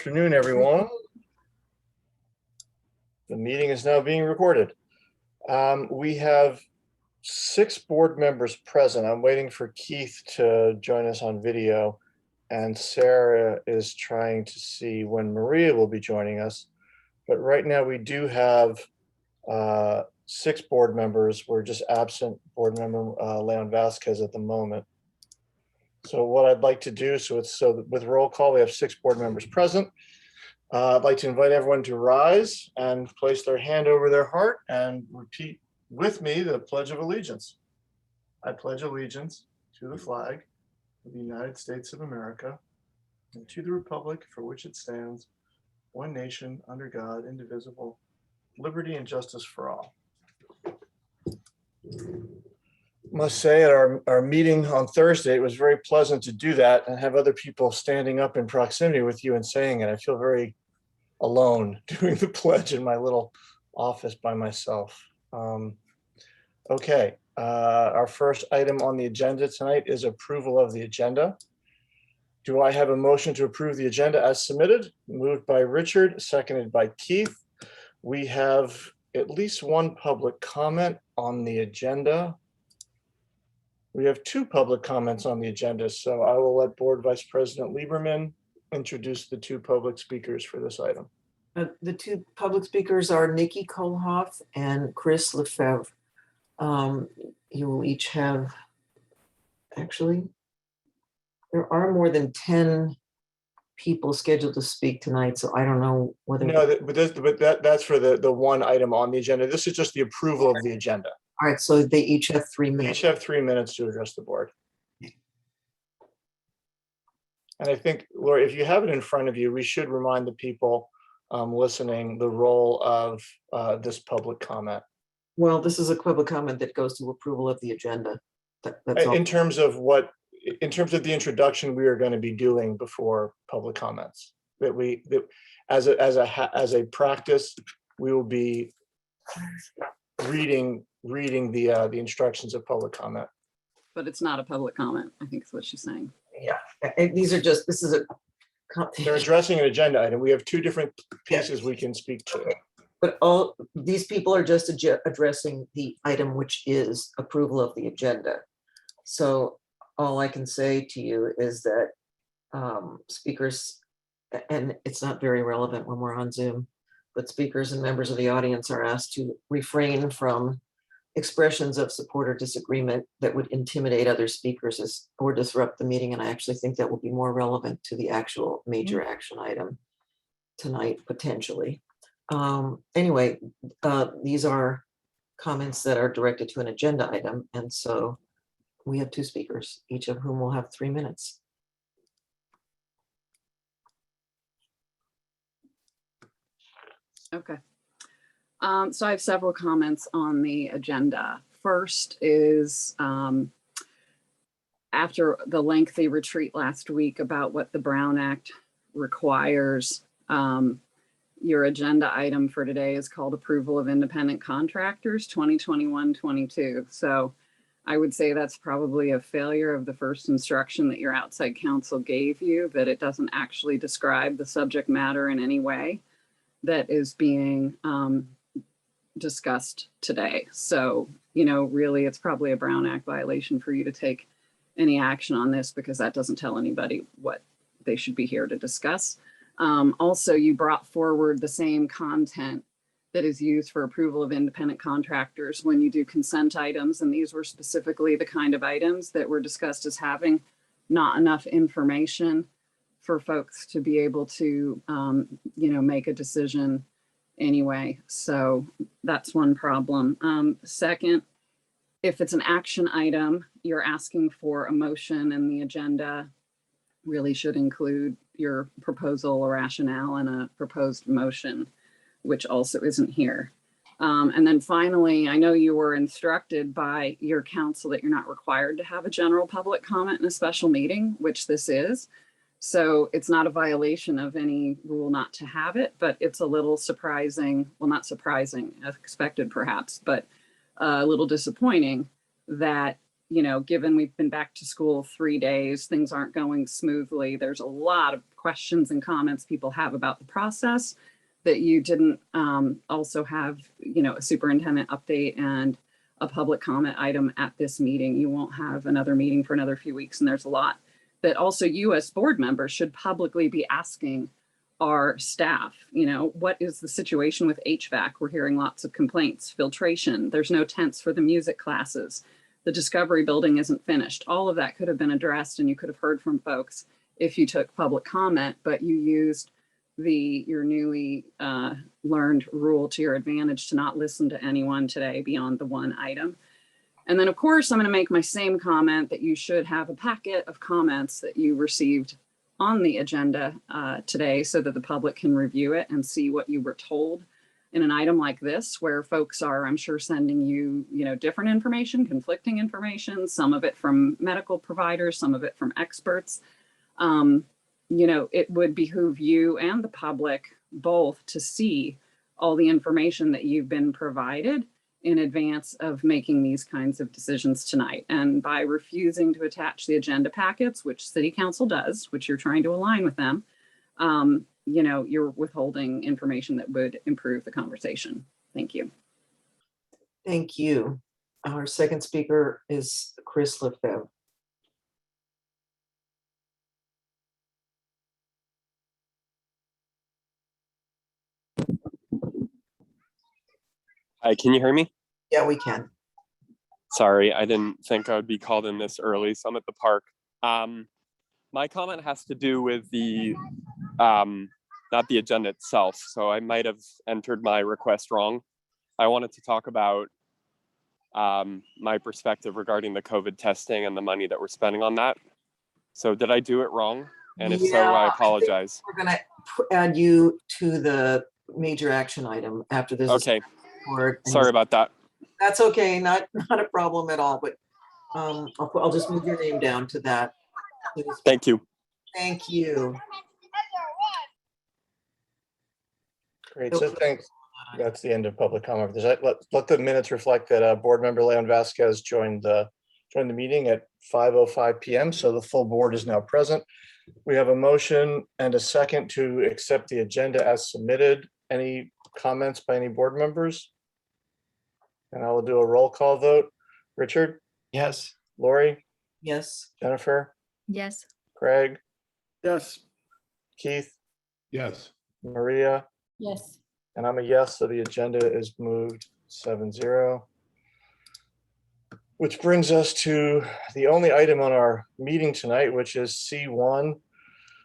Afternoon, everyone. The meeting is now being recorded. We have 6 board members present. I'm waiting for Keith to join us on video, and Sarah is trying to see when Maria will be joining us. But right now we do have 6 board members. We're just absent board member Leon Vasquez at the moment. So what I'd like to do, so with roll call, we have 6 board members present. I'd like to invite everyone to rise and place their hand over their heart and repeat with me the Pledge of Allegiance. I pledge allegiance to the flag of the United States of America and to the republic for which it stands, one nation, under God, indivisible, liberty and justice for all. Must say at our meeting on Thursday, it was very pleasant to do that and have other people standing up in proximity with you and saying it. I feel very alone doing the pledge in my little office by myself. Okay, our first item on the agenda tonight is approval of the agenda. Do I have a motion to approve the agenda as submitted? Moved by Richard, seconded by Keith. We have at least one public comment on the agenda. We have 2 public comments on the agenda, so I will let Board Vice President Lieberman introduce the 2 public speakers for this item. The 2 public speakers are Nikki Kohlhoff and Chris Lefebvre. You will each have, actually, there are more than 10 people scheduled to speak tonight, so I don't know whether. No, but that's for the one item on the agenda. This is just the approval of the agenda. All right, so they each have 3 minutes. Each have 3 minutes to address the board. And I think, Laura, if you have it in front of you, we should remind the people listening the role of this public comment. Well, this is a public comment that goes to approval of the agenda. That's all. In terms of the introduction we are going to be doing before public comments, that as a practice, we will be reading the instructions of public comment. But it's not a public comment, I think is what she's saying. Yeah, and these are just, this is a. They're addressing an agenda item. We have 2 different pieces we can speak to. But all these people are just addressing the item, which is approval of the agenda. So all I can say to you is that speakers, and it's not very relevant when we're on Zoom, but speakers and members of the audience are asked to refrain from expressions of support or disagreement that would intimidate other speakers or disrupt the meeting. And I actually think that will be more relevant to the actual major action item tonight, potentially. Anyway, these are comments that are directed to an agenda item. And so we have 2 speakers, each of whom will have 3 minutes. Okay. So I have several comments on the agenda. First is after the lengthy retreat last week about what the Brown Act requires, your agenda item for today is called Approval of Independent Contractors 2021-22. So I would say that's probably a failure of the first instruction that your outside counsel gave you, that it doesn't actually describe the subject matter in any way that is being discussed today. So, really, it's probably a Brown Act violation for you to take any action on this, because that doesn't tell anybody what they should be here to discuss. Also, you brought forward the same content that is used for approval of independent contractors when you do consent items. And these were specifically the kind of items that were discussed as having not enough information for folks to be able to, make a decision anyway. So that's one problem. Second, if it's an action item, you're asking for a motion, and the agenda really should include your proposal or rationale and a proposed motion, which also isn't here. And then finally, I know you were instructed by your counsel that you're not required to have a general public comment in a special meeting, which this is. So it's not a violation of any rule not to have it, but it's a little surprising, well, not surprising, as expected perhaps, but a little disappointing that you know, given we've been back to school 3 days, things aren't going smoothly. There's a lot of questions and comments people have about the process that you didn't also have, you know, a superintendent update and a public comment item at this meeting. You won't have another meeting for another few weeks, and there's a lot that also you as board members should publicly be asking our staff. You know, what is the situation with HVAC? We're hearing lots of complaints. Filtration, there's no tents for the music classes. The Discovery building isn't finished. All of that could have been addressed, and you could have heard from folks if you took public comment, but you used your newly learned rule to your advantage to not listen to anyone today beyond the one item. And then of course, I'm going to make my same comment that you should have a packet of comments that you received on the agenda today so that the public can review it and see what you were told in an item like this, where folks are, I'm sure, sending you, you know, different information, conflicting information, some of it from medical providers, some of it from experts. You know, it would behoove you and the public both to see all the information that you've been provided in advance of making these kinds of decisions tonight. And by refusing to attach the agenda packets, which City Council does, which you're trying to align with them, you know, you're withholding information that would improve the conversation. Thank you. Thank you. Our second speaker is Chris Lefebvre. Hi, can you hear me? Yeah, we can. Sorry, I didn't think I would be called in this early, so I'm at the park. My comment has to do with the, not the agenda itself, so I might have entered my request wrong. I wanted to talk about my perspective regarding the COVID testing and the money that we're spending on that. So did I do it wrong? And if so, I apologize. We're going to add you to the major action item after this. Okay. Sorry about that. That's okay, not a problem at all, but I'll just move your name down to that. Please. Thank you. Thank you. Great, so thanks. That's the end of public comment. Let the minutes reflect that board member Leon Vasquez joined the meeting at 5:05 p.m. So the full board is now present. We have a motion and a second to accept the agenda as submitted. Any comments by any board members? And I will do a roll call vote. Richard? Yes. Lori? Yes. Jennifer? Yes. Craig? Yes. Keith? Yes. Maria? Yes. And I'm a yes, so the agenda is moved 7-0. Which brings us to the only item on our meeting tonight, which is C1,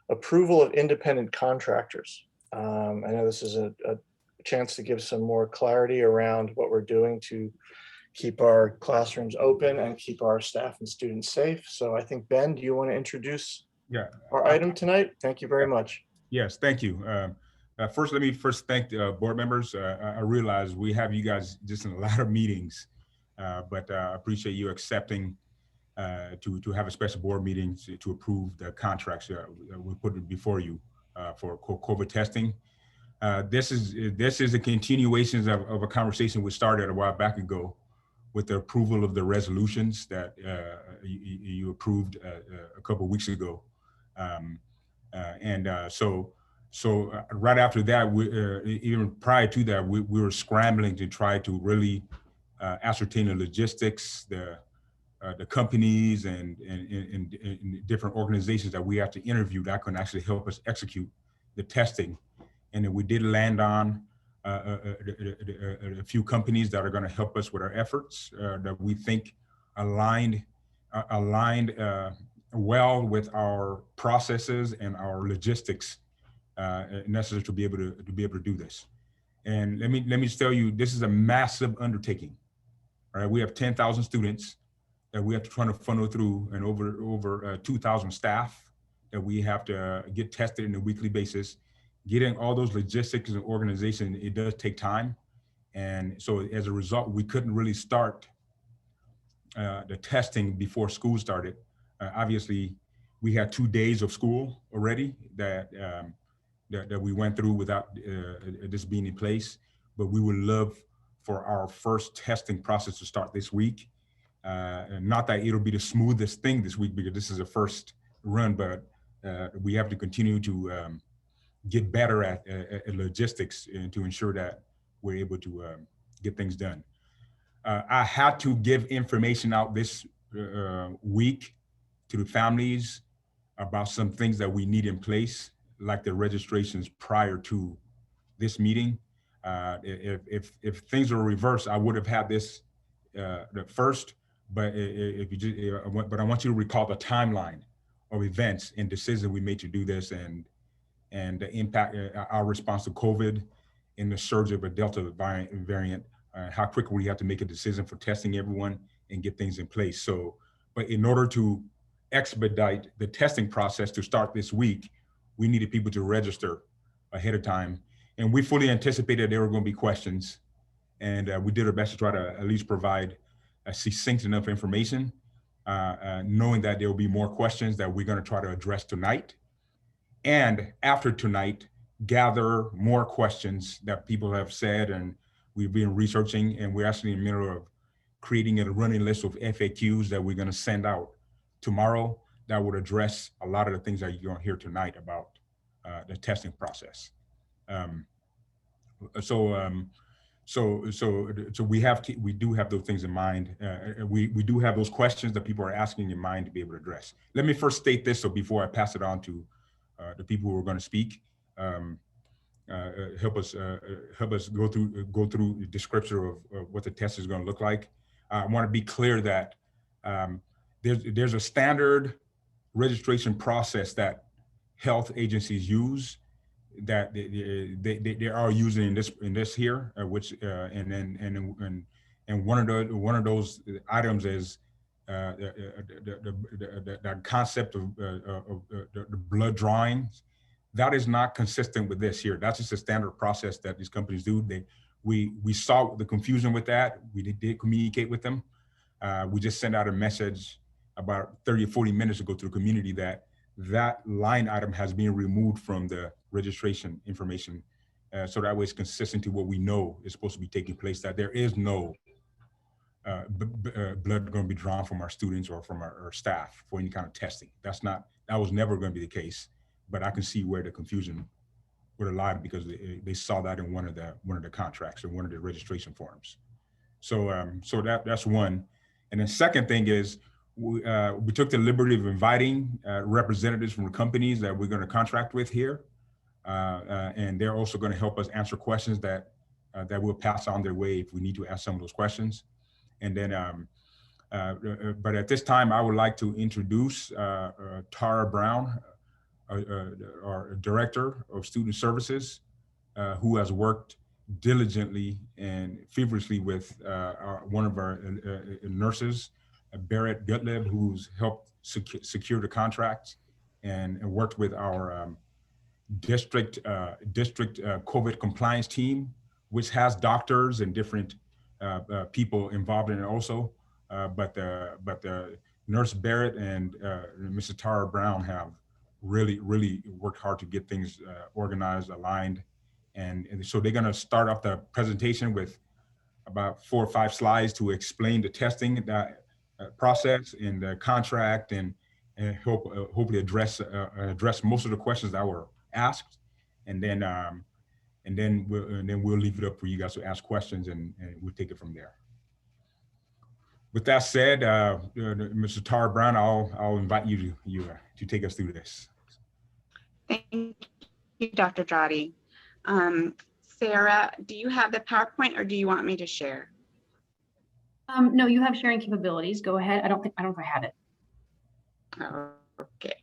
approval of independent contractors. I know this is a chance to give some more clarity around what we're doing to keep our classrooms open and keep our staff and students safe. So I think, Ben, do you want to introduce our item tonight? Thank you very much. Yes, thank you. First, let me thank the board members. I realize we have you guys just in a lot of meetings, but I appreciate you accepting to have a special board meeting to approve the contracts that we put before you for COVID testing. This is a continuation of a conversation we started a while back ago with the approval of the resolutions that you approved a couple of weeks ago. So right after that, even prior to that, we were scrambling to try to really ascertain the logistics, the companies and different organizations that we have to interview that can actually help us execute the testing. And then we did land on a few companies that are going to help us with our efforts that we think aligned well with our processes and our logistics necessary to be able to do this. And let me just tell you, this is a massive undertaking. All right, we have 10,000 students that we have to try to funnel through, and over 2,000 staff that we have to get tested on a weekly basis. Getting all those logistics and organization, it does take time. And so as a result, we couldn't really start the testing before school started. Obviously, we had 2 days of school already that we went through without this being in place, but we would love for our first testing process to start this week. Not that it'll be the smoothest thing this week because this is the first run, but we have to continue to get better at logistics and to ensure that we're able to get things done. I had to give information out this week to the families about some things that we need in place, like the registrations prior to this meeting. If things were reversed, I would have had this the first, but if you just, but I want you to recall the timeline of events and decisions we made to do this, and the impact, our response to COVID in the surge of a Delta variant, how quickly we have to make a decision for testing everyone and get things in place. So, but in order to expedite the testing process to start this week, we needed people to register ahead of time. And we fully anticipated there were going to be questions. And we did our best to try to at least provide succinct enough information, knowing that there will be more questions that we're going to try to address tonight. And after tonight, gather more questions that people have said, and we've been researching, and we're actually in the middle of creating a running list of FAQs that we're going to send out tomorrow that would address a lot of the things that you're going to hear tonight about the testing process. So we do have those things in mind. We do have those questions that people are asking in mind to be able to address. Let me first state this, so before I pass it on to the people who are going to speak, help us go through the description of what the test is going to look like. I want to be clear that there's a standard registration process that health agencies use, that they are using in this here, which and one of those items is the concept of the blood drawings. That is not consistent with this here. That's just a standard process that these companies do. We saw the confusion with that. We did communicate with them. We just sent out a message about 30 or 40 minutes ago to the community that line item has been removed from the registration information. So that way it's consistent to what we know is supposed to be taking place, that there is no blood going to be drawn from our students or from our staff for any kind of testing. That was never going to be the case, but I can see where the confusion would have lied, because they saw that in one of the contracts or one of the registration forms. So that's one. And then second thing is, we took the liberty of inviting representatives from the companies that we're going to contract with here. And they're also going to help us answer questions that we'll pass on their way if we need to ask some of those questions. And then, but at this time, I would like to introduce Tara Brown, our Director of Student Services, who has worked diligently and feverishly with one of our nurses, Barrett Gottlieb, who's helped secure the contracts and worked with our district COVID compliance team, which has doctors and different people involved in it also. But the Nurse Barrett and Mrs. Tara Brown have really worked hard to get things organized, aligned. And so they're gonna start off the presentation with about 4 or 5 slides to explain the testing process and the contract, and hopefully address most of the questions that were asked, and then we'll leave it up for you guys to ask questions, and we'll take it from there. With that said, Mr. Tara Brown, I'll invite you to take us through this. Thank you, Dr. Jody. Sarah, do you have the PowerPoint, or do you want me to share? No, you have sharing capabilities. Go ahead. I don't know if I have it. Okay.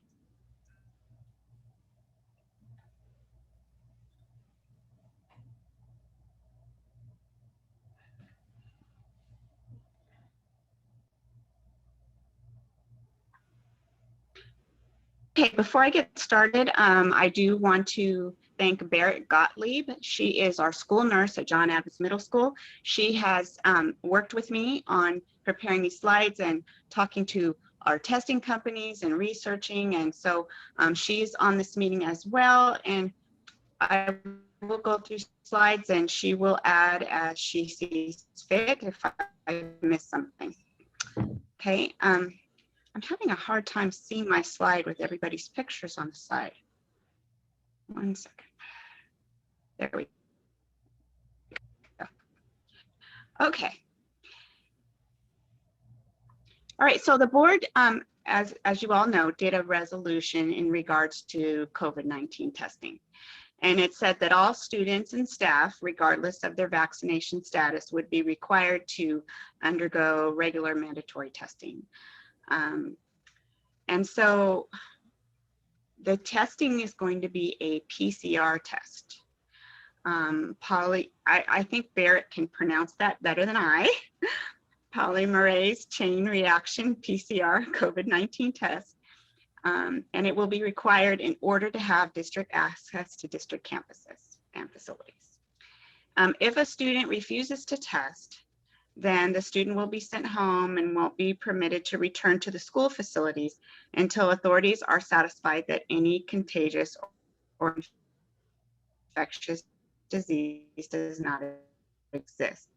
Okay, before I get started, I do want to thank Barrett Gottlieb. She is our school nurse at John Adams Middle School. She has worked with me on preparing these slides and talking to our testing companies and researching. And so she's on this meeting as well. And I will go through slides and she will add as she sees fit if I miss something. Okay, I'm having a hard time seeing my slide with everybody's pictures on the side. 1 second. There we go. Okay. All right, so the board, as you all know, did a resolution in regards to COVID-19 testing. And it said that all students and staff, regardless of their vaccination status, would be required to undergo regular mandatory testing. And so the testing is going to be a PCR test. I think Barrett can pronounce that better than I. Polymerase chain reaction PCR COVID-19 test. And it will be required in order to have district access to district campuses and facilities. If a student refuses to test, then the student will be sent home and won't be permitted to return to the school facilities until authorities are satisfied that any contagious or infectious disease does not exist.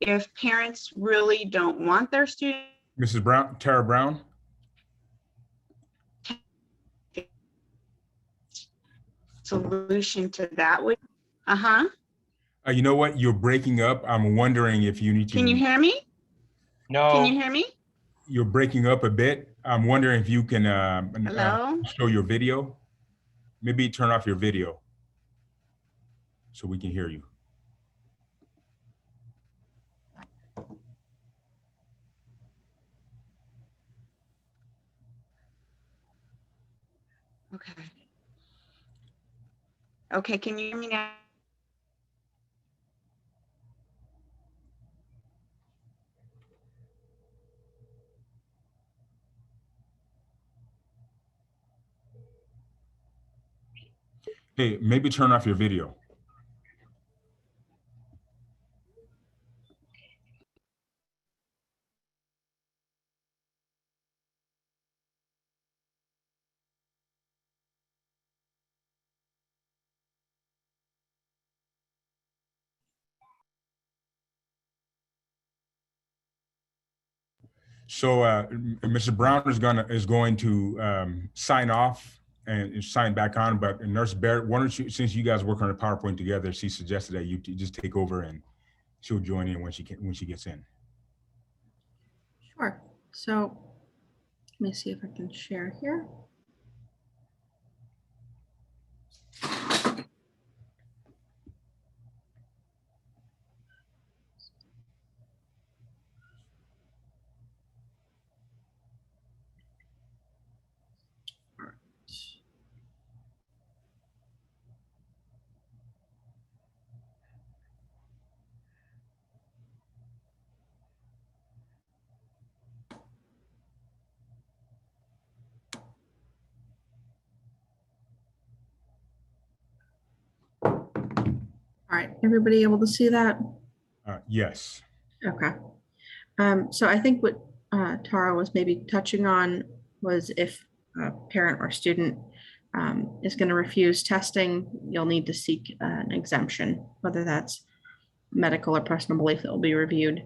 If parents really don't want their student Mrs. Brown, Tara Brown. solution to that would, You know what? You're breaking up. I'm wondering if you need to. Can you hear me? No. Can you hear me? You're breaking up a bit. I'm wondering if you can Hello? show your video. Maybe turn off your video so we can hear you. Okay. Okay, can you hear me now? Hey, maybe turn off your video. So Mr. Brown is going to sign off and sign back on. But Nurse Barrett, why don't you, since you guys work on a PowerPoint together, she suggested that you just take over and she'll join in when she gets in. Sure. So let me see if I can share here. All right, everybody able to see that? Yes. Okay. So I think what Tara was maybe touching on was if a parent or student is going to refuse testing, you'll need to seek an exemption, whether that's medical or personal belief that will be reviewed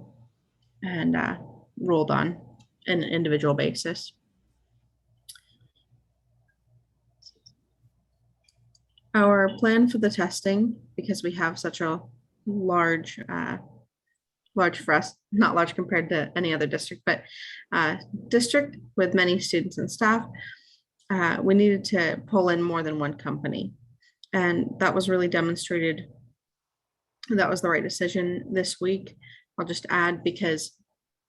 and ruled on an individual basis. Our plan for the testing, because we have such a large for us, not large compared to any other district, but district with many students and staff, we needed to pull in more than one company. And that was really demonstrated. That was the right decision this week. I'll just add, because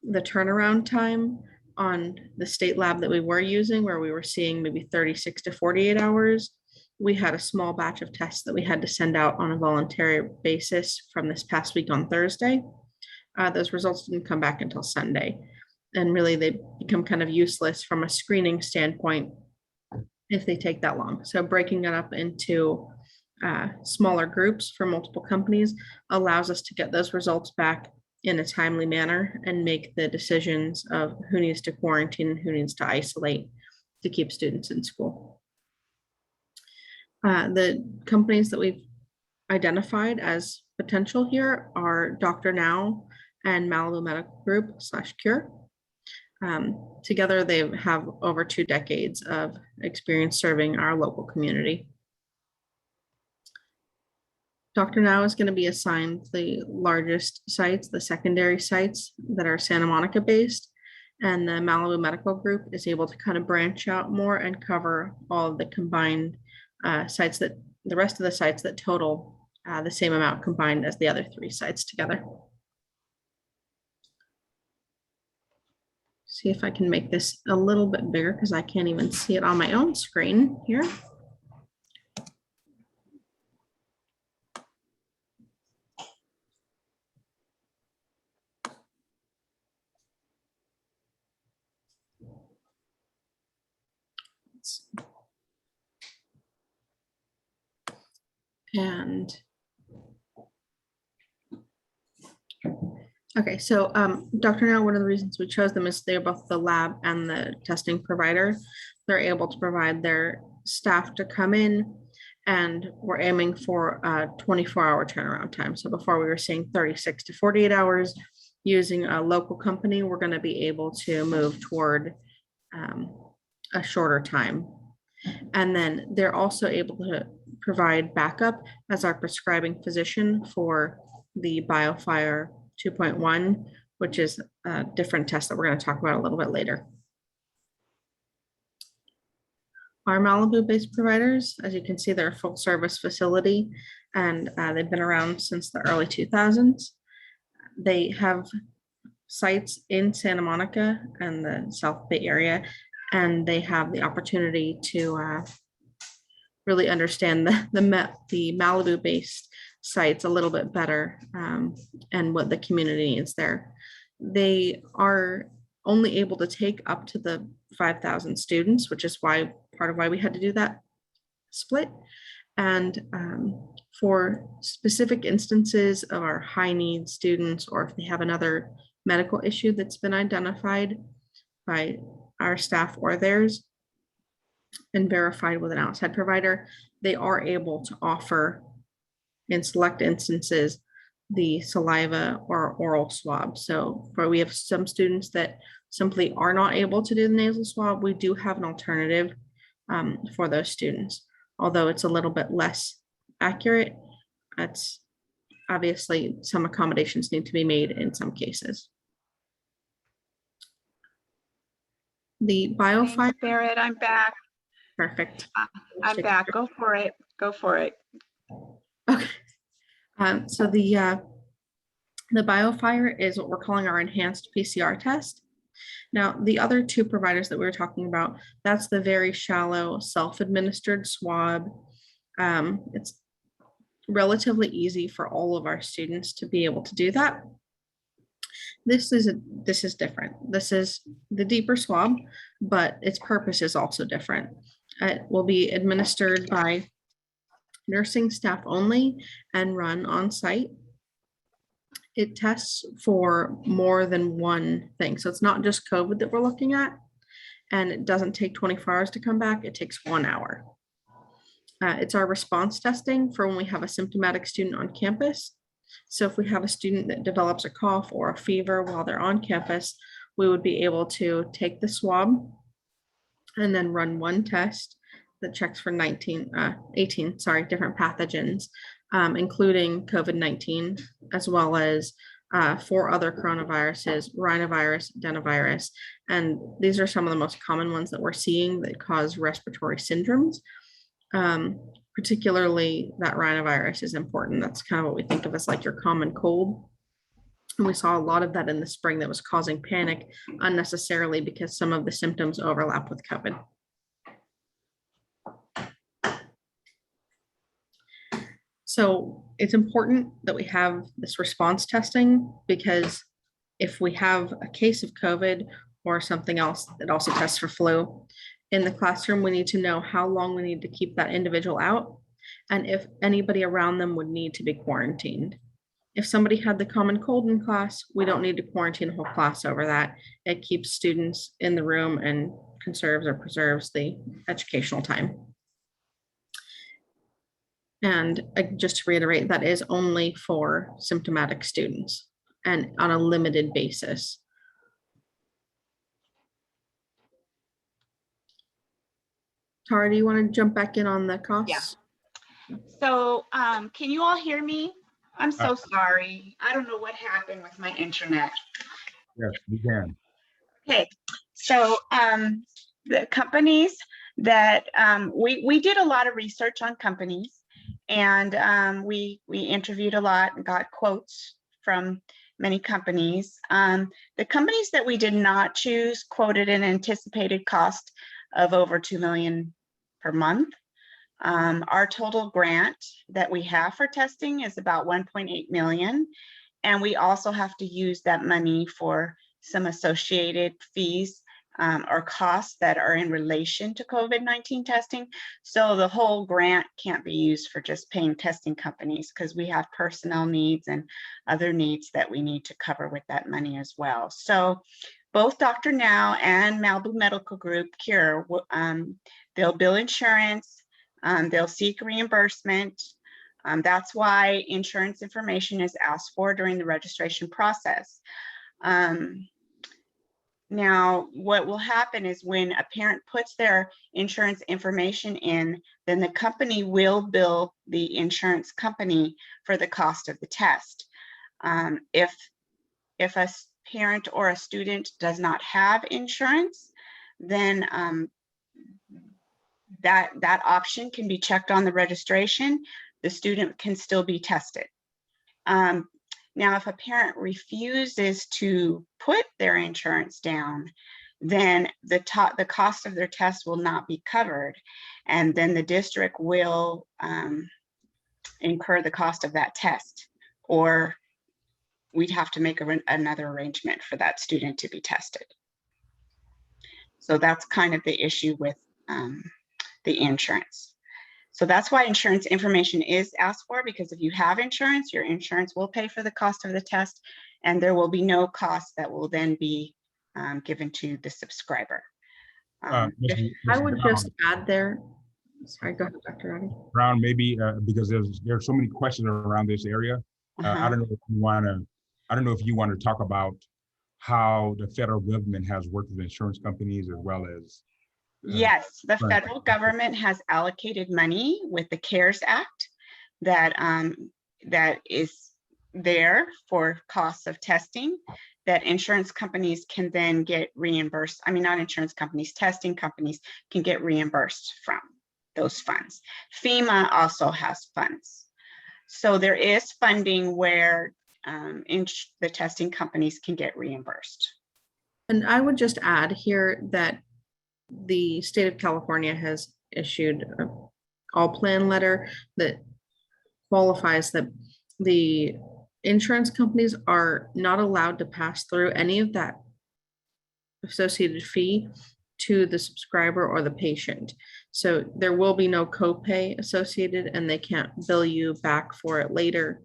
the turnaround time on the state lab that we were using, where we were seeing maybe 36 to 48 hours, we had a small batch of tests that we had to send out on a voluntary basis from this past week on Thursday. Those results didn't come back until Sunday. And really they become kind of useless from a screening standpoint if they take that long. So breaking it up into smaller groups for multiple companies allows us to get those results back in a timely manner and make the decisions of who needs to quarantine and who needs to isolate to keep students in school. The companies that we've identified as potential here are Dr. Now and Malibu Medical Group / Cure. Together, they have over 2 decades of experience serving our local community. Dr. Now is going to be assigned the largest sites, the secondary sites that are Santa Monica based, and the Malibu Medical Group is able to kind of branch out more and cover all of the combined sites that the rest of the sites that total the same amount combined as the other 3 sites together. See if I can make this a little bit bigger because I can't even see it on my own screen here. And okay, so Dr. Now, one of the reasons we chose them is they're both the lab and the testing provider. They're able to provide their staff to come in, and we're aiming for a 24-hour turnaround time. So before we were seeing 36 to 48 hours. Using a local company, we're going to be able to move toward a shorter time. And then they're also able to provide backup as our prescribing physician for the BioFire 2.1, which is a different test that we're going to talk about a little bit later. Our Malibu-based providers, as you can see, they're a full service facility, and they've been around since the early 2000s. They have sites in Santa Monica and the South Bay area, and they have the opportunity to really understand the Malibu-based sites a little bit better, and what the community needs there. They are only able to take up to the 5,000 students, which is part of why we had to do that split. And for specific instances of our high need students, or if they have another medical issue that's been identified by our staff or theirs and verified with an outside provider, they are able to offer, in select instances, the saliva or oral swab. So where we have some students that simply are not able to do the nasal swab, we do have an alternative for those students. Although it's a little bit less accurate, it's obviously some accommodations need to be made in some cases. The BioFire. Thanks, Barrett, I'm back. Perfect. I'm back. Go for it. Go for it. Okay. So the BioFire is what we're calling our enhanced PCR test. Now, the other 2 providers that we were talking about, that's the very shallow self-administered swab. It's relatively easy for all of our students to be able to do that. This is different. This is the deeper swab, but its purpose is also different. It will be administered by nursing staff only and run on site. It tests for more than one thing. So it's not just COVID that we're looking at, and it doesn't take 24 hours to come back. It takes 1 hour. It's our response testing for when we have a symptomatic student on campus. So if we have a student that develops a cough or a fever while they're on campus, we would be able to take the swab and then run one test that checks for 18 different pathogens, including COVID-19, as well as 4 other coronaviruses, rhinovirus, adenovirus. And these are some of the most common ones that we're seeing that cause respiratory syndromes. Particularly that rhinovirus is important. That's kind of what we think of as like your common cold. And we saw a lot of that in the spring that was causing panic unnecessarily because some of the symptoms overlap with COVID. So it's important that we have this response testing, because if we have a case of COVID or something else that also tests for flu in the classroom, we need to know how long we need to keep that individual out and if anybody around them would need to be quarantined. If somebody had the common cold in class, we don't need to quarantine a whole class over that. It keeps students in the room and conserves or preserves the educational time. And just to reiterate, that is only for symptomatic students and on a limited basis. Tara, do you want to jump back in on the costs? So can you all hear me? I'm so sorry. I don't know what happened with my internet. Yes, we can. Okay, so the companies that we did a lot of research on companies, and we interviewed a lot and got quotes from many companies. The companies that we did not choose quoted an anticipated cost of over $2 million per month. Our total grant that we have for testing is about 1.8 million. And we also have to use that money for some associated fees or costs that are in relation to COVID-19 testing. So the whole grant can't be used for just paying testing companies, because we have personnel needs and other needs that we need to cover with that money as well. So both Dr. Now and Malibu Medical Group, Cure, they'll bill insurance, they'll seek reimbursement. That's why insurance information is asked for during the registration process. Now, what will happen is when a parent puts their insurance information in, then the company will bill the insurance company for the cost of the test. If a parent or a student does not have insurance, then that option can be checked on the registration. The student can still be tested. Now, if a parent refuses to put their insurance down, then the cost of their test will not be covered, and then the district will incur the cost of that test, or we'd have to make another arrangement for that student to be tested. So that's kind of the issue with the insurance. So that's why insurance information is asked for, because if you have insurance, your insurance will pay for the cost of the test, and there will be no cost that will then be given to the subscriber. I would just add there, sorry, go ahead, Dr. Roddy. Brown, maybe because there's so many questions around this area. I don't know if you want to. I don't know if you want to talk about how the federal government has worked with insurance companies as well as. Yes, the federal government has allocated money with the CARES Act that that is there for costs of testing that insurance companies can then get reimbursed. I mean, not insurance companies, testing companies can get reimbursed from those funds. FEMA also has funds. So there is funding where the testing companies can get reimbursed. And I would just add here that the state of California has issued an all-plan letter that qualifies that the insurance companies are not allowed to pass through any of that associated fee to the subscriber or the patient. So there will be no copay associated, and they can't bill you back for it later.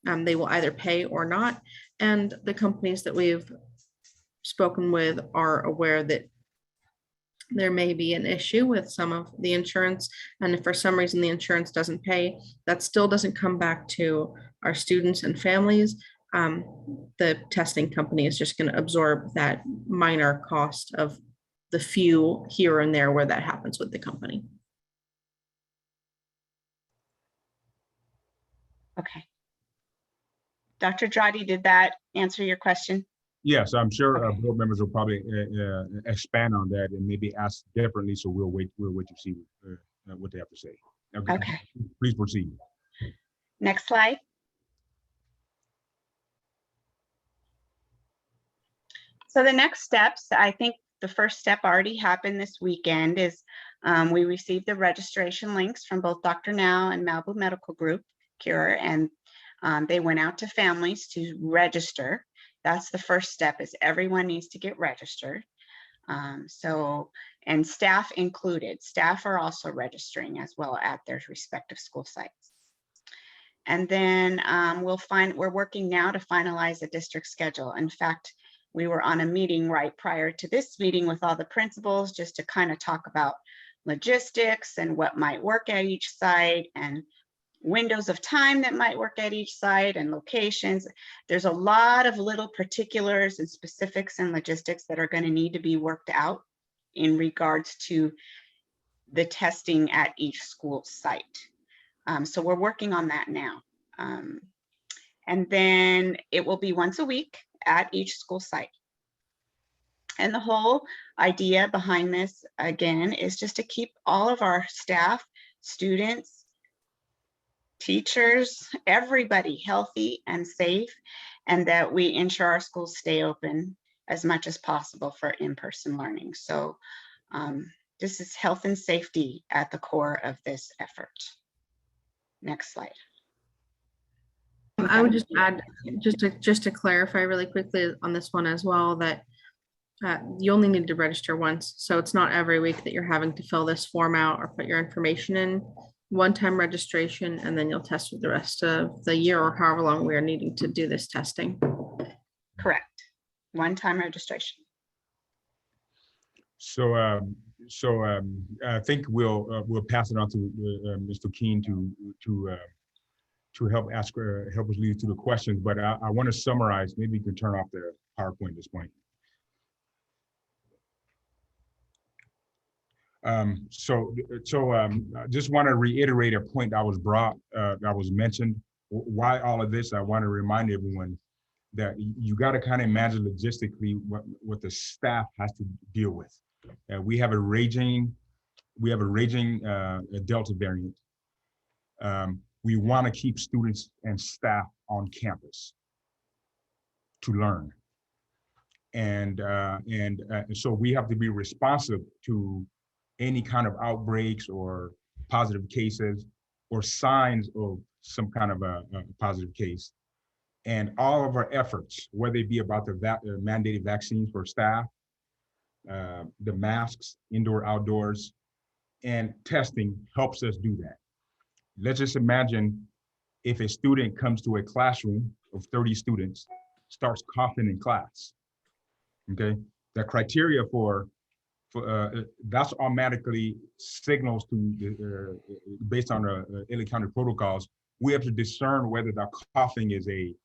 They will either pay or not. And the companies that we've spoken with are aware that there may be an issue with some of the insurance, and if for some reason the insurance doesn't pay, that still doesn't come back to our students and families. The testing company is just going to absorb that minor cost of the few here and there where that happens with the company. Okay. Dr. Dradi, did that answer your question? Yes, I'm sure board members will probably expand on that and maybe ask differently. So we'll wait to see what they have to say. Okay. Please proceed. Next slide. So the next steps, I think the first step already happened this weekend, is we received the registration links from both Dr. Now and Malibu Medical Group, Cure, and they went out to families to register. That's the first step, is everyone needs to get registered. And staff included. Staff are also registering as well at their respective school sites. And then we're working now to finalize a district schedule. In fact, we were on a meeting right prior to this meeting with all the principals just to kind of talk about logistics and what might work at each site, and windows of time that might work at each site and locations. There's a lot of little particulars and specifics and logistics that are going to need to be worked out in regards to the testing at each school site. So we're working on that now. And then it will be once a week at each school site. And the whole idea behind this, again, is just to keep all of our staff, students, teachers, everybody healthy and safe, and that we ensure our schools stay open as much as possible for in-person learning. So this is health and safety at the core of this effort. Next slide. I would just add, just to clarify really quickly on this one as well, that you only need to register once. So it's not every week that you're having to fill this form out or put your information in. One-time registration, and then you'll test for the rest of the year or however long we are needing to do this testing. Correct. One-time registration. So, I think we'll pass it on to Mr. Keene to help help us lead through the questions. But I want to summarize. Maybe you can turn off the PowerPoint at this point. I just want to reiterate a point that was mentioned. Why all of this? I want to remind everyone that you got to kind of imagine logistically what the staff has to deal with. We have a raging Delta variant. We want to keep students and staff on campus to learn, and so we have to be responsive to any kind of outbreaks or positive cases or signs of some kind of a positive case. And all of our efforts, whether it be about the mandated vaccines for staff, the masks, indoor, outdoors, and testing helps us do that. Let's just imagine if a student comes to a classroom of 30 students, starts coughing in class, okay? The criteria for that's automatically signals to, based on electronic protocols, we have to discern whether the coughing is a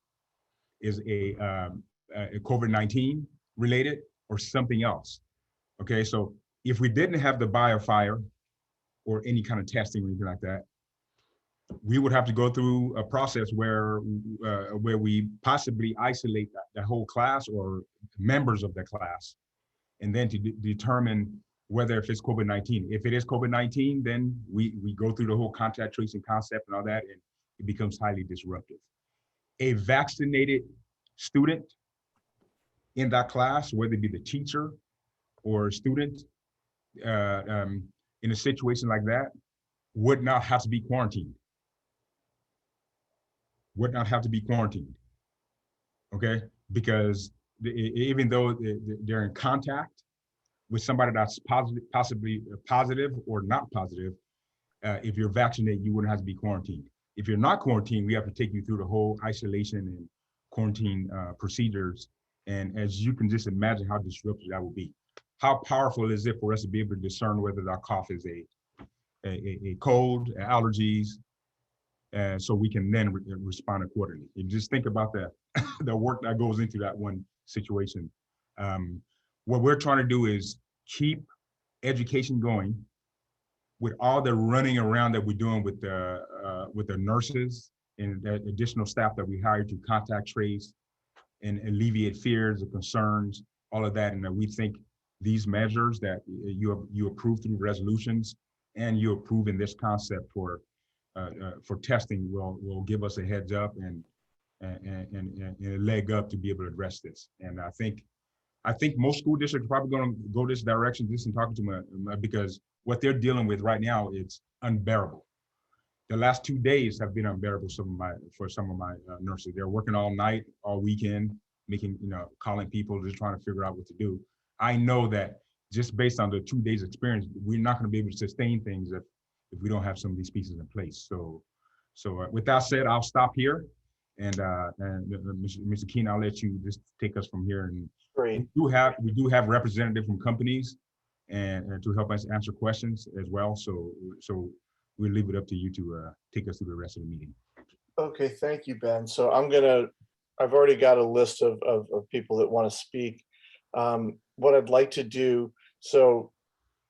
COVID-19 related or something else. Okay, so if we didn't have the biofire or any kind of testing or anything like that, we would have to go through a process where we possibly isolate the whole class or members of the class, and then to determine whether if it's COVID-19. If it is COVID-19, then we go through the whole contact tracing concept and all that, and it becomes highly disruptive. A vaccinated student in that class, whether it be the teacher or a student, in a situation like that, would not have to be quarantined. Would not have to be quarantined, okay? Because even though they're in contact with somebody that's possibly positive or not positive, if you're vaccinated, you wouldn't have to be quarantined. If you're not quarantined, we have to take you through the whole isolation and quarantine procedures. And as you can just imagine how disruptive that would be. How powerful is it for us to be able to discern whether that cough is a cold, allergies, so we can then respond accordingly. You just think about the work that goes into that one situation. What we're trying to do is keep education going with all the running around that we're doing with the nurses and the additional staff that we hired to contact trace and alleviate fears and concerns, all of that. And that we think these measures that you approve through resolutions and you approve in this concept for testing will give us a heads up and a leg up to be able to address this. And I think most school districts are probably going to go this direction, just in talking to them, because what they're dealing with right now, it's unbearable. The last 2 days have been unbearable for some of my nurses. They're working all night, all weekend, calling people, just trying to figure out what to do. I know that just based on the 2 days experience, we're not going to be able to sustain things if we don't have some of these pieces in place. So with that said, I'll stop here. And Mr. Keene, I'll let you just take us from here. And Great. we do have representatives from companies and to help us answer questions as well. So we'll leave it up to you to take us through the rest of the meeting. Okay, thank you, Ben. So I've already got a list of people that want to speak. What I'd like to do, so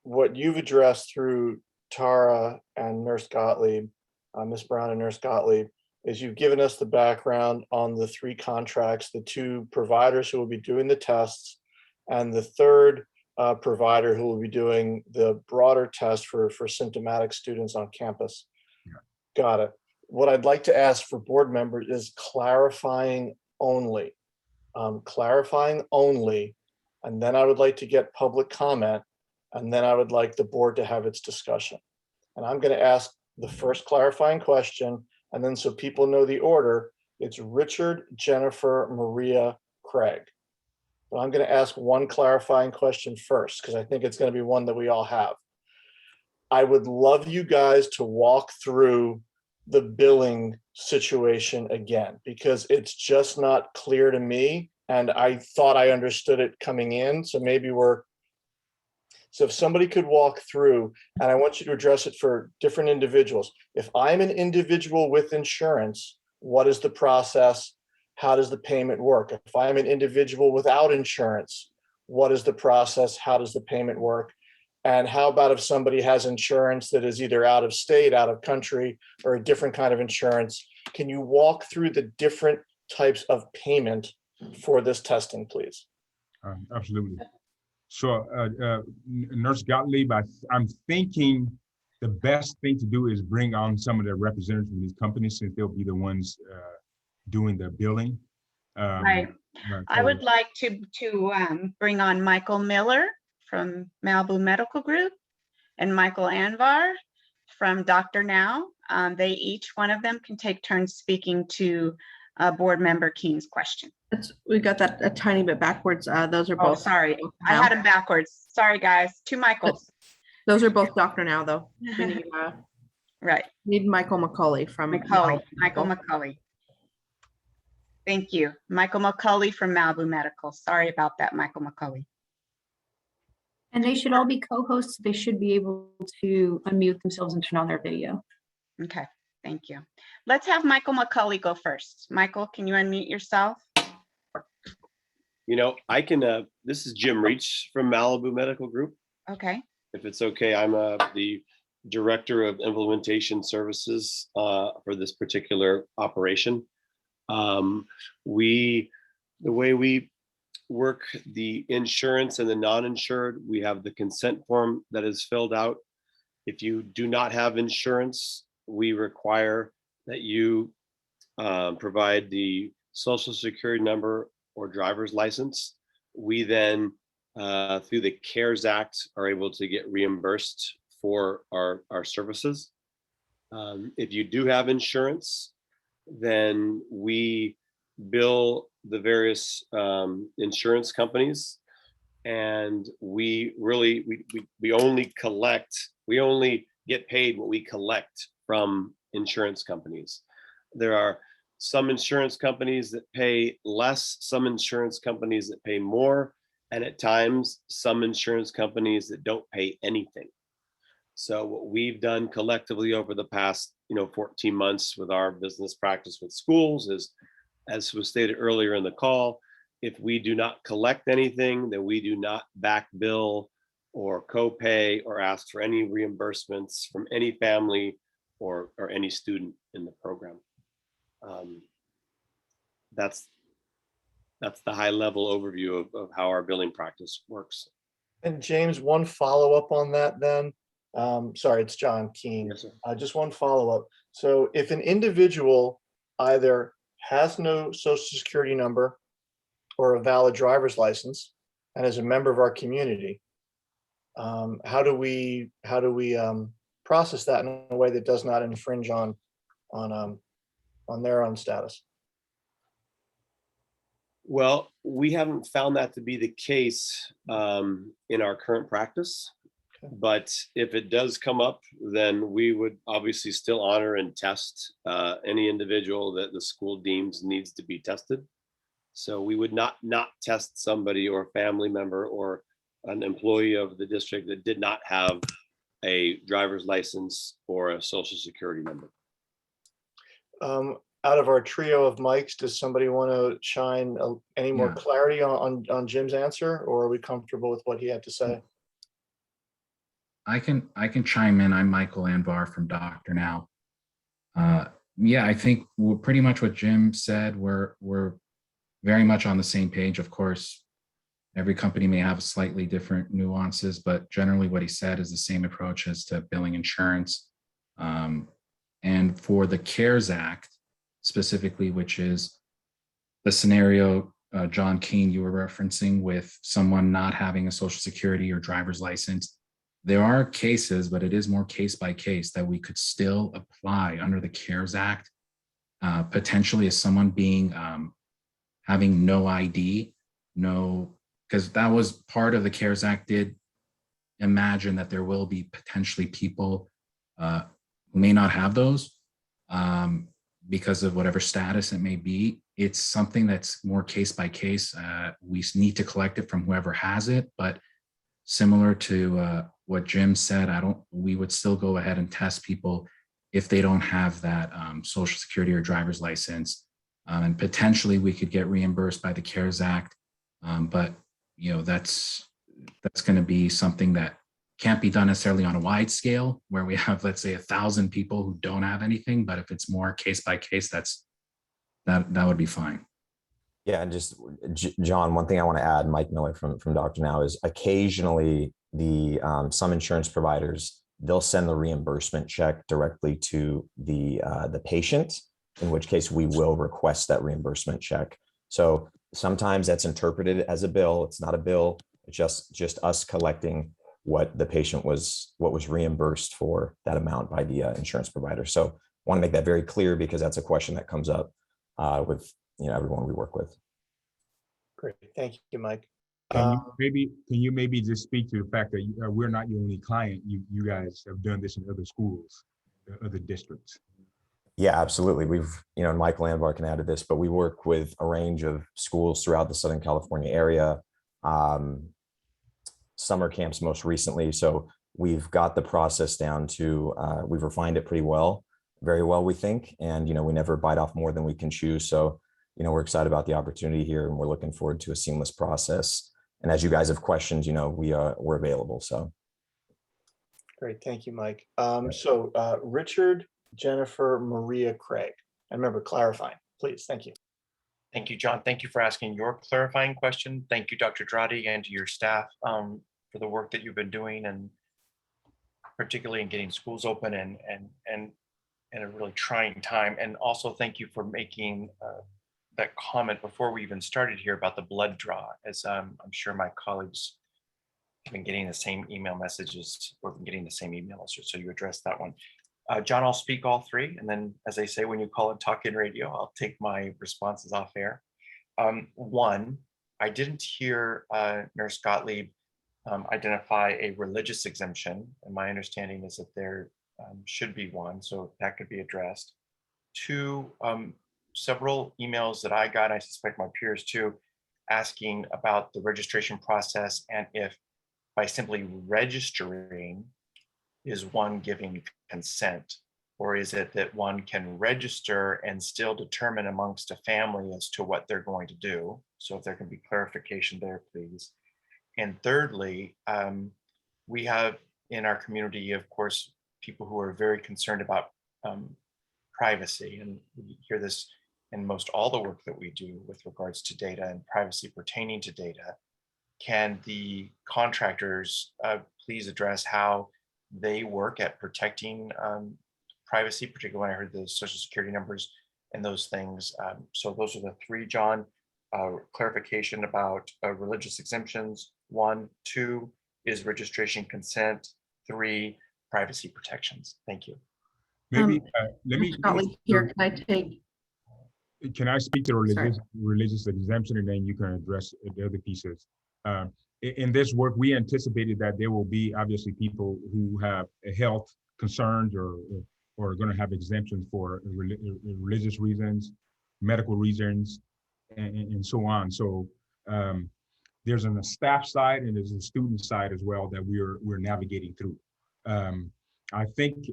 what you've addressed through Tara and Nurse Gottlieb, Ms. Brown and Nurse Gottlieb, is you've given us the background on the 3 contracts, the 2 providers who will be doing the tests, and the 3rd provider who will be doing the broader test for symptomatic students on campus. Yeah. Got it. What I'd like to ask for board members is clarifying only. Clarifying only, and then I would like to get public comment, and then I would like the board to have its discussion. And I'm going to ask the first clarifying question, and then so people know the order, it's Richard, Jennifer, Maria, Craig. But I'm going to ask one clarifying question first, because I think it's going to be one that we all have. I would love you guys to walk through the billing situation again, because it's just not clear to me. And I thought I understood it coming in. So maybe so if somebody could walk through, and I want you to address it for different individuals. If I'm an individual with insurance, what is the process? How does the payment work? If I'm an individual without insurance, what is the process? How does the payment work? And how about if somebody has insurance that is either out of state, out of country, or a different kind of insurance? Can you walk through the different types of payment for this testing, please? Absolutely. So Nurse Gottlieb, I'm thinking the best thing to do is bring on some of the representatives from these companies, since they'll be the ones doing the billing. Right. I would like to bring on Michael Miller from Malibu Medical Group and Michael Anvar from Dr. Now. They each one of them can take turns speaking to board member Keen's question. We got that a tiny bit backwards. Those are Oh, both. sorry. I had them backwards. Sorry, guys. 2 Michaels. Those are both Dr. Now, though. We need, Right. need Michael McCauley from McCauley. Michael McCauley. Thank you. Michael McCauley from Malibu Medical. Sorry about that, Michael McCauley. And they should all be co-hosts. They should be able to unmute themselves and turn on their video. Okay, thank you. Let's have Michael McCauley go first. Michael, can you unmute yourself? You know, I can, this is Jim Reach from Malibu Medical Group. Okay. If it's okay, I'm the Director of Implementation Services for this particular operation. The way we work the insurance and the non-insured, we have the consent form that is filled out. If you do not have insurance, we require that you provide the Social Security number or driver's license. We then, through the CARES Act, are able to get reimbursed for our services. If you do have insurance, then we bill the various insurance companies, and we only get paid what we collect from insurance companies. There are some insurance companies that pay less, some insurance companies that pay more, and at times some insurance companies that don't pay anything. So what we've done collectively over the past 14 months with our business practice with schools is, as was stated earlier in the call, if we do not collect anything, then we do not back bill or co-pay or ask for any reimbursements from any family or any student in the program. That's the high level overview of how our billing practice works. And James, one follow-up on that then. Sorry, it's John Keen. Yes, sir. Just one follow-up. So if an individual either has no Social Security number or a valid driver's license and is a member of our community, how do we process that in a way that does not infringe on their own status? Well, we haven't found that to be the case in our current practice, but if it does come up, then we would obviously still honor and test any individual that the school deems needs to be tested. So we would not test somebody or a family member or an employee of the district that did not have a driver's license or a social security number. Out of our trio of mics, does somebody want to shine any more Yeah. clarity on Jim's answer, or are we comfortable with what he had to say? I can chime in. I'm Michael Anvar from Dr. Now. Yeah, I think we're pretty much what Jim said. We're very much on the same page. Of course, every company may have slightly different nuances, but generally what he said is the same approach as to billing insurance. And for the CARES Act specifically, which is the scenario, John Keane, you were referencing with someone not having a social security or driver's license, there are cases, but it is more case by case, that we could still apply under the CARES Act, potentially as someone being having no ID, because that was part of the CARES Act did imagine that there will be potentially people who may not have those because of whatever status it may be. It's something that's more case by case. We need to collect it from whoever has it, but similar to what Jim said, we would still go ahead and test people if they don't have that social security or driver's license. And potentially we could get reimbursed by the CARES Act. But that's going to be something that can't be done necessarily on a wide scale where we have, let's say, 1,000 people who don't have anything. But if it's more case by case, that would be fine. Yeah, and just John, one thing I want to add, Mike Miller from Dr. Now, is occasionally the some insurance providers, they'll send the reimbursement check directly to the patient, in which case we will request that reimbursement check. So sometimes that's interpreted as a bill. It's not a bill. It's just us collecting what was reimbursed for that amount by the insurance provider. So I want to make that very clear because that's a question that comes up with everyone we work with. Great, thank you, Mike. Can you maybe just speak to the fact that we're not your only client? You guys have done this in other schools, other districts. Yeah, absolutely. And Michael Anvar can add to this, but we work with a range of schools throughout the Southern California area, summer camps most recently. So we've got the process down to, we've refined it very well, we think. And, we never bite off more than we can chew. So, we're excited about the opportunity here and we're looking forward to a seamless process. And as you guys have questions, we're available. So. Great, thank you, Mike. So Richard, Jennifer, Maria, Craig, and remember, clarifying, please. Thank you. Thank you, John. Thank you for asking your clarifying question. Thank you, Dr. Dradi, and to your staff for the work that you've been doing, and particularly in getting schools open and in a really trying time. And also thank you for making that comment before we even started here about the blood draw, as I'm sure my colleagues have been getting the same email messages, or been getting the same emails, so you addressed that one. John, I'll speak all three, and then, as they say, when you call it talk-in radio, I'll take my responses off air. One, I didn't hear Nurse Gottlieb identify a religious exemption, and my understanding is that there should be one, so that could be addressed. Two, several emails that I got, I suspect my peers too, asking about the registration process, and if by simply registering is one giving consent, or is it that one can register and still determine amongst a family as to what they're going to do? So if there can be clarification there, please. And thirdly, we have in our community, of course, people who are very concerned about privacy, and we hear this in most all the work that we do with regards to data and privacy pertaining to data. Can the contractors please address how they work at protecting privacy, particularly when I heard the social security numbers and those things. So those are the three, John. Clarification about religious exemptions. 1, 2 is registration consent. 3, privacy protections. Thank you. Maybe let me. Here, can I take? Can I speak to the religious exemption, and then you can address the other pieces? In this work, we anticipated that there will be obviously people who have health concerns or are going to have exemptions for religious reasons, medical reasons, and so on. So there's a staff side and there's a student side as well that we're navigating through. I think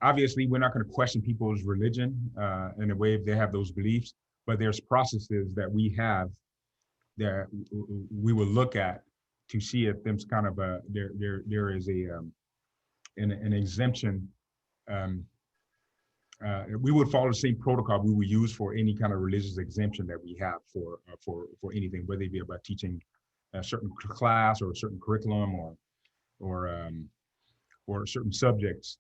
obviously we're not going to question people's religion in a way if they have those beliefs, but there's processes that we have that we will look at to see if there's kind of a there is a an exemption. We would follow the same protocol we would use for any kind of religious exemption that we have for anything, whether it be about teaching a certain class or a certain curriculum or certain subjects.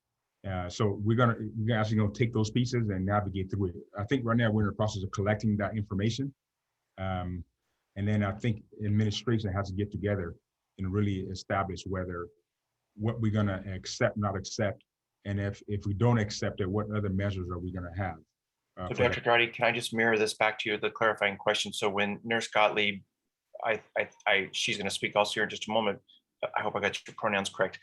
So we're actually gonna take those pieces and navigate through it. I think right now we're in the process of collecting that information. And then I think administration has to get together and really establish what we're gonna accept, not accept. And if we don't accept it, what other measures are we gonna have? So Dr. Dradi, can I just mirror this back to you, the clarifying question? So when Nurse Gottlieb, she's gonna speak also here in just a moment. I hope I got your pronouns correct.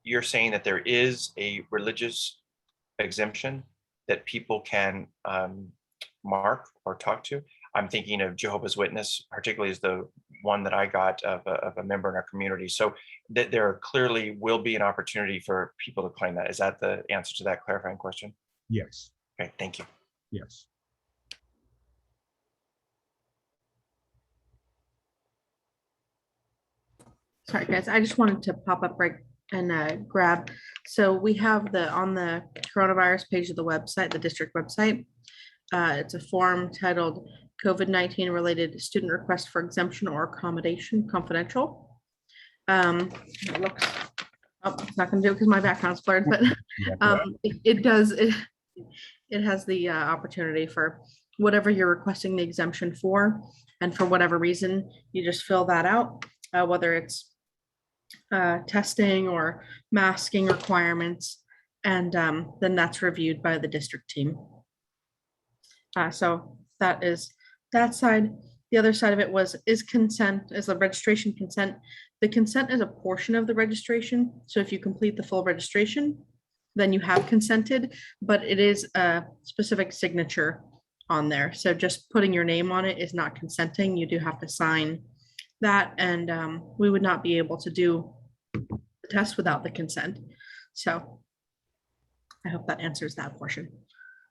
You're saying that there is a religious exemption that people can mark or talk to. I'm thinking of Jehovah's Witness, particularly as the one that I got of a member in our community. So that there clearly will be an opportunity for people to claim that. Is that the answer to that clarifying question? Yes. Okay, thank you. Yes. Sorry, guys, I just wanted to pop up right and grab. So we have on the coronavirus page of the website, the district website. It's a form titled COVID-19 related student request for exemption or accommodation confidential. It looks, oh, it's not gonna do it because my background's blurred, but it does, it has the opportunity for whatever you're requesting the exemption for. And for whatever reason, you just fill that out, whether it's testing or masking requirements, and then that's reviewed by the district team. So that is that side. The other side of it is consent, is the registration consent. The consent is a portion of the registration. So if you complete the full registration, then you have consented, but it is a specific signature on there. So just putting your name on it is not consenting. You do have to sign that, and we would not be able to do the test without the consent. So I hope that answers that portion.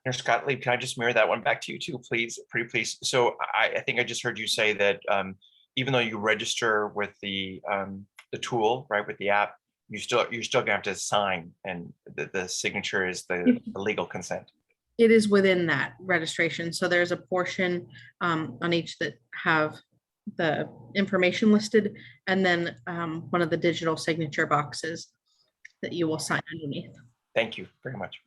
Nurse Gottlieb, can I just mirror that one back to you too, please? Pretty please. So I think I just heard you say that even though you register with the tool, right, with the app, you're still gonna have to sign, and the signature is the legal consent. It is within that registration. So there's a portion on each that have the information listed, and then one of the digital signature boxes that you will sign underneath. Thank you very much.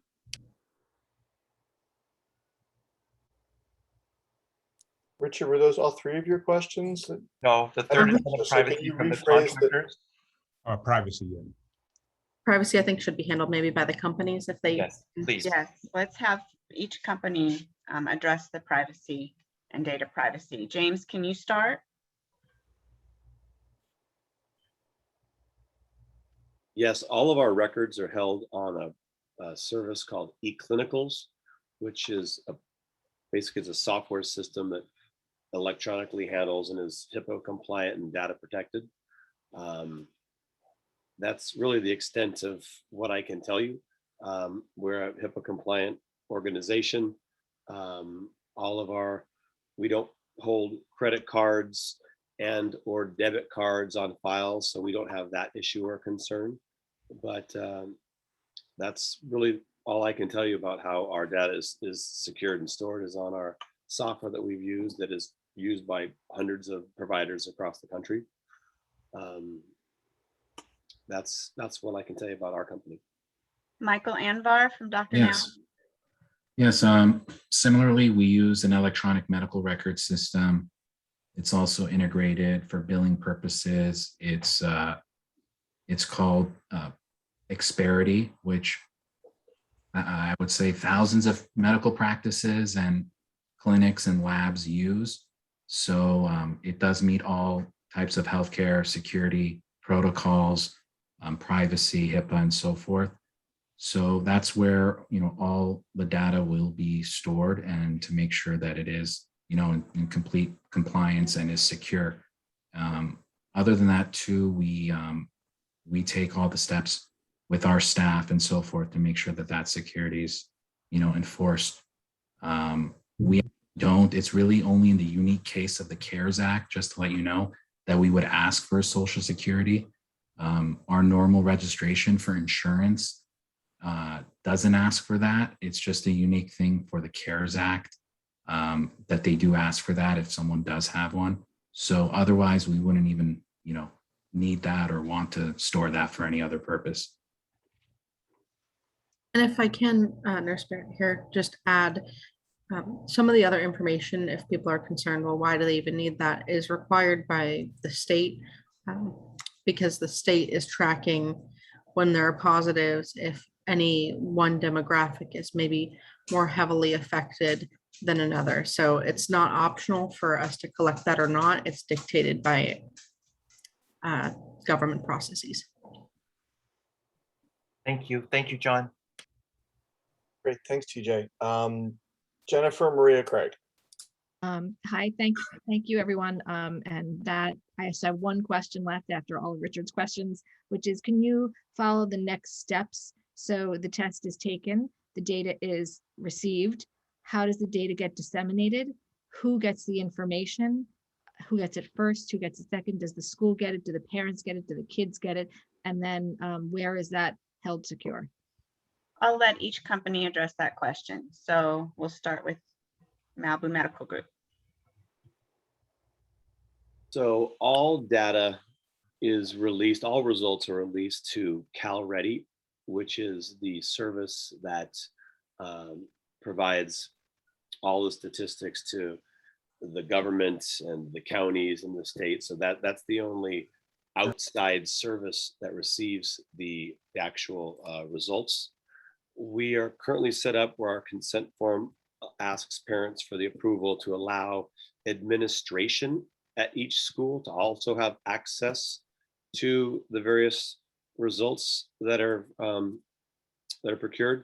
Richard, were those all three of your questions? No, the third is on the So can privacy you from the rephrase contractors. Privacy. Yeah. Privacy, I think, should be handled maybe by the companies if they. Yes, please. Yes, let's have each company address the privacy and data privacy. James, can you start? Yes, all of our records are held on a service called eClinicals, which is basically it's a software system that electronically handles and is HIPAA compliant and data protected. That's really the extent of what I can tell you. We're a HIPAA compliant organization. We don't hold credit cards and or debit cards on files, so we don't have that issue or concern. But that's really all I can tell you about how our data is secured and stored is on our software that we've used, that is used by hundreds of providers across the country. That's what I can tell you about our company. Michael Anvar from Dr. Yes. Yes. Similarly, we use an electronic medical record system. It's also integrated for billing purposes. It's called Xperity, which I would say thousands of medical practices and clinics and labs use. So it does meet all types of healthcare security protocols, privacy, HIPAA, and so forth. So that's where, all the data will be stored, and to make sure that it is, in complete compliance and is secure. Other than that too, we take all the steps with our staff and so forth to make sure that that security is, enforced. We don't, it's really only in the unique case of the CARES Act, just to let you know, that we would ask for Social Security. Our normal registration for insurance doesn't ask for that. It's just a unique thing for the CARES Act that they do ask for that if someone does have one. So otherwise we wouldn't even, need that or want to store that for any other purpose. And if I can, Nurse Barrett here, just add some of the other information, if people are concerned, well, why do they even need that, is required by the state, because the state is tracking when there are positives, if any one demographic is maybe more heavily affected than another. So it's not optional for us to collect that or not. It's dictated by government processes. Thank you. Thank you, John. Great, thanks, TJ. Jennifer Maria Craig. Hi, thank you, everyone. And that I just have one question left after all of Richard's questions, which is, can you follow the next steps? So the test is taken, the data is received. How does the data get disseminated? Who gets the information? Who gets it first? Who gets it second? Does the school get it? Do the parents get it? Do the kids get it? And then where is that held secure? I'll let each company address that question. So we'll start with Malibu Medical Group. So all data is released, all results are released to CalReady, which is the service that provides all the statistics to the government and the counties and the state. So that's the only outside service that receives the actual results. We are currently set up where our consent form asks parents for the approval to allow administration at each school to also have access to the various results that are procured.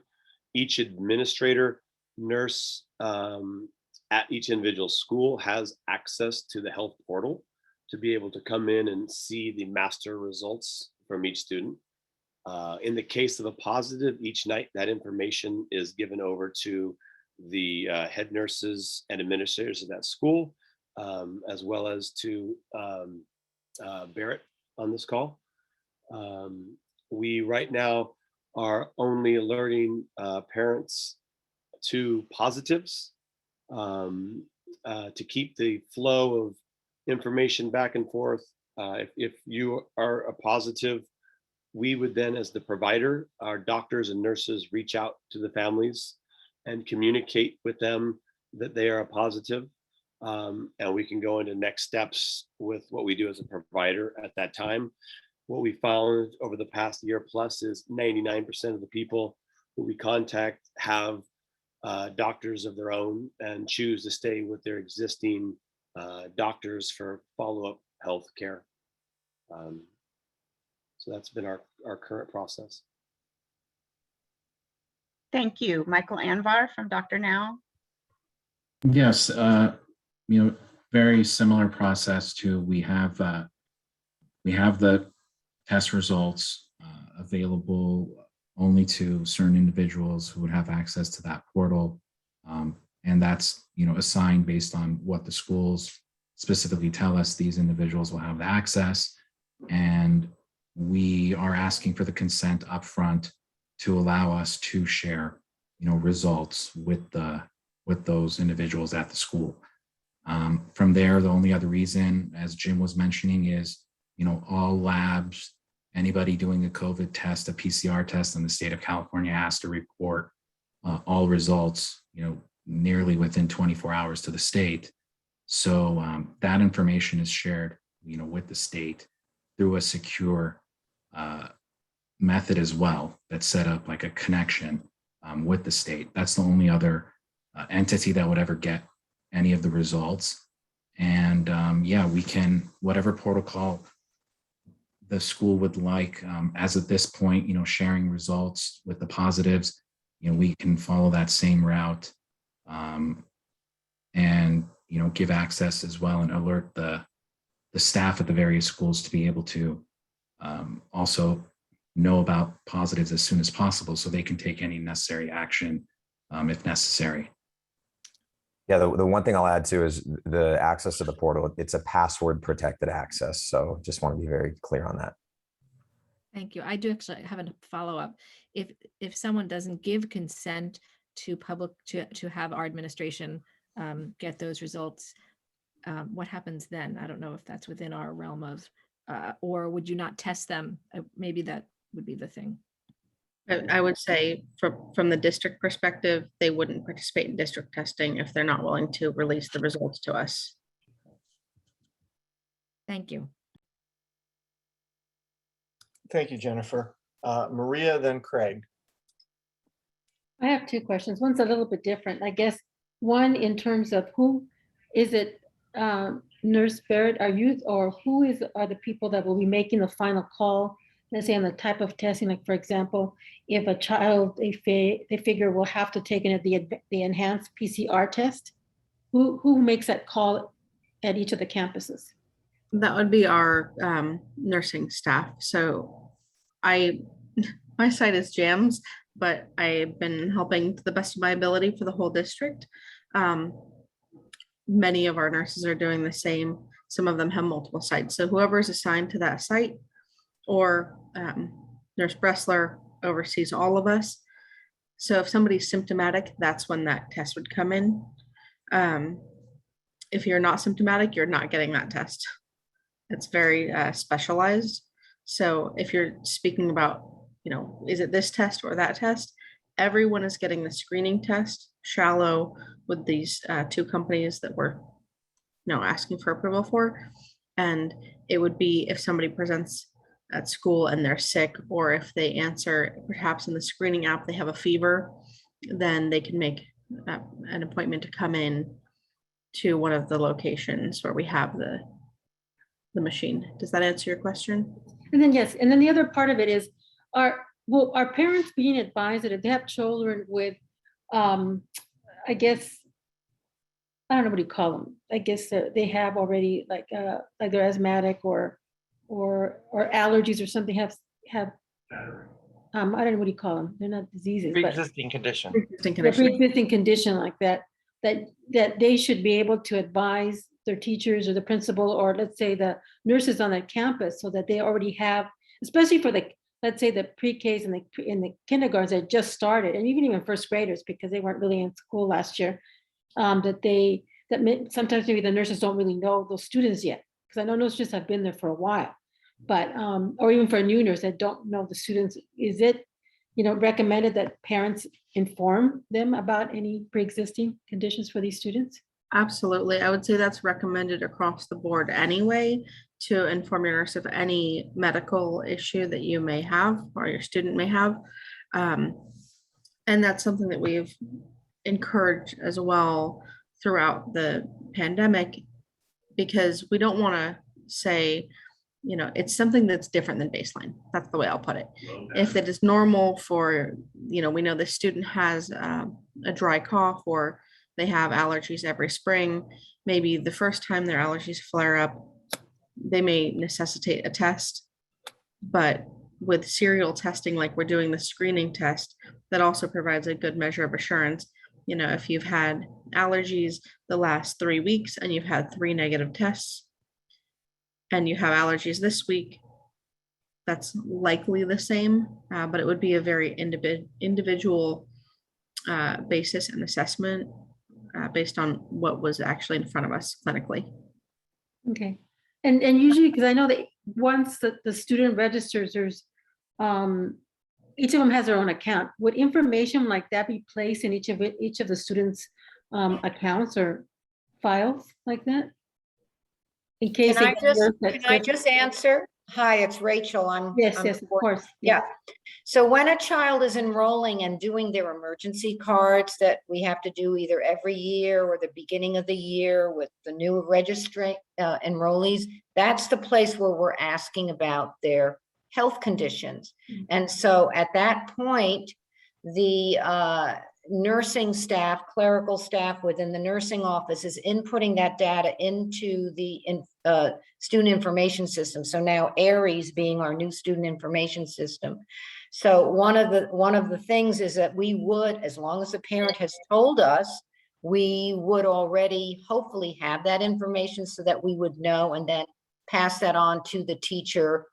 Each administrator, nurse at each individual school has access to the health portal to be able to come in and see the master results from each student. In the case of a positive, each night that information is given over to the head nurses and administrators of that school, as well as to Barrett on this call. We right now are only alerting parents to positives to keep the flow of information back and forth. If you are a positive, we would then, as the provider, our doctors and nurses reach out to the families and communicate with them that they are a positive. And we can go into next steps with what we do as a provider at that time. What we found over the past year plus is 99% of the people who we contact have doctors of their own and choose to stay with their existing doctors for follow-up health care. So that's been our current process. Thank you. Michael Anvar from Dr. Now. Yes, very similar process to we have the test results available only to certain individuals who would have access to that portal. And that's, assigned based on what the schools specifically tell us these individuals will have the access. And we are asking for the consent upfront to allow us to share, results with those individuals at the school. From there, the only other reason, as Jim was mentioning, is, all labs, anybody doing a COVID test, a PCR test in the state of California has to report all results, nearly within 24 hours to the state. So that information is shared, with the state through a secure method as well that's set up like a connection with the state. That's the only other entity that would ever get any of the results. And we can, whatever protocol the school would like, as at this point, sharing results with the positives, we can follow that same route and, give access as well and alert the the staff at the various schools to be able to also know about positives as soon as possible so they can take any necessary action if necessary. Yeah, the one thing I'll add too is the access to the portal. It's a password protected access. So just want to be very clear on that. Thank you. I do actually have a follow-up. If someone doesn't give consent to public to have our administration get those results, what happens then? I don't know if that's within our realm of, or would you not test them? Maybe that would be the thing. I would say from the district perspective, they wouldn't participate in district testing if they're not willing to release the results to us. Thank you. Thank you, Jennifer. Maria, then Craig. I have two questions. One's a little bit different. I guess one in terms of who is it, Nurse Barrett, are you, or who are the people that will be making the final call, let's say on the type of testing, like for example, if a child, they figure will have to take in the enhanced PCR test, who makes that call at each of the campuses? That would be our nursing staff. So my site is JAMS, but I've been helping to the best of my ability for the whole district. Many of our nurses are doing the same. Some of them have multiple sites. So whoever is assigned to that site, or Nurse Bressler oversees all of us. So if somebody's symptomatic, that's when that test would come in. If you're not symptomatic, you're not getting that test. It's very specialized. So if you're speaking about, is it this test or that test? Everyone is getting the screening test, shallow, with these two companies that we're asking for approval for. And it would be if somebody presents at school and they're sick, or if they answer perhaps in the screening app, they have a fever, then they can make an appointment to come in to one of the locations where we have the machine. Does that answer your question? And then, yes, and then the other part of it is, are parents being advised that if they have children with, I guess, I don't know what you call them. I guess they have already like they're asthmatic or allergies or something, have I don't know what do you call them. They're not diseases, Pre-existing condition. Pre-existing condition like that they should be able to advise their teachers or the principal, or let's say the nurses on that campus, so that they already have, especially for let's say the pre-Ks and the kindergartens that just started, and even first graders, because they weren't really in school last year, sometimes maybe the nurses don't really know those students yet, because I know nurses have been there for a while, but or even for a new nurse that don't know the students. Is it recommended that parents inform them about any pre-existing conditions for these students? Absolutely. I would say that's recommended across the board anyway, to inform your nurse of any medical issue that you may have or your student may have. And that's something that we've encouraged as well throughout the pandemic, because we don't want to say, it's something that's different than baseline. That's the way I'll put it. If it is normal for, we know the student has a dry cough, or they have allergies every spring, maybe the first time their allergies flare up, they may necessitate a test. But with serial testing, like we're doing the screening test, that also provides a good measure of assurance. If you've had allergies the last 3 weeks and you've had 3 negative tests, and you have allergies this week, that's likely the same, but it would be a very individual basis and assessment based on what was actually in front of us clinically. Okay. And usually, because I know that once the student registers, there's each of them has their own account. Would information like that be placed in each of the students' accounts or files like that? In case Can I just answer? Hi, it's Rachel. Yes, of course. Yeah. So when a child is enrolling and doing their emergency cards that we have to do either every year or the beginning of the year with the new registering enrollees, that's the place where we're asking about their health conditions. And so at that point, the nursing staff, clerical staff within the nursing office is inputting that data into the student information system. So now ARIES being our new student information system. So one of the things is that we would, as long as the parent has told us, we would already hopefully have that information so that we would know and then pass that on to the teacher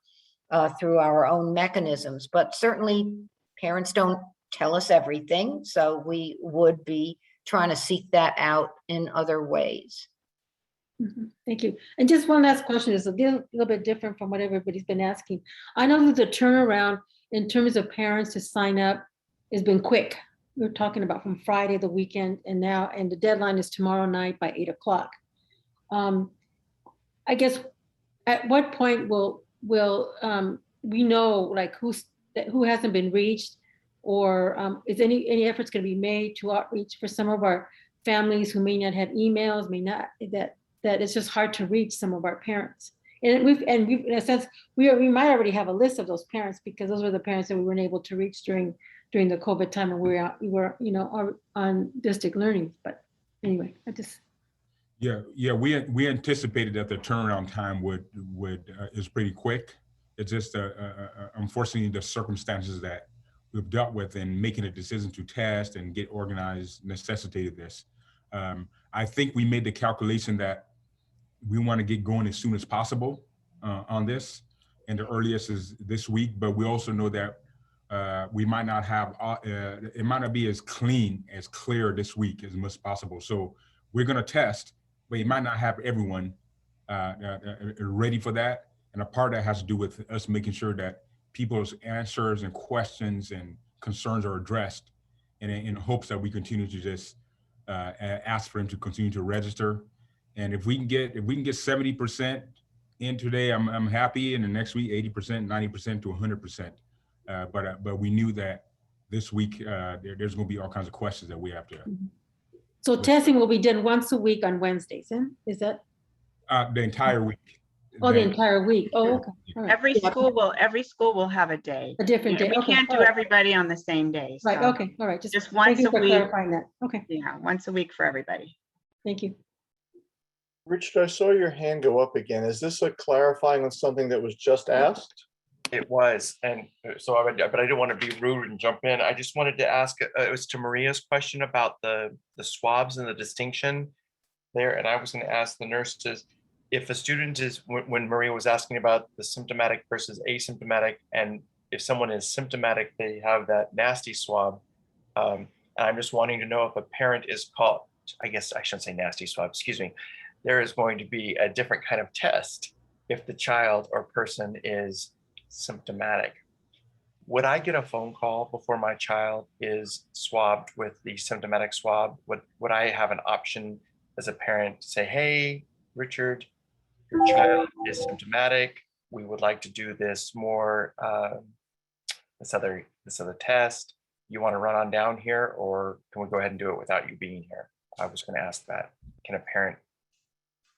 through our own mechanisms. But certainly parents don't tell us everything, so we would be trying to seek that out in other ways. Thank you. And just one last question is a little bit different from what everybody's been asking. I know that the turnaround in terms of parents to sign up has been quick. We're talking about from Friday, the weekend, and the deadline is tomorrow night by 8 o'clock. I guess at what point will we know like who hasn't been reached, or is any efforts going to be made to outreach for some of our families who may not have emails, that it's just hard to reach some of our parents? And we've in a sense we might already have a list of those parents because those were the parents that we weren't able to reach during the COVID time when we were on district learning. But anyway, we anticipated that the turnaround time is pretty quick. It's just unfortunately the circumstances that we've dealt with in making a decision to test and get organized necessitated this. I think we made the calculation that we want to get going as soon as possible on this, and the earliest is this week. But we also know that we might not have it might not be as clear this week as much as possible. So we're going to test, but you might not have everyone ready for that. And a part of that has to do with us making sure that people's answers and questions and concerns are addressed, and in hopes that we continue to just ask for them to continue to register. And if we can get 70% in today, I'm happy. And the next week, 80%, 90% to 100%. But we knew that this week there's going to be all kinds of questions that we have to. So testing will be done once a week on Wednesdays, huh? Is that the entire week? Oh, the entire week. Oh, okay. All right. Every school will have a day. A different day. We Okay. can't do everybody on the same day. Right. so Okay. All right. Just once a week. Clarifying that. Okay. Yeah, once a week for everybody. Thank you. Richard, I saw your hand go up again. Is this a clarifying on something that was just asked? It was, and so but I didn't want to be rude and jump in. I just wanted to ask, it was to Maria's question about the swabs and the distinction there. And I was going to ask the nurses, if a student is, when Maria was asking about the symptomatic versus asymptomatic, and if someone is symptomatic, they have that nasty swab. And I'm just wanting to know if a parent is called, I guess I shouldn't say nasty swab, excuse me. There is going to be a different kind of test if the child or person is symptomatic. Would I get a phone call before my child is swabbed with the symptomatic swab? Would I have an option as a parent to say, hey, Richard, your child is symptomatic. We would like to do this more, this other test. You want to run on down here, or can we go ahead and do it without you being here? I was going to ask that. Can a parent,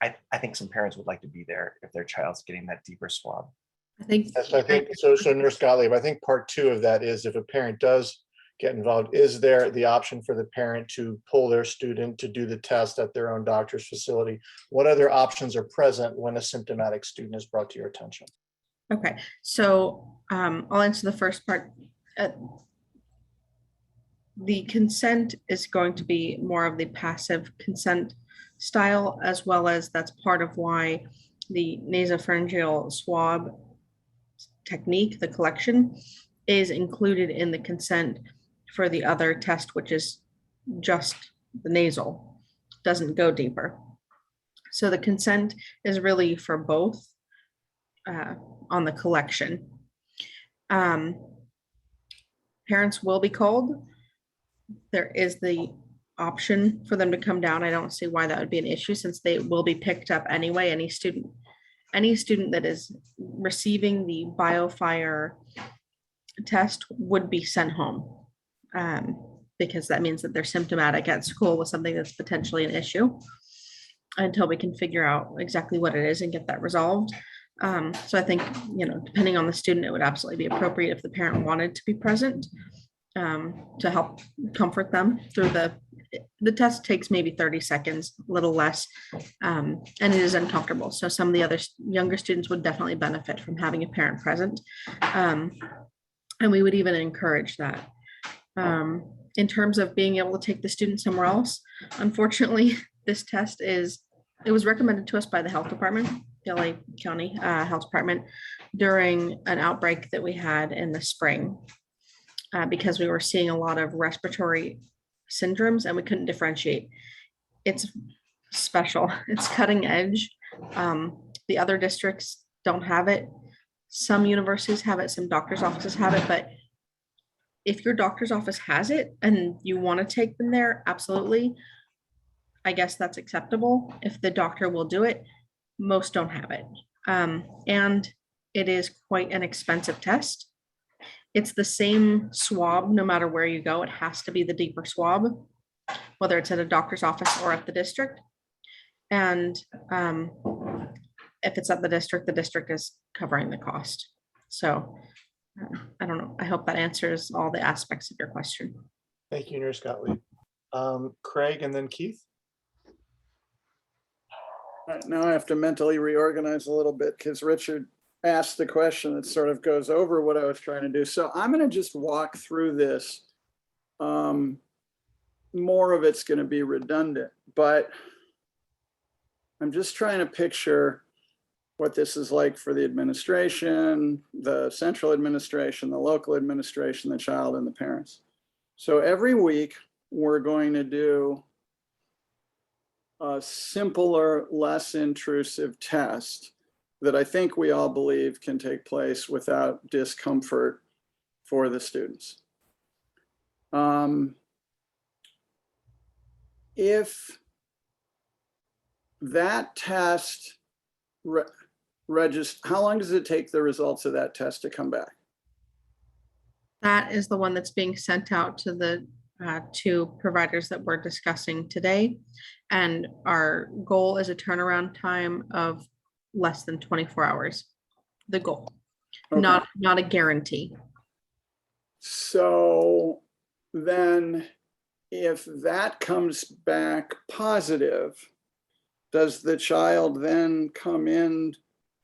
I think some parents would like to be there if their child's getting that deeper swab. I think so. So Nurse Gottlieb, I think part two of that is if a parent does get involved, is there the option for the parent to pull their student to do the test at their own doctor's facility? What other options are present when a symptomatic student is brought to your attention? Okay, so I'll answer the first part. The consent is going to be more of the passive consent style, as well as that's part of why the nasopharyngeal swab technique, the collection, is included in the consent for the other test, which is just the nasal, doesn't go deeper. So the consent is really for both on the collection. Parents will be called. There is the option for them to come down. I don't see why that would be an issue, since they will be picked up anyway. Any student that is receiving the BioFire test would be sent home, because that means that they're symptomatic at school with something that's potentially an issue until we can figure out exactly what it is and get that resolved. So I think, depending on the student, it would absolutely be appropriate if the parent wanted to be present. to help comfort them through the test takes maybe 30 seconds, a little less, and it is uncomfortable. So some of the other younger students would definitely benefit from having a parent present. And we would even encourage that. In terms of being able to take the student somewhere else, unfortunately, this test it was recommended to us by the health department, the LA County Health Department, during an outbreak that we had in the spring, because we were seeing a lot of respiratory syndromes and we couldn't differentiate. It's special, it's cutting edge. The other districts don't have it. Some universities have it, some doctors' offices have it, but if your doctor's office has it and you want to take them there, absolutely. I guess that's acceptable if the doctor will do it. Most don't have it. And it is quite an expensive test. It's the same swab no matter where you go. It has to be the deeper swab, whether it's at a doctor's office or at the district. And if it's at the district is covering the cost. So I don't know. I hope that answers all the aspects of your question. Thank you, Nurse Gottlieb. Craig and then Keith. Now I have to mentally reorganize a little bit because Richard asked the question that sort of goes over what I was trying to do. So I'm going to just walk through this. More of it's going to be redundant, but I'm just trying to picture what this is like for the administration, the central administration, the local administration, the child, and the parents. So every week we're going to do a simpler, less intrusive test that I think we all believe can take place without discomfort for the students. If that test how long does it take the results of that test to come back? That is the one that's being sent out to the two providers that we're discussing today. And our goal is a turnaround time of less than 24 hours. The goal, Okay. not a guarantee. So then if that comes back positive, does the child then come in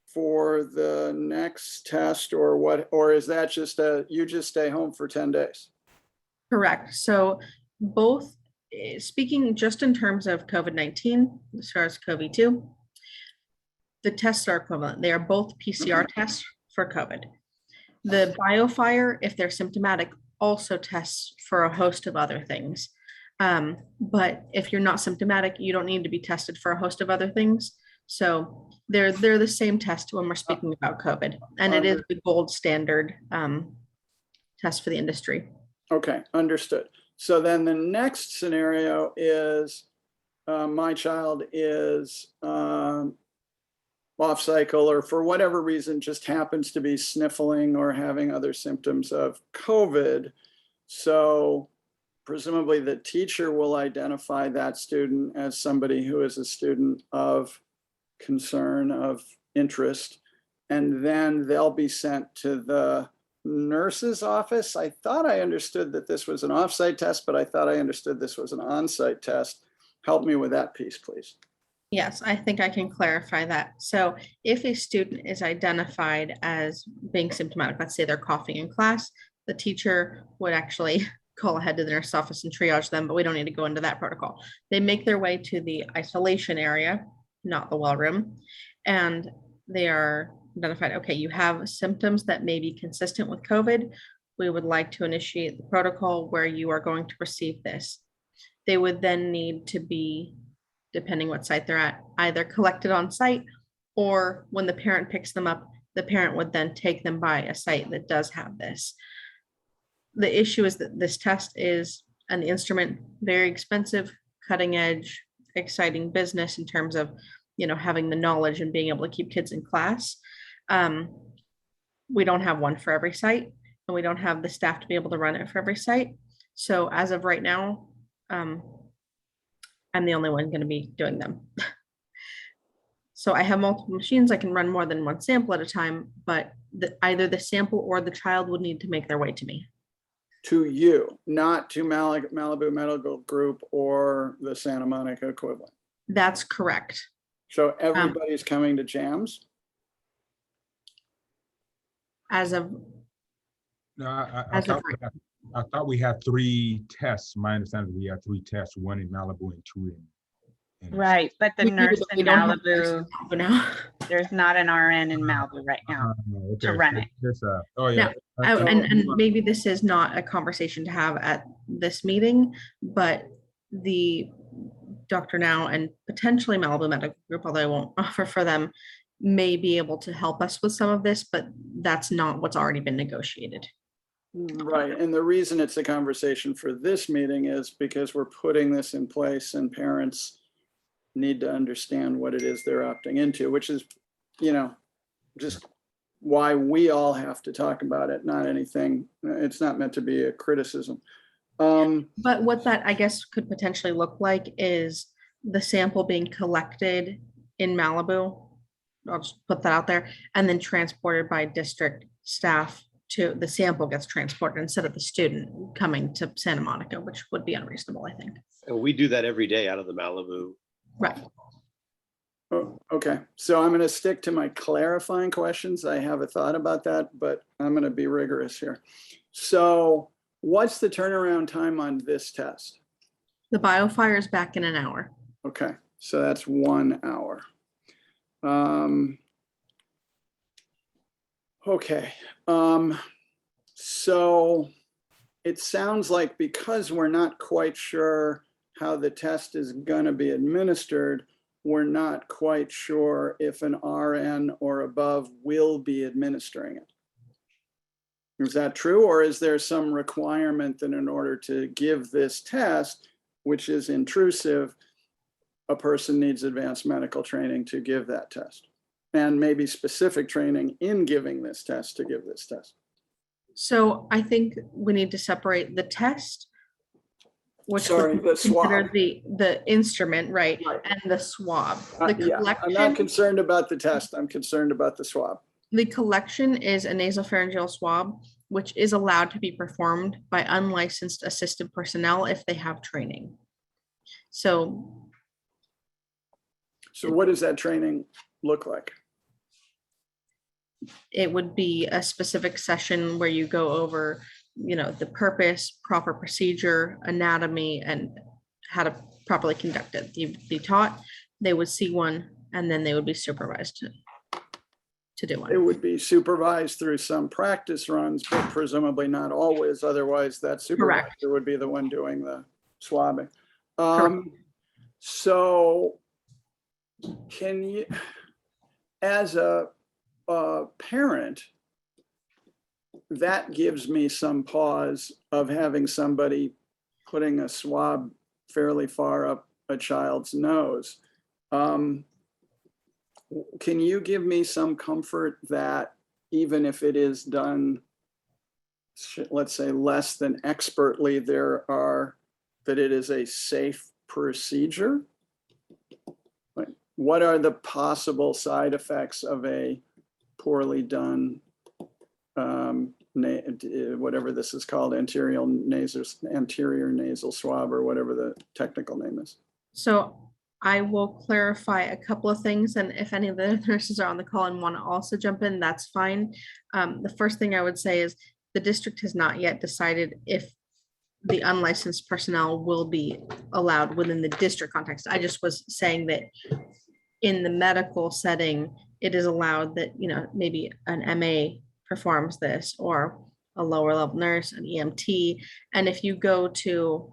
for the next test or what, or is that just you just stay home for 10 days? Correct. So both, speaking just in terms of COVID-19, as far as COVID-2, the tests are equivalent. They are both PCR tests for COVID. The BioFire, if they're symptomatic, also tests for a host of other things. But if you're not symptomatic, you don't need to be tested for a host of other things. So they're the same test when we're speaking about COVID, and it is the gold standard test for the industry. Okay, understood. So then the next scenario is my child is off cycle or for whatever reason just happens to be sniffling or having other symptoms of COVID. So presumably the teacher will identify that student as somebody who is a student of concern, of interest, and then they'll be sent to the nurse's office. I thought I understood that this was an offsite test, but I thought I understood this was an onsite test. Help me with that piece, please. Yes, I think I can clarify that. So if a student is identified as being symptomatic, let's say they're coughing in class, the teacher would actually call ahead to the nurse's office and triage them, but we don't need to go into that protocol. They make their way to the isolation area, not the well room, and they are identified, okay, you have symptoms that may be consistent with COVID. We would like to initiate the protocol where you are going to receive this. They would then need to be, depending what site they're at, either collected on site, or when the parent picks them up, the parent would then take them by a site that does have this. The issue is that this test is an instrument, very expensive, cutting edge, exciting business in terms of, you know, having the knowledge and being able to keep kids in class. We don't have one for every site, and we don't have the staff to be able to run it for every site. So as of right now, I'm the only one going to be doing them. So I have multiple machines. I can run more than one sample at a time, but either the sample or the child would need to make their way to me. To you, not to Malibu Medical Group or the Santa Monica equivalent. That's correct. So everybody's coming to JAMS? As of, No, I as of thought, I thought we had 3 tests. My understanding is we had 3 tests, 1 in Malibu and 2 in. Right, but the we do, nurse but we in don't have nurses Malibu, in Malibu now. there's not an RN in Malibu right now to Okay, run so it. there's oh yeah. And maybe this is not a conversation to have at this meeting, but the Dr. Now and potentially Malibu Medical Group, although I won't offer for them, may be able to help us with some of this, but that's not what's already been negotiated. Right, and the reason it's a conversation for this meeting is because we're putting this in place and parents need to understand what it is they're opting into, which is, you know, just why we all have to talk about it, not anything. It's not meant to be a criticism. But what that, I guess, could potentially look like is the sample being collected in Malibu. I'll just put that out there, and then transported by district staff to, the sample gets transported instead of the student coming to Santa Monica, which would be unreasonable, I think. And we do that every day out of the Malibu. Right. Oh, okay, so I'm going to stick to my clarifying questions. I have a thought about that, but I'm going to be rigorous here. So what's the turnaround time on this test? The biofire is back in an hour. Okay, so that's 1 hour. Okay, so it sounds like because we're not quite sure how the test is going to be administered, we're not quite sure if an RN or above will be administering it. Is that true, or is there some requirement that in order to give this test, which is intrusive, a person needs advanced medical training to give that test? And maybe specific training in giving this test to give this test? So I think we need to separate the test, which Sorry, would the swab. consider the instrument, right, and the swab. The Yeah, I'm collection, not concerned about the test. I'm concerned about the swab. the collection is a nasopharyngeal swab, which is allowed to be performed by unlicensed assisted personnel if they have training. So what does that training look like? it would be a specific session where you go over, you know, the purpose, proper procedure, anatomy, and how to properly conduct it. You'd be taught, they would see one, and then they would be supervised to do It one. would be supervised through some practice runs, but presumably not always. Otherwise, that supervisor would be the one doing the swabbing. So can you, as a parent, that gives me some pause of having somebody putting a swab fairly far up a child's nose. Can you give me some comfort that even if it is done, let's say less than expertly, that it is a safe procedure? Like, what are the possible side effects of a poorly done, whatever this is called, anterior nasal swab, or whatever the technical name is? So I will clarify a couple of things, and if any of the nurses are on the call and want to also jump in, that's fine. The first thing I would say is the district has not yet decided if the unlicensed personnel will be allowed within the district context. I just was saying that in the medical setting, it is allowed that, you know, maybe an MA performs this, or a lower level nurse, an EMT. And if you go to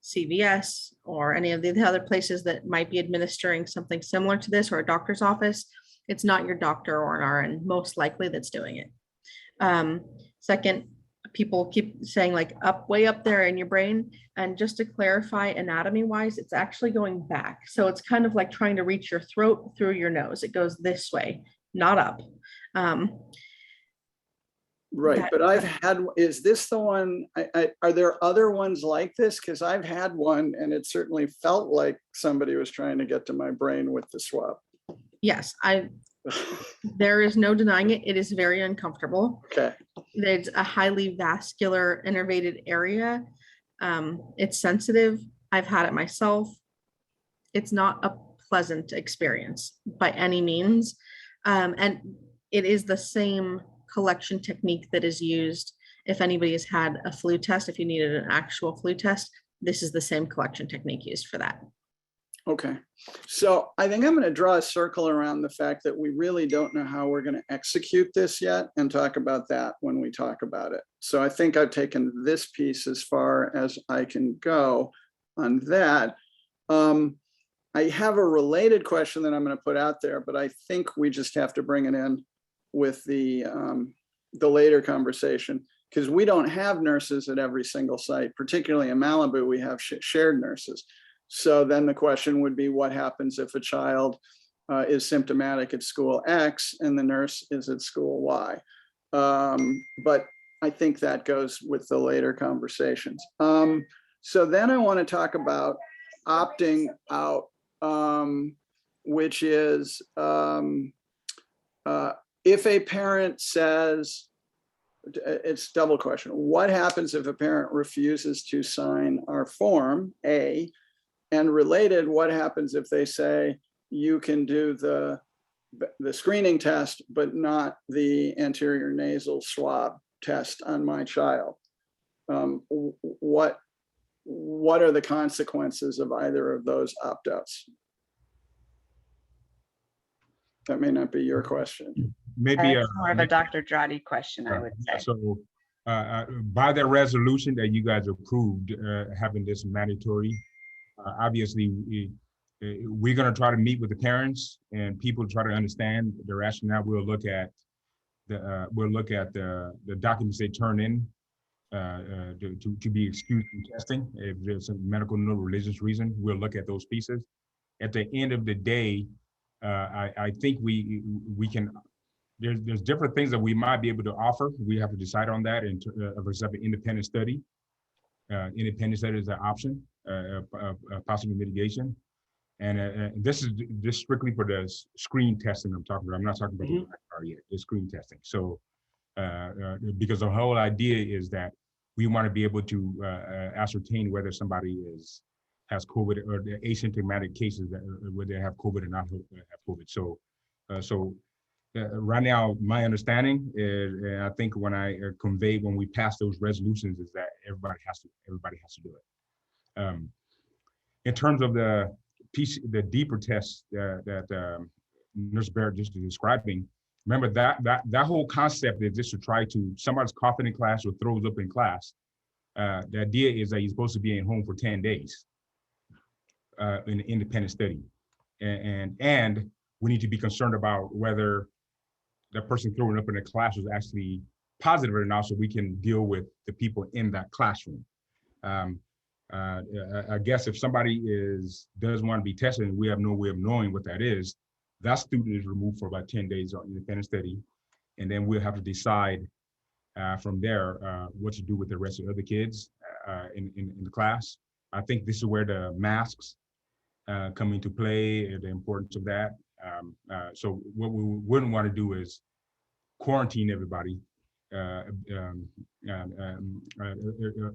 CVS or any of the other places that might be administering something similar to this, or a doctor's office, it's not your doctor or an RN most likely that's doing it. Second, people keep saying like way up there in your brain. And just to clarify, anatomy wise, it's actually going back. So it's kind of like trying to reach your throat through your nose. It goes this way, not up. Right, but I've had, is this the one, are there other ones like this? Because I've had one and it certainly felt like somebody was trying to get to my brain with the swab. Yes, there is no denying it. It is very uncomfortable. Okay. there's a highly vascular innervated area. It's sensitive. I've had it myself. It's not a pleasant experience by any means. And it is the same collection technique that is used if anybody has had a flu test. If you needed an actual flu test, this is the same collection technique used for that. Okay, so I think I'm going to draw a circle around the fact that we really don't know how we're going to execute this yet, and talk about that when we talk about it. So I think I've taken this piece as far as I can go on that. I have a related question that I'm going to put out there, but I think we just have to bring it in with the later conversation, because we don't have nurses at every single site. Particularly in Malibu, we have shared nurses. So then the question would be, what happens if a child is symptomatic at school X and the nurse is at school Y? But I think that goes with the later conversations. So then I want to talk about opting out, which is if a parent says, it's double question. What happens if a parent refuses to sign our form, A? And related, what happens if they say you can do the screening test, but not the anterior nasal swab test on my child? What are the consequences of either of those opt-outs? That may not be your question. Maybe That's more of a Dr. Drotti question, I would say. So by the resolution that you guys approved, having this mandatory, obviously we're going to try to meet with the parents and people try to understand the rationale. We'll look at the documents they turn in to be excused from testing. If there's a medical, no religious reason, we'll look at those pieces. At the end of the day, I think we can. There's different things that we might be able to offer. We have to decide on that. And for example, independent study. Independent study is an option, possible mitigation. And this is just strictly for the screen testing I'm talking about. I'm not talking about the IR yet, the screen testing. So because the whole idea is that we want to be able to ascertain whether somebody has COVID or the asymptomatic cases that whether they have COVID or not have COVID. So right now, my understanding is, and I think when I convey when we pass those resolutions, is that everybody has to do it. In terms of the deeper tests that Nurse Barrett just was describing, remember that whole concept is just to try to, somebody's coughing in class or throws up in class. The idea is that you're supposed to be in home for 10 days in an independent study. And we need to be concerned about whether the person throwing up in the class was actually positive or not, so we can deal with the people in that classroom. I guess if somebody does want to be tested and we have no way of knowing what that is, that student is removed for about 10 days on independent study. And then we'll have to decide from there what to do with the rest of the other kids in the class. I think this is where the masks come into play and the importance of that. So what we wouldn't want to do is quarantine everybody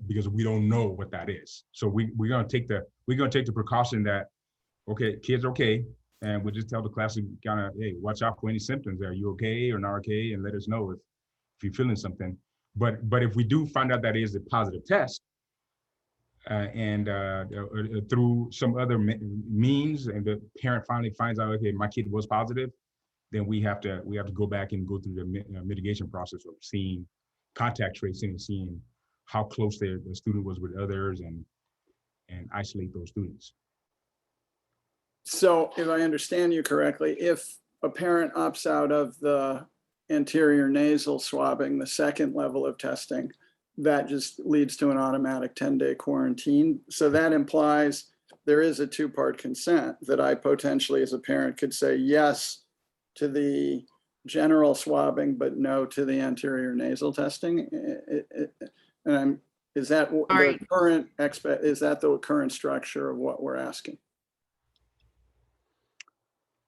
because we don't know what that is. So we're gonna take the precaution that, okay, kids are okay, and we'll just tell the class to kind of, hey, watch out for any symptoms. Are you okay or not okay? And let us know if you're feeling something. But if we do find out that is a positive test, and through some other means, and the parent finally finds out, okay, my kid was positive, then we have to go back and go through the mitigation process of seeing contact tracing and seeing how close the student was with others and isolate those students. So if I understand you correctly, if a parent opts out of the anterior nasal swabbing, the second level of testing, that just leads to an automatic 10-day quarantine. So that implies there is a two-part consent that I potentially as a parent could say yes to the general swabbing, but no to the anterior nasal testing. And is that the current is that the current structure of what we're asking?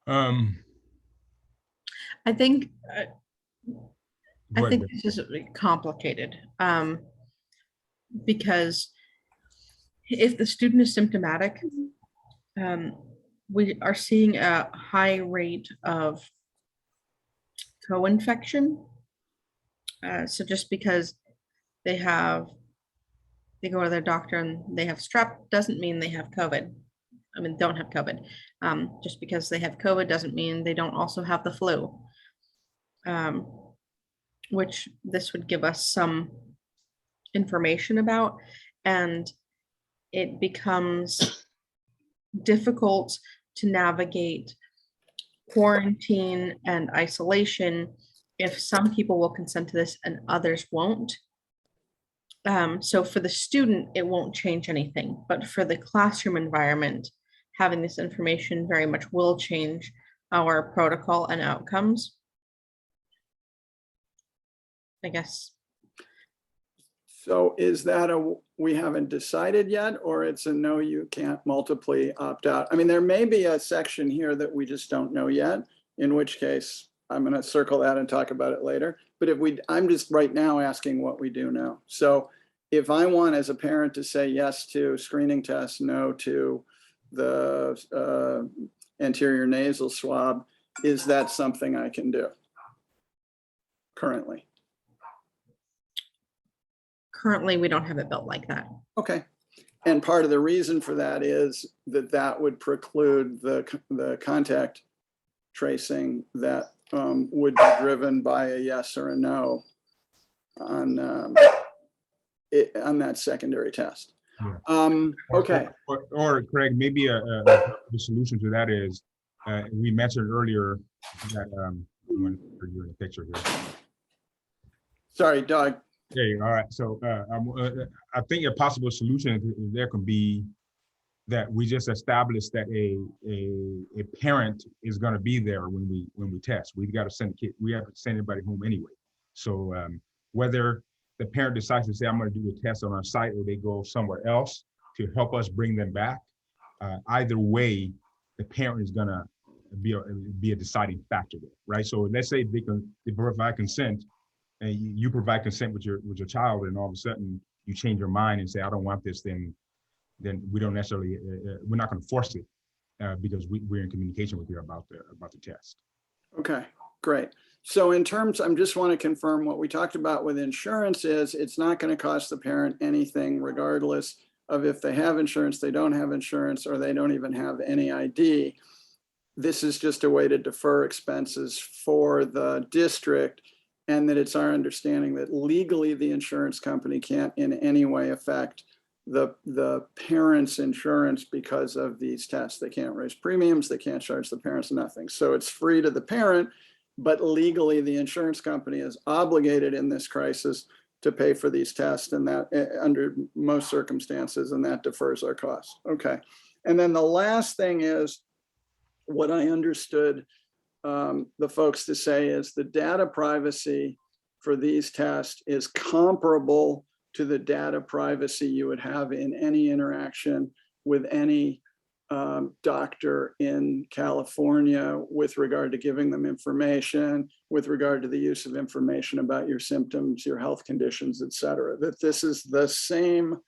I think Go I ahead, think this is complicated, because if the student is symptomatic, we are seeing a high rate of co-infection. So just because they go to their doctor and they have strep doesn't mean they have COVID. I mean, don't have COVID. Just because they have COVID doesn't mean they don't also have the flu. Which this would give us some information about, and it becomes difficult to navigate quarantine and isolation if some people will consent to this and others won't. So for the student, it won't change anything, but for the classroom environment, having this information very much will change our protocol and outcomes. I guess. So is that we haven't decided yet, or it's a no, you can't multiply opt out? I mean, there may be a section here that we just don't know yet, in which case I'm going to circle that and talk about it later. But I'm just right now asking what we do know. So if I want as a parent to say yes to screening tests, no to the anterior nasal swab, is that something I can do currently? Currently, we don't have it built like that. Okay. And part of the reason for that is that would preclude the contact tracing that would be driven by a yes or a no on that secondary test. Yeah. Okay. Or Craig, maybe the solution to that is, we mentioned earlier that, you're in the picture here. Sorry, Doug. Okay, all right. So I think a possible solution there could be that we just establish that a parent is going to be there when we test. We've got to send the kid. We have to send everybody home anyway. So whether the parent decides to say, I'm going to do a test on our site, or they go somewhere else to help us bring them back, either way, the parent is going to be a deciding factor there, right? So let's say they provide consent, and you provide consent with your child, and all of a sudden you change your mind and say, I don't want this, then we don't necessarily, we're not going to force it because we're in communication with you about the test. Okay, great. So in terms, I just want to confirm what we talked about with insurance is it's not going to cost the parent anything regardless of if they have insurance, they don't have insurance, or they don't even have any ID. This is just a way to defer expenses for the district, and that it's our understanding that legally the insurance company can't in any way affect the parents' insurance because of these tests. They can't raise premiums, they can't charge the parents nothing. So it's free to the parent, but legally the insurance company is obligated in this crisis to pay for these tests, and that under most circumstances, and that defers our costs. Okay. And then the last thing is what I understood the folks to say is the data privacy for these tests is comparable to the data privacy you would have in any interaction with any doctor in California with regard to giving them information, with regard to the use of information about your symptoms, your health conditions, et cetera. That this is the same,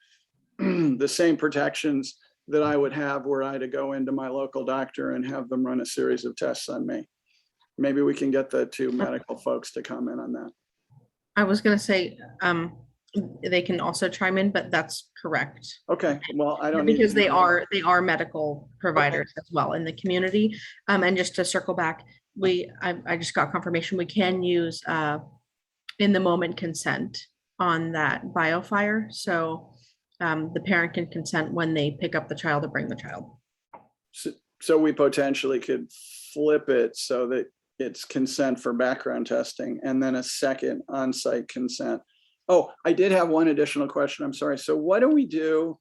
the same protections that I would have were I to go into my local doctor and have them run a series of tests on me. Maybe we can get the two medical folks to comment on that. I was going to say, they can also chime in, but that's correct. Okay, well, I don't because they are medical providers as well in the community. And just to circle back, I just got confirmation we can use in the moment consent on that BioFire. So the parent can consent when they pick up the child or bring the child. So we potentially could flip it so that it's consent for background testing and then a second on-site consent. Oh, I did have one additional question. I'm sorry. So what do we do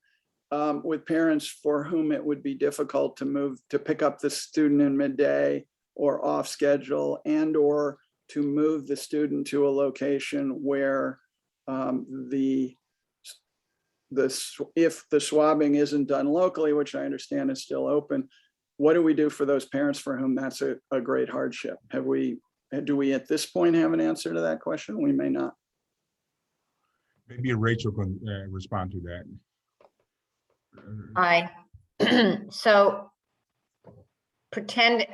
with parents for whom it would be difficult to pick up the student in midday or off schedule, and or to move the student to a location where if the swabbing isn't done locally, which I understand is still open, what do we do for those parents for whom that's a great hardship? Have we do we at this point have an answer to that question? We may not. Maybe Rachel can respond to that. Hi. So pretend,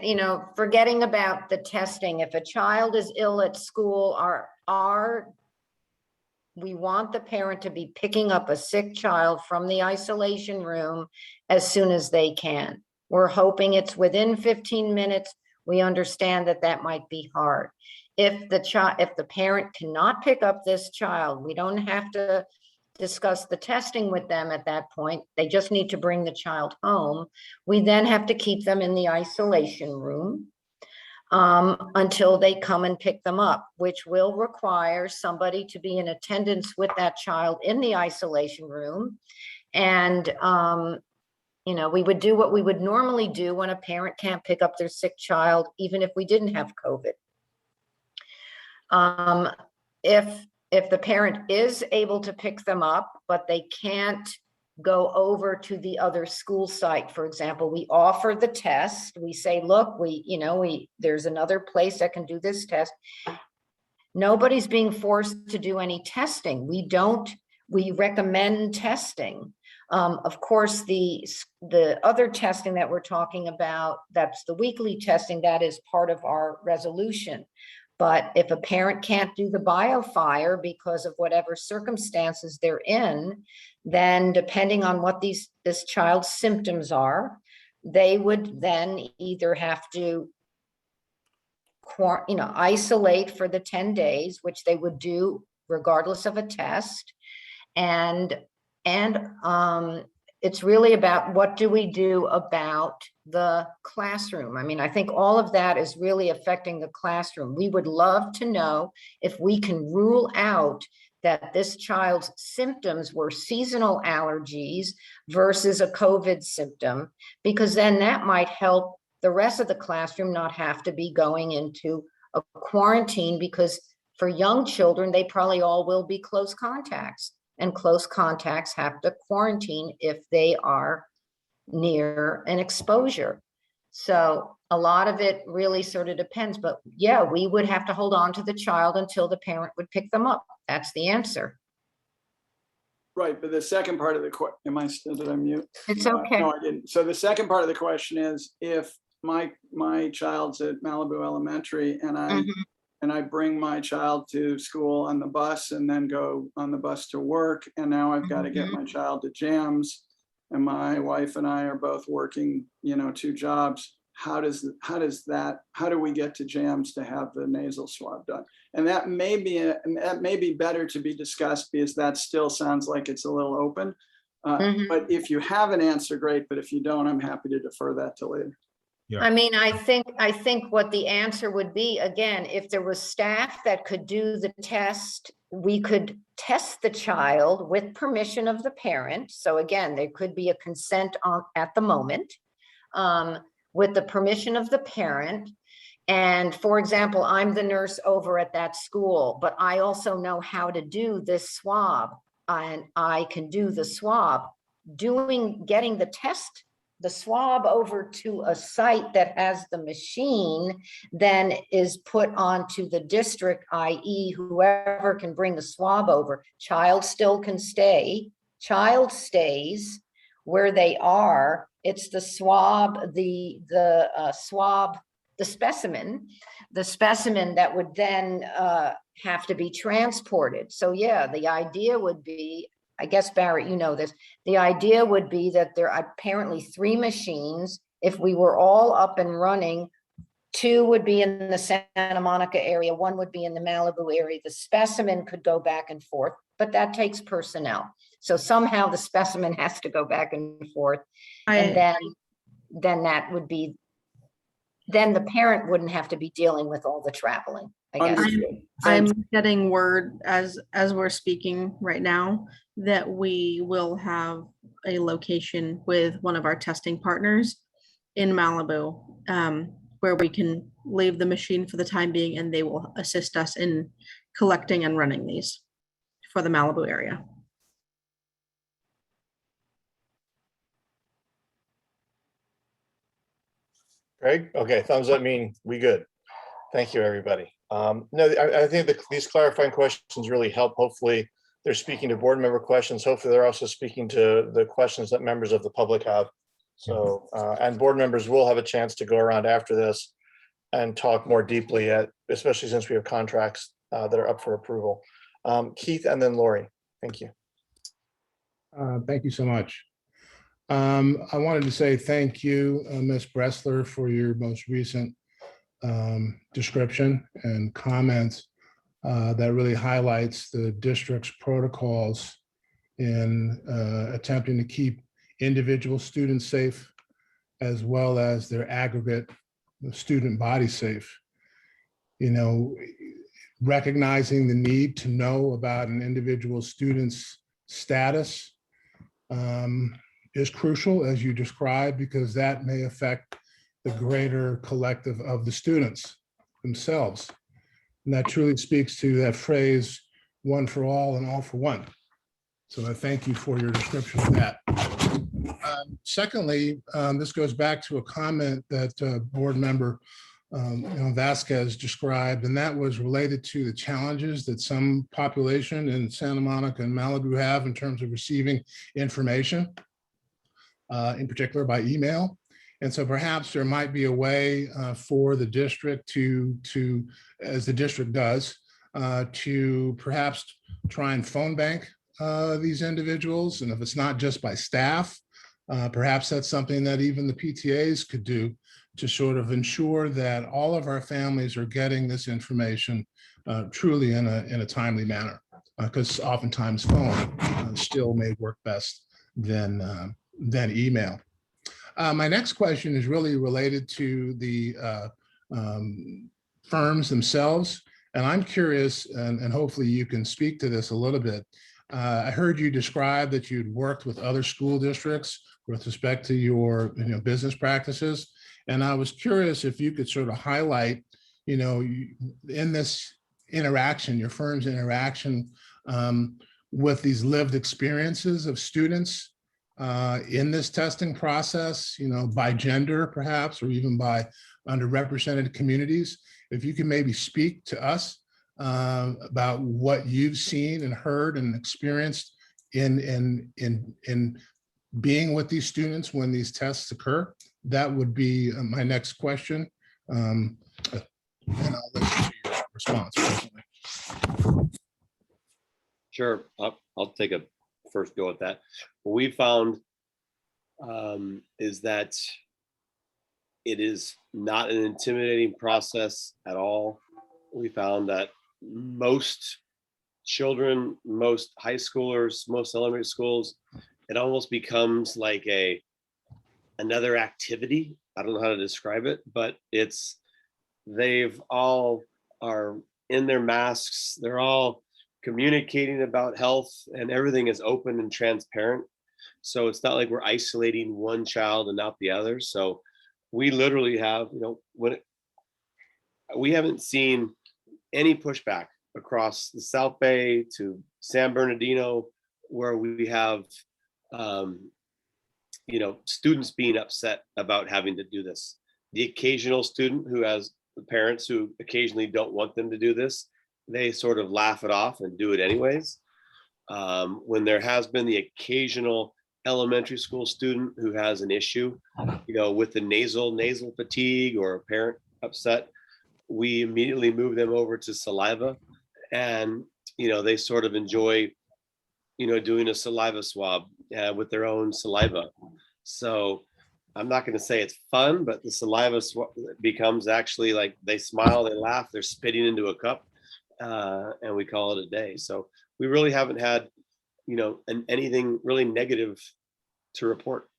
forgetting about the testing, if a child is ill at school, we want the parent to be picking up a sick child from the isolation room as soon as they can. We're hoping it's within 15 minutes. We understand that that might be hard. If the parent cannot pick up this child, we don't have to discuss the testing with them at that point. They just need to bring the child home. We then have to keep them in the isolation room until they come and pick them up, which will require somebody to be in attendance with that child in the isolation room. And, we would do what we would normally do when a parent can't pick up their sick child, even if we didn't have COVID. If the parent is able to pick them up, but they can't go over to the other school site, for example, we offer the test. We say, look, there's another place that can do this test. Nobody's being forced to do any testing. We recommend testing. Of course, the other testing that we're talking about, that's the weekly testing, that is part of our resolution. But if a parent can't do the biofire because of whatever circumstances they're in, then depending on what this child's symptoms are, they would then either have to isolate for the 10 days, which they would do regardless of a test. And it's really about what do we do about the classroom. I mean, I think all of that is really affecting the classroom. We would love to know if we can rule out that this child's symptoms were seasonal allergies versus a COVID symptom, because then that might help the rest of the classroom not have to be going into a quarantine, because for young children, they probably all will be close contacts. And close contacts have to quarantine if they are near an exposure. So a lot of it really sort of depends, but yeah, we would have to hold on to the child until the parent would pick them up. That's the answer. Right, but the second part of the question, did I mute? It's okay. No, I didn't. So the second part of the question is, if my child's at Malibu Elementary and I bring my child to school on the bus and then go on the bus to work, and now I've got to get my child to jams, and my wife and I are both working, 2 jobs. How do we get to jams to have the nasal swab done? And that may be better to be discussed, because that still sounds like it's a little open. But if you have an answer, great. But if you don't, I'm happy to defer that to later. Yeah. I mean, I think what the answer would be, again, if there was staff that could do the test, we could test the child with permission of the parent. So again, there could be a consent at the moment, with the permission of the parent. And for example, I'm the nurse over at that school, but I also know how to do this swab, and I can do the swab. Getting the swab over to a site that has the machine then is put onto the district, i.e. whoever can bring the swab over. Child still can stay. Child stays where they are. It's the swab, the specimen that would then have to be transported. So yeah, the idea would be, I guess, Barrett, you know this, the idea would be that there are apparently 3 machines. If we were all up and running, 2 would be in the Santa Monica area, 1 would be in the Malibu area. The specimen could go back and forth, but that takes personnel. So somehow the specimen has to go back and forth. And then that would be, then the parent wouldn't have to be dealing with all the traveling, I guess. I'm getting word as we're speaking right now that we will have a location with one of our testing partners in Malibu, where we can leave the machine for the time being, and they will assist us in collecting and running these for the Malibu area. Greg? Okay, thumbs up mean we good. Thank you, everybody. No, I think that these clarifying questions really help. Hopefully, they're speaking to board member questions. Hopefully, they're also speaking to the questions that members of the public have. So, and board members will have a chance to go around after this and talk more deeply, especially since we have contracts that are up for approval. Keith and then Lori. Thank you. Thank you so much. I wanted to say thank you, Ms. Bressler, for your most recent description and comments that really highlights the district's protocols in attempting to keep individual students safe, as well as their aggregate student body safe. You know, recognizing the need to know about an individual student's status is crucial, as you described, because that may affect the greater collective of the students themselves. And that truly speaks to that phrase, one for all and all for one. So I thank you for your description of that. Secondly, this goes back to a comment that board member Vasquez described, and that was related to the challenges that some population in Santa Monica and Malibu have in terms of receiving information, in particular by email. And so perhaps there might be a way for the district to, as the district does, to perhaps try and phone bank these individuals. And if it's not just by staff, perhaps that's something that even the PTAs could do to sort of ensure that all of our families are getting this information truly in a timely manner, because oftentimes phone still may work best than email. My next question is really related to the firms themselves. And I'm curious, and hopefully you can speak to this a little bit. I heard you describe that you'd worked with other school districts with respect to your business practices. And I was curious if you could sort of highlight, in this interaction, your firm's interaction with these lived experiences of students in this testing process, by gender perhaps, or even by underrepresented communities. If you can maybe speak to us about what you've seen and heard and experienced in being with these students when these tests occur, that would be my next question. And I'll listen to your response. Sure, I'll take a first go at that. What we found is that it is not an intimidating process at all. We found that most children, most high schoolers, most elementary schools, it almost becomes like another activity. I don't know how to describe it, but they've all are in their masks. They're all communicating about health, and everything is open and transparent. So it's not like we're isolating one child and not the other. So we literally have, we haven't seen any pushback across the South Bay to San Bernardino, where we have, students being upset about having to do this. The occasional student who has parents who occasionally don't want them to do this, they sort of laugh it off and do it anyways. When there has been the occasional elementary school student who has an issue, with the nasal fatigue or a parent upset, we immediately move them over to saliva, and they sort of enjoy doing a saliva swab with their own saliva. So I'm not going to say it's fun, but the saliva becomes actually like they smile, they laugh, they're spitting into a cup, and we call it a day. So we really haven't had anything really negative to report.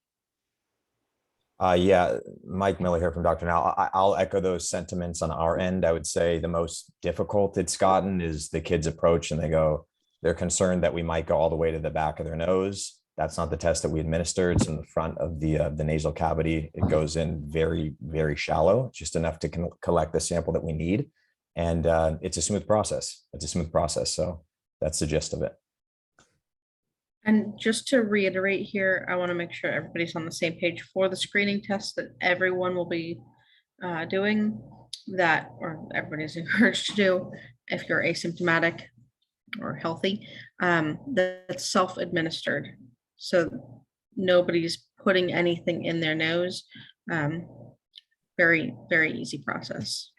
Yeah, Mike Miller here from Dr. Now. I'll echo those sentiments on our end. I would say the most difficult it's gotten is the kids approach and they're concerned that we might go all the way to the back of their nose. That's not the test that we administer. It's in the front of the nasal cavity. It goes in very, very shallow, just enough to collect the sample that we need. And it's a smooth process. So that's the gist of it. And just to reiterate here, I want to make sure everybody's on the same page for the screening test that everyone will be doing. that, or everybody's encouraged to do if you're asymptomatic or healthy, that's self-administered. So nobody's putting anything in their nose. Very, very easy process.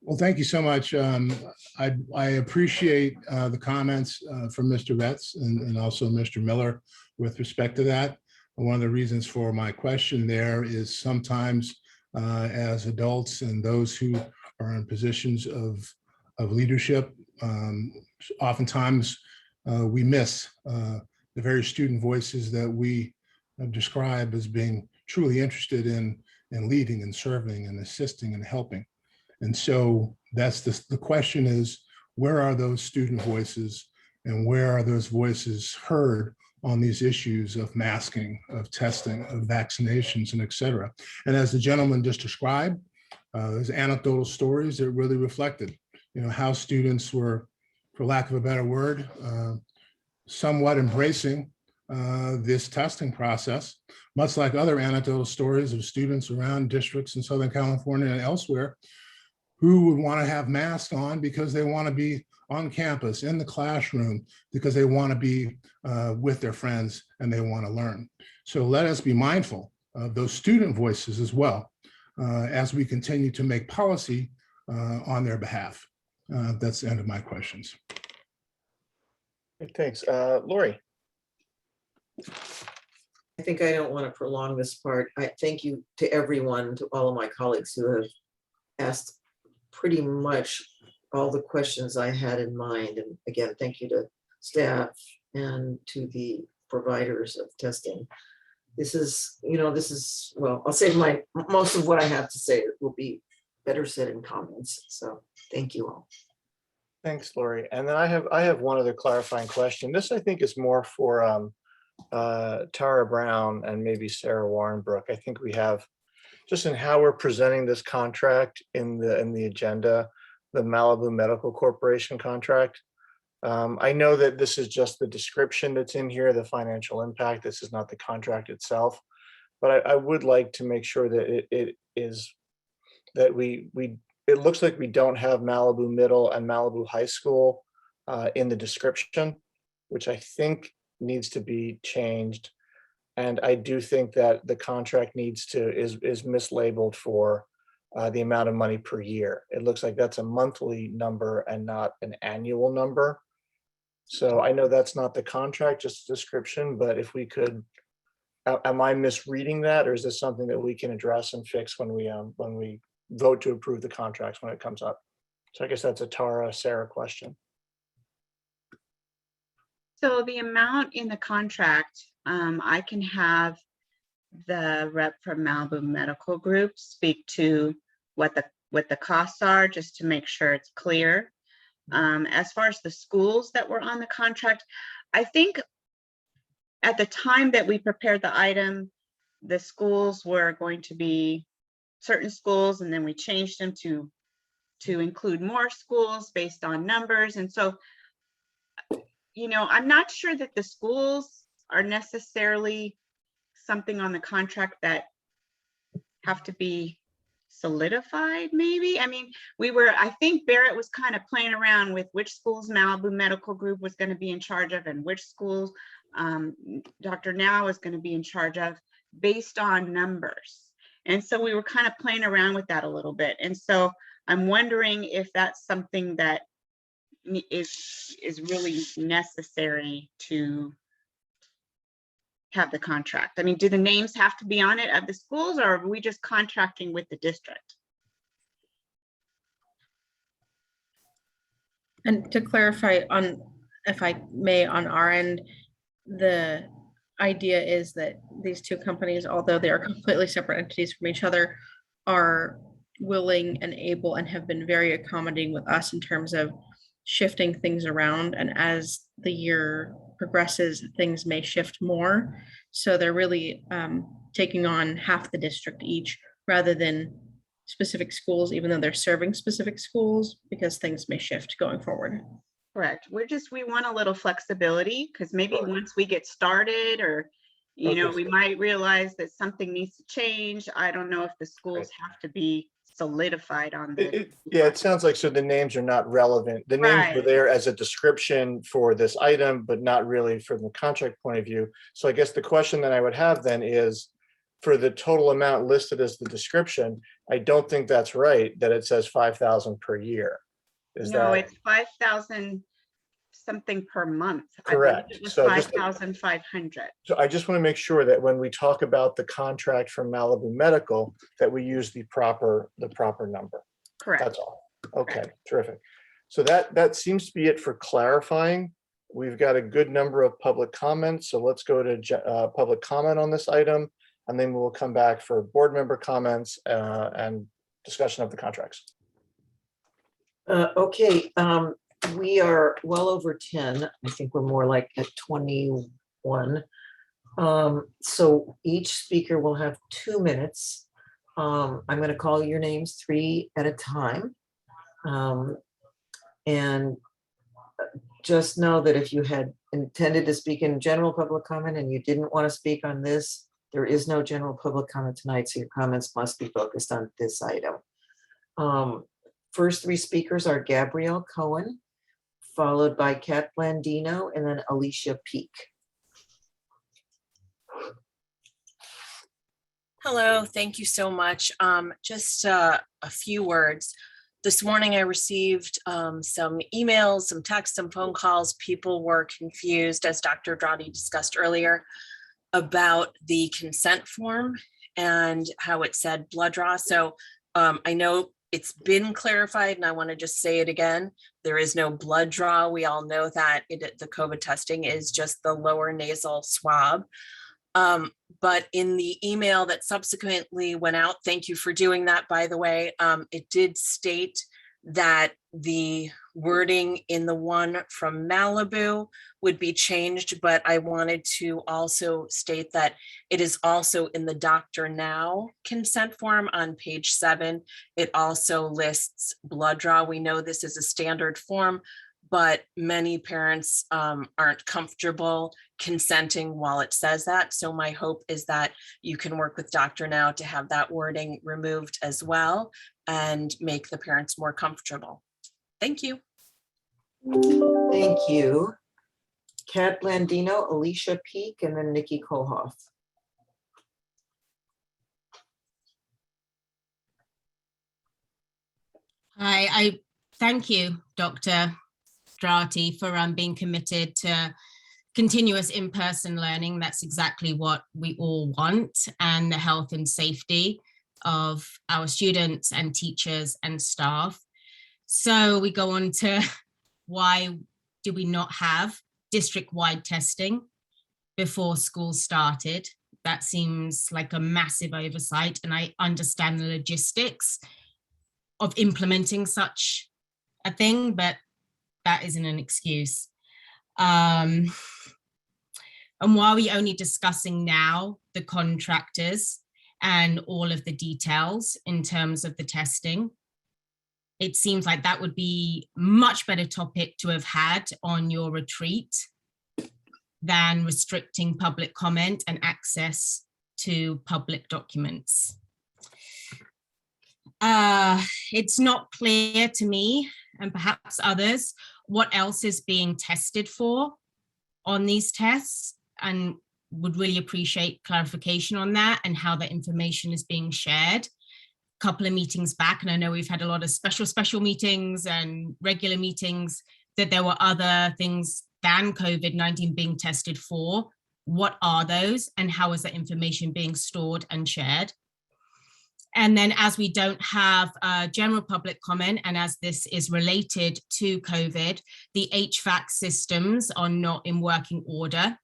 Well, thank you so much. I appreciate the comments from Mr. Betts and also Mr. Miller with respect to that. One of the reasons for my question there is sometimes as adults and those who are in positions of leadership, oftentimes we miss the very student voices that we describe as being truly interested in leading and serving and assisting and helping. And so that's the question is, where are those student voices and where are those voices heard on these issues of masking, of testing, of vaccinations, and et cetera? And as the gentleman just described, there's anecdotal stories that really reflected, how students were, for lack of a better word, somewhat embracing this testing process, much like other anecdotal stories of students around districts in Southern California and elsewhere who would want to have masks on because they want to be on campus, in the classroom, because they want to be with their friends and they want to learn. So let us be mindful of those student voices as well as we continue to make policy on their behalf. That's the end of my questions. Thanks. Lori. I think I don't want to prolong this part. I thank you to everyone, to all of my colleagues who have asked pretty much all the questions I had in mind. And again, thank you to staff and to the providers of testing. This is, well, I'll save most of what I have to say will be better said in comments. So thank you all. Thanks, Lori. And then I have one other clarifying question. This, I think, is more for Tara Brown and maybe Sarah Warrenbrook. I think we have, just in how we're presenting this contract in the agenda, the Malibu Medical Corporation contract. I know that this is just the description that's in here, the financial impact. This is not the contract itself, but I would like to make sure that it is that it looks like we don't have Malibu Middle and Malibu High School in the description, which I think needs to be changed. And I do think that the contract is mislabeled for the amount of money per year. It looks like that's a monthly number and not an annual number. So I know that's not the contract, just a description, but if we could, am I misreading that, or is this something that we can address and fix when we vote to approve the contracts when it comes up? So I guess that's a Tara, Sarah question. So the amount in the contract, I can have the rep from Malibu Medical Group speak to what the costs are, just to make sure it's clear. As far as the schools that were on the contract, I think at the time that we prepared the item, the schools were going to be certain schools, and then we changed them to include more schools based on numbers. And so, I'm not sure that the schools are necessarily something on the contract that have to be solidified, maybe. I mean, I think Barrett was kind of playing around with which schools Malibu Medical Group was going to be in charge of and which schools Dr. Now is going to be in charge of based on numbers. And so we were kind of playing around with that a little bit. And so I'm wondering if that's something that is really necessary to have the contract. I mean, do the names have to be on it of the schools, or are we just contracting with the district? And to clarify if I may, on our end, the idea is that these two companies, although they are completely separate entities from each other, are willing and able and have been very accommodating with us in terms of shifting things around. And as the year progresses, things may shift more. So they're really taking on half the district each rather than specific schools, even though they're serving specific schools, because things may shift going forward. Correct. We want a little flexibility, because maybe once we get started, or You know, Okay. we might realize that something needs to change. I don't know if the schools have to be solidified on the. Yeah, it sounds like, so the names are not relevant. The names were Right. there as a description for this item, but not really from the contract point of view. So I guess the question that I would have then is, for the total amount listed as the description, I don't think that's right, that it says 5,000 per year. Is No, that it's 5,000 something per month. correct? I believe it was So just 5,500. So I just want to make sure that when we talk about the contract from Malibu Medical, that we use the proper number. Correct. That's all. Okay, terrific. So that seems to be it for clarifying. We've got a good number of public comments, so let's go to public comment on this item, and then we'll come back for board member comments and discussion of the contracts. Okay, we are well over 10. I think we're more like at 21. So each speaker will have 2 minutes. I'm going to call your names 3 at a time. And just know that if you had intended to speak in general public comment and you didn't want to speak on this, there is no general public comment tonight, so your comments must be focused on this item. First 3 speakers are Gabrielle Cohen, followed by Kat Blandino, and then Alicia Peak. Hello, thank you so much. Just a few words. This morning I received some emails, some texts, some phone calls. People were confused, as Dr. Drotti discussed earlier, about the consent form and how it said blood draw. So I know it's been clarified, and I want to just say it again. There is no blood draw. We all know that the COVID testing is just the lower nasal swab. But in the email that subsequently went out, thank you for doing that, by the way, it did state that the wording in the one from Malibu would be changed, but I wanted to also state that it is also in the Dr. Now consent form on page 7. It also lists blood draw. We know this is a standard form, but many parents aren't comfortable consenting while it says that. So my hope is that you can work with Dr. Now to have that wording removed as well and make the parents more comfortable. Thank you. Thank you. Kat Blandino, Alicia Peak, and then Nikki Kohoff. I thank you, Dr. Drotti, for being committed to continuous in-person learning. That's exactly what we all want, and the health and safety of our students and teachers and staff. So we go on to why do we not have district-wide testing before school started? That seems like a massive oversight, and I understand the logistics of implementing such a thing, but that isn't an excuse. And why are we only discussing now the contractors and all of the details in terms of the testing? It seems like that would be much better topic to have had on your retreat than restricting public comment and access to public documents. It's not clear to me, and perhaps others, what else is being tested for on these tests, and would really appreciate clarification on that and how that information is being shared. A couple of meetings back, and I know we've had a lot of special meetings and regular meetings, that there were other things than COVID-19 being tested for. What are those, and how is that information being stored and shared? And then, as we don't have general public comment, and as this is related to COVID, the HVAC systems are not in working order,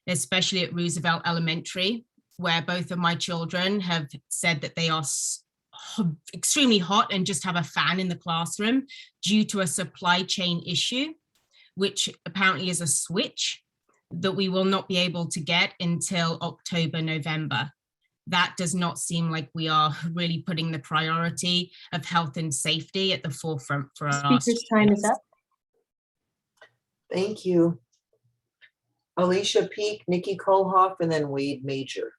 especially at Roosevelt Elementary, where both of my children have said that they are extremely hot and just have a fan in the classroom due to a supply chain issue, which apparently is a switch that we will not be able to get until October, November. That does not seem like we are really putting the priority of health and safety at the forefront for us. Speaker's time is up. Thank you. Alicia Peak, Nikki Kohlhoff, and then Wade Major.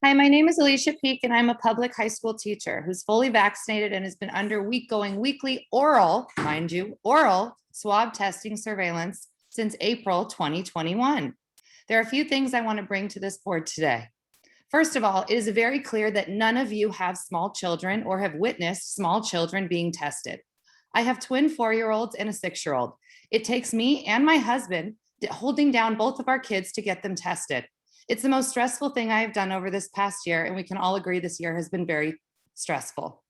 Hi, my name is Alicia Peak, and I'm a public high school teacher who's fully vaccinated and has been undergoing weekly oral, mind you, oral swab testing surveillance since April 2021. There are a few things I want to bring to this board today. First of all, it is very clear that none of you have small children or have witnessed small children being tested. I have twin 4-year-olds and a 6-year-old. It takes me and my husband holding down both of our kids to get them tested. It's the most stressful thing I have done over this past year, and we can all agree this year has been very stressful.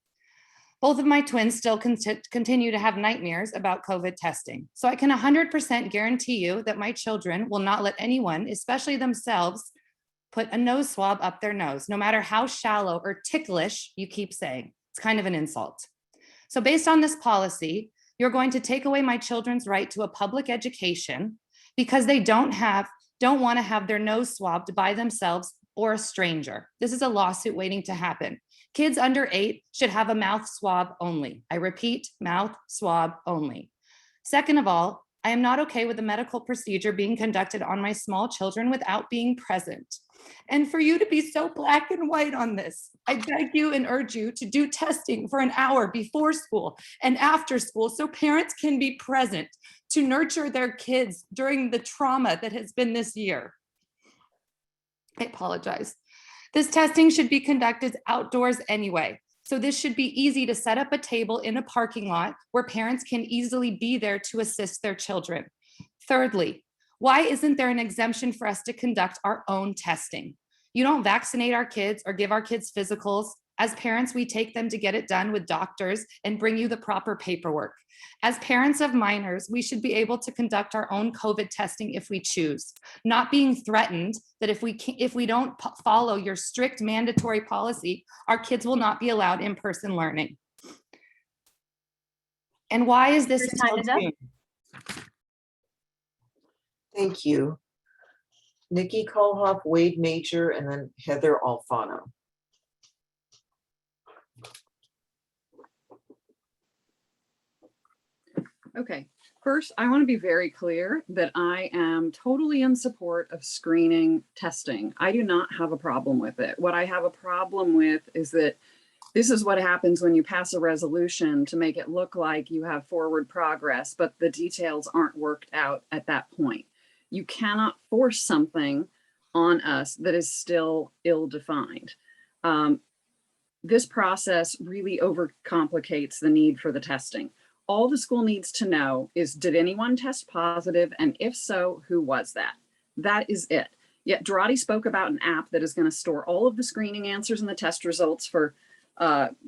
Both of my twins still continue to have nightmares about COVID testing. So I can 100% guarantee you that my children will not let anyone, especially themselves, put a nose swab up their nose, no matter how shallow or ticklish you keep saying. It's kind of an insult. So based on this policy, you're going to take away my children's right to a public education because they don't want to have their nose swabbed by themselves or a stranger. This is a lawsuit waiting to happen. Kids under 8 should have a mouth swab only. I repeat, mouth swab only. Second of all, I am not okay with the medical procedure being conducted on my small children without being present. And for you to be so black and white on this, I beg you and urge you to do testing for an hour before school and after school so parents can be present to nurture their kids during the trauma that has been this year. I apologize. This testing should be conducted outdoors anyway. So this should be easy to set up a table in a parking lot where parents can easily be there to assist their children. Thirdly, why isn't there an exemption for us to conduct our own testing? You don't vaccinate our kids or give our kids physicals. As parents, we take them to get it done with doctors and bring you the proper paperwork. As parents of minors, we should be able to conduct our own COVID testing if we choose, not being threatened that if we don't follow your strict mandatory policy, our kids will not be allowed in-person learning. And why is this? Time is up. Thank you. Nikki Kohlhoff, Wade Major, and then Heather Alfano. Okay, first, I want to be very clear that I am totally in support of screening testing. I do not have a problem with it. What I have a problem with is that this is what happens when you pass a resolution to make it look like you have forward progress, but the details aren't worked out at that point. You cannot force something on us that is still ill-defined. This process really overcomplicates the need for the testing. All the school needs to know is, did anyone test positive? And if so, who was that? That is it. Yet Dottie spoke about an app that is going to store all of the screening answers and the test results for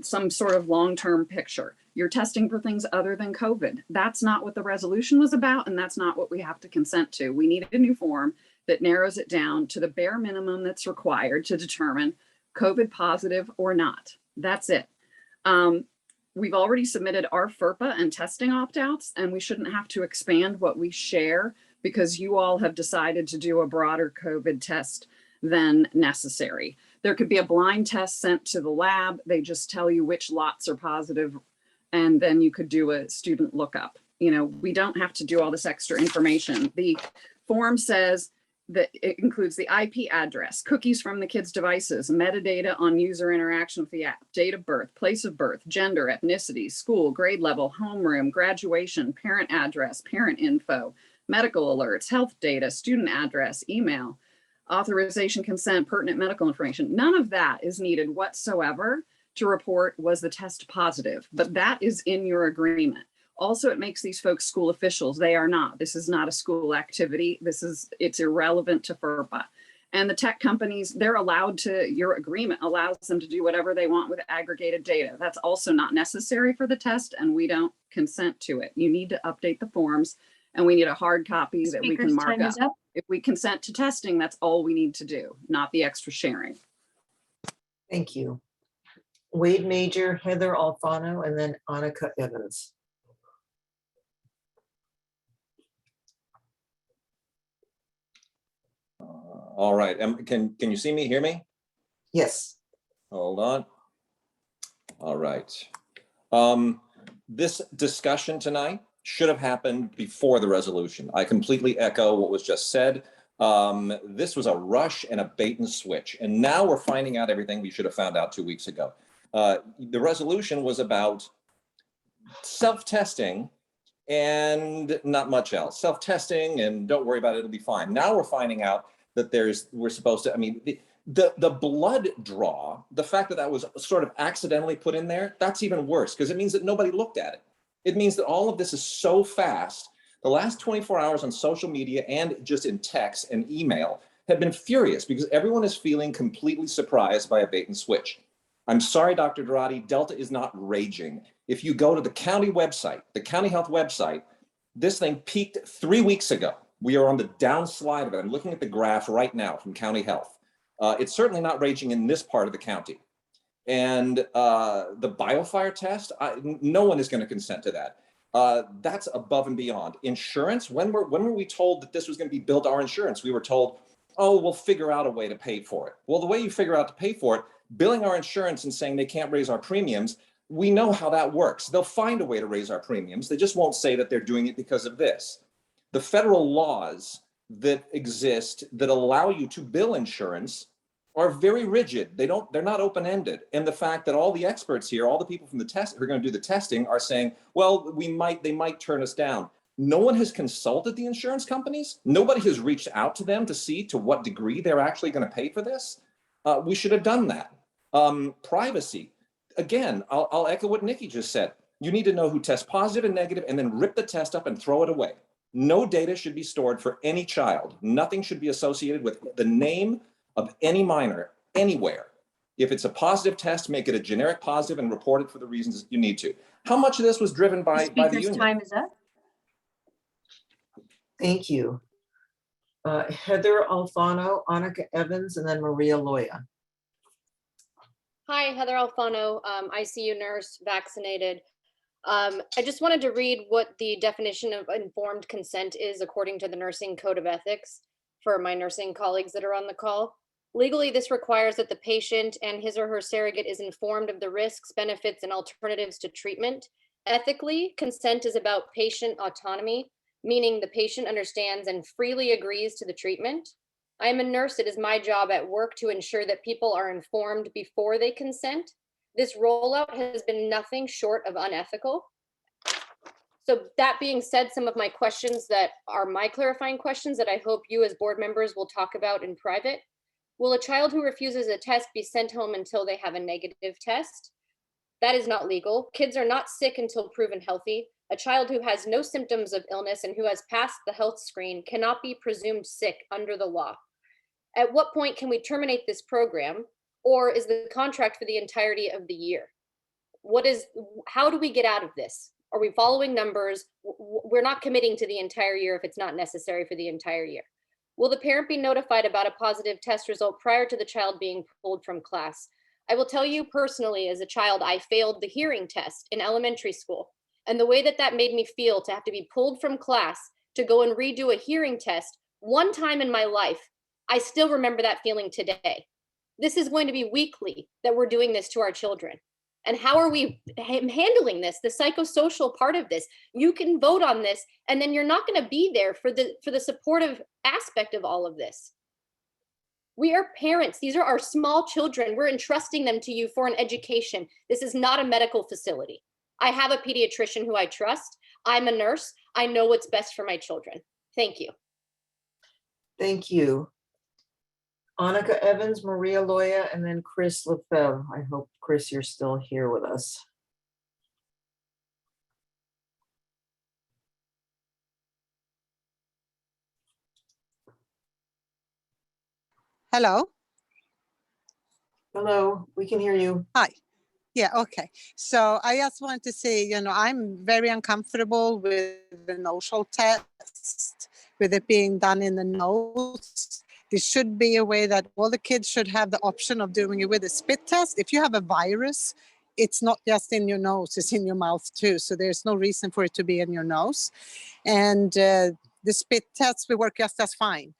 some sort of long-term picture. You're testing for things other than COVID. That's not what the resolution was about, and that's not what we have to consent to. We need a new form that narrows it down to the bare minimum that's required to determine COVID positive or not. That's it. We've already submitted our FERPA and testing opt-outs, and we shouldn't have to expand what we share because you all have decided to do a broader COVID test than necessary. There could be a blind test sent to the lab. They just tell you which lots are positive, and then you could do a student lookup. You know, we don't have to do all this extra information. The form says that it includes the IP address, cookies from the kids' devices, metadata on user interaction with the app, date of birth, place of birth, gender, ethnicity, school, grade level, homeroom, graduation, parent address, parent info, medical alerts, health data, student address, email, authorization, consent, pertinent medical information. None of that is needed whatsoever to report was the test positive, but that is in your agreement. Also, it makes these folks school officials. They are not. This is not a school activity. It's irrelevant to FERPA. And the tech companies, they're allowed to, your agreement allows them to do whatever they want with aggregated data. That's also not necessary for the test, and we don't consent to it. You need to update the forms, and we need a hard copy that we can mark up. If we consent to testing, that's all we need to do, not the extra sharing. Thank you. Wade Major, Heather Alfano, and then Annika Evans. All right, can you see me, hear me? Yes. Hold on. All right. this discussion tonight should have happened before the resolution. I completely echo what was just said. This was a rush and a bait and switch. And now we're finding out everything we should have found out 2 weeks ago. The resolution was about self-testing and not much else. Self-testing and don't worry about it, it'll be fine. Now we're finding out that we're supposed to, I mean, the blood draw, the fact that that was sort of accidentally put in there, that's even worse because it means that nobody looked at it. It means that all of this is so fast. The last 24 hours on social media and just in text and email have been furious because everyone is feeling completely surprised by a bait and switch. I'm sorry, Dr. Durrati, Delta is not raging. If you go to the county website, the county health website, this thing peaked 3 weeks ago. We are on the downslide of it. I'm looking at the graph right now from county health. It's certainly not raging in this part of the county. And the BioFire test, no one is going to consent to that. That's above and beyond. Insurance, when were we told that this was going to be billed our insurance? We were told, oh, we'll figure out a way to pay for it. Well, the way you figure out to pay for it, billing our insurance and saying they can't raise our premiums, we know how that works. They'll find a way to raise our premiums. They just won't say that they're doing it because of this. The federal laws that exist that allow you to bill insurance are very rigid. They're not open-ended. And the fact that all the experts here, all the people from the test who are going to do the testing are saying, well, they might turn us down. No one has consulted the insurance companies. Nobody has reached out to them to see to what degree they're actually going to pay for this. We should have done that. Privacy. Again, I'll echo what Nikki just said. You need to know who tests positive and negative and then rip the test up and throw it away. No data should be stored for any child. Nothing should be associated with the name of any minor anywhere. If it's a positive test, make it a generic positive and report it for the reasons you need to. How much of this was driven by the union? Time is up. Thank you. Heather Alfano, Annika Evans, and then Maria Loya. Hi, Heather Alfano, ICU nurse, vaccinated. I just wanted to read what the definition of informed consent is according to the Nursing Code of Ethics for my nursing colleagues that are on the call. Legally, this requires that the patient and his or her surrogate is informed of the risks, benefits, and alternatives to treatment. Ethically, consent is about patient autonomy, meaning the patient understands and freely agrees to the treatment. I am a nurse. It is my job at work to ensure that people are informed before they consent. This rollout has been nothing short of unethical. So that being said, some of my questions that are my clarifying questions that I hope you as board members will talk about in private. Will a child who refuses a test be sent home until they have a negative test? That is not legal. Kids are not sick until proven healthy. A child who has no symptoms of illness and who has passed the health screen cannot be presumed sick under the law. At what point can we terminate this program, or is the contract for the entirety of the year? How do we get out of this? Are we following numbers? We're not committing to the entire year if it's not necessary for the entire year. Will the parent be notified about a positive test result prior to the child being pulled from class? I will tell you personally, as a child, I failed the hearing test in elementary school. And the way that made me feel to have to be pulled from class to go and redo a hearing test one time in my life, I still remember that feeling today. This is going to be weekly that we're doing this to our children. And how are we handling this? The psychosocial part of this, you can vote on this, and then you're not going to be there for the supportive aspect of all of this. We are parents. These are our small children. We're entrusting them to you for an education. This is not a medical facility. I have a pediatrician who I trust. I'm a nurse. I know what's best for my children. Thank you. Thank you. Annika Evans, Maria Loya, and then Chris Lefebvre. I hope, Chris, you're still here with us. Hello. Hello, we can hear you. Hi. Yeah, okay. So I just want to say, I'm very uncomfortable with the no-show test, with it being done in the nose. There should be a way that all the kids should have the option of doing it with a spit test. If you have a virus, it's not just in your nose, it's in your mouth too. So there's no reason for it to be in your nose. And the spit tests will work just as fine.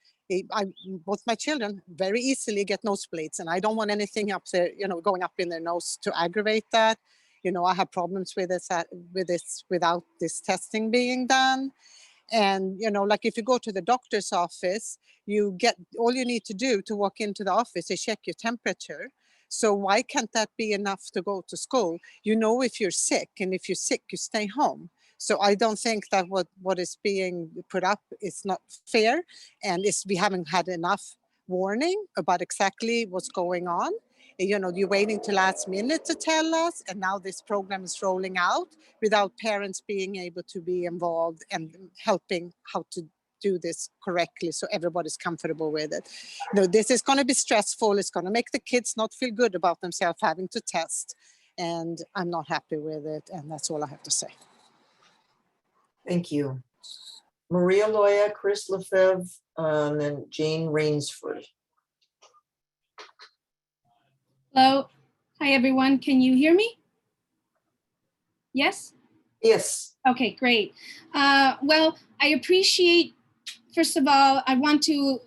Both my children very easily get nosebleeds, and I don't want anything up there, going up in their nose to aggravate that. I have problems with this without this testing being done. And, like if you go to the doctor's office, all you need to do to walk into the office is check your temperature. So why can't that be enough to go to school? If you're sick, and if you're sick, you stay home. So I don't think that what is being put up is not fair, and we haven't had enough warning about exactly what's going on. You're waiting to last minute to tell us, and now this program is rolling out without parents being able to be involved and helping how to do this correctly so everybody's comfortable with it. This is going to be stressful. It's going to make the kids not feel good about themselves having to test, and I'm not happy with it, and that's all I have to say. Thank you. Maria Loya, Chris Lefebvre, and then Jane Rainsford. Hello. Hi, everyone. Can you hear me? Yes? Yes. Okay, great. Well, I appreciate, first of all, I want to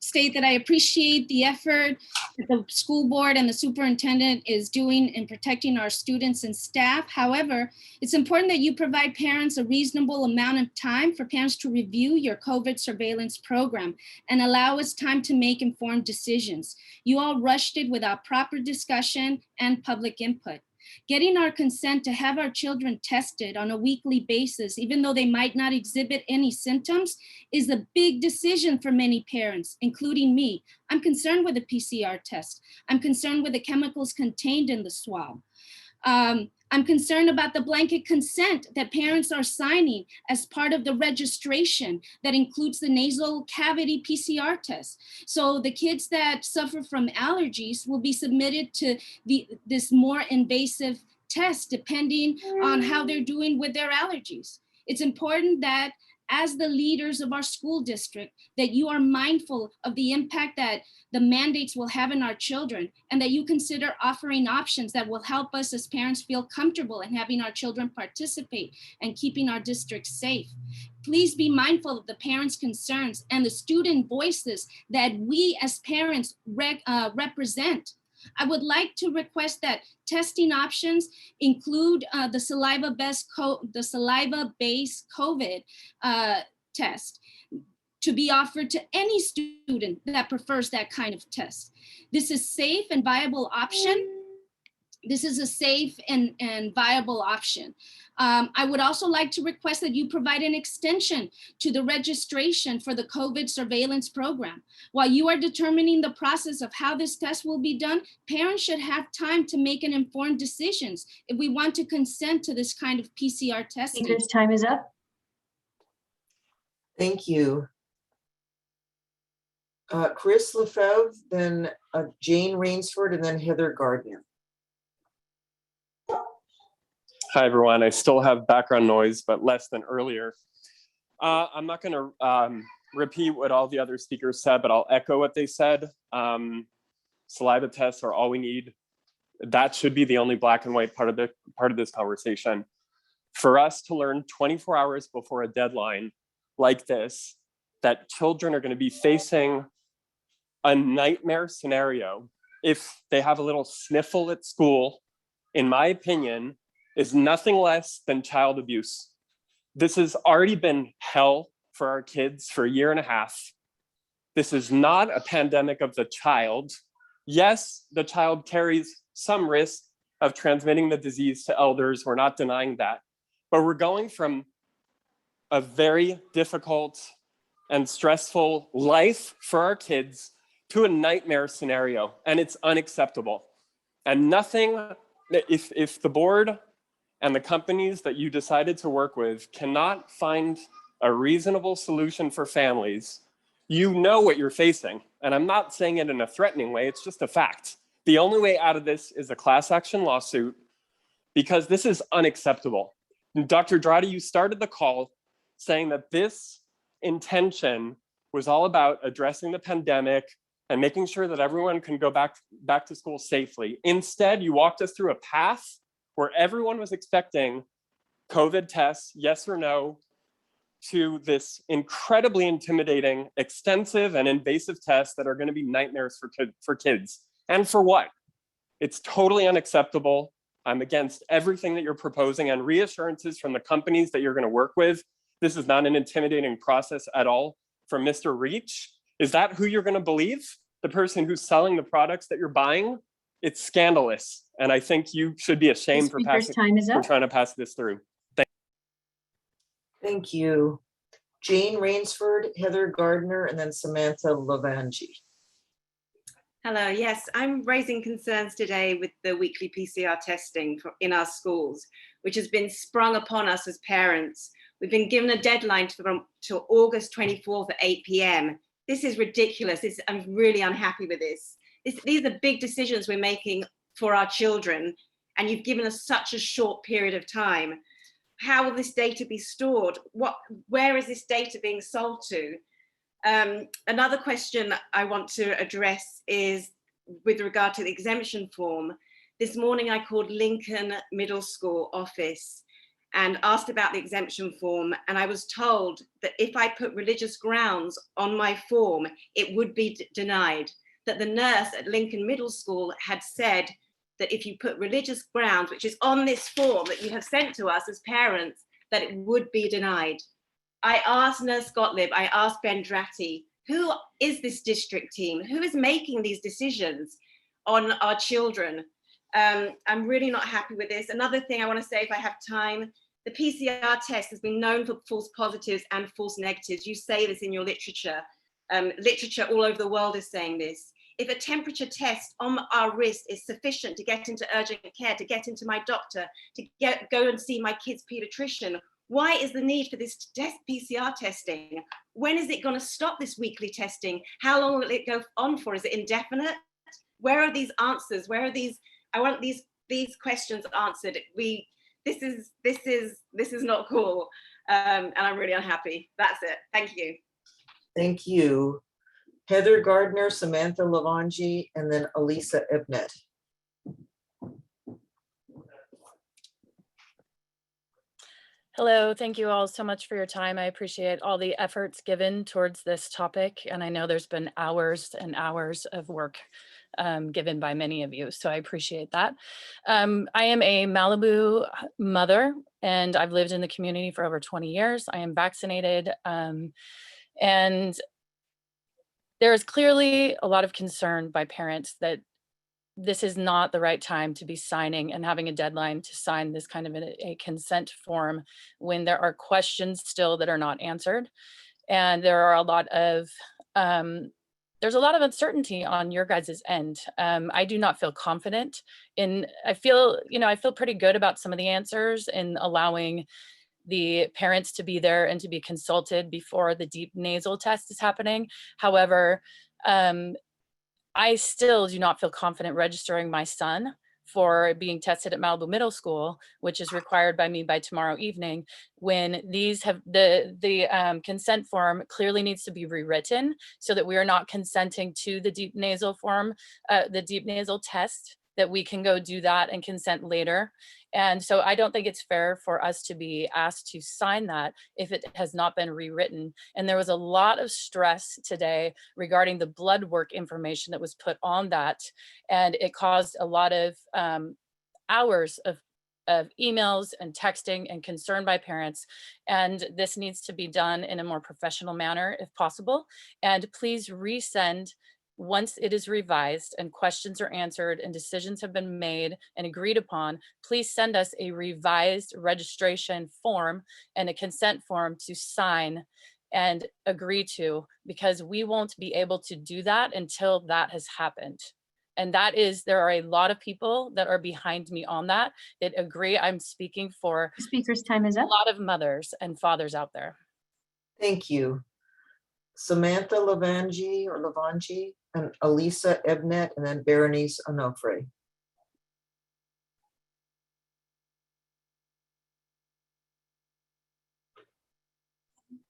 state that I appreciate the effort that the school board and the superintendent is doing in protecting our students and staff. However, it's important that you provide parents a reasonable amount of time for parents to review your COVID surveillance program and allow us time to make informed decisions. You all rushed it without proper discussion and public input. Getting our consent to have our children tested on a weekly basis, even though they might not exhibit any symptoms, is a big decision for many parents, including me. I'm concerned with the PCR test. I'm concerned with the chemicals contained in the swab. I'm concerned about the blanket consent that parents are signing as part of the registration that includes the nasal cavity PCR test. So the kids that suffer from allergies will be submitted to this more invasive test depending on how they're doing with their allergies. It's important that as the leaders of our school district, that you are mindful of the impact that the mandates will have in our children, and that you consider offering options that will help us as parents feel comfortable in having our children participate and keeping our district safe. Please be mindful of the parents' concerns and the student voices that we as parents represent. I would like to request that testing options include the saliva-based COVID test to be offered to any student that prefers that kind of test. This is safe and viable option. This is a safe and viable option. I would also like to request that you provide an extension to the registration for the COVID surveillance program. While you are determining the process of how this test will be done, parents should have time to make an informed decisions if we want to consent to this kind of PCR testing. This time is up. Thank you. Chris Lefebvre, then Jane Rainsford, and then Heather Gardner. Hi, everyone. I still have background noise, but less than earlier. I'm not going to repeat what all the other speakers said, but I'll echo what they said. Saliva tests are all we need. That should be the only black and white part of this conversation. For us to learn 24 hours before a deadline like this, that children are going to be facing a nightmare scenario if they have a little sniffle at school, in my opinion, is nothing less than child abuse. This has already been hell for our kids for a year and a half. This is not a pandemic of the child. Yes, the child carries some risk of transmitting the disease to elders. We're not denying that. But we're going from a very difficult and stressful life for our kids to a nightmare scenario, and it's unacceptable. And nothing, if the board and the companies that you decided to work with cannot find a reasonable solution for families, you know what you're facing. And I'm not saying it in a threatening way, it's just a fact. The only way out of this is a class action lawsuit, because this is unacceptable. And Dr. Dradi, you started the call saying that this intention was all about addressing the pandemic and making sure that everyone can go back to school safely. Instead, you walked us through a path where everyone was expecting COVID tests, yes or no, to this incredibly intimidating, extensive, and invasive tests that are going to be nightmares for kids. And for what? It's totally unacceptable. I'm against everything that you're proposing and reassurances from the companies that you're going to work with. This is not an intimidating process at all from Mr. Reach. Is that who you're going to believe? The person who's selling the products that you're buying? It's scandalous. And I think you should be ashamed for trying to pass this through. Thank you. Jane Rainsford, Heather Gardner, and then Samantha Lavangi. Hello, yes, I'm raising concerns today with the weekly PCR testing in our schools, which has been sprung upon us as parents. We've been given a deadline till August 24th at 8 p.m. This is ridiculous. I'm really unhappy with this. These are big decisions we're making for our children, and you've given us such a short period of time. How will this data be stored? Where is this data being sold to? Another question I want to address is with regard to the exemption form. This morning I called Lincoln Middle School office and asked about the exemption form, and I was told that if I put religious grounds on my form, it would be denied. That the nurse at Lincoln Middle School had said that if you put religious grounds, which is on this form that you have sent to us as parents, that it would be denied. I asked Nurse Gottlieb, I asked Ben Dratty, who is this district team? Who is making these decisions on our children? I'm really not happy with this. Another thing I want to say, if I have time, the PCR test has been known for false positives and false negatives. You say this in your literature. Literature all over the world is saying this. If a temperature test on our wrist is sufficient to get into urgent care, to get into my doctor, to go and see my kid's pediatrician, why is the need for this PCR testing? When is it going to stop this weekly testing? How long will it go on for? Is it indefinite? Where are these answers? Where are these? I want these questions answered. This is not cool, and I'm really unhappy. That's it. Thank you. Thank you. Heather Gardner, Samantha Lavangi, and then Elisa Ebnet. Hello, thank you all so much for your time. I appreciate all the efforts given towards this topic. And I know there's been hours and hours of work given by many of you, so I appreciate that. I am a Malibu mother, and I've lived in the community for over 20 years. I am vaccinated, and there is clearly a lot of concern by parents that this is not the right time to be signing and having a deadline to sign this kind of a consent form when there are questions still that are not answered. And there are a lot of, there's a lot of uncertainty on your guys' end. I do not feel confident in, I feel pretty good about some of the answers in allowing the parents to be there and to be consulted before the deep nasal test is happening. However, I still do not feel confident registering my son for being tested at Malibu Middle School, which is required by me by tomorrow evening, when these have the consent form clearly needs to be rewritten so that we are not consenting to the deep nasal form, the deep nasal test, that we can go do that and consent later. And so I don't think it's fair for us to be asked to sign that if it has not been rewritten. And there was a lot of stress today regarding the blood work information that was put on that. And it caused a lot of hours of emails and texting and concern by parents. And this needs to be done in a more professional manner if possible. And please resend once it is revised and questions are answered and decisions have been made and agreed upon, please send us a revised registration form and a consent form to sign and agree to, because we won't be able to do that until that has happened. And that is, there are a lot of people that are behind me on that agree. I'm speaking for The speaker's time is up. A lot of mothers and fathers out there. Thank you. Samantha Lavangi and Elisa Ebnet, and then Berenice Onofre.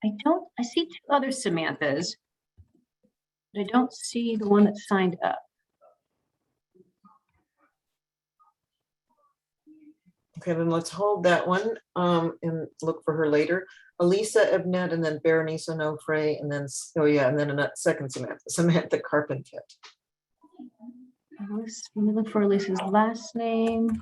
I see two other Samanthas, but I don't see the one that signed up. Okay, then let's hold that one and look for her later. Elisa Ebnet, and then Berenice Onofre, and then, oh yeah, and then a second Samantha Carpenter. Let me look for Elisa's last name.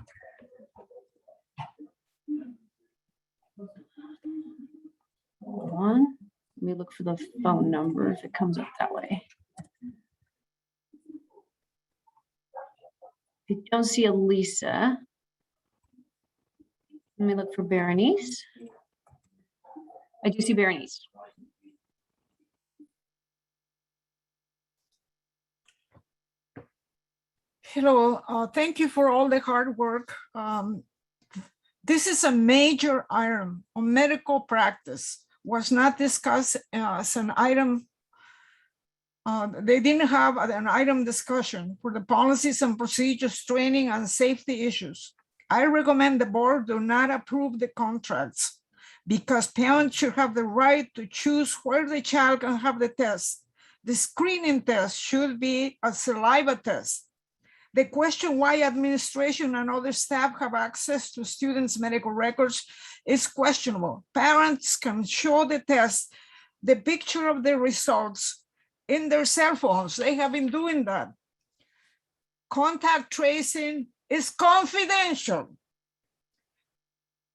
Hold on. Let me look for the phone number if it comes up that way. I don't see a Lisa. Let me look for Berenice. I do see Berenice. Hello, thank you for all the hard work. This is a major item on medical practice, was not discussed as an item. They didn't have an item discussion for the policies and procedures, training and safety issues. I recommend the board do not approve the contracts because parents should have the right to choose where the child can have the test. The screening test should be a saliva test. The question why administration and other staff have access to students' medical records is questionable. Parents can show the test, the picture of the results in their cell phones. They have been doing that. Contact tracing is confidential.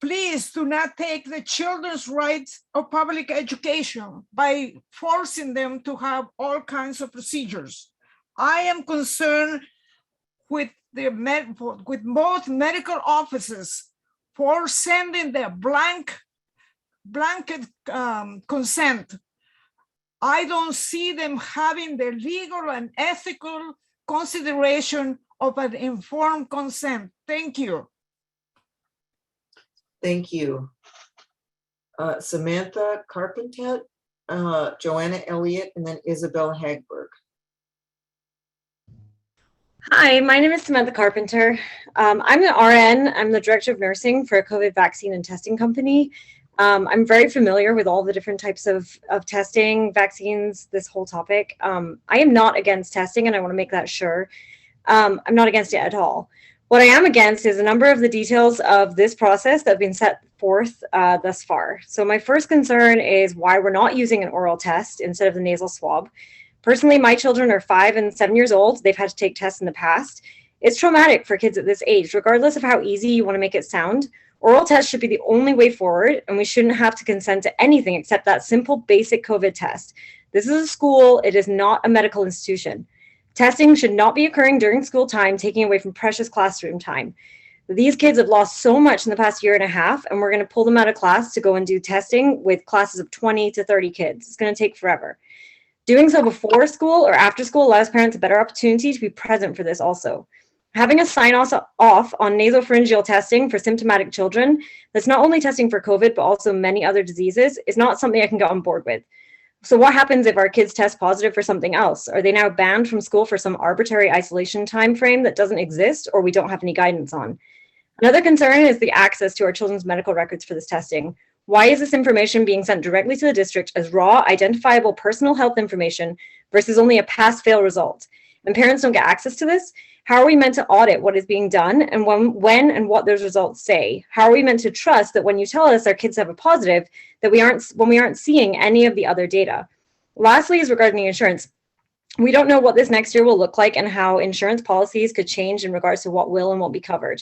Please do not take the children's rights of public education by forcing them to have all kinds of procedures. I am concerned with both medical offices for sending the blanket consent. I don't see them having the legal and ethical consideration of an informed consent. Thank you. Thank you. Samantha Carpenter, Joanna Elliott, and then Isabel Hagberg. Hi, my name is Samantha Carpenter. I'm the RN. I'm the director of nursing for a COVID vaccine and testing company. I'm very familiar with all the different types of testing, vaccines, this whole topic. I am not against testing, and I want to make that sure. I'm not against it at all. What I am against is a number of the details of this process that have been set forth thus far. So my first concern is why we're not using an oral test instead of the nasal swab. Personally, my children are 5 and 7 years old. They've had to take tests in the past. It's traumatic for kids at this age, regardless of how easy you want to make it sound. Oral tests should be the only way forward, and we shouldn't have to consent to anything except that simple, basic COVID test. This is a school. It is not a medical institution. Testing should not be occurring during school time, taking away from precious classroom time. These kids have lost so much in the past year and a half, and we're going to pull them out of class to go and do testing with classes of 20 to 30 kids. It's going to take forever. Doing so before school or after school allows parents a better opportunity to be present for this also. Having a sign off on nasopharyngeal testing for symptomatic children that's not only testing for COVID, but also many other diseases is not something I can get on board with. So what happens if our kids test positive for something else? Are they now banned from school for some arbitrary isolation time frame that doesn't exist or we don't have any guidance on? Another concern is the access to our children's medical records for this testing. Why is this information being sent directly to the district as raw, identifiable personal health information versus only a pass-fail result? And parents don't get access to this? How are we meant to audit what is being done and when and what those results say? How are we meant to trust that when you tell us our kids have a positive, that when we aren't seeing any of the other data? Lastly is regarding the insurance. We don't know what this next year will look like and how insurance policies could change in regards to what will and won't be covered.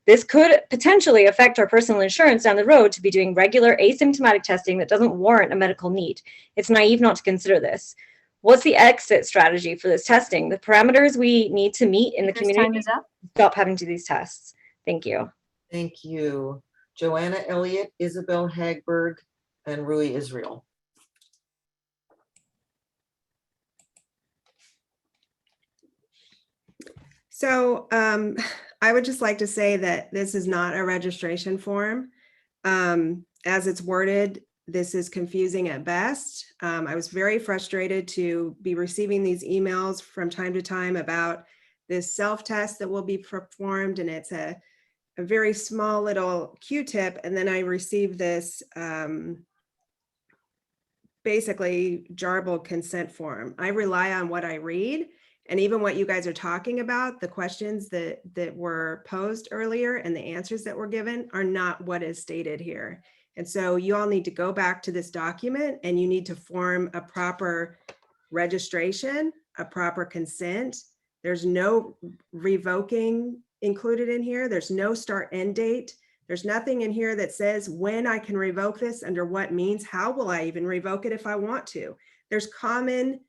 This could potentially affect our personal insurance down the road to be doing regular asymptomatic testing that doesn't warrant a medical need. It's naive not to consider this. What's the exit strategy for this testing? The parameters we need to meet in the community. Time is up. Stop having to do these tests. Thank you. Thank you. Joanna Elliott, Isabel Hagberg, and Rui Israel. So I would just like to say that this is not a registration form. As it's worded, this is confusing at best. I was very frustrated to be receiving these emails from time to time about this self-test that will be performed, and it's a very small little Q-tip, and then I received this basically garbled consent form. I rely on what I read, and even what you guys are talking about, the questions that were posed earlier and the answers that were given are not what is stated here. And so you all need to go back to this document and you need to form a proper registration, a proper consent. There's no revoking included in here. There's no start end date. There's nothing in here that says when I can revoke this, under what means, how will I even revoke it if I want to? There's common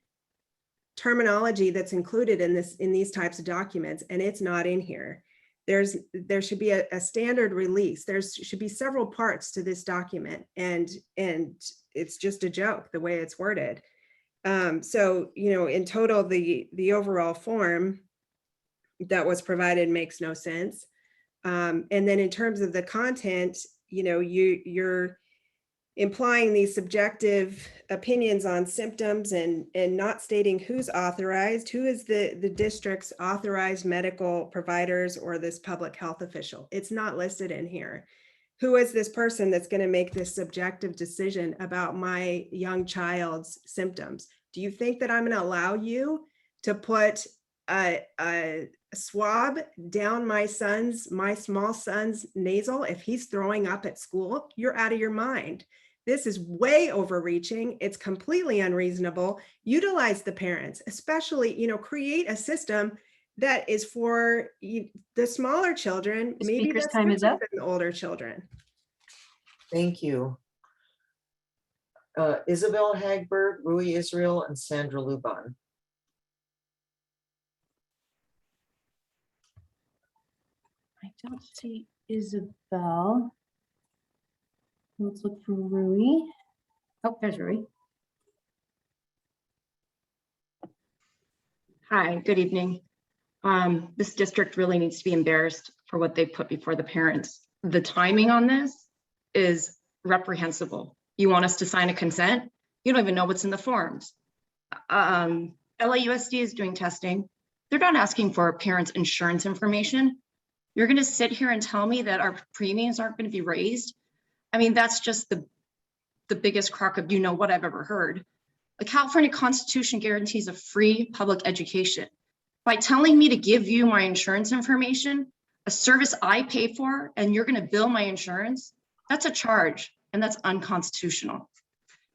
terminology that's included in these types of documents, and it's not in here. There should be a standard release. There should be several parts to this document, and it's just a joke the way it's worded. So, in total, the overall form that was provided makes no sense. And then in terms of the content, you're implying these subjective opinions on symptoms and not stating who's authorized, who is the district's authorized medical providers or this public health official. It's not listed in here. Who is this person that's going to make this subjective decision about my young child's symptoms? Do you think that I'm going to allow you to put a swab down my small son's nasal if he's throwing up at school? You're out of your mind. This is way overreaching. It's completely unreasonable. Utilize the parents, especially, create a system that is for the smaller children. The Maybe speaker's that's time is different up. than the older children. Thank you. Isabel Hagberg, Rui Israel, and Sandra Luban. I don't see Isabel. Let's look for Rui. Oh, there's Rui. Hi, good evening. This district really needs to be embarrassed for what they put before the parents. The timing on this is reprehensible. You want us to sign a consent? You don't even know what's in the forms. LAUSD is doing testing. They're not asking for parents' insurance information. You're going to sit here and tell me that our premiums aren't going to be raised? I mean, that's just the biggest crock of what I've ever heard. The California Constitution guarantees a free public education. By telling me to give you my insurance information, a service I pay for, and you're going to bill my insurance, that's a charge, and that's unconstitutional.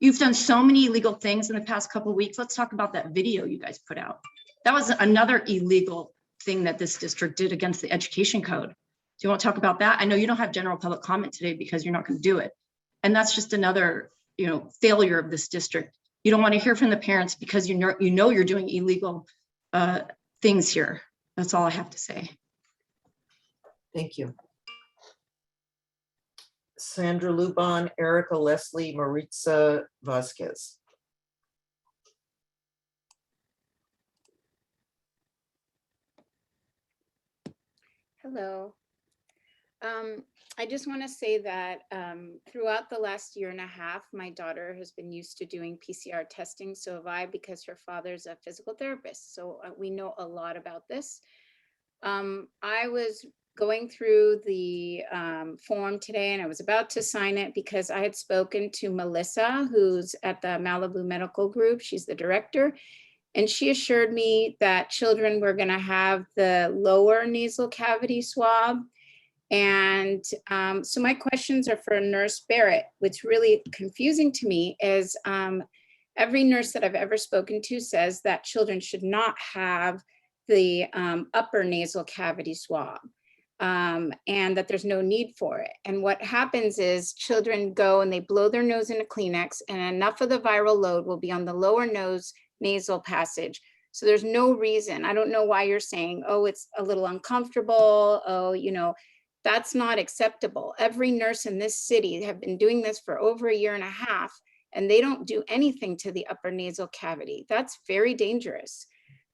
You've done so many illegal things in the past couple of weeks. Let's talk about that video you guys put out. That was another illegal thing that this district did against the education code. Do you want to talk about that? I know you don't have general public comment today because you're not going to do it. And that's just another, failure of this district. You don't want to hear from the parents because you know you're doing illegal things here. That's all I have to say. Thank you. Sandra Luban, Erica Leslie, Maritza Vasquez. Hello. I just want to say that throughout the last year and a half, my daughter has been used to doing PCR testing. So have I, because her father's a physical therapist. So we know a lot about this. I was going through the form today and I was about to sign it because I had spoken to Melissa, who's at the Malibu Medical Group. She's the director. And she assured me that children were going to have the lower nasal cavity swab. And so my questions are for Nurse Barrett. What's really confusing to me is every nurse that I've ever spoken to says that children should not have the upper nasal cavity swab and that there's no need for it. And what happens is children go and they blow their nose in a Kleenex and enough of the viral load will be on the lower nose nasal passage. So there's no reason. I don't know why you're saying, oh, it's a little uncomfortable. Oh, that's not acceptable. Every nurse in this city have been doing this for over a year and a half, and they don't do anything to the upper nasal cavity. That's very dangerous.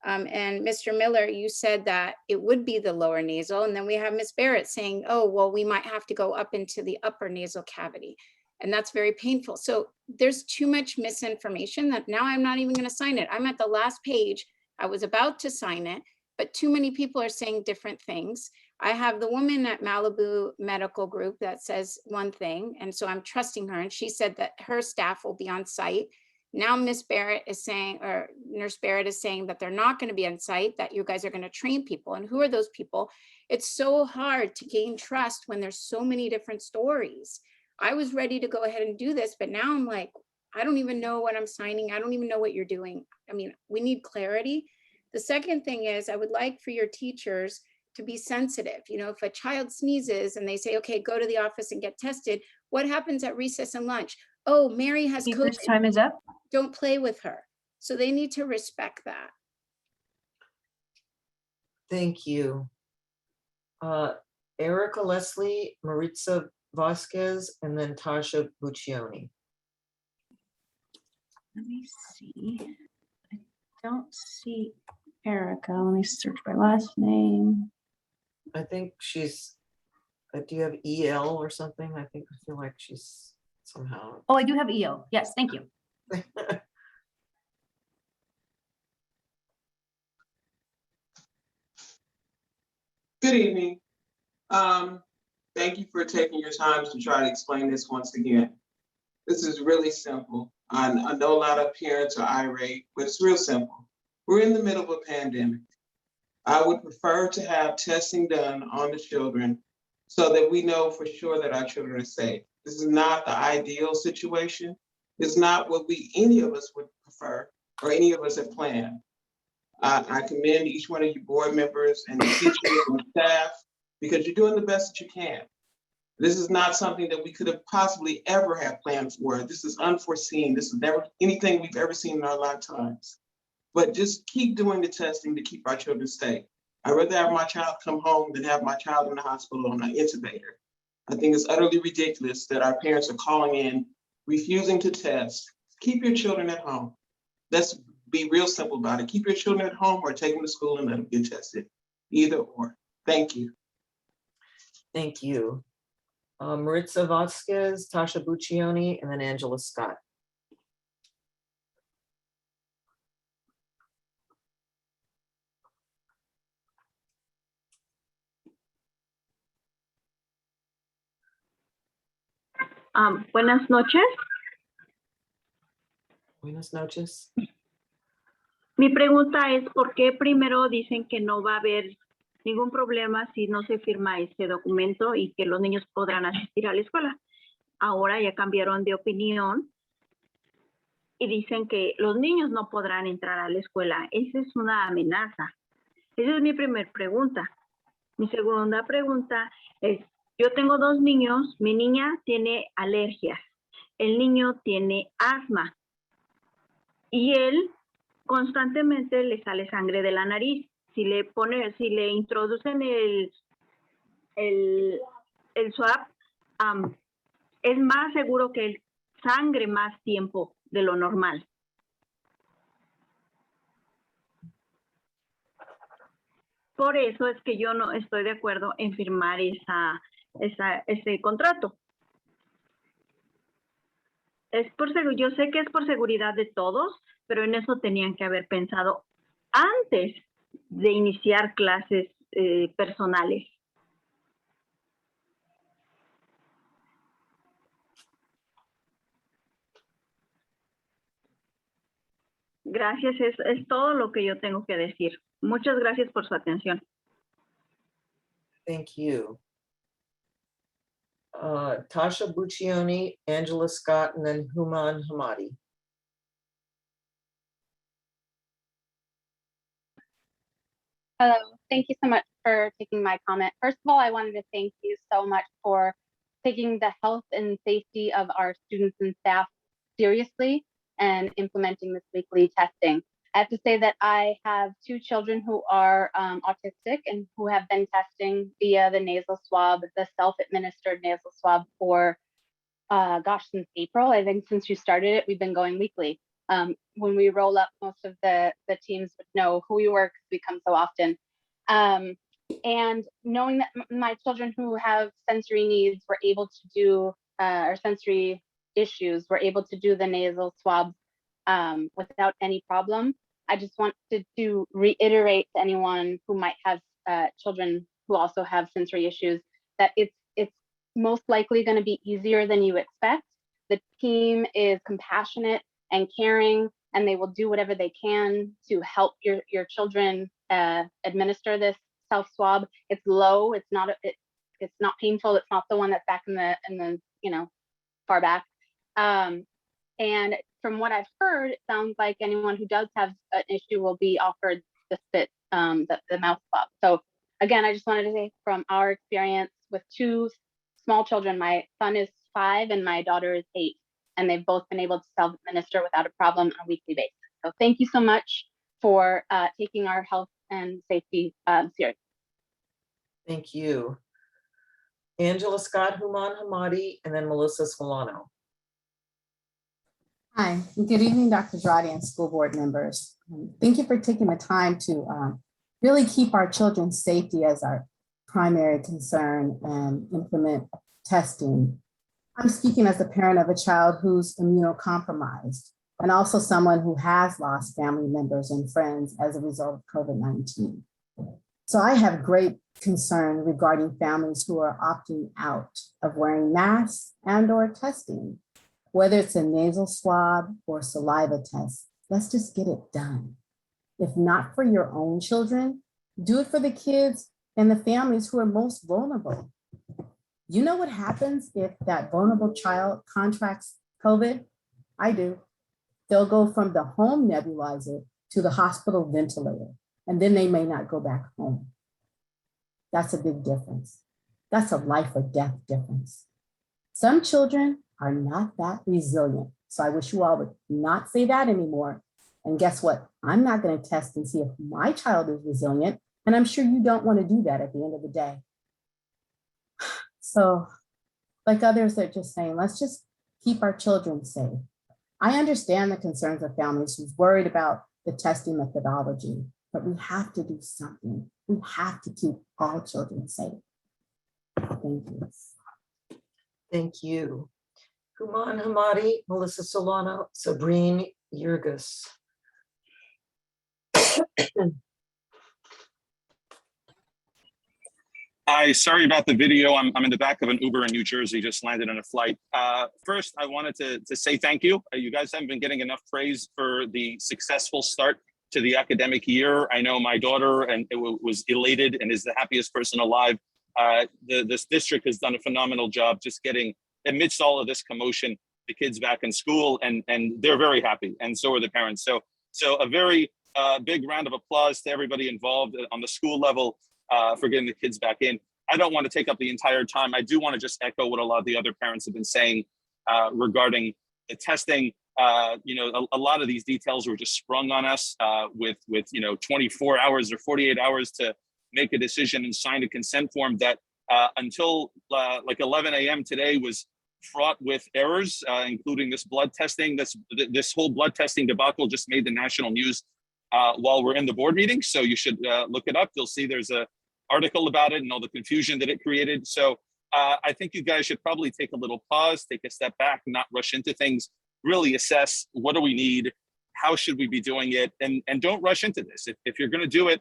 And Mr. Miller, you said that it would be the lower nasal, and then we have Ms. Barrett saying, oh, well, we might have to go up into the upper nasal cavity, and that's very painful. So there's too much misinformation that now I'm not even going to sign it. I'm at the last page. I was about to sign it, but too many people are saying different things. I have the woman at Malibu Medical Group that says one thing, and so I'm trusting her, and she said that her staff will be on site. Now Ms. Barrett is saying, or Nurse Barrett is saying that they're not going to be on site, that you guys are going to train people. And who are those people? It's so hard to gain trust when there's so many different stories. I was ready to go ahead and do this, but now I'm like, I don't even know what I'm signing. I don't even know what you're doing. I mean, we need clarity. The second thing is I would like for your teachers to be sensitive. You know, if a child sneezes and they say, okay, go to the office and get tested, what happens at recess and lunch? Oh, Mary has Speaker's COVID. time is up. Don't play with her. So they need to respect that. Thank you. Erica Leslie, Maritza Vasquez, and then Tasha Buccioni. Let me see. I don't see Erica. Let me search by last name. I think she's, do you have EL or something? I feel like she's somehow. Oh, I do have EO. Yes, thank you. Good evening. Thank you for taking your time to try to explain this once again. This is really simple. I know a lot of parents are irate, but it's real simple. We're in the middle of a pandemic. I would prefer to have testing done on the children so that we know for sure that our children are safe. This is not the ideal situation. It's not what any of us would prefer or any of us have planned. I commend each one of you board members and the teachers and staff because you're doing the best that you can. This is not something that we could have possibly ever have planned for. This is unforeseen. This is never anything we've ever seen in our lifetimes. But just keep doing the testing to keep our children safe. I'd rather have my child come home than have my child in the hospital on an intubator. I think it's utterly ridiculous that our parents are calling in, refusing to test. Keep your children at home. Let's be real simple about it. Keep your children at home or take them to school and let them get tested. Either or. Thank you. Thank you. Maritza Vasquez, Tasha Buccioni, and then Angela Scott. Buenas noches. Buenas noches. Mi pregunta es, ¿por qué primero dicen que no va a haber ningún problema si no se firma este documento y que los niños podrán asistir a la escuela? Ahora ya cambiaron de opinión y dicen que los niños no podrán entrar a la escuela. Esa es una amenaza. Esa es mi primera pregunta. Mi segunda pregunta es, yo tengo dos niños, mi niña tiene alergias, el niño tiene asma y él constantemente le sale sangre de la nariz. Si le introducen el swab, es más seguro que él sangre más tiempo de lo normal. Por eso es que yo no estoy de acuerdo en firmar ese contrato. Yo sé que es por seguridad de todos, pero en eso tenían que haber pensado antes de iniciar clases personales. Gracias, es todo lo que yo tengo que decir. Muchas gracias por su atención. Thank you. Tasha Buccioni, Angela Scott, and then Human Hamadi. Hello, thank you so much for taking my comment. First of all, I wanted to thank you so much for taking the health and safety of our students and staff seriously and implementing this weekly testing. I have to say that I have two children who are autistic and who have been testing via the nasal swab, the self-administered nasal swab for, since April. I think since you started it, we've been going weekly. When we roll up, most of the teams would know who we were because we come so often. And knowing that my children who have sensory needs were able to do, or sensory issues, were able to do the nasal swabs without any problem. I just wanted to reiterate to anyone who might have children who also have sensory issues that it's most likely going to be easier than you expect. The team is compassionate and caring, and they will do whatever they can to help your children administer this self swab. It's low. It's not painful. It's not the one that's back in the far back. And from what I've heard, it sounds like anyone who does have an issue will be offered the spit, the mouth swab. So again, I just wanted to say from our experience with two small children, my son is 5 and my daughter is 8, and they've both been able to self-administer without a problem on a weekly basis. So thank you so much for taking our health and safety seriously. Thank you. Angela Scott, Human Hamadi, and then Melissa Solano. Hi, good evening, Dr. Girardi and school board members. Thank you for taking the time to really keep our children's safety as our primary concern and implement testing. I'm speaking as a parent of a child who's immunocompromised and also someone who has lost family members and friends as a result of COVID-19. So I have great concern regarding families who are opting out of wearing masks and/or testing, whether it's a nasal swab or saliva test. Let's just get it done. If not for your own children, do it for the kids and the families who are most vulnerable. You know what happens if that vulnerable child contracts COVID? I do. They'll go from the home nebulizer to the hospital ventilator, and then they may not go back home. That's a big difference. That's a life or death difference. Some children are not that resilient. So I wish you all would not say that anymore. And guess what? I'm not going to test and see if my child is resilient. And I'm sure you don't want to do that at the end of the day. So like others are just saying, let's just keep our children safe. I understand the concerns of families who's worried about the testing methodology, but we have to do something. We have to keep all children safe. Thank you. Thank you. Human Hamadi, Melissa Solano, Sabrine Yurgis. Hi, sorry about the video. I'm in the back of an Uber in New Jersey, just landed on a flight. First, I wanted to say thank you. You guys haven't been getting enough praise for the successful start to the academic year. I know my daughter and was elated and is the happiest person alive. This district has done a phenomenal job just getting, amidst all of this commotion, the kids back in school, and they're very happy, and so are the parents. So a very big round of applause to everybody involved on the school level for getting the kids back in. I don't want to take up the entire time. I do want to just echo what a lot of the other parents have been saying regarding the testing. You know, a lot of these details were just sprung on us with 24 hours or 48 hours to make a decision and sign a consent form that until like 11 a.m. today was fraught with errors, including this blood testing. This whole blood testing debacle just made the national news while we're in the board meeting. So you should look it up. You'll see there's an article about it and all the confusion that it created. So I think you guys should probably take a little pause, take a step back, not rush into things, really assess what do we need, how should we be doing it, and don't rush into this. If you're going to do it,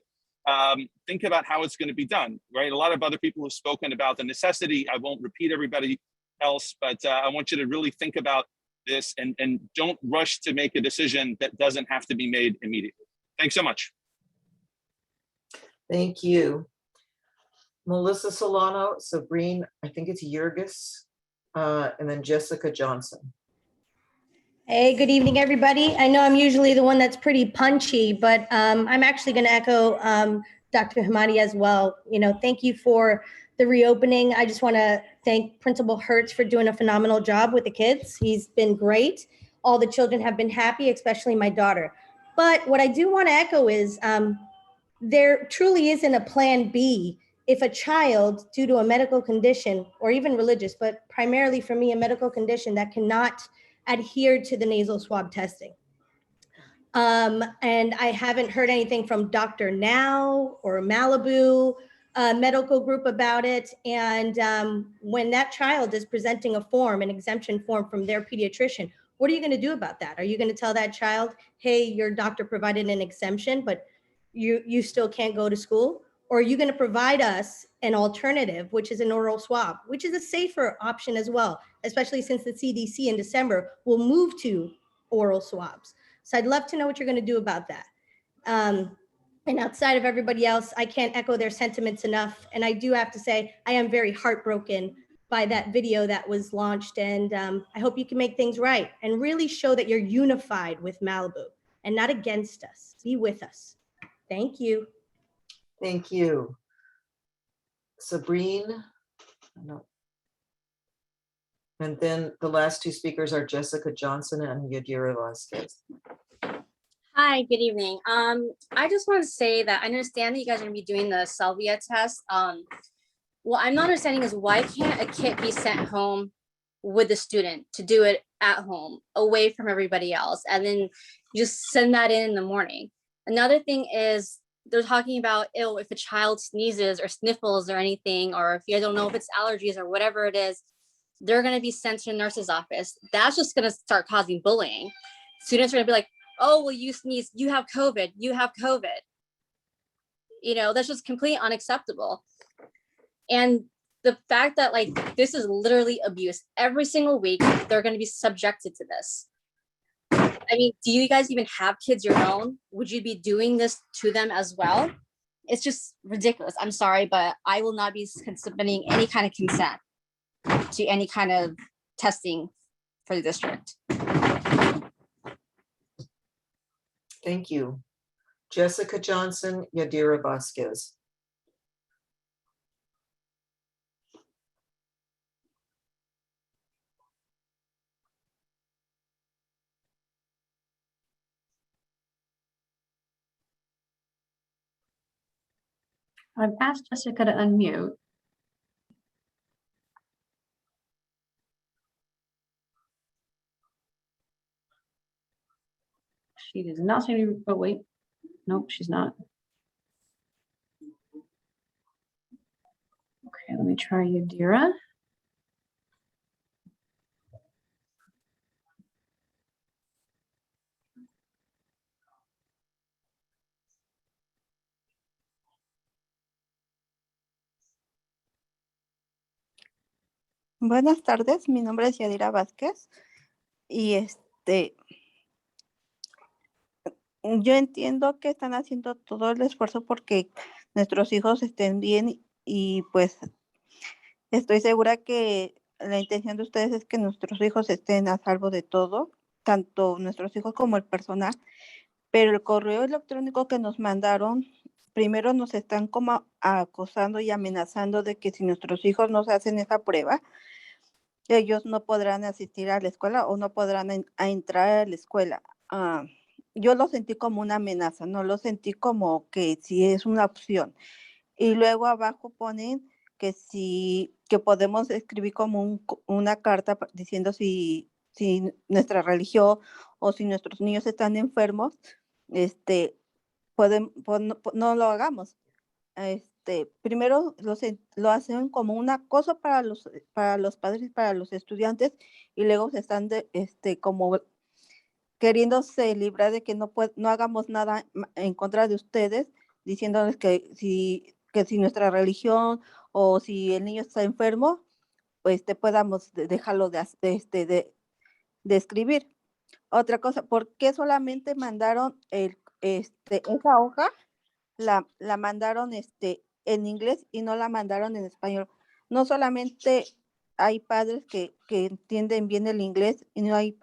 think about how it's going to be done, right? A lot of other people have spoken about the necessity. I won't repeat everybody else, but I want you to really think about this and don't rush to make a decision that doesn't have to be made immediately. Thanks so much. Thank you. Melissa Solano, Sabrine, I think it's Yurgis, and then Jessica Johnson. Hey, good evening, everybody. I know I'm usually the one that's pretty punchy, but I'm actually going to echo Dr. Hamadi as well. You know, thank you for the reopening. I just want to thank Principal Hertz for doing a phenomenal job with the kids. He's been great. All the children have been happy, especially my daughter. But what I do want to echo is there truly isn't a plan B if a child, due to a medical condition or even religious, but primarily for me, a medical condition that cannot adhere to the nasal swab testing. And I haven't heard anything from Dr. Now or Malibu medical group about it. And when that child is presenting a form, an exemption form from their pediatrician, what are you going to do about that? Are you going to tell that child, hey, your doctor provided an exemption, but you still can't go to school? Or are you going to provide us an alternative, which is an oral swab, which is a safer option as well, especially since the CDC in December will move to oral swabs. So I'd love to know what you're going to do about that. And outside of everybody else, I can't echo their sentiments enough. And I do have to say, I am very heartbroken by that video that was launched. And I hope you can make things right and really show that you're unified with Malibu and not against us. Be with us. Thank you. Thank you. Sabrine. No. And then the last two speakers are Jessica Johnson and Yadira Vasquez. Hi, good evening. I just want to say that I understand that you guys are going to be doing the salvia test. What I'm not understanding is why can't a kit be sent home with the student to do it at home, away from everybody else, and then just send that in the morning. Another thing is they're talking about, oh, if a child sneezes or sniffles or anything, or if you don't know if it's allergies or whatever it is, they're going to be sent to the nurse's office. That's just going to start causing bullying. Students are going to be like, oh, well, you sneeze, you have COVID, you have COVID. You know, that's just completely unacceptable. And the fact that like, this is literally abuse. Every single week, they're going to be subjected to this. I mean, do you guys even have kids your own? Would you be doing this to them as well? It's just ridiculous. I'm sorry, but I will not be submitting any kind of consent to any kind of testing for the district. Thank you. Jessica Johnson, Yadira Vasquez. I've asked Jessica to unmute. She does not seem to, oh wait, nope, she's not. Okay, let me try Yadira. Buenas tardes, mi nombre es Yadira Vázquez y yo entiendo que están haciendo todo el esfuerzo porque nuestros hijos estén bien y pues estoy segura que la intención de ustedes es que nuestros hijos estén a salvo de todo, tanto nuestros hijos como el personal, pero el correo electrónico que nos mandaron, primero nos están como acosando y amenazando de que si nuestros hijos no se hacen esa prueba, ellos no podrán asistir a la escuela o no podrán entrar a la escuela. Yo lo sentí como una amenaza, no lo sentí como que sí es una opción. Y luego abajo ponen que que podemos escribir como una carta diciendo si nuestra religión o si nuestros niños están enfermos, no lo hagamos. Primero lo hacen como un acoso para los padres y para los estudiantes y luego se están como queriéndose librar de que no hagamos nada en contra de ustedes, diciéndoles que si nuestra religión o si el niño está enfermo, pues podamos dejarlo de escribir. Otra cosa, ¿por qué solamente mandaron esa hoja? La mandaron en inglés y no la mandaron en español. No solamente hay padres que entienden bien el inglés y hay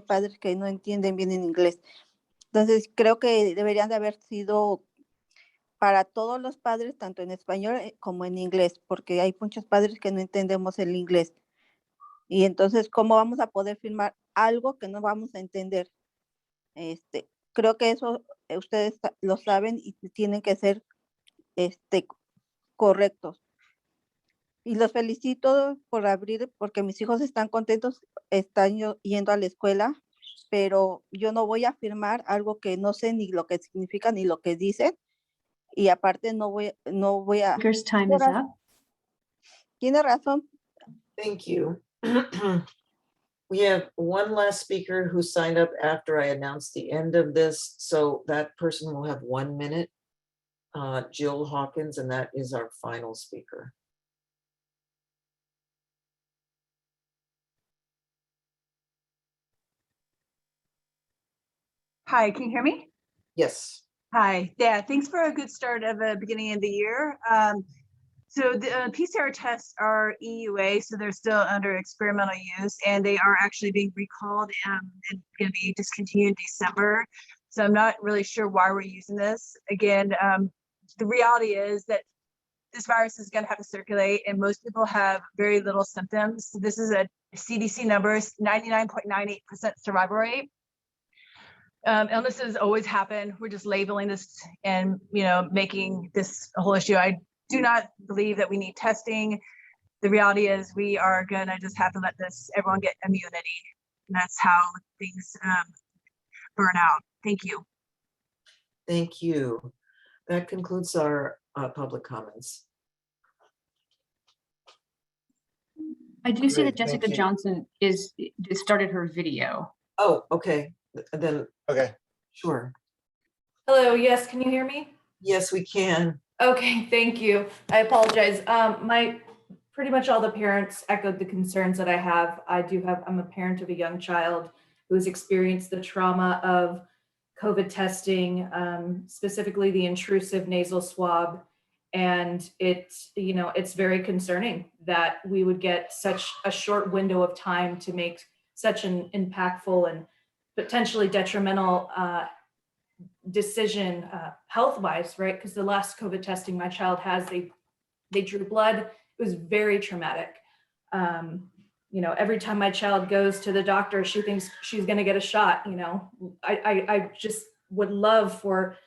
padres que no entienden bien el inglés. Entonces creo que deberían de haber sido para todos los padres, tanto en español como en inglés, porque hay muchos padres que no entendemos el inglés. Y entonces, ¿cómo vamos a poder firmar algo que no vamos a entender? Creo que eso ustedes lo saben y tienen que ser correctos. Y los felicito por abrir, porque mis hijos están contentos, están yendo a la escuela, pero yo no voy a firmar algo que no sé ni lo que significa ni lo que dicen. Y aparte no voy a... Time is up. Tiene razón. Thank you. We have one last speaker who signed up after I announced the end of this, so that person will have 1 minute. Jill Hawkins, and that is our final speaker. Hi, can you hear me? Yes. Hi, yeah, thanks for a good start of the beginning of the year. So the PCR tests are EUA, so they're still under experimental use, and they are actually being recalled and going to be discontinued in December. So I'm not really sure why we're using this. Again, the reality is that this virus is going to have to circulate, and most people have very little symptoms. So this is a CDC numbers, 99.98% survival rate. Illnesses always happen. We're just labeling this and, you know, making this a whole issue. I do not believe that we need testing. The reality is we are going to just have to let everyone get immunity. And that's how things burn out. Thank you. Thank you. That concludes our public comments. I do see that Great, thank Jessica you. Johnson started her video. Oh, okay. Then, okay. Sure. Hello, yes, can you hear me? Yes, we can. Okay, thank you. I apologize. Pretty much all the parents echoed the concerns that I have. I'm a parent of a young child who has experienced the trauma of COVID testing, specifically the intrusive nasal swab. And it's very concerning that we would get such a short window of time to make such an impactful and potentially detrimental decision health-wise, right? Because the last COVID testing my child has, they drew blood. It was very traumatic. Every time my child goes to the doctor, she thinks she's going to get a shot. I just would love for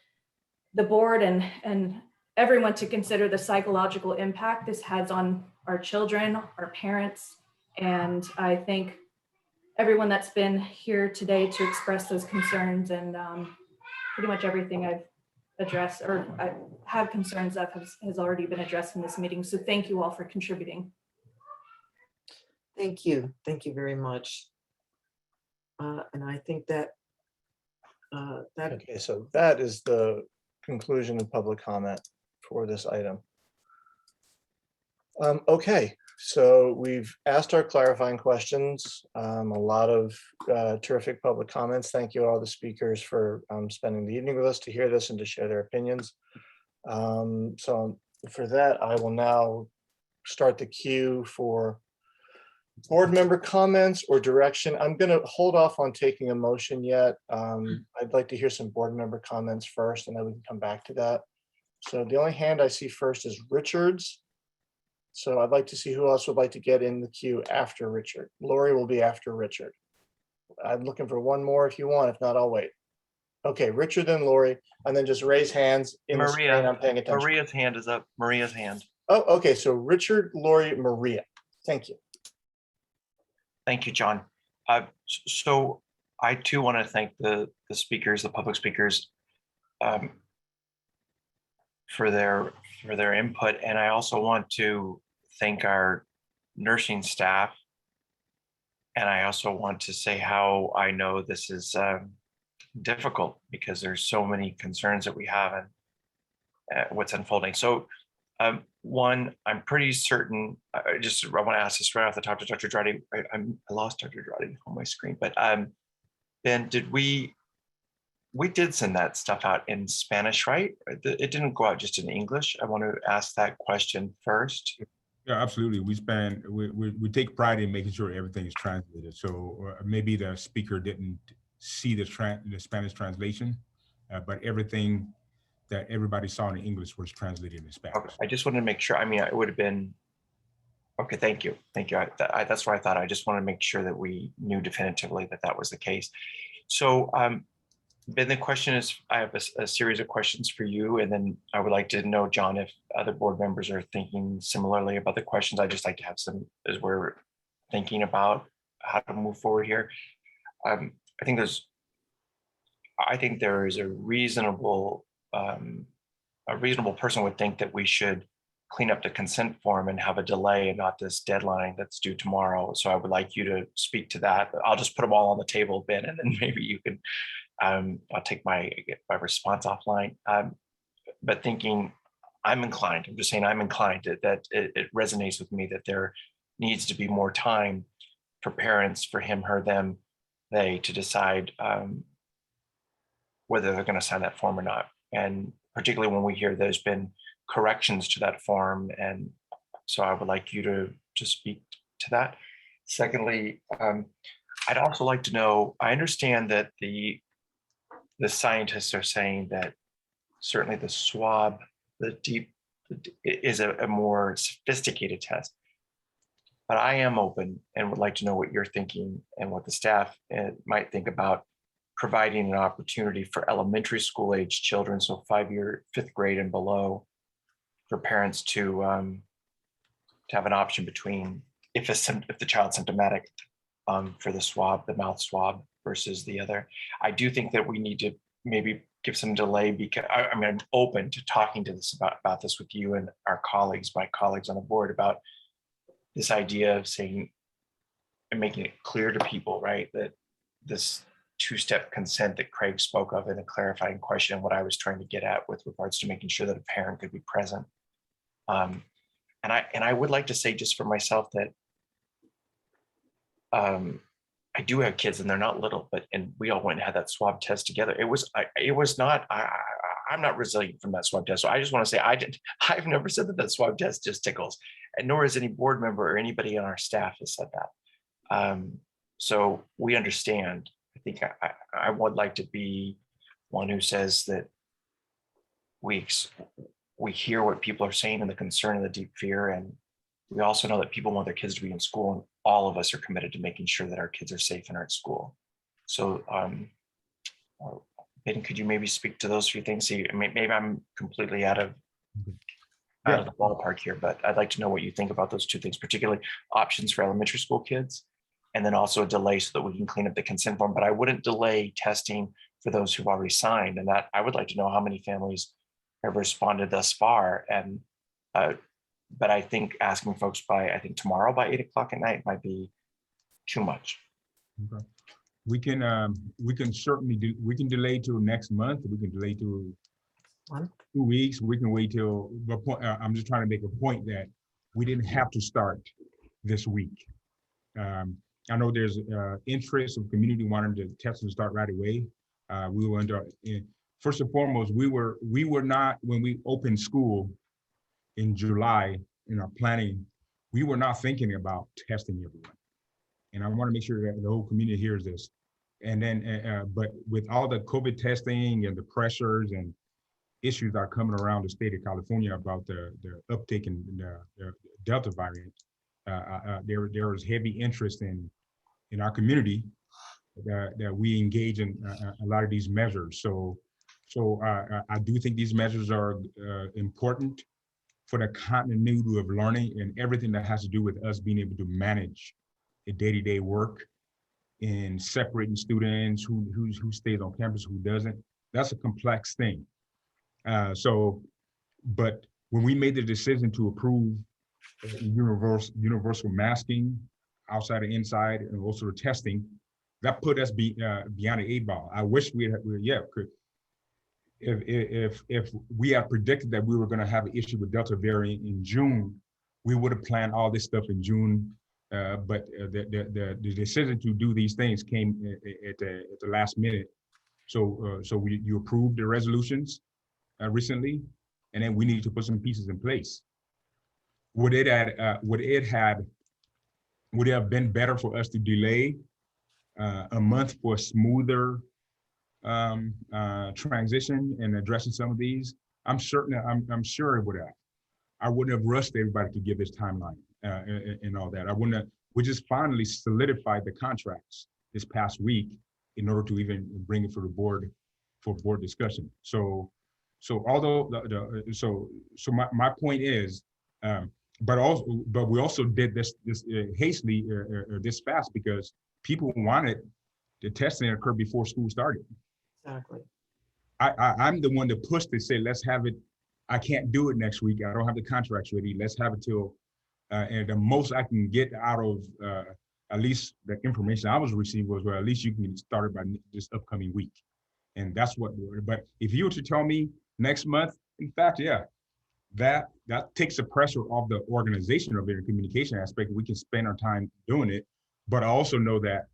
the board and everyone to consider the psychological impact this has on our children, our parents. And I thank everyone that's been here today to express those concerns, and pretty much everything I've addressed or I have concerns that has already been addressed in this meeting. So thank you all for contributing. Thank you. Thank you very much. And I think that Okay, so that is the conclusion of public comment for this item. Okay, so we've asked our clarifying questions, a lot of terrific public comments. Thank you all the speakers for spending the evening with us to hear this and to share their opinions. So for that, I will now start the queue for board member comments or direction. I'm going to hold off on taking a motion yet. I'd like to hear some board member comments first, and then we can come back to that. So the only hand I see first is Richard's. So I'd like to see who else would like to get in the queue after Richard. Lori will be after Richard. I'm looking for one more if you want. If not, I'll wait. Okay, Richard and Lori, and then just raise hands in the screen. I'm paying attention. Maria's hand is up. Maria's hand. Oh, okay. So Richard, Lori, Maria. Thank you. Thank you, John. So I too want to thank the speakers, the public speakers, for their input, and I also want to thank our nursing staff. And I also want to say how I know this is difficult because there's so many concerns that we have and what's unfolding. So one, I'm pretty certain, I want to ask this right off the top to Dr. Dradi. I lost Dr. Dradi on my screen, but Ben, we did send that stuff out in Spanish, right? It didn't go out just in English. I want to ask that question first. Yeah, absolutely. We take pride in making sure everything is translated. So maybe the speaker didn't see the Spanish translation, but everything that everybody saw in English was translated in Spanish. Okay. I just wanted to make sure. I mean, it would have been, okay, thank you. Thank you. That's what I thought. I just wanted to make sure that we knew definitively that that was the case. So Ben, the question is, I have a series of questions for you, and then I would like to know, John, if other board members are thinking similarly about the questions. I just like to have some, as we're thinking about how to move forward here. I think there is a reasonable person would think that we should clean up the consent form and have a delay and not this deadline that's due tomorrow. So I would like you to speak to that. I'll just put them all on the table, Ben, and then maybe you can, I'll take my response offline. But thinking, I'm just saying I'm inclined that it resonates with me that there needs to be more time for parents, for him, her, them, they, to decide whether they're going to sign that form or not. And particularly when we hear there's been corrections to that form. And so I would like you to speak to that. Secondly, I'd also like to know, I understand that the scientists are saying that certainly the swab, the deep is a more sophisticated test. But I am open and would like to know what you're thinking and what the staff might think about providing an opportunity for elementary school age children, so 5th grade and below, for parents to have an option between if the child's symptomatic for the swab, the mouth swab versus the other. I do think that we need to maybe give some delay, because I mean, I'm open to talking to this about this with you and our colleagues, my colleagues on the board, about this idea of saying and making it clear to people, right, that this two-step consent that Craig spoke of in a clarifying question, and what I was trying to get at with regards to making sure that a parent could be present. And I would like to say, just for myself, that I do have kids and they're not little, and we all went and had that swab test together. I'm not resilient from that swab test. So I just want to say I've never said that swab test just tickles, and nor has any board member or anybody on our staff has said that. So we understand. I think I would like to be one who says that we hear what people are saying and the concern and the deep fear, and we also know that people want their kids to be in school, and all of us are committed to making sure that our kids are safe and are at school. So Ben, could you maybe speak to those few things? See, maybe I'm completely out of the ballpark here, but I'd like to know what you think about those two things, particularly options for elementary school kids, and then also a delay so that we can clean up the consent form. But I wouldn't delay testing for those who've already signed, and that I would like to know how many families have responded thus far. And but I think asking folks by tomorrow by 8 o'clock at night might be too much. Okay. We can certainly we can delay till next month. We can delay till 2 weeks. We can wait till I'm just trying to make a point that we didn't have to start this week. I know there's interest of community wanting to test and start right away. We were first and foremost, we were not, when we opened school in July in our planning, we were not thinking about testing everyone. And I want to make sure that the whole community hears this. And then, but with all the COVID testing and the pressures and issues that are coming around the state of California about the uptake in the Delta variant, there was heavy interest in our community that we engage in a lot of these measures. So I do think these measures are important for the continuity of learning and everything that has to do with us being able to manage a day-to-day work and separating students, who stays on campus, who doesn't. That's a complex thing. But when we made the decision to approve universal masking outside and inside, and also the testing, that put us beyond the 8 ball. I wish if we had predicted that we were going to have an issue with Delta variant in June, we would have planned all this stuff in June. But the decision to do these things came at the last minute. So you approved the resolutions recently, and then we need to put some pieces in place. Would it have been better for us to delay a month for a smoother transition and addressing some of these? I'm sure it would have. I wouldn't have rushed everybody to give this timeline and all that. We just finally solidified the contracts this past week in order to even bring it for the board for board discussion. So although my point is, but we also did this hastily this fast because people wanted the testing to occur before school started. Exactly. I'm the one that pushed to say, let's have it. I can't do it next week. I don't have the contracts ready. Let's have it till, and the most I can get out of at least the information I was receiving was, well, at least you can start it by this upcoming week. And that's what, but if you were to tell me next month, in fact, yeah, that takes the pressure off the organization of it and communication aspect. We can spend our time doing it, but I also know that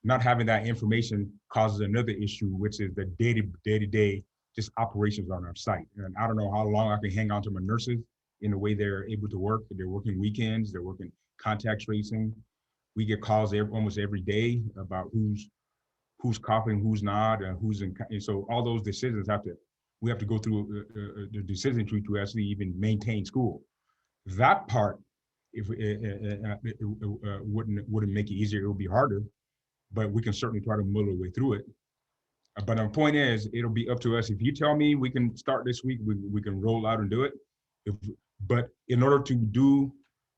not having that information causes another issue, which is the day-to-day just operations on our site. And I don't know how long I can hang on to my nurses in the way they're able to work. They're working weekends, they're working contact tracing. We get calls almost every day about who's coughing, who's not, and who's in. And so all those decisions have to we have to go through the decision tree to actually even maintain school. That part, if wouldn't make it easier, it would be harder, but we can certainly try to muddle our way through it. But the point is, it'll be up to us. If you tell me we can start this week, we can roll out and do it. But in order to do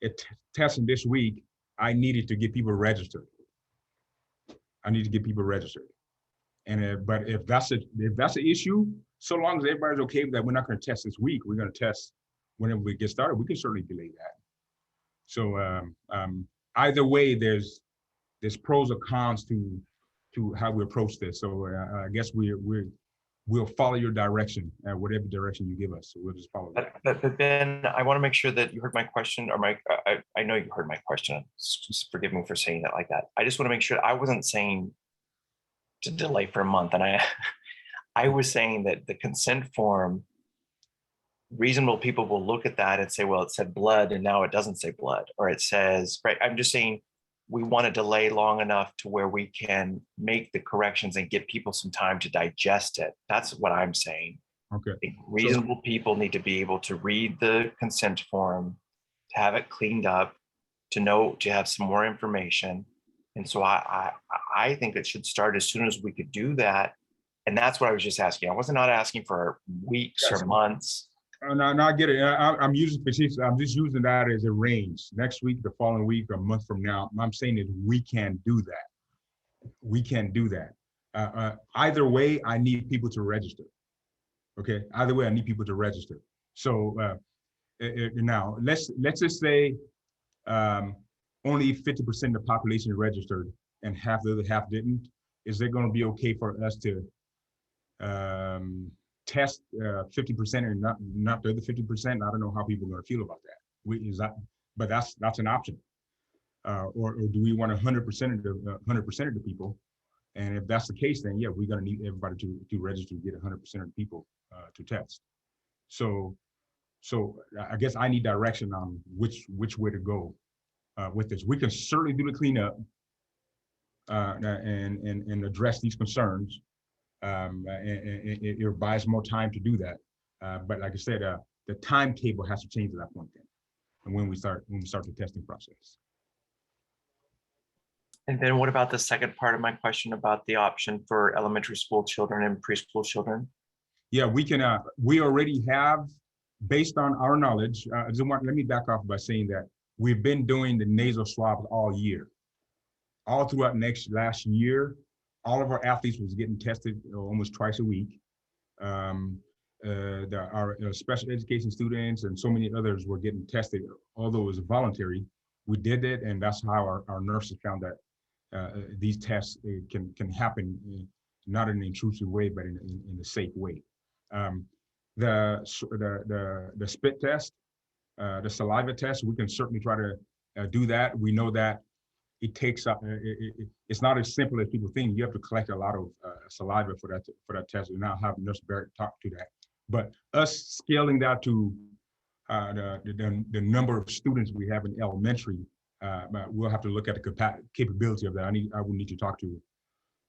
a testing this week, I needed to get people registered. I need to get people registered. And but if that's an issue, so long as everybody's okay with that, we're not going to test this week. We're going to test whenever we get started. We can certainly delay that. So either way, there's pros or cons to how we approach this. So I guess we'll follow your direction, whatever direction you give us. So we'll just follow that. But Ben, I want to make sure that you heard my question, or I know you heard my question. Just forgive me for saying it like that. I just want to make sure I wasn't saying to delay for a month, and I was saying that the consent form, reasonable people will look at that and say, well, it said blood and now it doesn't say blood, or it says, right. I'm just saying we want to delay long enough to where we can make the corrections and give people some time to digest it. That's what I'm saying. Okay. I think reasonable people need to be able to read the consent form, to have it cleaned up, to have some more information. And so I think it should start as soon as we could do that. And that's what I was just asking. I was not asking for weeks or months. No, I get it. I'm just using that as a range. Next week, the following week, a month from now. I'm saying that we can do that. We can do that. Either way, I need people to register. Okay. Either way, I need people to register. So now let's just say only 50% of the population registered and half the other half didn't. Is it going to be okay for us to test 50% and not the other 50%? I don't know how people are going to feel about that. But that's an option. Or do we want 100% of the people? And if that's the case, then yeah, we're going to need everybody to register to get 100% of the people to test. So I guess I need direction on which way to go with this. We can certainly do the cleanup and address these concerns. It buys more time to do that. But like I said, the timetable has to change at that point then, and when we start the testing process. And then what about the second part of my question about the option for elementary school children and preschool children? Yeah, we can. We already have, based on our knowledge. Let me back off by saying that we've been doing the nasal swabs all year, all throughout last year. All of our athletes was getting tested almost twice a week. Our special education students and so many others were getting tested, although it was voluntary. We did it, and that's how our nurses found that these tests can happen, not in an intrusive way, but in a safe way. The spit test, the saliva test, we can certainly try to do that. We know that it takes up. It's not as simple as people think. You have to collect a lot of saliva for that test, and I'll have Nurse Barrett talk to that. But us scaling that to the number of students we have in elementary, we'll have to look at the capability of that. I will need to talk to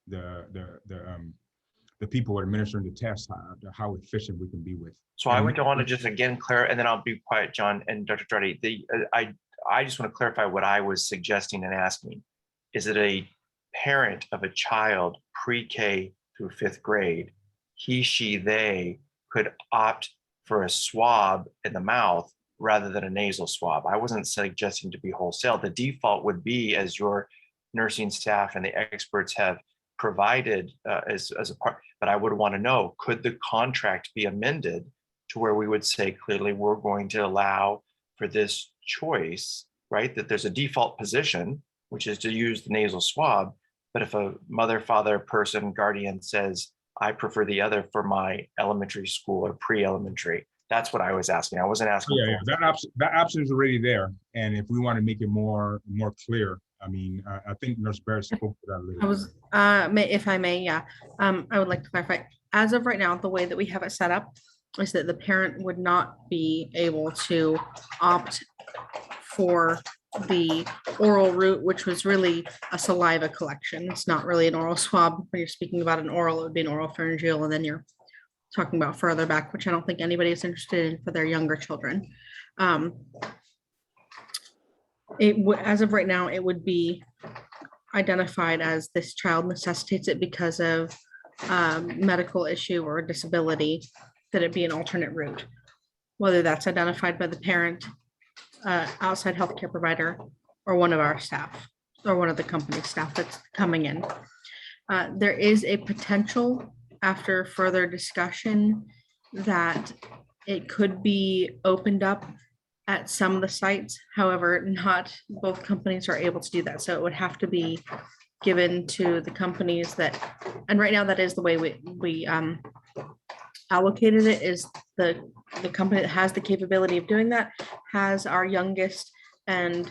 the people who are administering the test, how efficient we can be with. So I would want to just again clarify, and then I'll be quiet, John and Dr. Truddy. I just want to clarify what I was suggesting and asking. Is it a parent of a child pre-K through 5th grade, he, she, they could opt for a swab in the mouth rather than a nasal swab? I wasn't suggesting to be wholesale. The default would be, as your nursing staff and the experts have provided as a part, but I would want to know, could the contract be amended to where we would say clearly we're going to allow for this choice, right? That there's a default position, which is to use the nasal swab. But if a mother, father, person, guardian says, I prefer the other for my elementary school or pre-elementary, that's what I was asking. I wasn't asking. Yeah, that option is already there. And if we want to make it more clear, I mean, I think Nurse Barrett spoke to that a little bit. If I may, yeah. I would like to clarify, as of right now, the way that we have it set up is that the parent would not be able to opt for the oral route, which was really a saliva collection. It's not really an oral swab. When you're speaking about an oral, it would be an oral pharyngeal, and then your talking about further back, which I don't think anybody is interested in for their younger children. As of right now, it would be identified as this child necessitates it because of medical issue or disability, that it be an alternate route, whether that's identified by the parent, outside healthcare provider, or one of our staff, or one of the company staff that's coming in. There is a potential after further discussion that it could be opened up at some of the sites. However, not both companies are able to do that. So it would have to be given to the companies that, and right now that is the way we allocated it, is the company that has the capability of doing that has our youngest and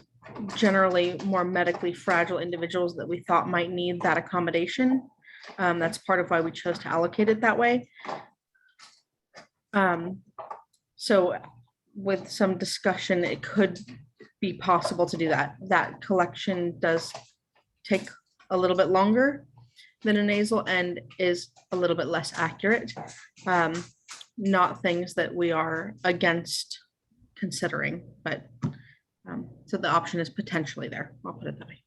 generally more medically fragile individuals that we thought might need that accommodation. That's part of why we chose to allocate it that way. So with some discussion, it could be possible to do that. That collection does take a little bit longer than a nasal and is a little bit less accurate. Not things that we are against considering, but so the option is potentially there. I'll put it that way.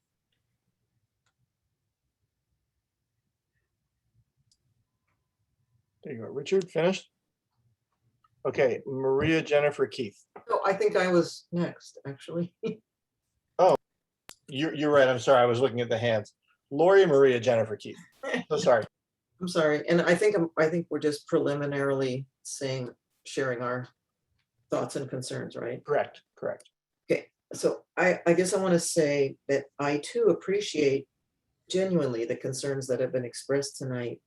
There you go. Richard, finished? Okay, Maria Jennifer Keith. Oh, I think I was next, actually. Oh, you're right. I'm sorry. I was looking at the hands. Lori Maria Jennifer Keith. So sorry. I'm sorry. And I think we're just preliminarily sharing our thoughts and concerns, right? Correct. Correct. Okay. So I guess I want to say that I too appreciate genuinely the concerns that have been expressed tonight.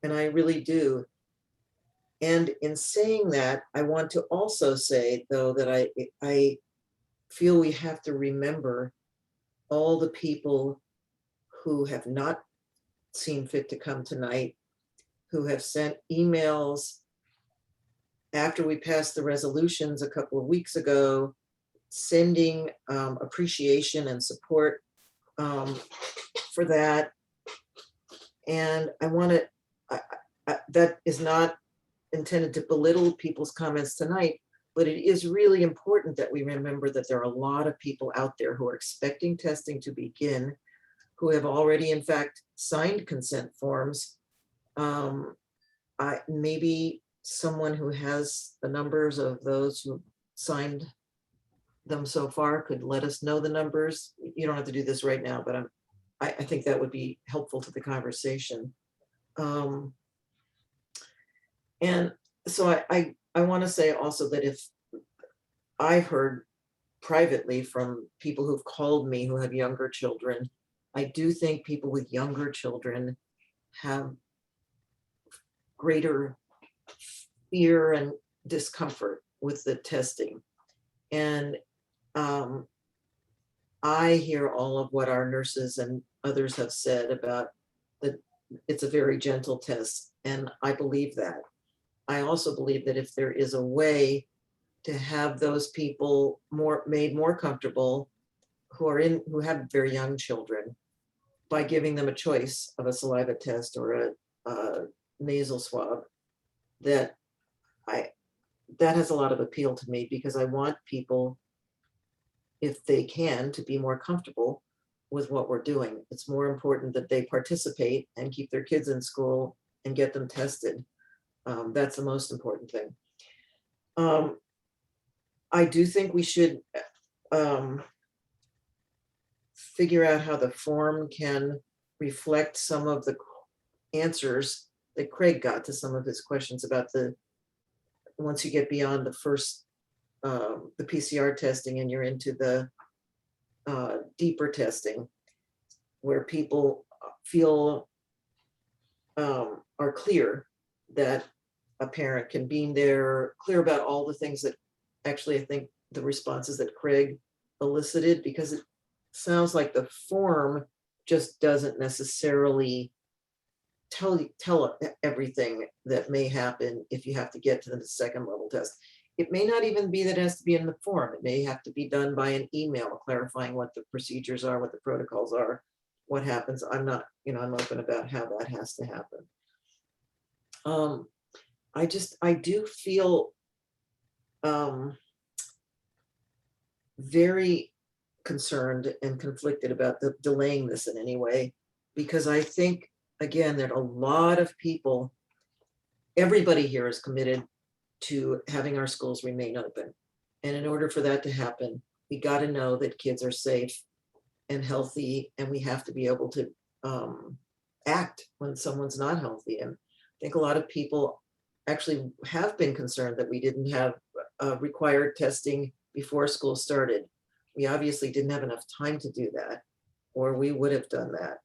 And I really do. And in saying that, I want to also say, though, that I feel we have to remember all the people who have not seen fit to come tonight, who have sent emails after we passed the resolutions a couple of weeks ago, sending appreciation and support for that. And I want to, that is not intended to belittle people's comments tonight, but it is really important that we remember that there are a lot of people out there who are expecting testing to begin, who have already in fact signed consent forms. Maybe someone who has the numbers of those who signed them so far could let us know the numbers. You don't have to do this right now, but I think that would be helpful to the conversation. And so I want to say also that if I've heard privately from people who've called me who have younger children, I do think people with younger children have greater fear and discomfort with the testing. And I hear all of what our nurses and others have said about that it's a very gentle test, and I believe that. I also believe that if there is a way to have those people made more comfortable who have very young children by giving them a choice of a saliva test or a nasal swab, that has a lot of appeal to me, because I want people, if they can, to be more comfortable with what we're doing. It's more important that they participate and keep their kids in school and get them tested. That's the most important thing. I do think we should figure out how the form can reflect some of the answers that Craig got to some of his questions about once you get beyond the first, the PCR testing and you're into the deeper testing, where people feel are clear that a parent can be there, clear about all the things that actually I think the responses that Craig elicited, because it sounds like the form just doesn't necessarily tell everything that may happen if you have to get to the second level test. It may not even be that it has to be in the form. It may have to be done by an email clarifying what the procedures are, what the protocols are, what happens. I'm not, I'm open about how that has to happen. I do feel very concerned and conflicted about the delaying this in any way, because I think, again, that a lot of people, everybody here is committed to having our schools remain open. And in order for that to happen, we got to know that kids are safe and healthy, and we have to be able to act when someone's not healthy. And I think a lot of people actually have been concerned that we didn't have required testing before school started. We obviously didn't have enough time to do that, or we would have done that.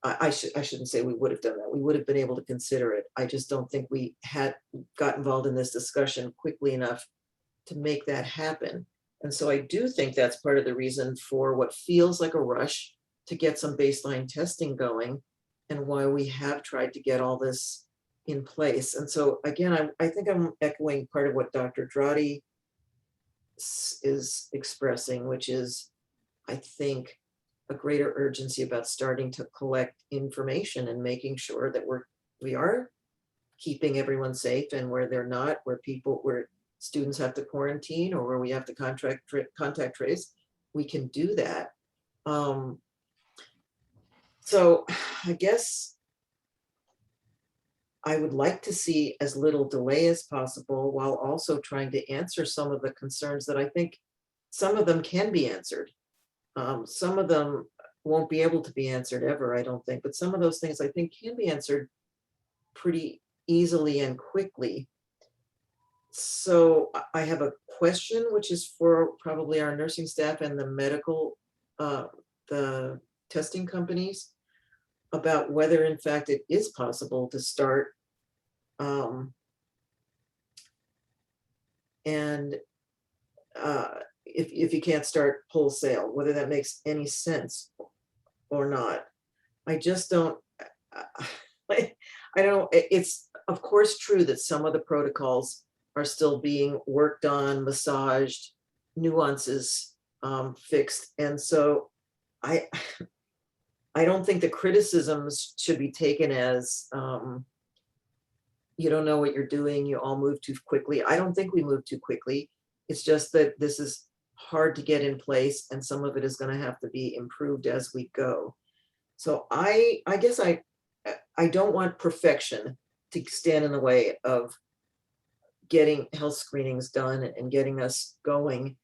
I shouldn't say we would have done that. We would have been able to consider it. I just don't think we had got involved in this discussion quickly enough to make that happen. And so I do think that's part of the reason for what feels like a rush to get some baseline testing going, and why we have tried to get all this in place. And so again, I think I'm echoing part of what Dr. Drotti is expressing, which is, I think, a greater urgency about starting to collect information and making sure that we are keeping everyone safe, and where they're not, where students have to quarantine, or where we have to contact trace, we can do that. So I guess I would like to see as little delay as possible, while also trying to answer some of the concerns that I think some of them can be answered. Some of them won't be able to be answered ever, I don't think, but some of those things I think can be answered pretty easily and quickly. So I have a question, which is for probably our nursing staff and the medical, the testing companies, about whether in fact it is possible to start and if you can't start wholesale, whether that makes any sense or not. I just don't, I don't, it's of course true that some of the protocols are still being worked on, massaged, nuances fixed. And so I don't think the criticisms should be taken as you don't know what you're doing, you all move too quickly. I don't think we move too quickly. It's just that this is hard to get in place, and some of it is going to have to be improved as we go. So I guess I don't want perfection to stand in the way of getting health screenings done and getting us going.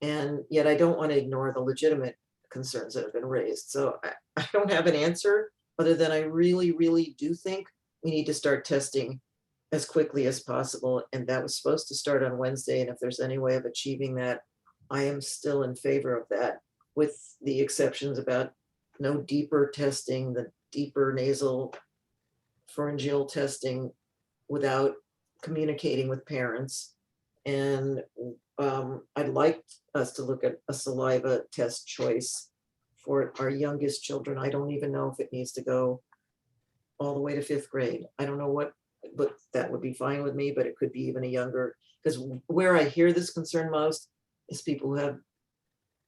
And yet I don't want to ignore the legitimate concerns that have been raised. So I don't have an answer other than I really, really do think we need to start testing as quickly as possible. And that was supposed to start on Wednesday. And if there's any way of achieving that, I am still in favor of that, with the exceptions about no deeper testing, the deeper nasal pharyngeal testing without communicating with parents. And I'd like us to look at a saliva test choice for our youngest children. I don't even know if it needs to go all the way to 5th grade. I don't know what, but that would be fine with me, but it could be even a younger, because where I hear this concern most is people who have,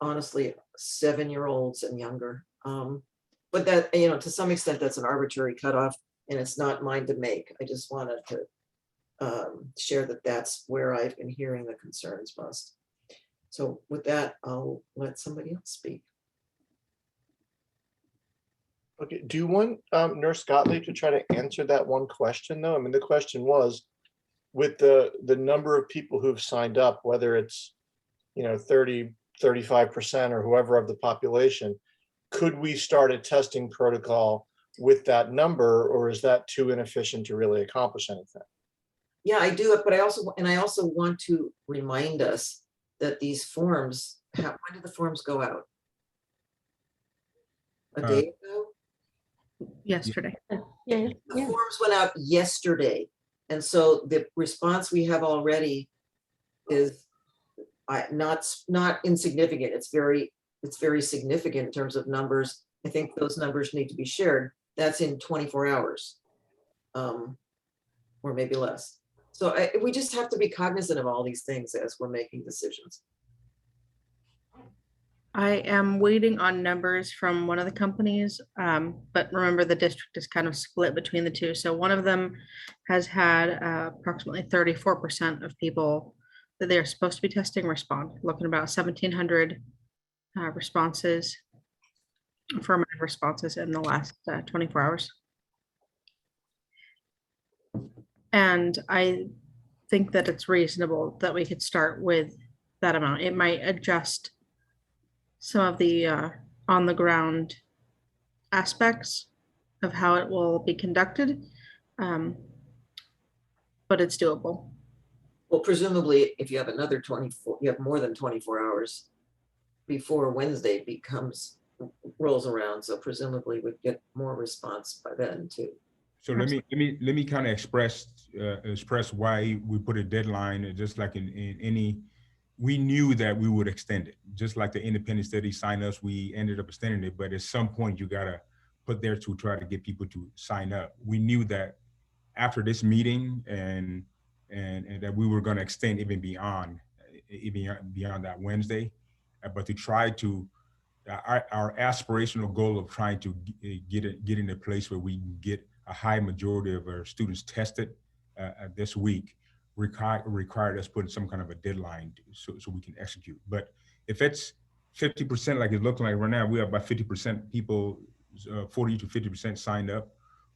honestly, 7-year-olds and younger. But that, to some extent, that's an arbitrary cutoff, and it's not mine to make. I just wanted to share that that's where I've been hearing the concerns most. So with that, I'll let somebody else speak. Okay, do you want Nurse Gottlieb to try to answer that one question though? I mean, the question was, with the number of people who've signed up, whether it's 30, 35% or whoever of the population, could we start a testing protocol with that number, or is that too inefficient to really accomplish anything? Yeah, I do it, but I also want to remind us that these forms, when did the forms go out? A day ago? Yesterday. The forms went out yesterday. And so the response we have already is not insignificant. It's very significant in terms of numbers. I think those numbers need to be shared. That's in 24 hours, or maybe less. So we just have to be cognizant of all these things as we're making decisions. I am waiting on numbers from one of the companies, but remember the district is kind of split between the two. So one of them has had approximately 34% of people that they're supposed to be testing respond, looking about 1,700 responses, affirmative responses in the last 24 hours. And I think that it's reasonable that we could start with that amount. It might adjust some of the on the ground aspects of how it will be conducted, but it's doable. Well, presumably, if you have another 24, you have more than 24 hours before Wednesday rolls around. So presumably we'd get more response by then too. So let me kind of express why we put a deadline. Just like in any, we knew that we would extend it. Just like the independent study sign-ups, we ended up extending it. But at some point, you gotta put there to try to get people to sign up. We knew that after this meeting and that we were going to extend even beyond that Wednesday, but to try to our aspirational goal of trying to get in a place where we can get a high majority of our students tested this week required us putting some kind of a deadline so we can execute. But if it's 50%, like it's looking like right now, we have about 50% people, 40 to 50% signed up.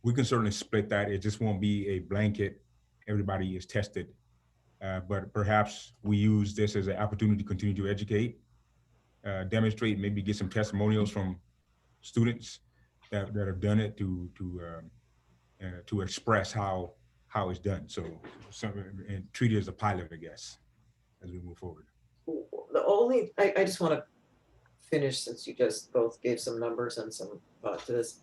We can certainly split that. It just won't be a blanket, everybody is tested. But perhaps we use this as an opportunity to continue to educate, demonstrate, maybe get some testimonials from students that have done it to express how it's done. So and treat it as a pilot, I guess, as we move forward. I just want to finish, since you just both gave some numbers and some thought to this.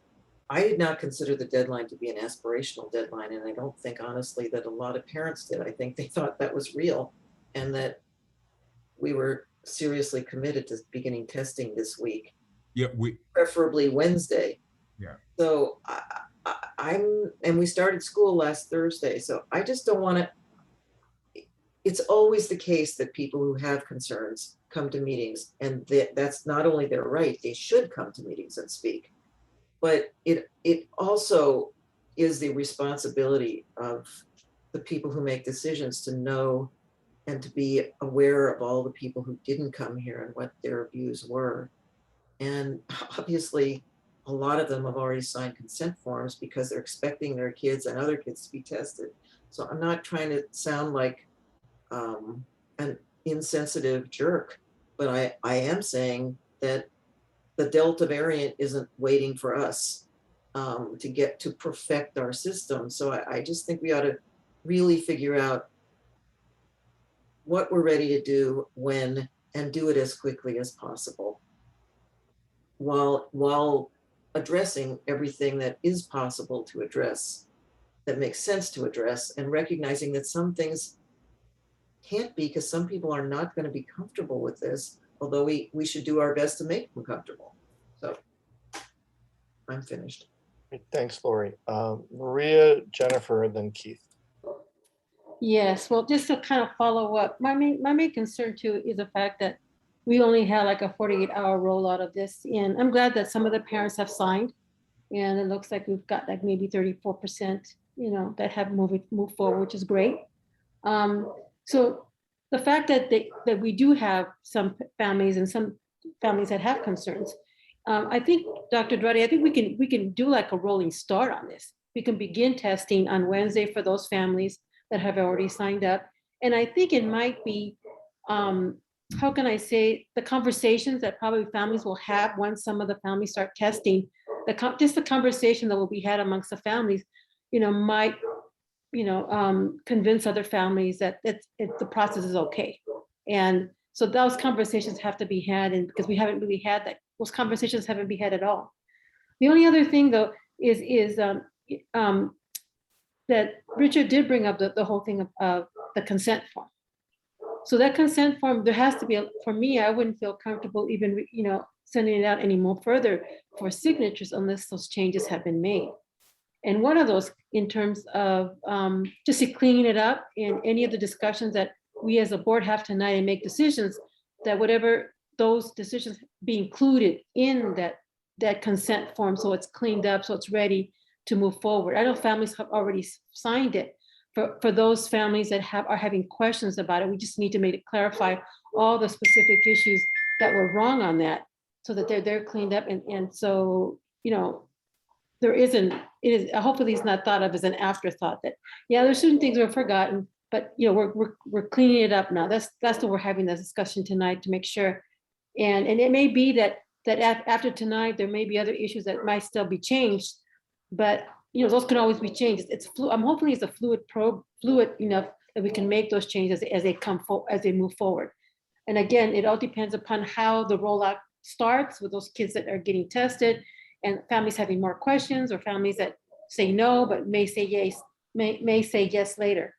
I did not consider the deadline to be an aspirational deadline, and I don't think honestly that a lot of parents did. I think they thought that was real and that we were seriously committed to beginning testing this week. Yeah, preferably Wednesday. Yeah. So and we started school last Thursday, so I just don't want to. It's always the case that people who have concerns come to meetings, and that's not only their right, they should come to meetings and speak. But it also is the responsibility of the people who make decisions to know and to be aware of all the people who didn't come here and what their views were. And obviously, a lot of them have already signed consent forms because they're expecting their kids and other kids to be tested. So I'm not trying to sound like an insensitive jerk, but I am saying that the Delta variant isn't waiting for us to perfect our system. So I just think we ought to really figure out what we're ready to do when, and do it as quickly as possible, while addressing everything that is possible to address, that makes sense to address, and recognizing that some things can't be, because some people are not going to be comfortable with this, although we should do our best to make them comfortable. So I'm finished. Thanks, Lori. Maria, Jennifer, and then Keith. Yes, well, just to kind of follow up, my main concern too is the fact that we only had like a 48-hour rollout of this. And I'm glad that some of the parents have signed. And it looks like we've got like maybe 34%, that have moved forward, which is great. So the fact that we do have some families that have concerns, I think, Dr. Drudy, I think we can do like a rolling start on this. We can begin testing on Wednesday for those families that have already signed up. And I think it might be, how can I say, the conversations that probably families will have once some of the families start testing, just the conversation that will be had amongst the families, might, convince other families that the process is okay. And so those conversations have to be had, and because we haven't really had that, those conversations haven't been had at all. The only other thing though is that Richard did bring up the whole thing of the consent form. So that consent form, there has to be, for me, I wouldn't feel comfortable even, sending it out any more further for signatures unless those changes have been made. And one of those, in terms of just to clean it up in any of the discussions that we as a board have tonight and make decisions, that whatever those decisions be included in that consent form, so it's cleaned up, so it's ready to move forward. I know families have already signed it. For those families that are having questions about it, we just need to make it clarify all the specific issues that were wrong on that, so that they're cleaned up. And so, there isn't, hopefully it's not thought of as an afterthought that, yeah, there's certain things were forgotten, but we're cleaning it up now. That's what we're having this discussion tonight to make sure. And it may be that after tonight, there may be other issues that might still be changed, but those can always be changed. I'm hoping it's a fluid enough that we can make those changes as they move forward. And again, it all depends upon how the rollout starts with those kids that are getting tested, and families having more questions, or families that say no but may say yes, may say yes later.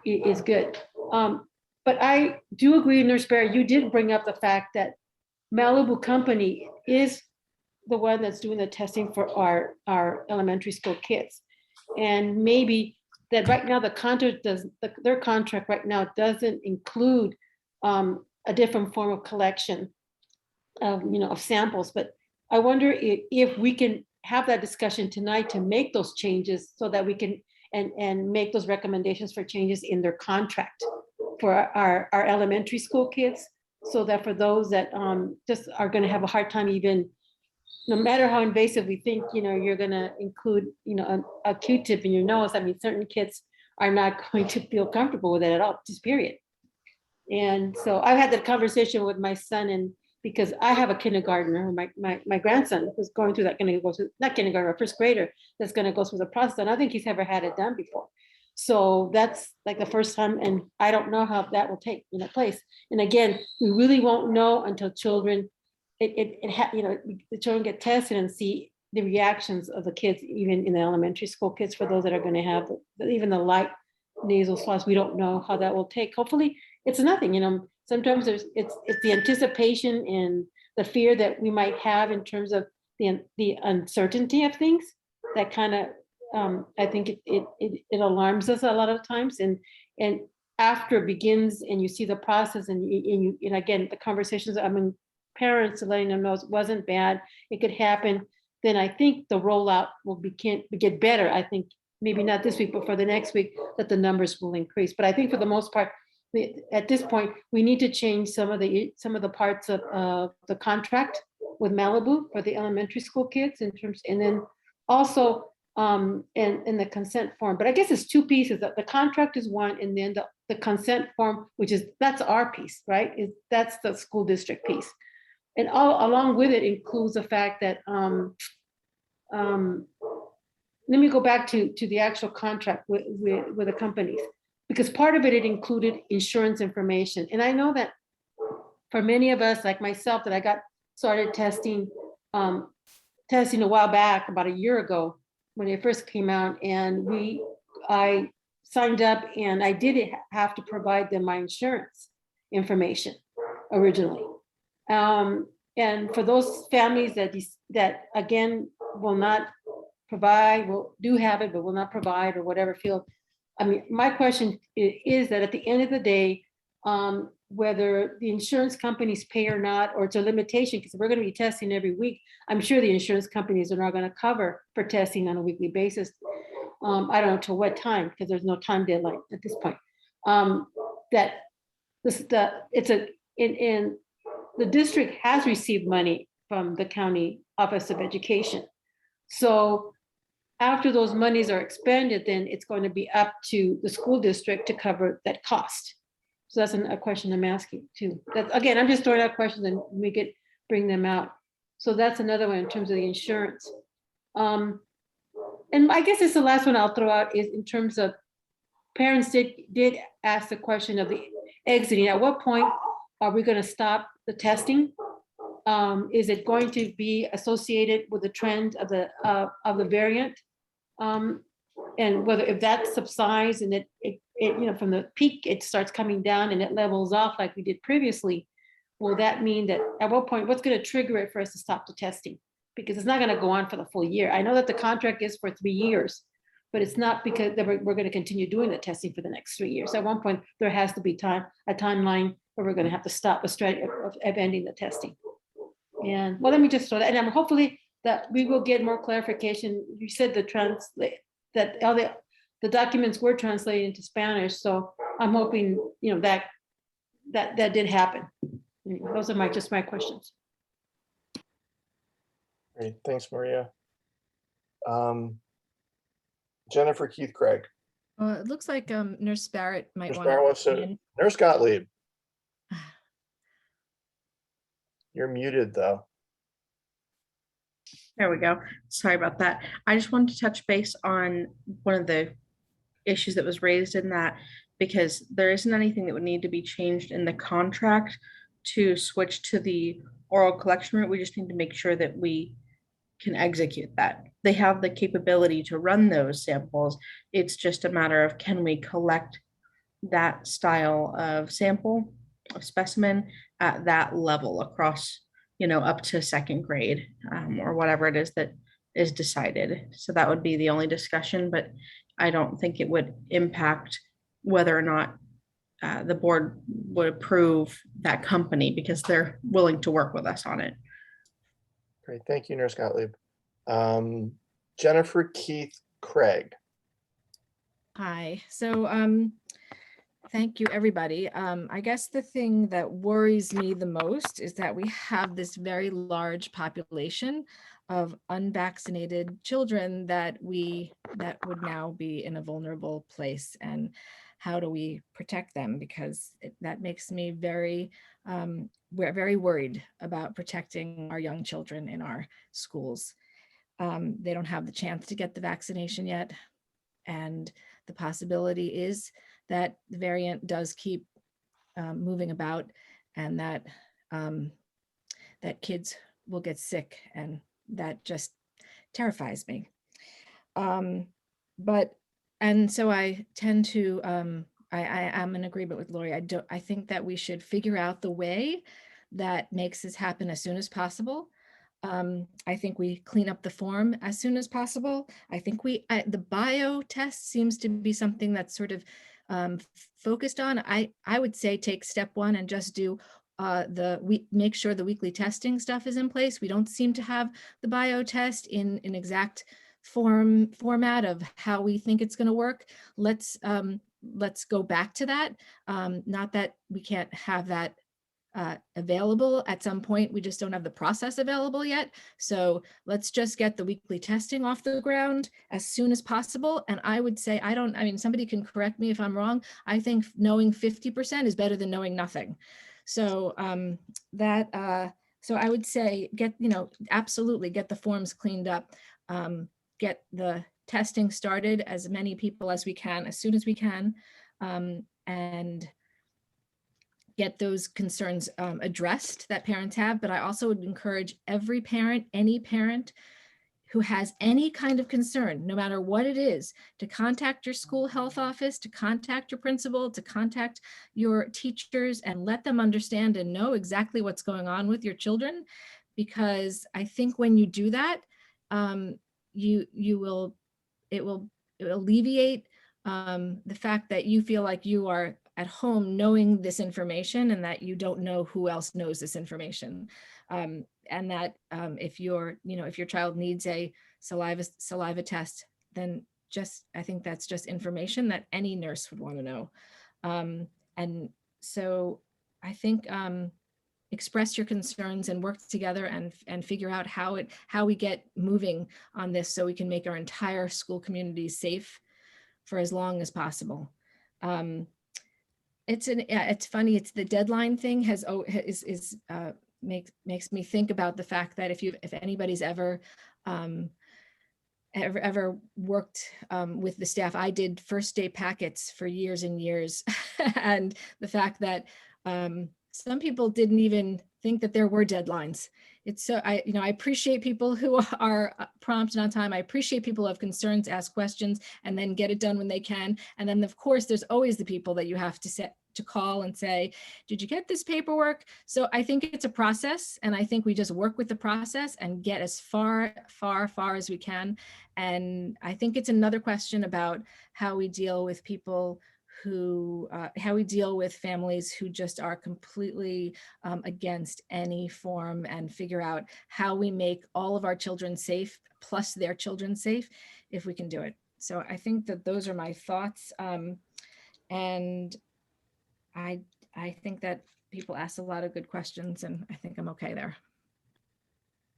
Is good. But I do agree, Nurse Barry, you did bring up the fact that Malibu Company is the one that's doing the testing for our elementary school kids. And maybe that right now their contract right now doesn't include a different form of collection of samples. But I wonder if we can have that discussion tonight to make those changes so that we can and make those recommendations for changes in their contract for our elementary school kids, so that for those that just are going to have a hard time, even no matter how invasive we think, you're going to include, a Q-tip in your nose. I mean, certain kids are not going to feel comfortable with it at all, just period. And so I've had that conversation with my son, and because I have a kindergartner, my grandson who's going through that, going to go through, not kindergarten, or first grader, that's going to go through the process. And I think he's ever had it done before. So that's like the first time, and I don't know how that will take place. And again, we really won't know until children, the children get tested and see the reactions of the kids, even in the elementary school kids, for those that are going to have even the light nasal swabs. We don't know how that will take. Hopefully it's nothing, sometimes it's the anticipation and the fear that we might have in terms of the uncertainty of things that kind of, I think it alarms us a lot of times. And after it begins and you see the process and again, the conversations, parents letting them know it wasn't bad, it could happen, then I think the rollout will get better. I think maybe not this week, but for the next week, that the numbers will increase. But I think for the most part, at this point, we need to change some of the parts of the contract with Malibu for the elementary school kids and then also in the consent form. But I guess it's two pieces. The contract is one, and then the consent form, that's our piece, right? That's the school district piece. And along with it includes the fact that, let me go back to the actual contract with the companies, because part of it included insurance information. And I know that for many of us, like myself, that I got started testing a while back, about a year ago, when it first came out, and I signed up, and I did have to provide them my insurance information originally. And for those families that again will not provide, do have it, but will not provide, or whatever field. I mean, my question is that at the end of the day, whether the insurance companies pay or not, or it's a limitation, because we're going to be testing every week, I'm sure the insurance companies are not going to cover for testing on a weekly basis. I don't know till what time, because there's no time deadline at this point. The district has received money from the county Office of Education. So after those monies are expended, then it's going to be up to the school district to cover that cost. So that's a question I'm asking too. Again, I'm just throwing out questions and we could bring them out. So that's another one in terms of the insurance. And I guess it's the last one I'll throw out is in terms of parents did ask the question of the exiting. At what point are we going to stop the testing? Is it going to be associated with the trend of the variant? And whether if that subsides and it from the peak it starts coming down and it levels off like we did previously, will that mean that at what point, what's going to trigger it for us to stop the testing? Because it's not going to go on for the full year. I know that the contract is for 3 years, but it's not because we're going to continue doing the testing for the next 3 years. At one point, there has to be a timeline or we're gonna have to stop the strategy of ending the testing. And well, let me just throw that, and I'm hopefully that we will get more clarification. You said that all the documents were translated into Spanish, so I'm hoping, you know, that did happen. Those are just my questions. Great, thanks, Maria. Jennifer Keith Craig. It looks like Nurse Barrett might Nurse want Barrett wants to. to- Nurse Gottlieb. You're muted though. There we go. Sorry about that. I just wanted to touch base on one of the issues that was raised in that, because there isn't anything that would need to be changed in the contract to switch to the oral collection route. We just need to make sure that we can execute that. They have the capability to run those samples. It's just a matter of, can we collect that style of sample, of specimen at that level across, you know, up to second grade, or whatever it is that is decided. So that would be the only discussion, but I don't think it would impact whether or not the board would approve that company, because they're willing to work with us on it. Great, thank you, Nurse Gottlieb. Jennifer Keith Craig. Hi. So thank you, everybody. I guess the thing that worries me the most is that we have this very large population of unvaccinated children that would now be in a vulnerable place. And how do we protect them? Because that makes me we're very worried about protecting our young children in our schools. They don't have the chance to get the vaccination yet. And the possibility is that the variant does keep moving about, and that kids will get sick, and that just terrifies me. And so I tend to, I am in agreement with Lori. I think that we should figure out the way that makes this happen as soon as possible. I think we clean up the form as soon as possible. I think the bio test seems to be something that's sort of focused on. I would say take step one and just do make sure the weekly testing stuff is in place. We don't seem to have the bio test in an exact format of how we think it's going to work. Let's go back to that. Not that we can't have that available at some point. We just don't have the process available yet. So let's just get the weekly testing off the ground as soon as possible. And I would say, somebody can correct me if I'm wrong. I think knowing 50% is better than knowing nothing. So so I would say absolutely get the forms cleaned up, get the testing started, as many people as we can, as soon as we can, and get those concerns addressed that parents have. But I also would encourage every parent, any parent who has any kind of concern, no matter what it is, to contact your school health office, to contact your principal, to contact your teachers, and let them understand and know exactly what's going on with your children. Because I think when you do that, it will alleviate the fact that you feel like you are at home knowing this information, and that you don't know who else knows this information. And that if your child needs a saliva test, then I think that's just information that any nurse would want to know. And so I think express your concerns and work together and figure out how we get moving on this, so we can make our entire school community safe for as long as possible. It's funny. It's the deadline thing makes me think about the fact that if anybody's ever worked with the staff, I did first day packets for years and years, and the fact that some people didn't even think that there were deadlines. It's so I appreciate people who are prompt and on time. I appreciate people who have concerns, ask questions, and then get it done when they can. And then of course, there's always the people that you have to call and say, did you get this paperwork? So I think it's a process, and I think we just work with the process and get as far as we can. And I think it's another question about how we deal with people how we deal with families who just are completely against any form, and figure out how we make all of our children safe, plus their children safe, if we can do it. So I think that those are my thoughts. And I think that people asked a lot of good questions, and I think I'm okay there.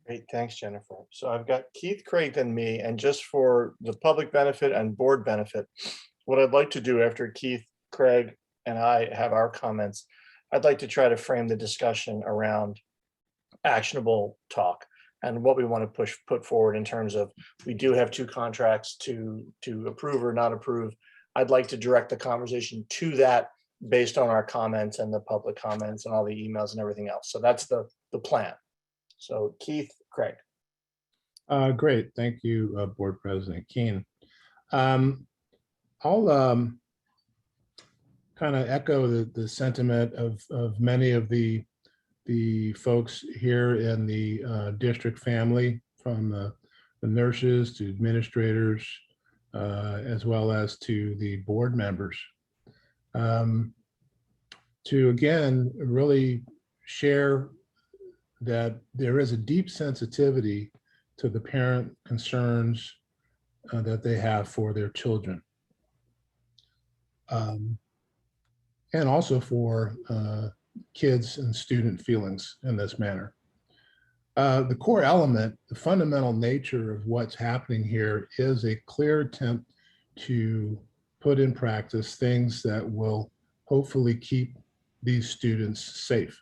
Great, thanks, Jennifer. So I've got Keith, Craig, and me, and just for the public benefit and board benefit, what I'd like to do after Keith, Craig, and I have our comments, I'd like to try to frame the discussion around actionable talk and what we want to put forward in terms of, we do have 2 contracts to approve or not approve. I'd like to direct the conversation to that based on our comments and the public comments and all the emails and everything else. So that's the plan. So Keith, Craig. Great, thank you, Board President Keene. I'll kind of echo the sentiment of many of the folks here in the district family, from the nurses to administrators, as well as to the board members. To again, really share that there is a deep sensitivity to the parent concerns that they have for their children. And also for kids and student feelings in this manner. The core element, the fundamental nature of what's happening here, is a clear attempt to put in practice things that will hopefully keep these students safe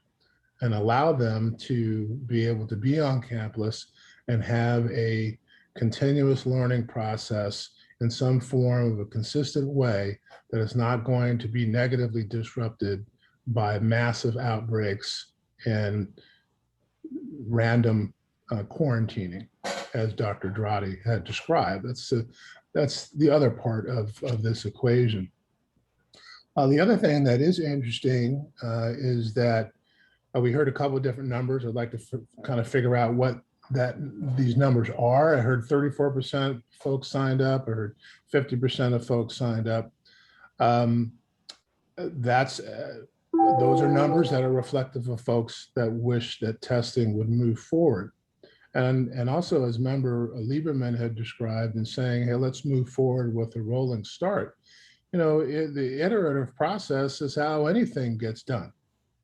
and allow them to be able to be on campus and have a continuous learning process in some form of a consistent way that is not going to be negatively disrupted by massive outbreaks and random quarantining, as Dr. Drotti had described. That's the other part of this equation. The other thing that is interesting is that we heard a couple of different numbers. I'd like to kind of figure out what these numbers are. I heard 34% folks signed up. I heard 50% of folks signed up. Those are numbers that are reflective of folks that wish that testing would move forward. And also, as Member Lieberman had described, in saying, hey, let's move forward with a rolling start. You know, the iterative process is how anything gets done,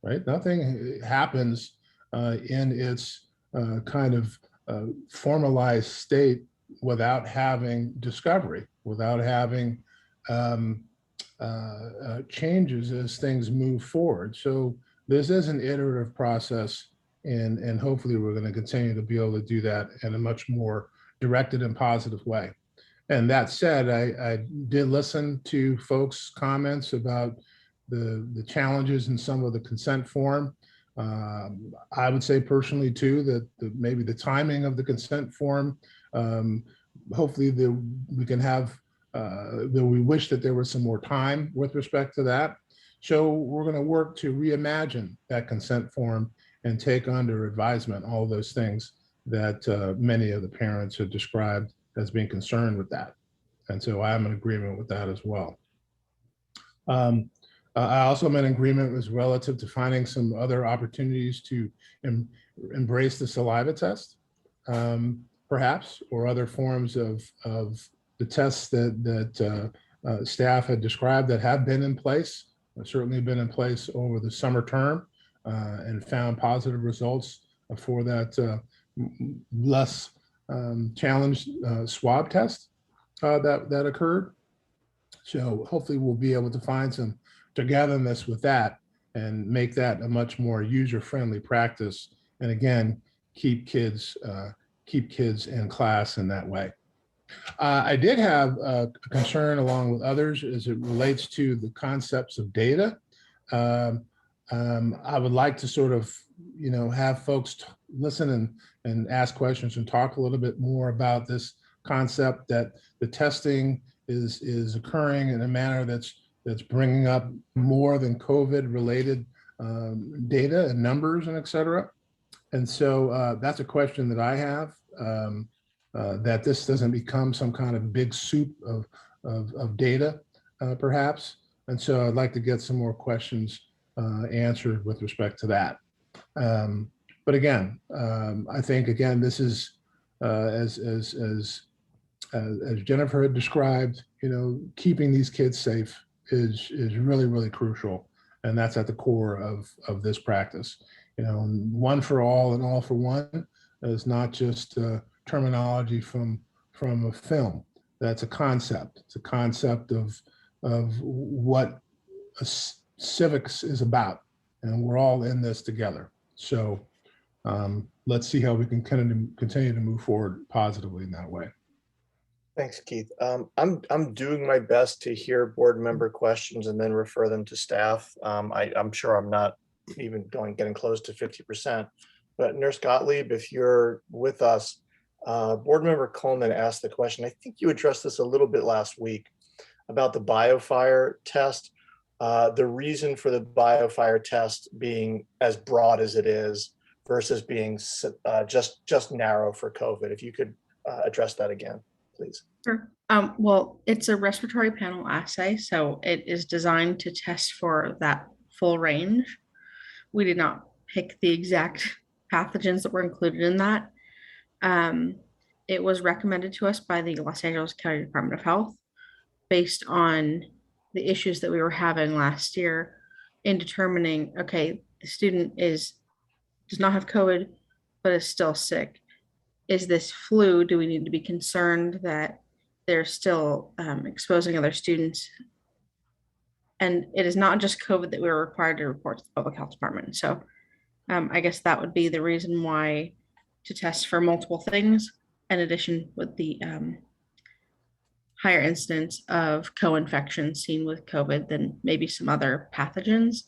right? Nothing happens in its kind of formalized state without having discovery, without having changes as things move forward. So this is an iterative process, and hopefully we're going to continue to be able to do that in a much more directed and positive way. And that said, I did listen to folks' comments about the challenges in some of the consent form. I would say personally too that maybe the timing of the consent form, hopefully we can have, that we wish that there was some more time with respect to that. So we're going to work to reimagine that consent form and take under advisement all those things that many of the parents have described as being concerned with that. And so I'm in agreement with that as well. I also am in agreement with relative to finding some other opportunities to embrace the saliva test, perhaps, or other forms of the tests that staff had described that have been in place, certainly been in place over the summer term, and found positive results for that less challenged swab test that occurred. So hopefully we'll be able to find some togetherness with that and make that a much more user-friendly practice. And again, keep kids in class in that way. I did have a concern, along with others, as it relates to the concepts of data. I would like to sort of, have folks listen and ask questions and talk a little bit more about this concept that the testing is occurring in a manner that's bringing up more than COVID-related data and numbers and et cetera. And so that's a question that I have, that this doesn't become some kind of big soup of data, perhaps, And so I'd like to get some more questions answered with respect to that. But again, I think, again, this is, as Jennifer had described, keeping these kids safe is really, really crucial. And that's at the core of this practice. One for all and all for one is not just terminology from a film. That's a concept. It's a concept of what civics is about. And we're all in this together. So let's see how we can continue to move forward positively in that way. Thanks, Keith. I'm doing my best to hear board member questions and then refer them to staff. I'm sure I'm not even getting close to 50%. But Nurse Gottlieb, if you're with us, board member Coleman asked the question. I think you addressed this a little bit last week about the BioFire test. The reason for the BioFire test being as broad as it is versus being just narrow for COVID. If you could address that again, please. Sure. Well, it's a respiratory panel assay, so it is designed to test for that full range. We did not pick the exact pathogens that were included in that. It was recommended to us by the Los Angeles County Department of Health based on the issues that we were having last year in determining, okay, the student does not have COVID, but is still sick. Is this flu? Do we need to be concerned that they're still exposing other students? And it is not just COVID that we were required to report to the public health department. So I guess that would be the reason why to test for multiple things, in addition with the higher incidence of co-infection seen with COVID than maybe some other pathogens.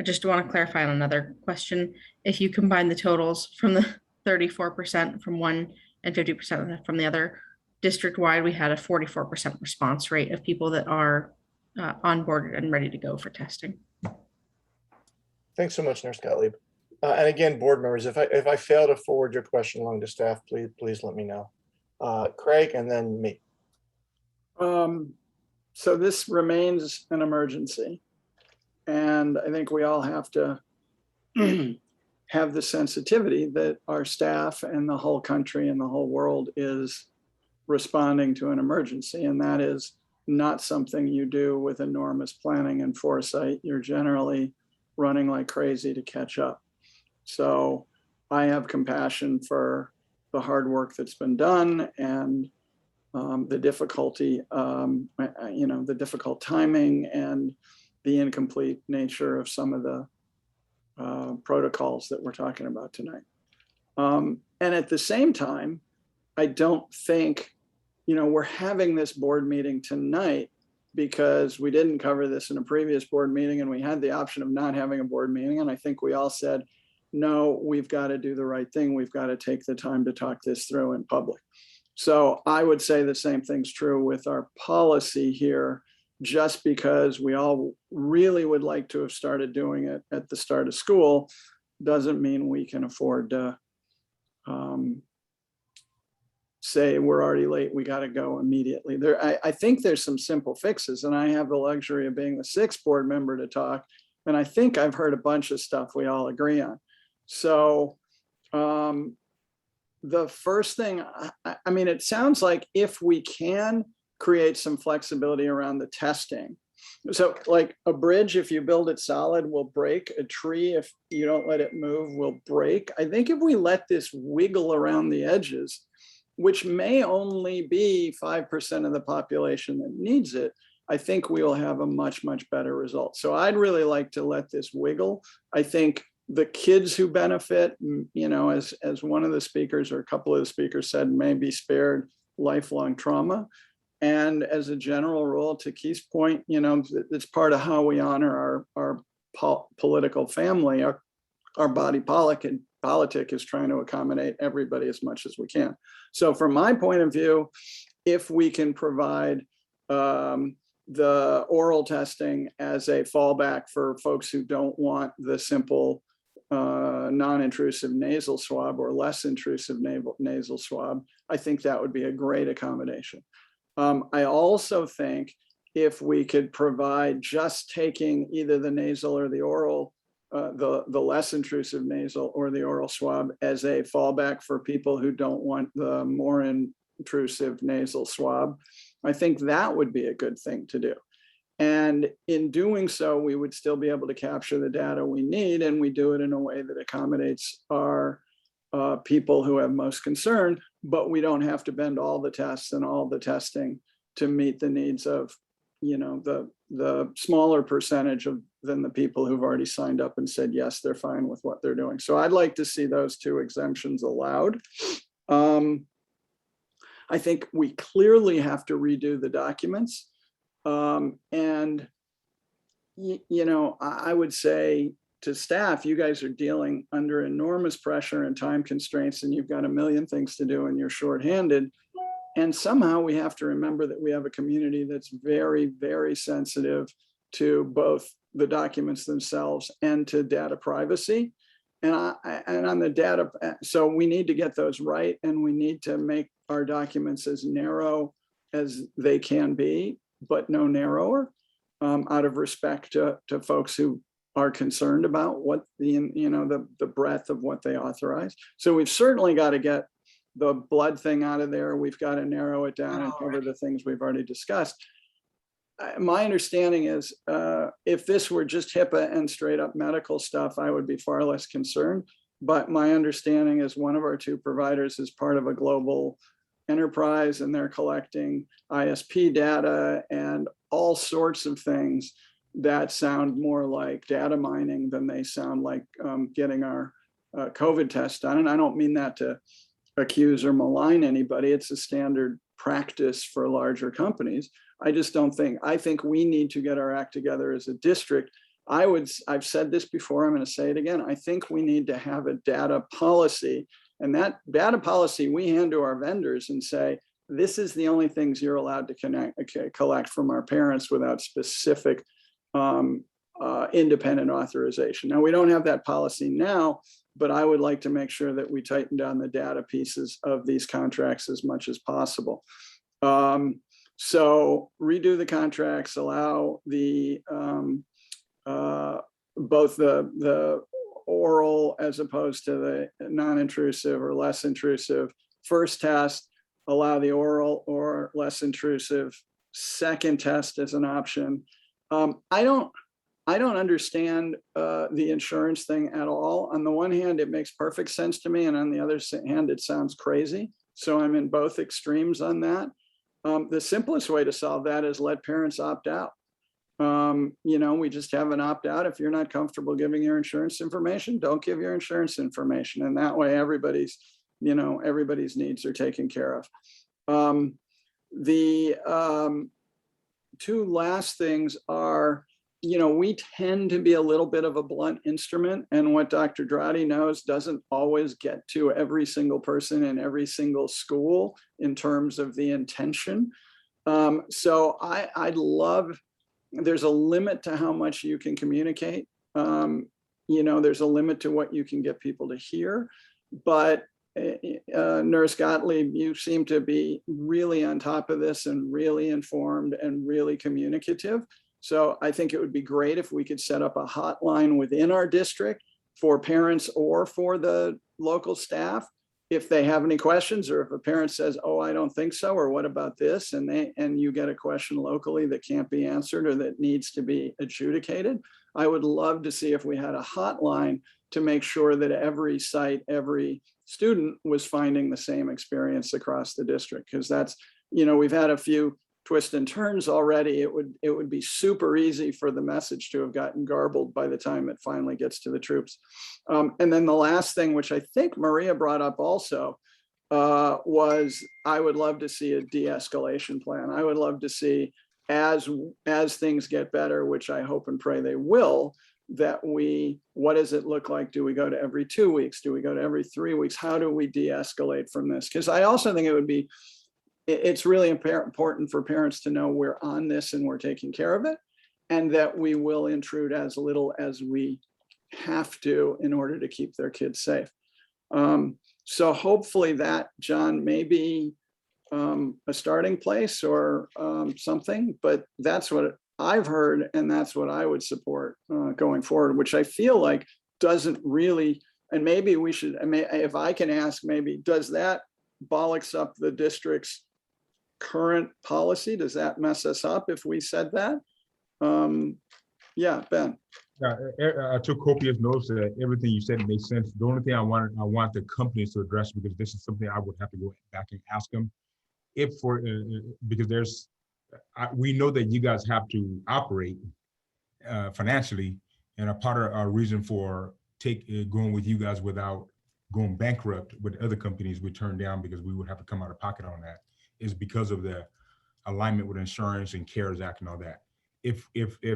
I just want to clarify on another question. If you combine the totals from the 34% from one and 50% from the other, district-wide, we had a 44% response rate of people that are onboarded and ready to go for testing. Thanks so much, Nurse Gottlieb. And again, board members, if I fail to forward your question along to staff, please let me know. Craig, and then me. So this remains an emergency. And I think we all have to have the sensitivity that our staff and the whole country and the whole world is responding to an emergency. And that is not something you do with enormous planning and foresight. You're generally running like crazy to catch up. So I have compassion for the hard work that's been done and the difficulty, the difficult timing and the incomplete nature of some of the protocols that we're talking about tonight. And at the same time, I don't think, we're having this board meeting tonight because we didn't cover this in a previous board meeting and we had the option of not having a board meeting. And I think we all said, no, we've got to do the right thing. We've got to take the time to talk this through in public. So I would say the same thing's true with our policy here. Just because we all really would like to have started doing it at the start of school doesn't mean we can afford to say we're already late, we got to go immediately. I think there's some simple fixes, and I have the luxury of being the sixth board member to talk, and I think I've heard a bunch of stuff we all agree on. So the first thing, I mean, it sounds like if we can create some flexibility around the testing. So like a bridge, if you build it solid, will break. A tree, if you don't let it move, will break. I think if we let this wiggle around the edges, which may only be 5% of the population that needs it, I think we will have a much, much better result. So I'd really like to let this wiggle. I think the kids who benefit, as one of the speakers or a couple of the speakers said, may be spared lifelong trauma. And as a general rule, to Keith's point, it's part of how we honor our political family. Our body politic is trying to accommodate everybody as much as we can. So from my point of view, if we can provide the oral testing as a fallback for folks who don't want the simple non-intrusive nasal swab or less intrusive nasal swab, I think that would be a great accommodation. I also think if we could provide just taking either the nasal or the oral, the less intrusive nasal or the oral swab as a fallback for people who don't want the more intrusive nasal swab. I think that would be a good thing to do. And in doing so, we would still be able to capture the data we need, and we do it in a way that accommodates our people who have most concern, but we don't have to bend all the tests and all the testing to meet the needs of, you know, the smaller percentage than the people who've already signed up and said, yes, they're fine with what they're doing. So I'd like to see those two exemptions allowed. I think we clearly have to redo the documents. And, you know, I would say to staff, you guys are dealing under enormous pressure and time constraints, and you've got a million things to do and you're shorthanded. And somehow we have to remember that we have a community that's very, very sensitive to both the documents themselves and to data privacy. And on the data, so we need to get those right, and we need to make our documents as narrow as they can be, but no narrower, out of respect to folks who are concerned about what the breadth of what they authorize. So we've certainly got to get the blood thing out of there. We've got to narrow it down and cover the things we've already discussed. My understanding is if this were just HIPAA and straight up medical stuff, I would be far less concerned. But my understanding is one of our two providers is part of a global enterprise, and they're collecting ISP data and all sorts of things that sound more like data mining than they sound like getting our COVID test done. And I don't mean that to accuse or malign anybody. It's a standard practice for larger companies. I just don't think, I think we need to get our act together as a district. I've said this before, I'm going to say it again. I think we need to have a data policy, and that data policy we hand to our vendors and say, this is the only things you're allowed to collect from our parents without specific independent authorization. Now, we don't have that policy now, but I would like to make sure that we tighten down the data pieces of these contracts as much as possible. So redo the contracts, allow the both the oral as opposed to the non-intrusive or less intrusive first test, allow the oral or less intrusive second test as an option. I don't understand the insurance thing at all. On the one hand, it makes perfect sense to me, and on the other hand, it sounds crazy. So I'm in both extremes on that. The simplest way to solve that is let parents opt out. You know, we just have an opt out. If you're not comfortable giving your insurance information, don't give your insurance information. And that way everybody's needs are taken care of. The two last things are, you know, we tend to be a little bit of a blunt instrument, and what Dr. Drotti knows doesn't always get to every single person in every single school in terms of the intention. So I'd love, there's a limit to how much you can communicate. You know, there's a limit to what you can get people to hear, but Nurse Gottlieb, you seem to be really on top of this and really informed and really communicative. So I think it would be great if we could set up a hotline within our district for parents or for the local staff. If they have any questions, or if a parent says, oh, I don't think so, or what about this? And you get a question locally that can't be answered or that needs to be adjudicated. I would love to see if we had a hotline to make sure that every site, every student was finding the same experience across the district. Because that's, you know, we've had a few twists and turns already. It would be super easy for the message to have gotten garbled by the time it finally gets to the troops. And then the last thing, which I think Maria brought up also, was I would love to see a de-escalation plan. I would love to see, as things get better, which I hope and pray they will, that what does it look like? Do we go to every 2 weeks? Do we go to every 3 weeks? How do we de-escalate from this? Because I also think it's really important for parents to know we're on this and we're taking care of it, and that we will intrude as little as we have to in order to keep their kids safe. So hopefully that, John, maybe a starting place or something, but that's what I've heard, and that's what I would support going forward, which I feel like doesn't really, and maybe we should, if I can ask, maybe, does that bollocks up the district's current policy? Does that mess us up if we said that? Yeah, Ben. I took copious notes that everything you said made sense. The only thing I want the companies to address, because this is something I would have to go back and ask them, if for because we know that you guys have to operate financially, and a part of our reason for going with you guys without going bankrupt with other companies we turned down because we would have to come out of pocket on that is because of the alignment with insurance and CARES Act and all that. If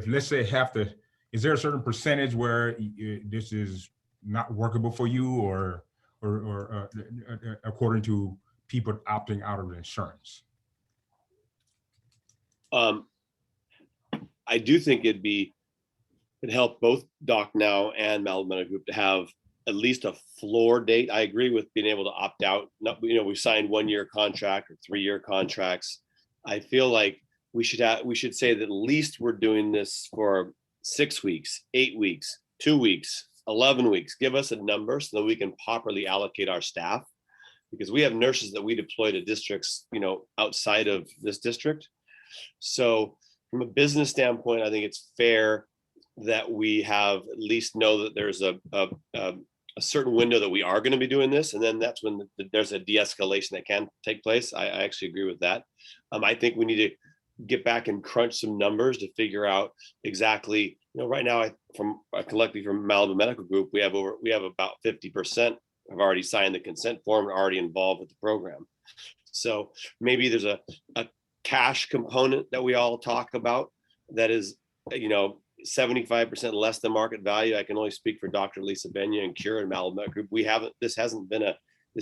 let's say is there a certain percentage where this is not workable for you, or according to people opting out of insurance? I do think it'd help both Doc Now and Malibu Medical Group to have at least a floor date. I agree with being able to opt out. We signed 1-year contract or 3-year contracts. I feel like we should say that at least we're doing this for 6 weeks, 8 weeks, 2 weeks, 11 weeks. Give us a number so that we can properly allocate our staff, because we have nurses that we deploy to districts, outside of this district. So from a business standpoint, I think it's fair that we have at least know that there's a certain window that we are going to be doing this, and then that's when there's a de-escalation that can take place. I actually agree with that. I think we need to get back and crunch some numbers to figure out exactly. Right now, collectively from Malibu Medical Group, we have about 50% have already signed the consent form and already involved with the program. So maybe there's a cash component that we all talk about that is, 75% less than market value. I can only speak for Dr. Lisa Benya and Cure and Malibu Medical Group. This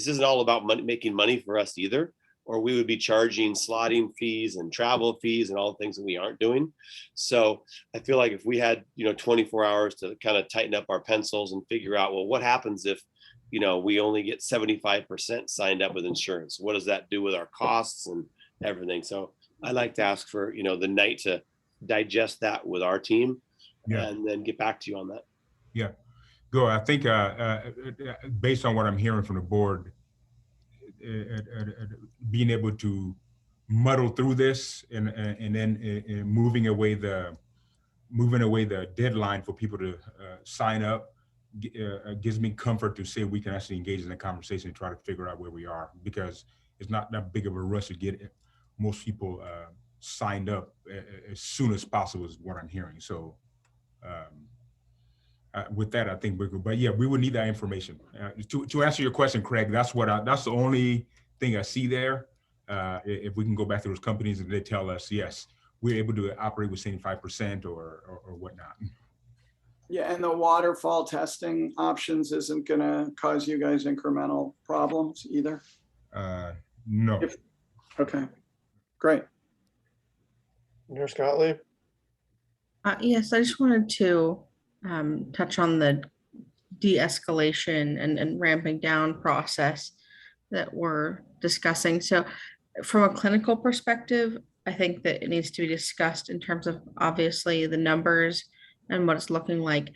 isn't all about making money for us either, or we would be charging slotting fees and travel fees and all the things that we aren't doing. So I feel like if we had, 24 hours to kind of tighten up our pencils and figure out, well, what happens if, we only get 75% signed up with insurance? What does that do with our costs and everything? So I like to ask for, the night to digest that with our team, and then get back to you on that. Yeah, go. I think based on what I'm hearing from the board, being able to muddle through this and then moving away the deadline for people to sign up gives me comfort to say we can actually engage in a conversation and try to figure out where we are, because it's not that big of a rush to get most people signed up as soon as possible is what I'm hearing. So with that, I think we're good. But yeah, we would need that information. To answer your question, Craig, that's the only thing I see there. If we can go back to those companies and they tell us, yes, we're able to operate with 75% or whatnot. Yeah, and the waterfall testing options isn't going to cause you guys incremental problems either? No. Okay, great. Nurse Gottlieb? Yes, I just wanted to touch on the de-escalation and ramping down process that we're discussing. So from a clinical perspective, I think that it needs to be discussed in terms of obviously the numbers and what it's looking like.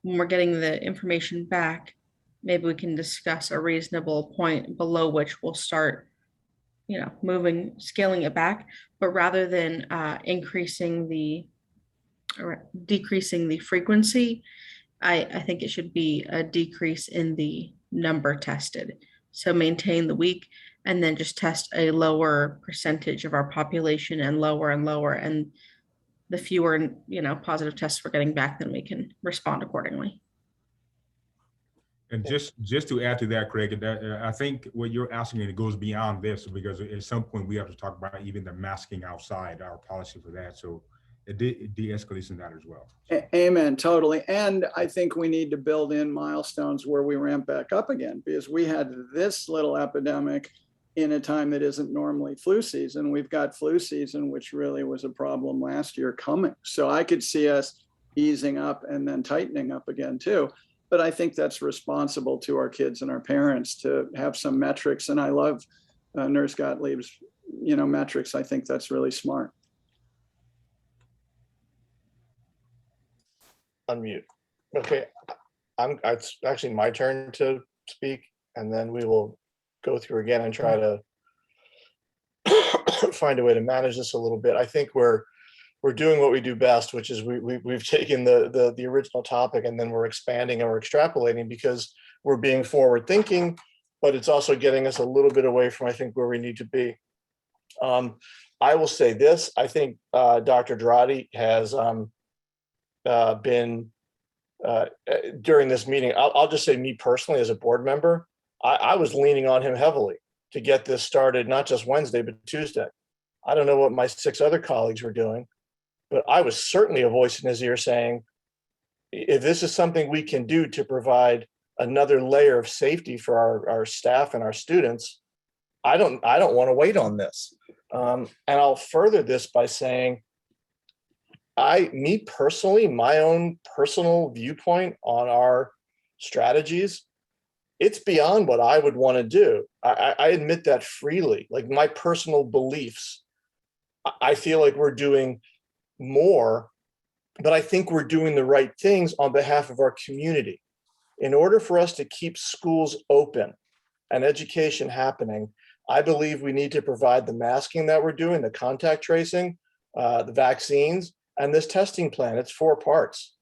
When we're getting the information back, maybe we can discuss a reasonable point below which we'll start, scaling it back, but rather than decreasing the frequency, I think it should be a decrease in the number tested. So maintain the week and then just test a lower percentage of our population and lower, and the fewer, positive tests we're getting back, then we can respond accordingly. And just to add to that, Craig, I think what you're asking, it goes beyond this, because at some point we have to talk about even the masking outside, our policy for that. So de-escalation that as well. Amen, totally. And I think we need to build in milestones where we ramp back up again, because we had this little epidemic in a time that isn't normally flu season. We've got flu season, which really was a problem last year coming. So I could see us easing up and then tightening up again too. But I think that's responsible to our kids and our parents to have some metrics. And I love Nurse Gottlieb's, metrics, I think that's really smart. Unmute. Okay, it's actually my turn to speak, and then we will go through again and try to find a way to manage this a little bit. I think we're doing what we do best, which is we've taken the original topic and then we're expanding and we're extrapolating because we're being forward thinking, but it's also getting us a little bit away from, I think, where we need to be. I will say this, I think Dr. Drotti has been, during this meeting, I'll just say me personally as a board member, I was leaning on him heavily to get this started, not just Wednesday, but Tuesday. I don't know what my 6 other colleagues were doing, but I was certainly a voice in his ear saying, if this is something we can do to provide another layer of safety for our staff and our students, I don't want to wait on this. And I'll further this by saying, me personally, my own personal viewpoint on our strategies, it's beyond what I would want to do. I admit that freely, like my personal beliefs. I feel like we're doing more, but I think we're doing the right things on behalf of our community. In order for us to keep schools open and education happening, I believe we need to provide the masking that we're doing, the contact tracing, the vaccines, and this testing plan. It's 4 parts.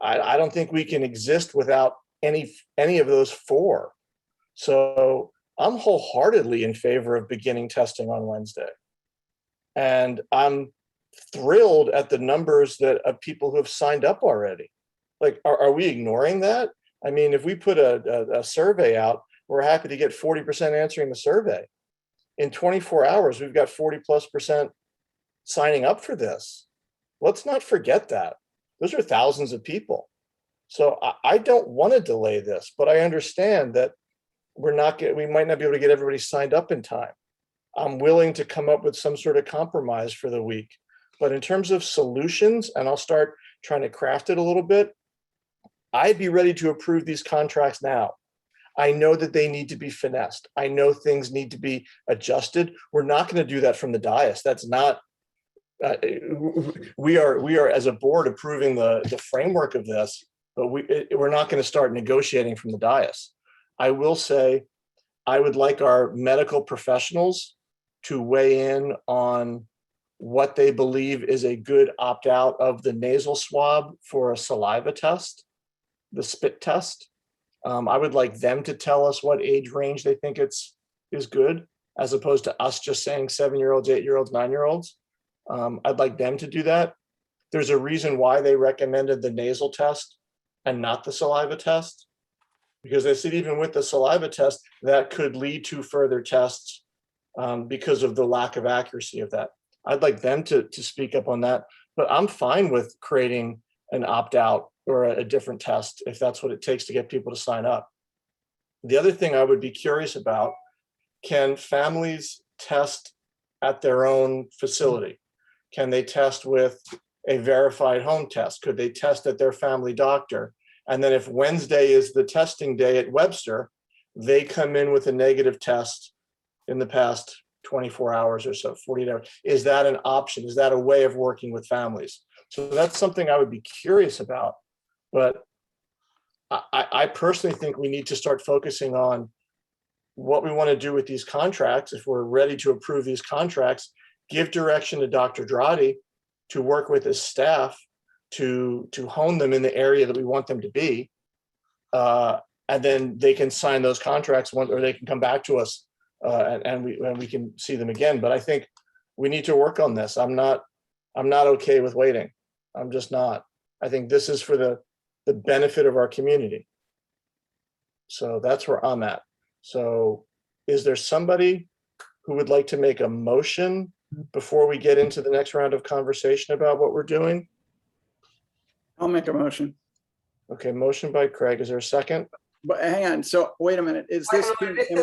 I don't think we can exist without any of those 4. So I'm wholeheartedly in favor of beginning testing on Wednesday. And I'm thrilled at the numbers of people who have signed up already. Like, are we ignoring that? I mean, if we put a survey out, we're happy to get 40% answering the survey. In 24 hours, we've got 40+% signing up for this. Let's not forget that. Those are thousands of people. So I don't want to delay this, but I understand that we might not be able to get everybody signed up in time. I'm willing to come up with some sort of compromise for the week. But in terms of solutions, and I'll start trying to craft it a little bit, I'd be ready to approve these contracts now. I know that they need to be finessed. I know things need to be adjusted. We're not going to do that from the dais. That's not, we are as a board approving the framework of this, but we're not going to start negotiating from the dais. I will say, I would like our medical professionals to weigh in on what they believe is a good opt-out of the nasal swab for a saliva test, the spit test. I would like them to tell us what age range they think is good, as opposed to us just saying 7-year-olds, 8-year-olds, 9-year-olds. I'd like them to do that. There's a reason why they recommended the nasal test and not the saliva test, because they said even with the saliva test, that could lead to further tests because of the lack of accuracy of that. I'd like them to speak up on that, but I'm fine with creating an opt-out or a different test if that's what it takes to get people to sign up. The other thing I would be curious about, can families test at their own facility? Can they test with a verified home test? Could they test at their family doctor? And then if Wednesday is the testing day at Webster, they come in with a negative test in the past 24 hours or so, 48 hours. Is that an option? Is that a way of working with families? So that's something I would be curious about. But I personally think we need to start focusing on what we want to do with these contracts. If we're ready to approve these contracts, give direction to Dr. Drotti to work with his staff to hone them in the area that we want them to be. And then they can sign those contracts or they can come back to us and we can see them again. But I think we need to work on this. I'm not okay with waiting. I'm just not. I think this is for the benefit of our community. So that's where I'm at. So is there somebody who would like to make a motion before we get into the next round of conversation about what we're doing? I'll make a motion. Okay, motion by Craig. Is there a second? But hang on, so wait a minute. Am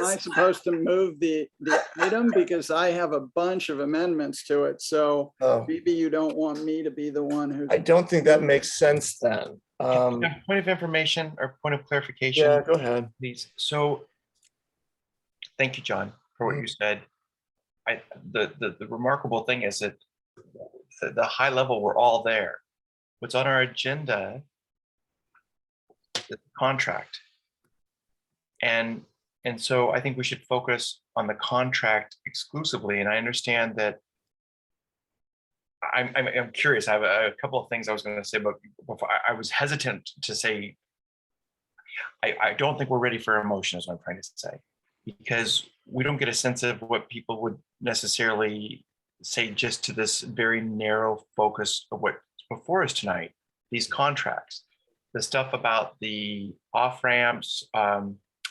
I supposed to move the item? Because I have a bunch of amendments to it. So maybe you don't want me to be the one who. I don't think that makes sense then. Point of information or point of clarification. Yeah, go ahead. Please. So thank you, John, for what you said. The remarkable thing is that the high level, we're all there. What's on our agenda is the contract. And so I think we should focus on the contract exclusively. And I understand that I'm curious. I have a couple of things I was going to say, but before I was hesitant to say, I don't think we're ready for emotion, is what I'm trying to say, because we don't get a sense of what people would necessarily say just to this very narrow focus of what's before us tonight, these contracts, the stuff about the off-ramps. I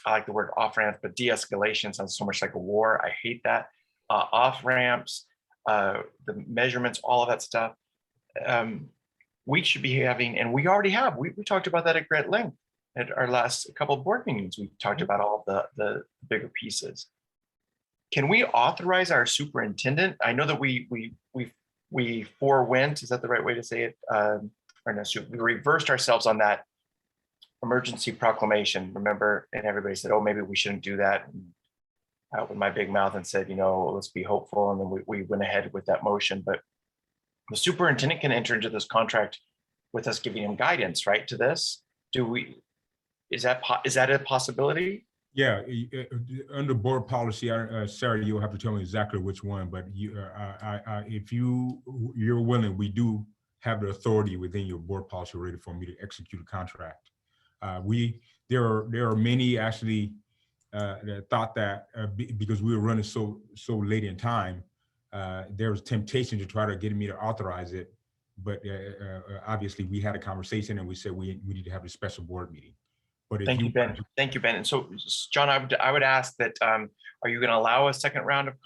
like the word off-ramps, but de-escalation sounds so much like a war. I hate that. Off-ramps, the measurements, all of that stuff. We should be having, and we already have, we talked about that at great length at our last couple of board meetings. We talked about all of the bigger pieces. Can we authorize our superintendent? I know that we forewent, is that the right way to say it? Or no, we reversed ourselves on that emergency proclamation, remember? And everybody said, oh, maybe we shouldn't do that. And I opened my big mouth and said, you know, let's be hopeful. And then we went ahead with that motion. But the superintendent can enter into this contract with us giving him guidance, right, to this? Is that a possibility? Yeah, under board policy, Sarah, you'll have to tell me exactly which one, but if you're willing, we do have the authority within your board policy already for me to execute a contract. There are many actually that thought that because we were running so late in time, there was temptation to try to get me to authorize it, but obviously we had a conversation and we said we need to have a special board meeting. But Thank you, Ben. Thank you, Ben. And so, John, I would ask that, are you going to allow a second round of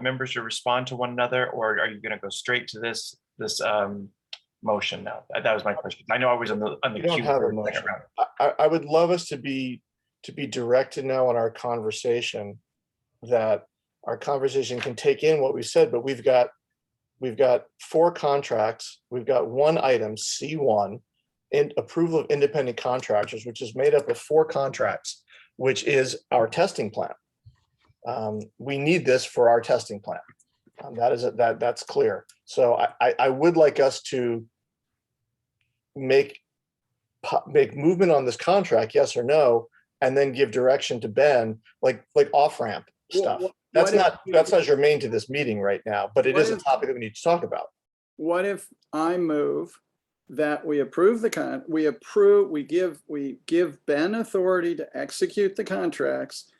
members to respond to one another, or are you going to go straight to this motion now? That was my question. I know I was on the queue for the second round. I would love us to be directed now on our conversation, that our conversation can take in what we said, but we've got 4 contracts. We've got one item, C1, and approval of independent contractors, which is made up of 4 contracts, which is our testing plan. We need this for our testing plan. That's clear. So I would like us to make movement on this contract, yes or no, and then give direction to Ben, like off-ramp stuff. That's not germane to this meeting right now, but it is a topic that we need to talk about. What if I move that we approve we give Ben authority to execute the contracts,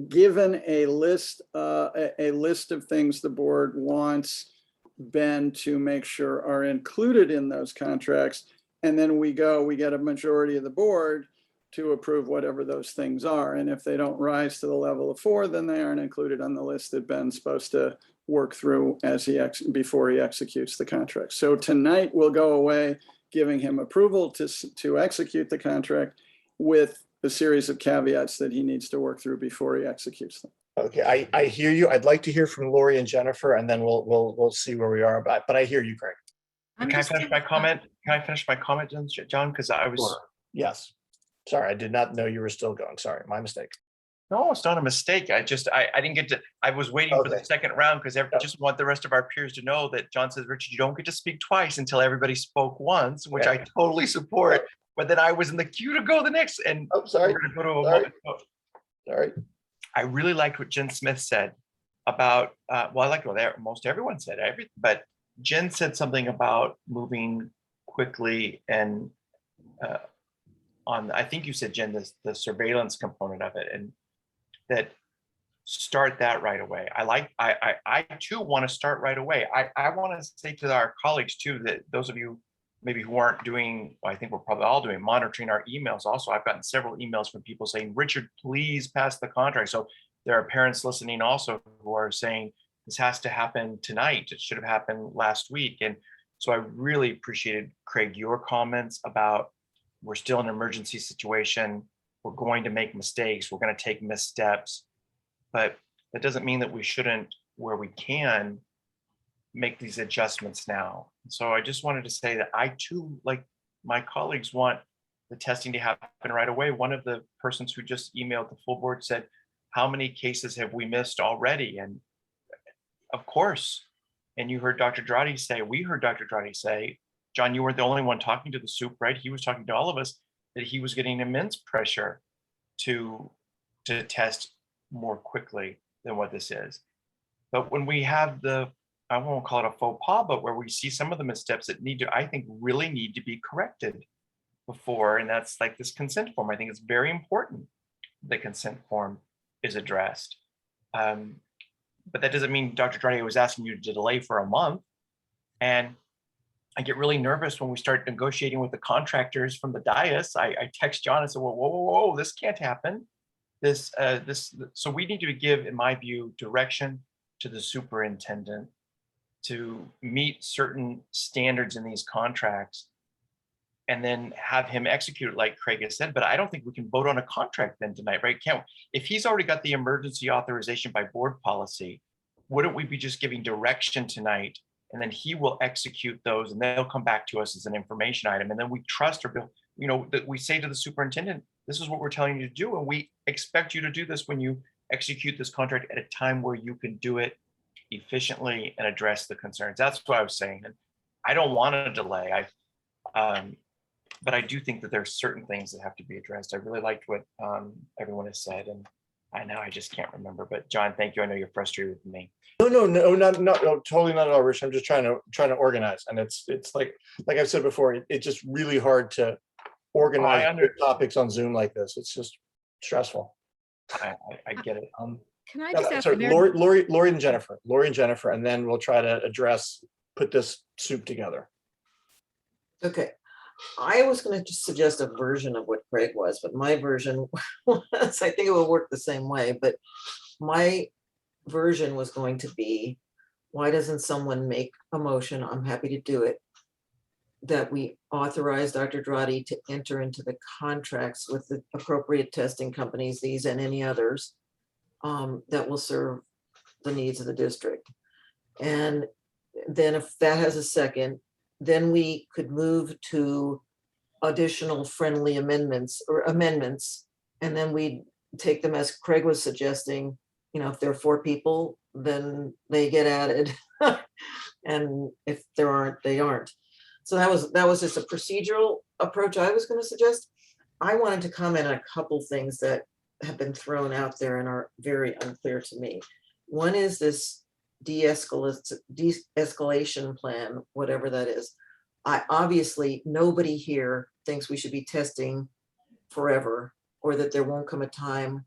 given a list of things the board wants Ben to make sure are included in those contracts, and then we get a majority of the board to approve whatever those things are. And if they don't rise to the level of 4, then they aren't included on the list that Ben's supposed to work through before he executes the contract. So tonight we'll go away giving him approval to execute the contract with a series of caveats that he needs to work through before he executes them. Okay, I hear you. I'd like to hear from Lori and Jennifer, and then we'll see where we are. But I hear you, Craig. Can I finish my comment? Can I finish my comment, John? Because I was. Sure. Yes. Sorry, I did not know you were still going. Sorry, my mistake. No, it's not a mistake. I didn't get to, I was waiting for the second round because I just want the rest of our peers to know that John says, Richard, you don't get to speak twice until everybody spoke once, which I totally support. But then I was in the queue to go the next, and sorry. We're gonna go to a moment. Sorry. I really liked what Jen Smith said about, well, I liked what most everyone said, but Jen said something about moving quickly and I think you said, Jen, the surveillance component of it, and that start that right away. I too want to start right away. I want to say to our colleagues too, that those of you maybe who aren't doing, well, I think we're probably all doing, monitoring our emails. Also, I've gotten several emails from people saying, Richard, please pass the contract. So there are parents listening also who are saying, this has to happen tonight. It should have happened last week. And so I really appreciated, Craig, your comments about we're still in an emergency situation. We're going to make mistakes. We're going to take missteps. But that doesn't mean that we shouldn't, where we can, make these adjustments now. So I just wanted to say that I too, like my colleagues, want the testing to happen right away. One of the persons who just emailed the full board said, how many cases have we missed already? And of course, and you heard Dr. Dradi say, we heard Dr. Dradi say, John, you weren't the only one talking to the soup, right? He was talking to all of us that he was getting immense pressure to test more quickly than what this is. But when we have I won't call it a faux pas, but where we see some of the missteps that I think really need to be corrected before, and that's like this consent form. I think it's very important the consent form is addressed. But that doesn't mean Dr. Dradi was asking you to delay for a month. And I get really nervous when we start negotiating with the contractors from the dais. I text John and say, whoa, whoa, whoa, this can't happen. So we need to give, in my view, direction to the superintendent to meet certain standards in these contracts and then have him execute it like Craig has said. But I don't think we can vote on a contract then tonight, right? If he's already got the emergency authorization by board policy, wouldn't we be just giving direction tonight, and then he will execute those and they'll come back to us as an information item. And then we trust or build, that we say to the superintendent, this is what we're telling you to do. And we expect you to do this when you execute this contract at a time where you can do it efficiently and address the concerns. That's what I was saying. And I don't want to delay. But I do think that there's certain things that have to be addressed. I really liked what everyone has said, and I just can't remember. But John, thank you. I know you're frustrated with me. No, totally not at all, Rich. I'm just trying to organize, and it's like I've said before, it's just really hard to organize topics on Zoom like this. It's just stressful. I get it. Can I just ask sorry, Lori and Jennifer, and then we'll try to put this soup together. Okay. I was going to just suggest a version of what Craig was, but my version was, I think it will work the same way, but my version was going to be, why doesn't someone make a motion? I'm happy to do it, that we authorize Dr. Dradi to enter into the contracts with the appropriate testing companies, these and any others, that will serve the needs of the district. And then if that has a second, then we could move to additional friendly amendments, and then we take them as Craig was suggesting. If there are 4 people, then they get added, and if there aren't, they aren't. So that was just a procedural approach I was going to suggest. I wanted to comment on a couple things that have been thrown out there and are very unclear to me. One is this de-escalation plan, whatever that is. Obviously, nobody here thinks we should be testing forever, or that there won't come a time,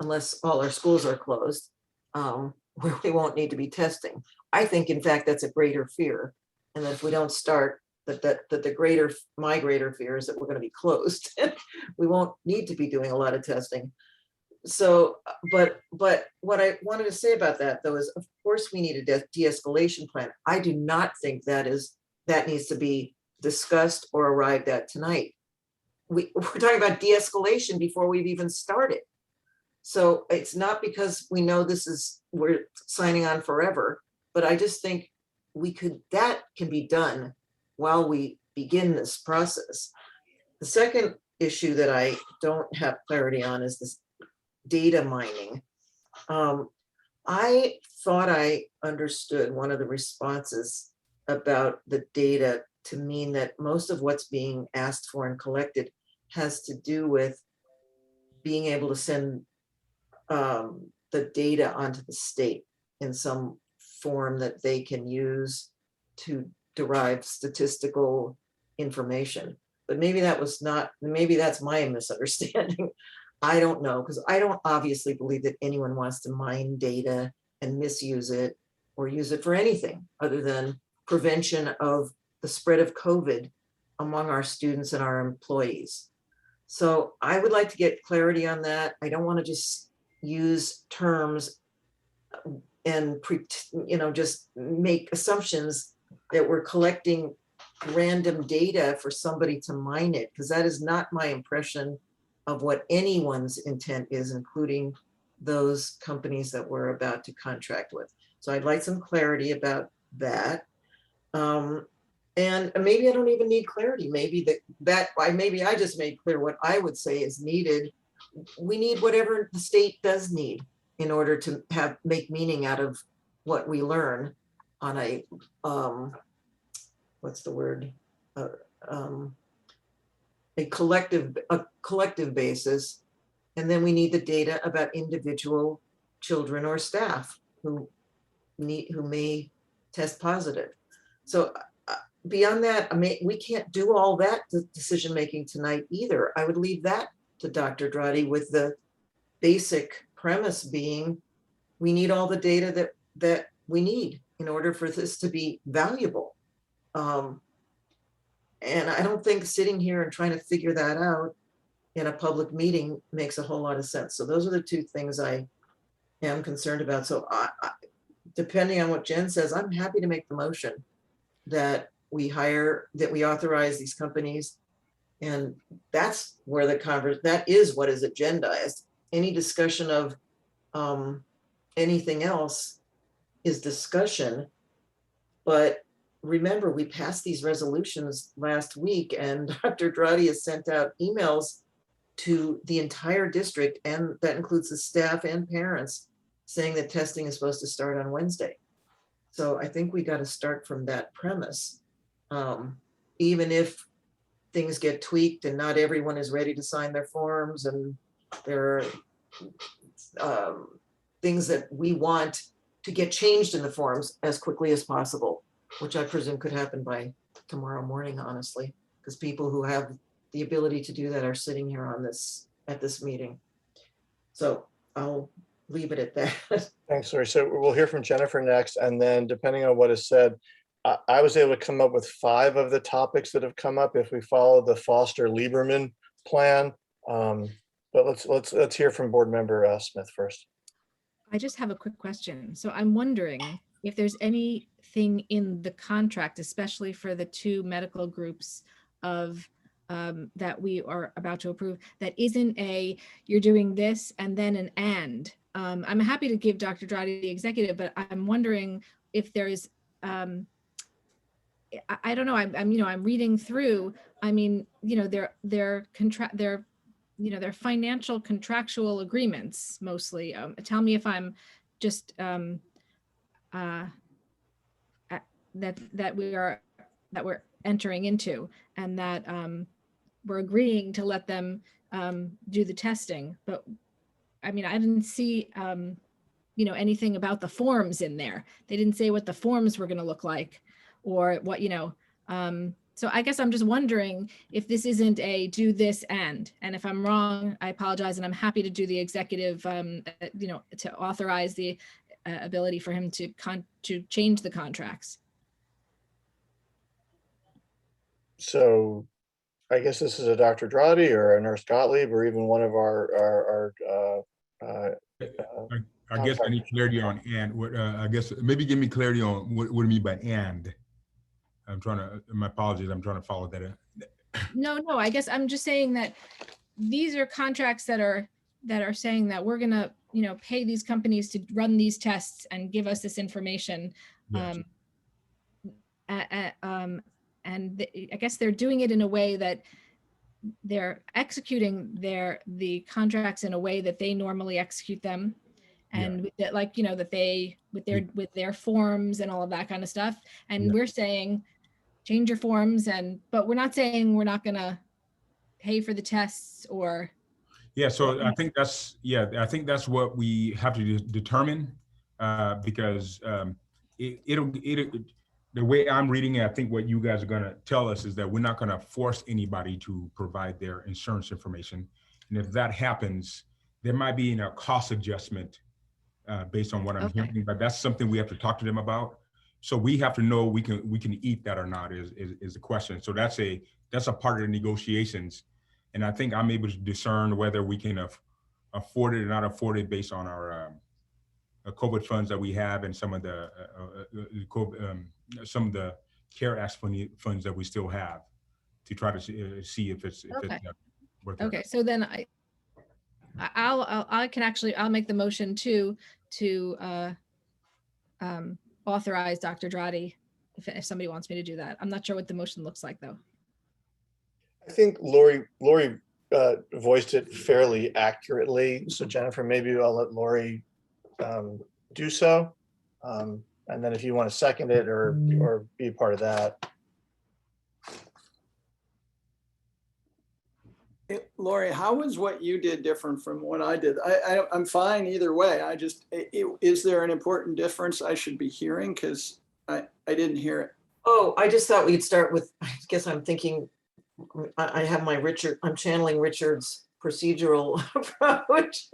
unless all our schools are closed, where we won't need to be testing. I think, in fact, that's a greater fear. And that if we don't start, my greater fear is that we're going to be closed. We won't need to be doing a lot of testing. So, but what I wanted to say about that, though, is of course we need a de-escalation plan. I do not think that needs to be discussed or arrived at tonight. We're talking about de-escalation before we've even started. So it's not because we know we're signing on forever, but I just think that can be done while we begin this process. The second issue that I don't have clarity on is this data mining. I thought I understood one of the responses about the data to mean that most of what's being asked for and collected has to do with being able to send the data onto the state in some form that they can use to derive statistical information. But maybe that's my misunderstanding. I don't know, because I don't obviously believe that anyone wants to mine data and misuse it or use it for anything other than prevention of the spread of COVID among our students and our employees. So I would like to get clarity on that. I don't want to just use terms and just make assumptions that we're collecting random data for somebody to mine it, because that is not my impression of what anyone's intent is, including those companies that we're about to contract with. So I'd like some clarity about that. And maybe I don't even need clarity. Maybe maybe I just made clear what I would say is needed we need whatever the state does need in order to make meaning out of what we learn on a, what's the word? A collective basis. And then we need the data about individual children or staff who may test positive. So beyond that, I mean, we can't do all that decision making tonight either. I would leave that to Dr. Drotti, with the basic premise being we need all the data that we need in order for this to be valuable. And I don't think sitting here and trying to figure that out in a public meeting makes a whole lot of sense. So those are the two things I am concerned about. So depending on what Jen says, I'm happy to make the motion that we authorize these companies. And that's where that is what is agendized. Any discussion of anything else is discussion. But remember, we passed these resolutions last week, and Dr. Drotti has sent out emails to the entire district, and that includes the staff and parents, saying that testing is supposed to start on Wednesday. So I think we got to start from that premise. Even if things get tweaked and not everyone is ready to sign their forms, and there are things that we want to get changed in the forms as quickly as possible, which I presume could happen by tomorrow morning, honestly, because people who have the ability to do that are sitting here at this meeting. So I'll leave it at that. Thanks, Lori. So we'll hear from Jennifer next, and then depending on what is said, I was able to come up with 5 of the topics that have come up if we follow the Foster-Lieberman plan. But let's hear from Board Member Smith first. I just have a quick question. So I'm wondering if there's anything in the contract, especially for the 2 medical groups of that we are about to approve, that isn't you're doing this and then an and. I'm happy to give Dr. Drotti the executive, but I'm wondering if there's I don't know. I'm reading through. I mean, they're financial contractual agreements mostly. Tell me if I'm just that we're entering into, and that we're agreeing to let them do the testing. But I mean, I didn't see anything about the forms in there. They didn't say what the forms were going to look like, or what, so I guess I'm just wondering if this isn't a do this and if I'm wrong, I apologize, and I'm happy to do the executive, to authorize the ability for him to change the contracts. So I guess this is a Dr. Drotti or a Nurse Gottlieb or even one of our I guess I need clarity on and. What I guess maybe give me clarity on what do you mean by and. I'm trying to. My apologies. I'm trying to follow that. No. I guess I'm just saying that these are contracts that are saying that we're gonna pay these companies to run these tests and give us this information. Yes. And I guess they're doing it in a way that they're executing the contracts in a way that they normally execute them. And that, like, that they with their forms and all of that kind of stuff. And we're saying, change your forms, but we're not saying we're not gonna pay for the tests or. Yeah, so I think that's what we have to determine, because the way I'm reading it, I think what you guys are gonna tell us is that we're not gonna force anybody to provide their insurance information. And if that happens, there might be a cost adjustment based on what I'm hearing, but that's something we have to talk to them about. So we have to know we can eat that or not is the question. So that's a part of the negotiations. And I think I'm able to discern whether we can afford it or not afford it based on our COVID funds that we have and some of the CARE Act funds that we still have to try to see if it's worth it. Okay, so then I'll make the motion to authorize Dr. Drotti if somebody wants me to do that. I'm not sure what the motion looks like though. I think Lori voiced it fairly accurately. So Jennifer, maybe I'll let Lori do so. And then if you want to second it or be a part of that. Lori, how was what you did different from what I did? I'm fine either way. I just, is there an important difference I should be hearing? Because I didn't hear it. Oh, I just thought we'd start with, I guess I'm thinking, I have my I'm channeling Richard's procedural approach.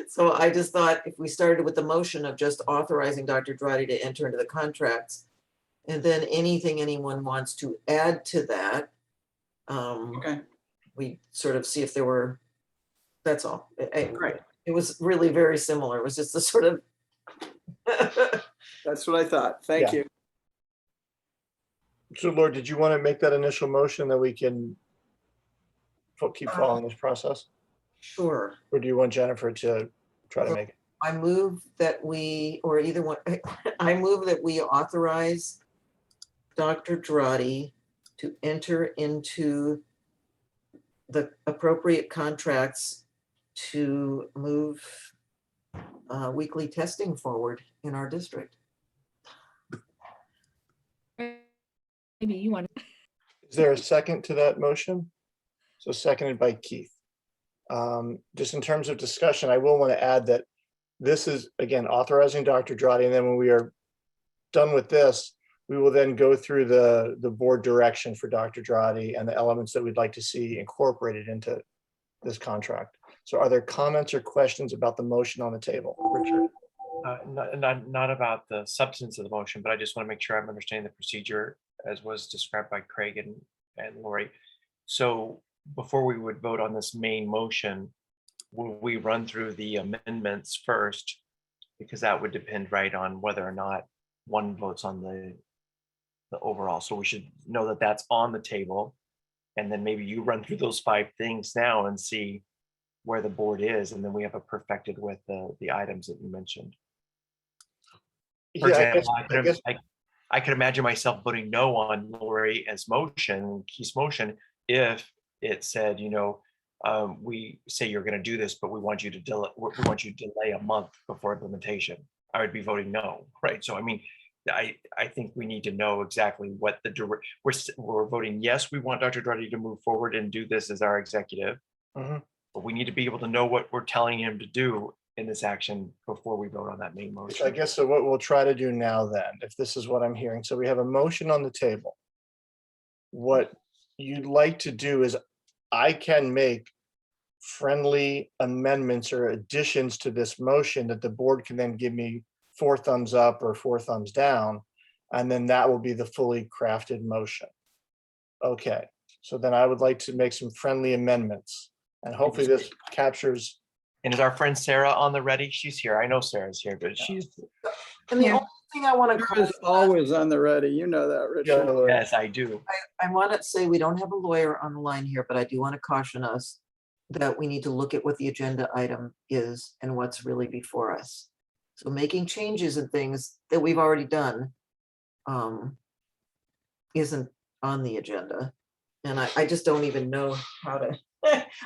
So I just thought if we started with the motion of just authorizing Dr. Drotti to enter into the contracts, and then anything anyone wants to add to that, okay, we sort of see if there were, that's all. Great. It was really very similar. It was just the sort of. That's what I thought. Thank you. So Lord, did you want to make that initial motion that we can keep following this process? Sure. Or do you want Jennifer to try to make it? I move that we, or either one, I move that we authorize Dr. Drotti to enter into the appropriate contracts to move weekly testing forward in our district. Maybe you want. Is there a second to that motion? So seconded by Keith. Just in terms of discussion, I will want to add that this is, again, authorizing Dr. Drotti, and then when we are done with this, we will then go through the board direction for Dr. Drotti and the elements that we'd like to see incorporated into this contract. So are there comments or questions about the motion on the table? Richard? Not about the substance of the motion, but I just want to make sure I'm understanding the procedure as was described by Craig and Lori. So before we would vote on this main motion, will we run through the amendments first? Because that would depend right on whether or not one votes on the overall. So we should know that that's on the table. And then maybe you run through those 5 things now and see where the board is. And then we have a perfected with the items that you mentioned. For example, I could imagine myself voting no on Lori as motion, Keith's motion, if it said, you know, we say you're going to do this, but we want you to delay a month before implementation. I would be voting no, right? So I mean, I think we need to know exactly what we're voting yes. We want Dr. Drotti to move forward and do this as our executive, but we need to be able to know what we're telling him to do in this action before we vote on that main motion. I guess so. What we'll try to do now then, if this is what I'm hearing, so we have a motion on the table. What you'd like to do is I can make friendly amendments or additions to this motion that the board can then give me 4 thumbs up or 4 thumbs down, and then that will be the fully crafted motion. Okay, so then I would like to make some friendly amendments, and hopefully this captures. And is our friend Sarah on the ready? She's here. I know Sarah's here, but she's. And the only thing I want to Sarah's always on the ready. You know that, Richard. Yes, I do. I want to say we don't have a lawyer on the line here, but I do want to caution us that we need to look at what the agenda item is and what's really before us. So making changes and things that we've already done isn't on the agenda. And I just don't even know how to,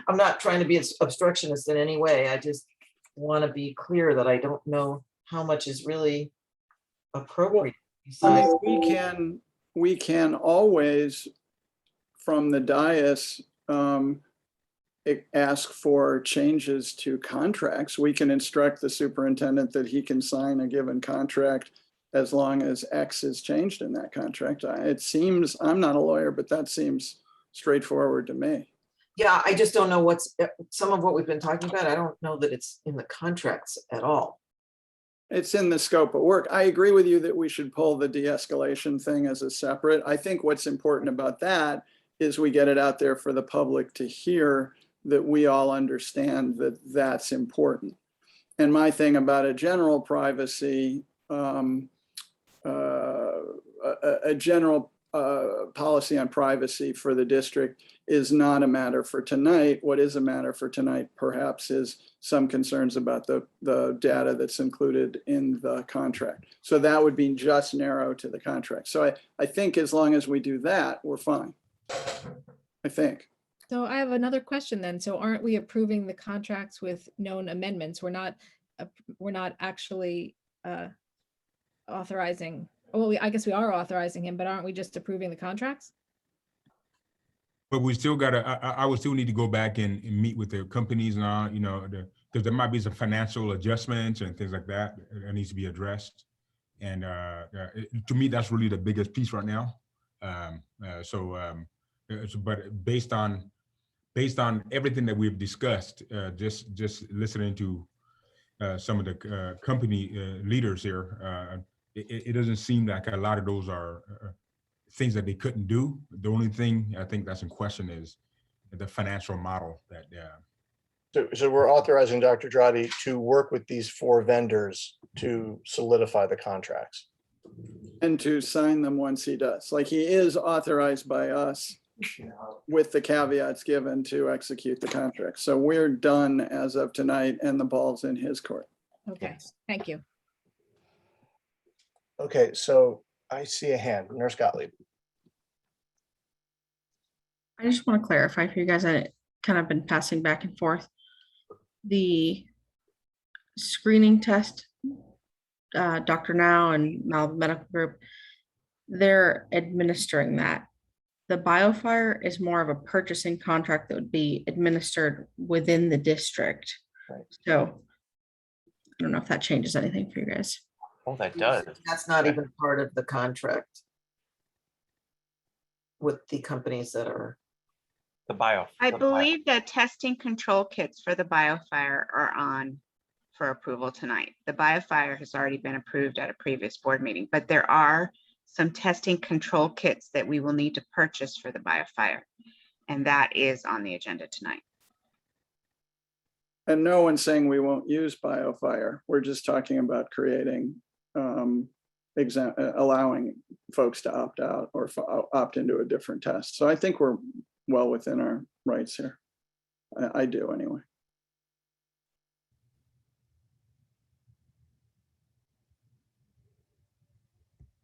I'm not trying to be an obstructionist in any way. I just want to be clear that I don't know how much is really appropriate. I mean, we can always, from the dais, ask for changes to contracts. We can instruct the superintendent that he can sign a given contract as long as X is changed in that contract. It seems, I'm not a lawyer, but that seems straightforward to me. Yeah, I just don't know what's, some of what we've been talking about, I don't know that it's in the contracts at all. It's in the scope of work. I agree with you that we should pull the de-escalation thing as a separate. I think what's important about that is we get it out there for the public to hear that we all understand that that's important. And my thing about a general privacy, a general policy on privacy for the district is not a matter for tonight. What is a matter for tonight perhaps is some concerns about the data that's included in the contract. So that would be just narrow to the contract. So I think as long as we do that, we're fine. I think. So I have another question then. So aren't we approving the contracts with known amendments? We're not actually authorizing, well, I guess we are authorizing him, but aren't we just approving the contracts? But we still gotta, I would still need to go back and meet with the companies and all, you know, because there might be some financial adjustments and things like that that needs to be addressed. And to me, that's really the biggest piece right now. But based on everything that we've discussed, just listening to some of the company leaders here, it doesn't seem like a lot of those are things that they couldn't do. The only thing I think that's in question is the financial model that. So we're authorizing Dr. Drotti to work with these 4 vendors to solidify the contracts. And to sign them once he does. Like, he is authorized by us with the caveats given to execute the contract. So we're done as of tonight and the ball's in his court. Okay, thank you. Okay, so I see a hand, Nurse Gottlieb. I just want to clarify for you guys, I kind of been passing back and forth. The screening test, Dr. Now and Malibu Medical Group, they're administering that. The BioFire is more of a purchasing contract that would be administered within the district. Right. So I don't know if that changes anything for you guys. Oh, that does. That's not even part of the contract with the companies that are. The bio. I believe the testing control kits for the BioFire are on for approval tonight. The BioFire has already been approved at a previous board meeting, but there are some testing control kits that we will need to purchase for the BioFire, and that is on the agenda tonight. And no one's saying we won't use BioFire. We're just talking about creating, allowing folks to opt out or opt into a different test. So I think we're well within our rights here. I do anyway.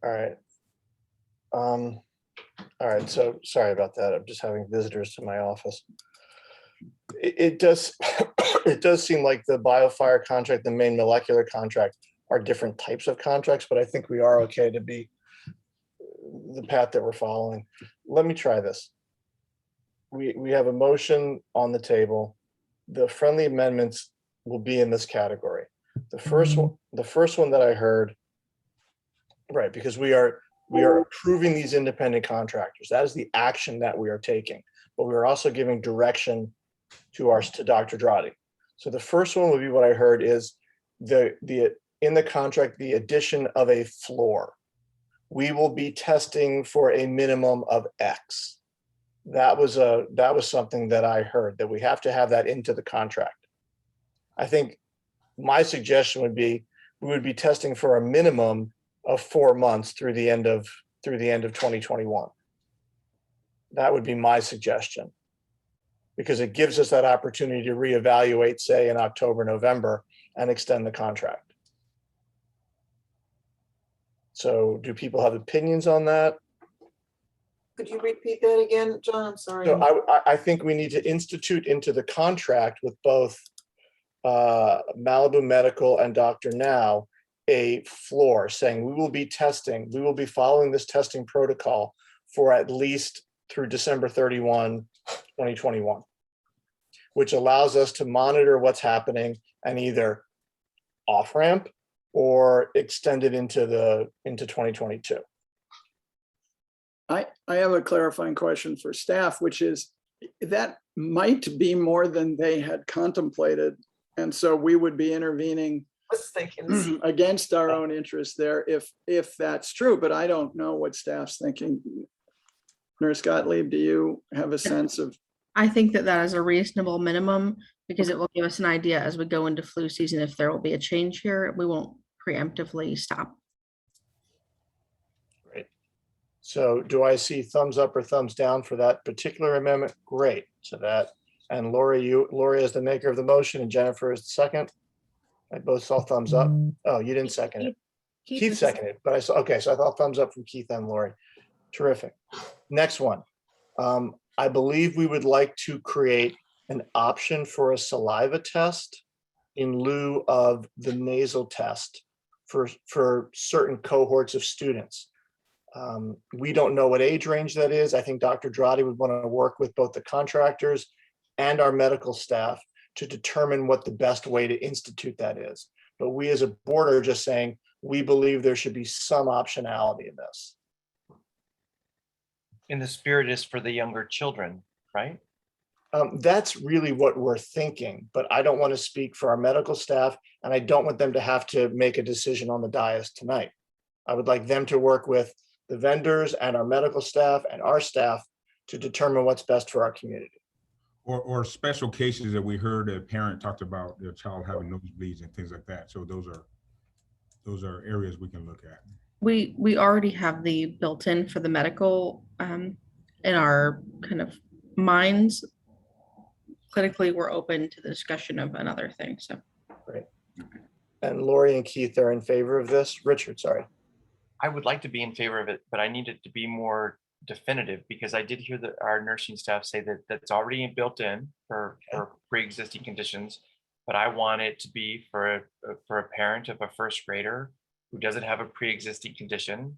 All right. All right, so sorry about that. I'm just having visitors to my office. It does it does seem like the BioFire contract, the main molecular contract are different types of contracts, but I think we are okay to be the path that we're following. Let me try this. We have a motion on the table. The friendly amendments will be in this category. The first one that I heard, right, because we are approving these independent contractors. That is the action that we are taking, but we are also giving direction to Dr. Drotti. So the first one would be what I heard is in the contract, the addition of a floor. We will be testing for a minimum of X. That was something that I heard, that we have to have that into the contract. I think my suggestion would be we would be testing for a minimum of 4 months through the end of 2021. That would be my suggestion, because it gives us that opportunity to reevaluate, say, in October, November, and extend the contract. So do people have opinions on that? Could you repeat that again, John? I'm sorry. So I think we need to institute into the contract with both Malibu Medical and Dr. Now a floor saying we will be following this testing protocol for at least through December 31, 2021, which allows us to monitor what's happening and either off ramp or extend it into 2022. I have a clarifying question for staff, which is that might be more than they had contemplated. And so we would be intervening against our own interests there if that's true, but I don't know what staff's thinking. Nurse Gottlieb, do you have a sense of? I think that is a reasonable minimum because it will give us an idea as we go into flu season. If there will be a change here, we won't preemptively stop. Great. So do I see thumbs up or thumbs down for that particular amendment? Great. So that, and Lori is the maker of the motion and Jennifer is the second. I both saw thumbs up. Oh, you didn't second it. Keith seconded, but I saw, okay, so I thought thumbs up from Keith and Lori. Terrific. Next one. I believe we would like to create an option for a saliva test in lieu of the nasal test for certain cohorts of students. We don't know what age range that is. I think Dr. Drotti would want to work with both the contractors and our medical staff to determine what the best way to institute that is. But we as a board are just saying, we believe there should be some optionality in this. And the spirit is for the younger children, right? That's really what we're thinking, but I don't want to speak for our medical staff, and I don't want them to have to make a decision on the dais tonight. I would like them to work with the vendors and our medical staff and our staff to determine what's best for our community. Or special cases that we heard a parent talked about their child having nosebleeds and things like that. So those are areas we can look at. We already have the built-in for the medical in our kind of minds. Clinically, we're open to the discussion of another thing. So great. And Lori and Keith are in favor of this. Richard, sorry. I would like to be in favor of it, but I need it to be more definitive, because I did hear that our nursing staff say that that's already built in for pre-existing conditions, but I want it to be for a parent of a first grader who doesn't have a pre-existing condition,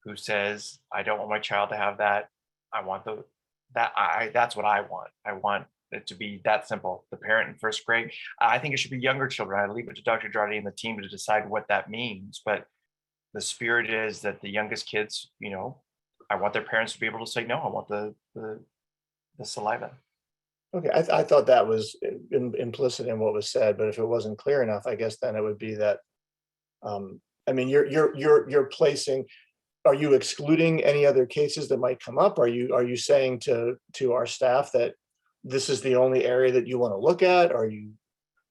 who says, I don't want my child to have that. I want that's what I want. I want it to be that simple. The parent in first grade. I think it should be younger children. I leave it to Dr. Drotti and the team to decide what that means. But the spirit is that the youngest kids, you know, I want their parents to be able to say, no, I want the saliva. Okay, I thought that was implicit in what was said, but if it wasn't clear enough, I guess then it would be that, I mean, you're placing, are you excluding any other cases that might come up? Are you saying to our staff that this is the only area that you want to look at? Are you?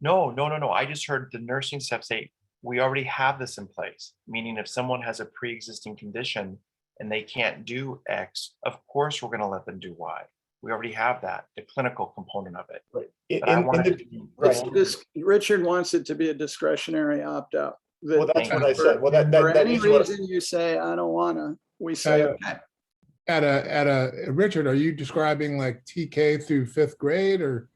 No. I just heard the nursing staff say, we already have this in place. Meaning if someone has a pre-existing condition and they can't do X, of course, we're going to let them do Y. We already have that, the clinical component of it. Right. But I want it to be Richard wants it to be a discretionary opt-out. Well, that's what I said. Well, For that any is what. reason you say, I don't want to, we say, okay. Richard, are you describing like TK through 5th grade or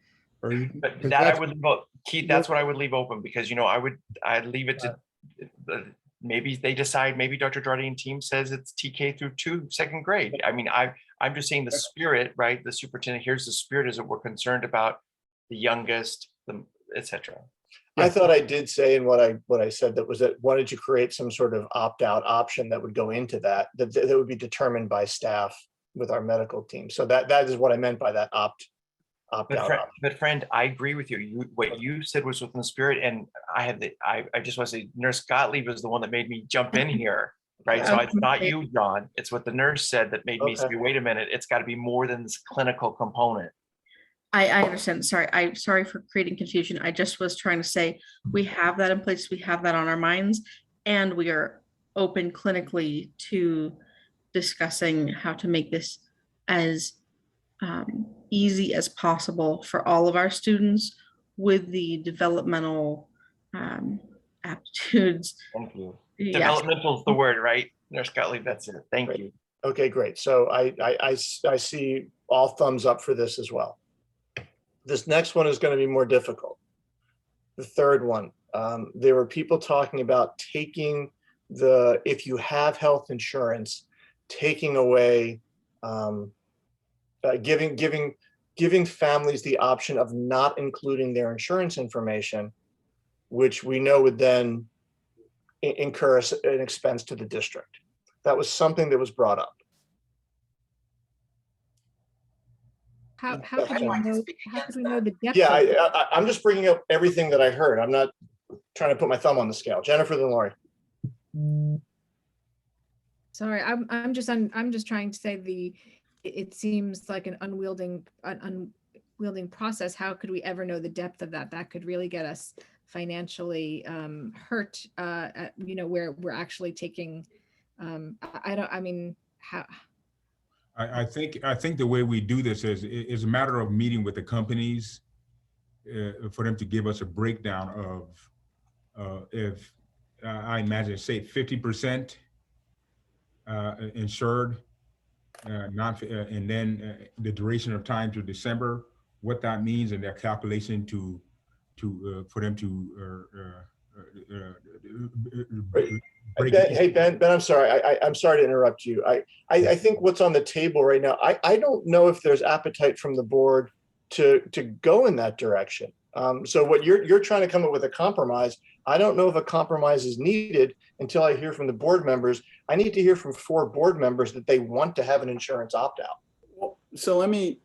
you? But that I would leave, Keith, that's what I would leave open, because, you know, I'd leave it to, maybe they decide, maybe Dr. Drotti and team says it's TK through 2nd grade. I mean, I'm just saying the spirit, right? The superintendent, here's the spirit, is that we're concerned about the youngest, etc. I thought I did say in what I said that was that wanted to create some sort of opt-out option that would go into that would be determined by staff with our medical team. So that is what I meant by that opt-out. But friend, I agree with you. What you said was within the spirit, and I just want to say, Nurse Gottlieb is the one that made me jump in here, right? So it's not you, John. It's what the nurse said that made me say, wait a minute, it's got to be more than this clinical component. I understand. I'm sorry for creating confusion. I just was trying to say, we have that in place. We have that on our minds, and we are open clinically to discussing how to make this as easy as possible for all of our students with the developmental aptitudes. Thank you. Yes. Developmental is the word, right? Nurse Gottlieb, that's it. Thank you. Okay, great. So I see all thumbs up for this as well. This next one is going to be more difficult. The third one, there were people talking about taking if you have health insurance, taking away, giving families the option of not including their insurance information, which we know would then incur an expense to the district. That was something that was brought up. How could we know the depth? Yeah, I'm just bringing up everything that I heard. I'm not trying to put my thumb on the scale. Jennifer, then Lori. Sorry, I'm just trying to say it seems like an unwielding process. How could we ever know the depth of that? That could really get us financially hurt. You know, where we're actually taking. I think the way we do this is a matter of meeting with the companies for them to give us a breakdown of if I imagine, say 50% insured, and then the duration of time to December, what that means and their calculation for them to break it. Hey, Ben, I'm sorry. I'm sorry to interrupt you. I think what's on the table right now, I don't know if there's appetite from the board to go in that direction. So what you're trying to come up with a compromise. I don't know if a compromise is needed until I hear from the board members. I need to hear from 4 board members that they want to have an insurance opt-out. So let me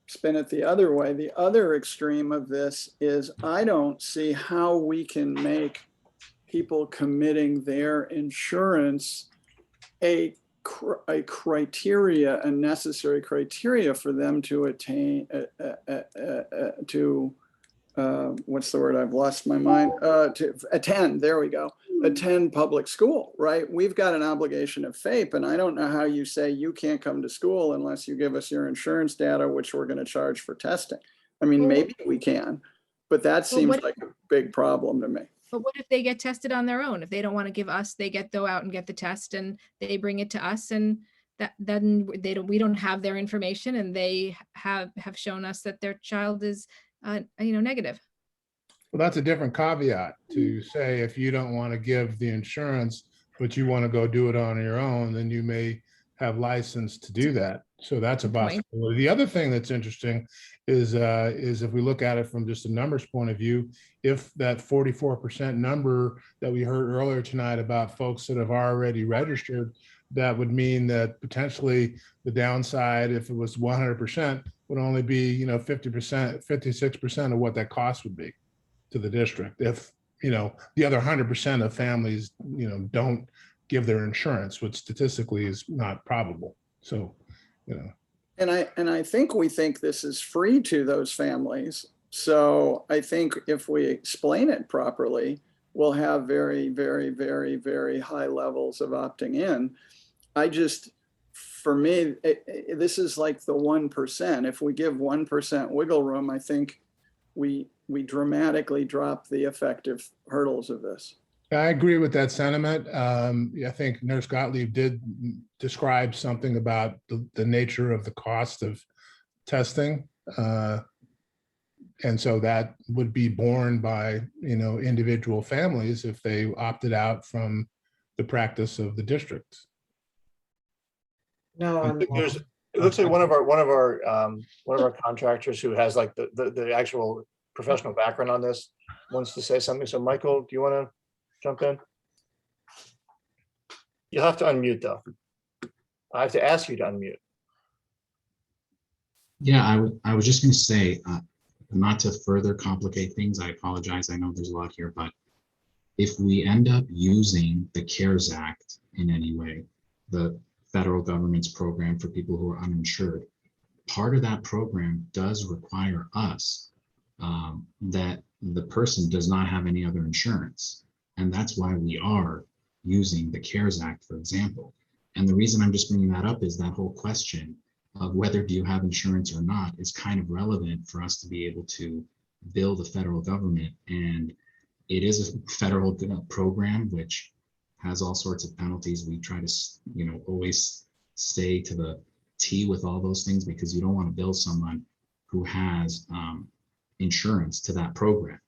spin it the other way. The other extreme of this is I don't see how we can make people committing their insurance a criteria, a necessary criteria for them to attain, what's the word? I've lost my mind. To attend, there we go, attend public school, right? We've got an obligation of FAPE, and I don't know how you say you can't come to school unless you give us your insurance data, which we're going to charge for testing. I mean, maybe we can, but that seems like a big problem to me. But what if they get tested on their own? If they don't want to give us, they go out and get the test and they bring it to us, and then we don't have their information, and they have shown us that their child is negative. Well, that's a different caveat to say if you don't want to give the insurance, but you want to go do it on your own, then you may have license to do that. So that's a possibility. The other thing that's interesting is if we look at it from just a numbers point of view, if that 44% number that we heard earlier tonight about folks that have already registered, that would mean that potentially the downside, if it was 100%, would only be 50%, 56% of what that cost would be to the district. If the other 100% of families don't give their insurance, which statistically is not probable. So, And I think we think this is free to those families. So I think if we explain it properly, we'll have very, very, very, very high levels of opting in. For me, this is like the 1%. If we give 1% wiggle room, I think we dramatically drop the effective hurdles of this. I agree with that sentiment. I think Nurse Gottlieb did describe something about the nature of the cost of testing. And so that would be borne by, individual families if they opted out from the practice of the district. No, it looks like one of our contractors who has like the actual professional background on this wants to say something. So Michael, do you want to jump in? You'll have to unmute though. I have to ask you to unmute. Yeah, I was just going to say, not to further complicate things, I apologize. I know there's a lot here, but if we end up using the CARES Act in any way, the federal government's program for people who are uninsured, part of that program does require us that the person does not have any other insurance. And that's why we are using the CARES Act, for example. And the reason I'm just bringing that up is that whole question of whether do you have insurance or not is kind of relevant for us to be able to bill the federal government. And it is a federal program, which has all sorts of penalties. We try to, always stay to the T with all those things, because you don't want to bill someone who has insurance to that program.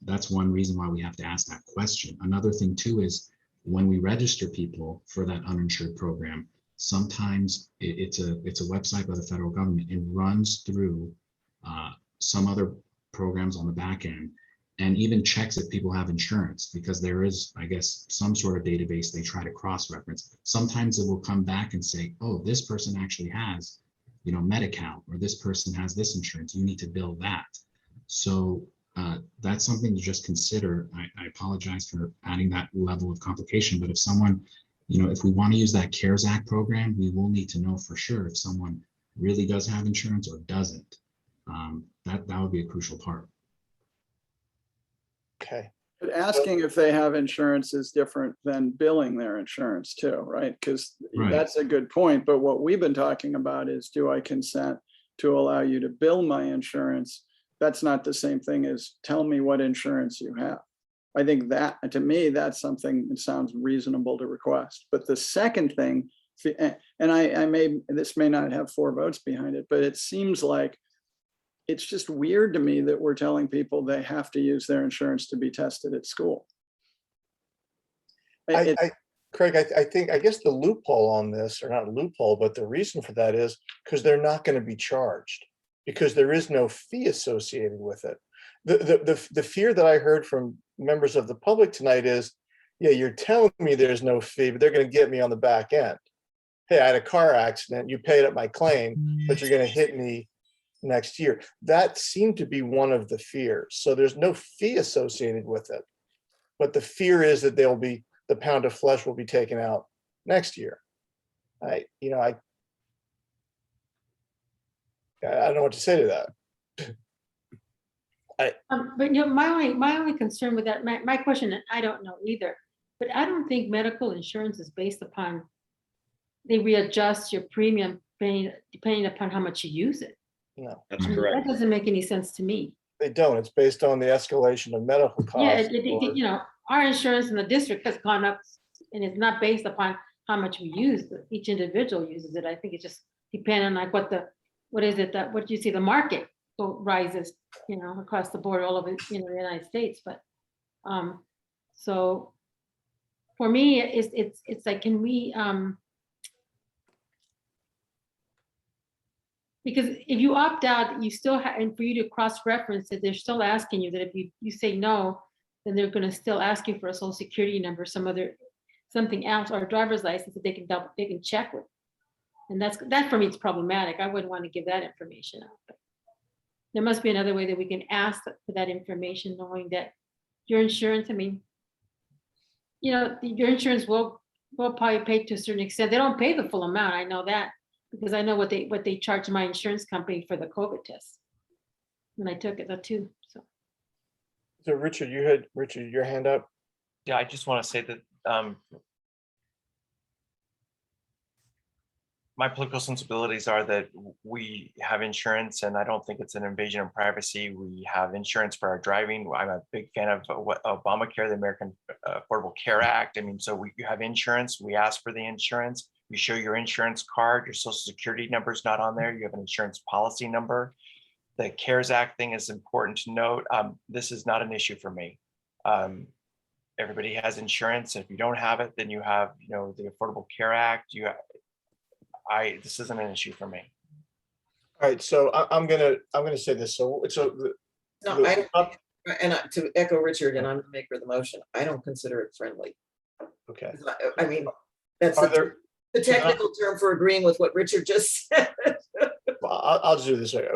That's one reason why we have to ask that question. Another thing too is when we register people for that uninsured program, sometimes it's a website by the federal government. It runs through some other programs on the back end and even checks if people have insurance, because there is, I guess, some sort of database they try to cross-reference. Sometimes it will come back and say, oh, this person actually has, Medi-Cal, or this person has this insurance. You need to bill that. So that's something to just consider. I apologize for adding that level of complication, but if someone, if we want to use that CARES Act program, we will need to know for sure if someone really does have insurance or doesn't. That would be a crucial part. Okay. But asking if they have insurance is different than billing their insurance too, right? Because that's a good point. But what we've been talking about is, do I consent to allow you to bill my insurance? That's not the same thing as tell me what insurance you have. I think that, to me, that's something that sounds reasonable to request. But the second thing and this may not have 4 votes behind it, but it seems like it's just weird to me that we're telling people they have to use their insurance to be tested at school. Craig, I guess the loophole on this, or not a loophole, but the reason for that is because they're not going to be charged, because there is no fee associated with it. The fear that I heard from members of the public tonight is, yeah, you're telling me there's no fee, but they're going to get me on the back end. Hey, I had a car accident, you paid up my claim, but you're going to hit me next year. That seemed to be one of the fears. So there's no fee associated with it, but the fear is that the pound of flesh will be taken out next year. I don't know what to say to that. But my only concern with that, my question, I don't know either, but I don't think medical insurance is based upon, they readjust your premium depending upon how much you use it. No, that's That correct. doesn't make any sense to me. They don't. It's based on the escalation of medical Yeah, costs. our insurance in the district has gone up, and it's not based upon how much we use. Each individual uses it. I think it's just depending on what you see, the market rises, across the board all over, the United States. But so for me, it's like, can we because if you opt out, you still have, and for you to cross-reference it, they're still asking you that if you say no, then they're going to still ask you for a social security number, something else, or a driver's license that they can check with. And that for me, it's problematic. I wouldn't want to give that information out. But there must be another way that we can ask for that information, knowing that your insurance, your insurance will probably pay to a certain extent. They don't pay the full amount. I know that, because I know what they charged my insurance company for the COVID test when I took it too. So Richard, you had your hand up. Yeah, I just want to say that my political sensibilities are that we have insurance, and I don't think it's an invasion of privacy. We have insurance for our driving. I'm a big fan of what Obamacare, the American Affordable Care Act. So you have insurance. We ask for the insurance. You show your insurance card. Your social security number is not on there. You have an insurance policy number. The CARES Act thing is important to note. This is not an issue for me. Everybody has insurance. If you don't have it, then you have, the Affordable Care Act. This isn't an issue for me. All right, so I'm gonna say this. To echo Richard, and I'm the maker of the motion, I don't consider it friendly. Okay. I mean, that's the technical term for agreeing with what Richard just said. I'll just do this way.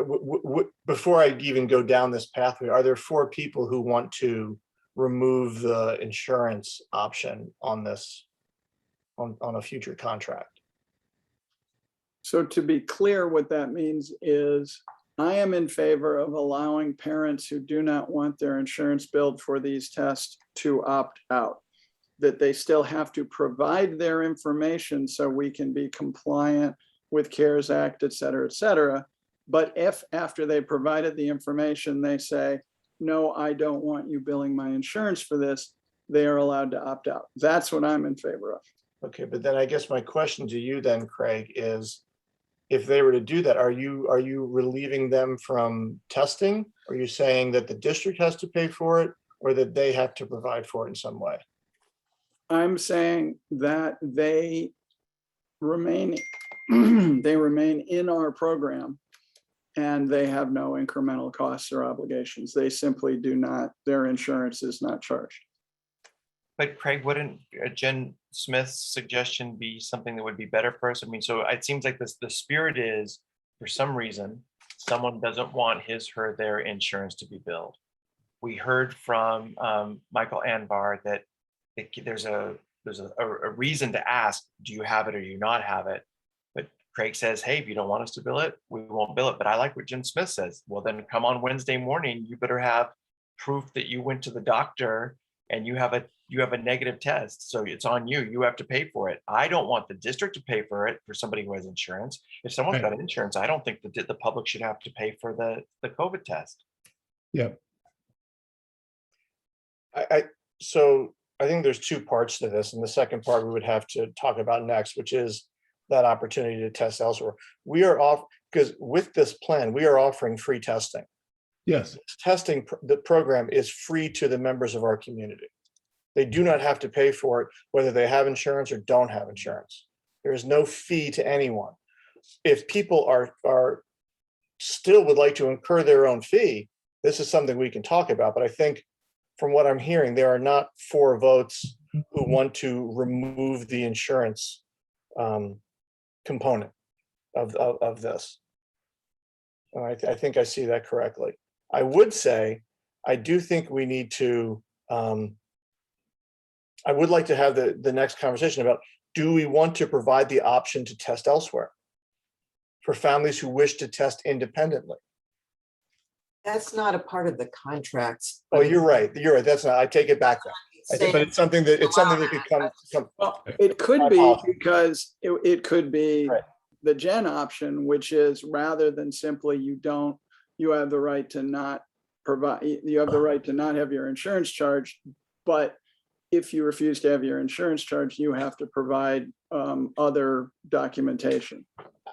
Before I even go down this pathway, are there 4 people who want to remove the insurance option on this, on a future contract? So to be clear, what that means is I am in favor of allowing parents who do not want their insurance billed for these tests to opt out, that they still have to provide their information so we can be compliant with CARES Act, et cetera, but if after they provided the information, they say, no, I don't want you billing my insurance for this, they are allowed to opt out. That's what I'm in favor of. Okay, but then I guess my question to you then, Craig, is if they were to do that, are you relieving them from testing? Are you saying that the district has to pay for it, or that they have to provide for it in some way? I'm saying that they remain in our program, and they have no incremental costs or obligations. They simply do not, their insurance is not charged. But Craig, wouldn't Jen Smith's suggestion be something that would be better for us? So it seems like the spirit is, for some reason, someone doesn't want their insurance to be billed. We heard from Michael Anvar that there's a reason to ask, do you have it or do you not have it? But Craig says, hey, if you don't want us to bill it, we won't bill it. But I like what Jen Smith says. Well, then come on Wednesday morning, you better have proof that you went to the doctor and you have a negative test. So it's on you. You have to pay for it. I don't want the district to pay for it for somebody who has insurance. If someone's got insurance, I don't think the public should have to pay for the COVID test. Yeah. So I think there's 2 parts to this, and the second part we would have to talk about next, which is that opportunity to test elsewhere. We are off, because with this plan, we are offering free testing. Yes. Testing, the program is free to the members of our community. They do not have to pay for it, whether they have insurance or don't have insurance. There is no fee to anyone. If people are still would like to incur their own fee, this is something we can talk about. But I think from what I'm hearing, there are not 4 votes who want to remove the insurance component of this. I think I see that correctly. I would say, I do think we need to, I would like to have the next conversation about, do we want to provide the option to test elsewhere for families who wish to test independently? That's not a part of the contracts. Oh, you're right. You're right. That's not, I take it back then. But it's something that could come. Well, it could be because it could be the Gen option, which is rather than simply you have the right to not provide, you have the right to not have your insurance charged, but if you refuse to have your insurance charged, you have to provide other documentation.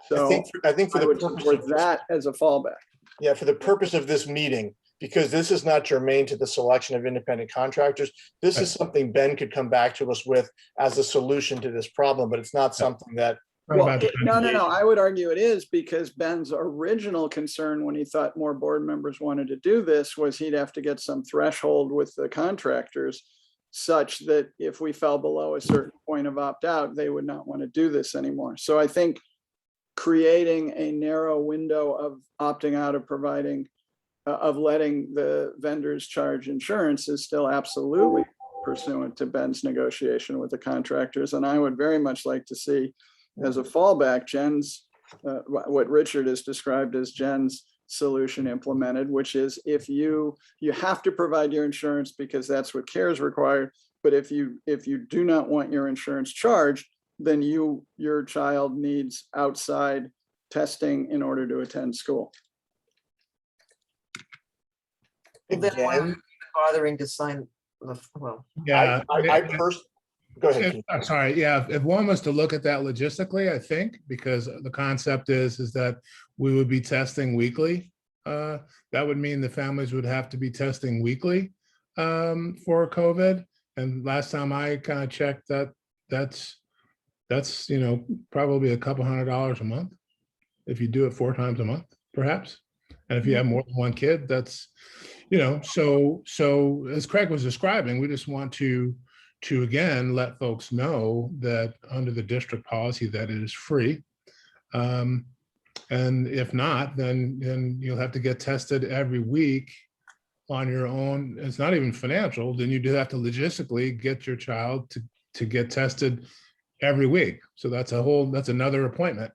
So I think for I the would purpose support of that as a fallback. Yeah, for the purpose of this meeting, because this is not germane to the selection of independent contractors, this is something Ben could come back to us with as a solution to this problem, but it's not something that. Well, no. I would argue it is, because Ben's original concern when he thought more board members wanted to do this was he'd have to get some threshold with the contractors such that if we fell below a certain point of opt-out, they would not want to do this anymore. So I think creating a narrow window of opting out of providing, of letting the vendors charge insurance is still absolutely pursuant to Ben's negotiation with the contractors. And I would very much like to see as a fallback, Jen's, what Richard has described as Jen's solution implemented, which is if you have to provide your insurance because that's what CARES required. But if you do not want your insurance charged, then your child needs outside testing in order to attend school. Then why are we bothering to sign the, well? Yeah. I personally, go ahead. I'm sorry. Yeah, if one was to look at that logistically, I think, because the concept is that we would be testing weekly. That would mean the families would have to be testing weekly for COVID. And last time I kind of checked that's probably a couple $100 a month if you do it 4 times a month, perhaps. And if you have more than 1 kid, that's, so as Craig was describing, we just want to again let folks know that under the district policy that it is free. And if not, then you'll have to get tested every week on your own. It's not even financial. Then you do have to logistically get your child to get tested every week. So that's another appointment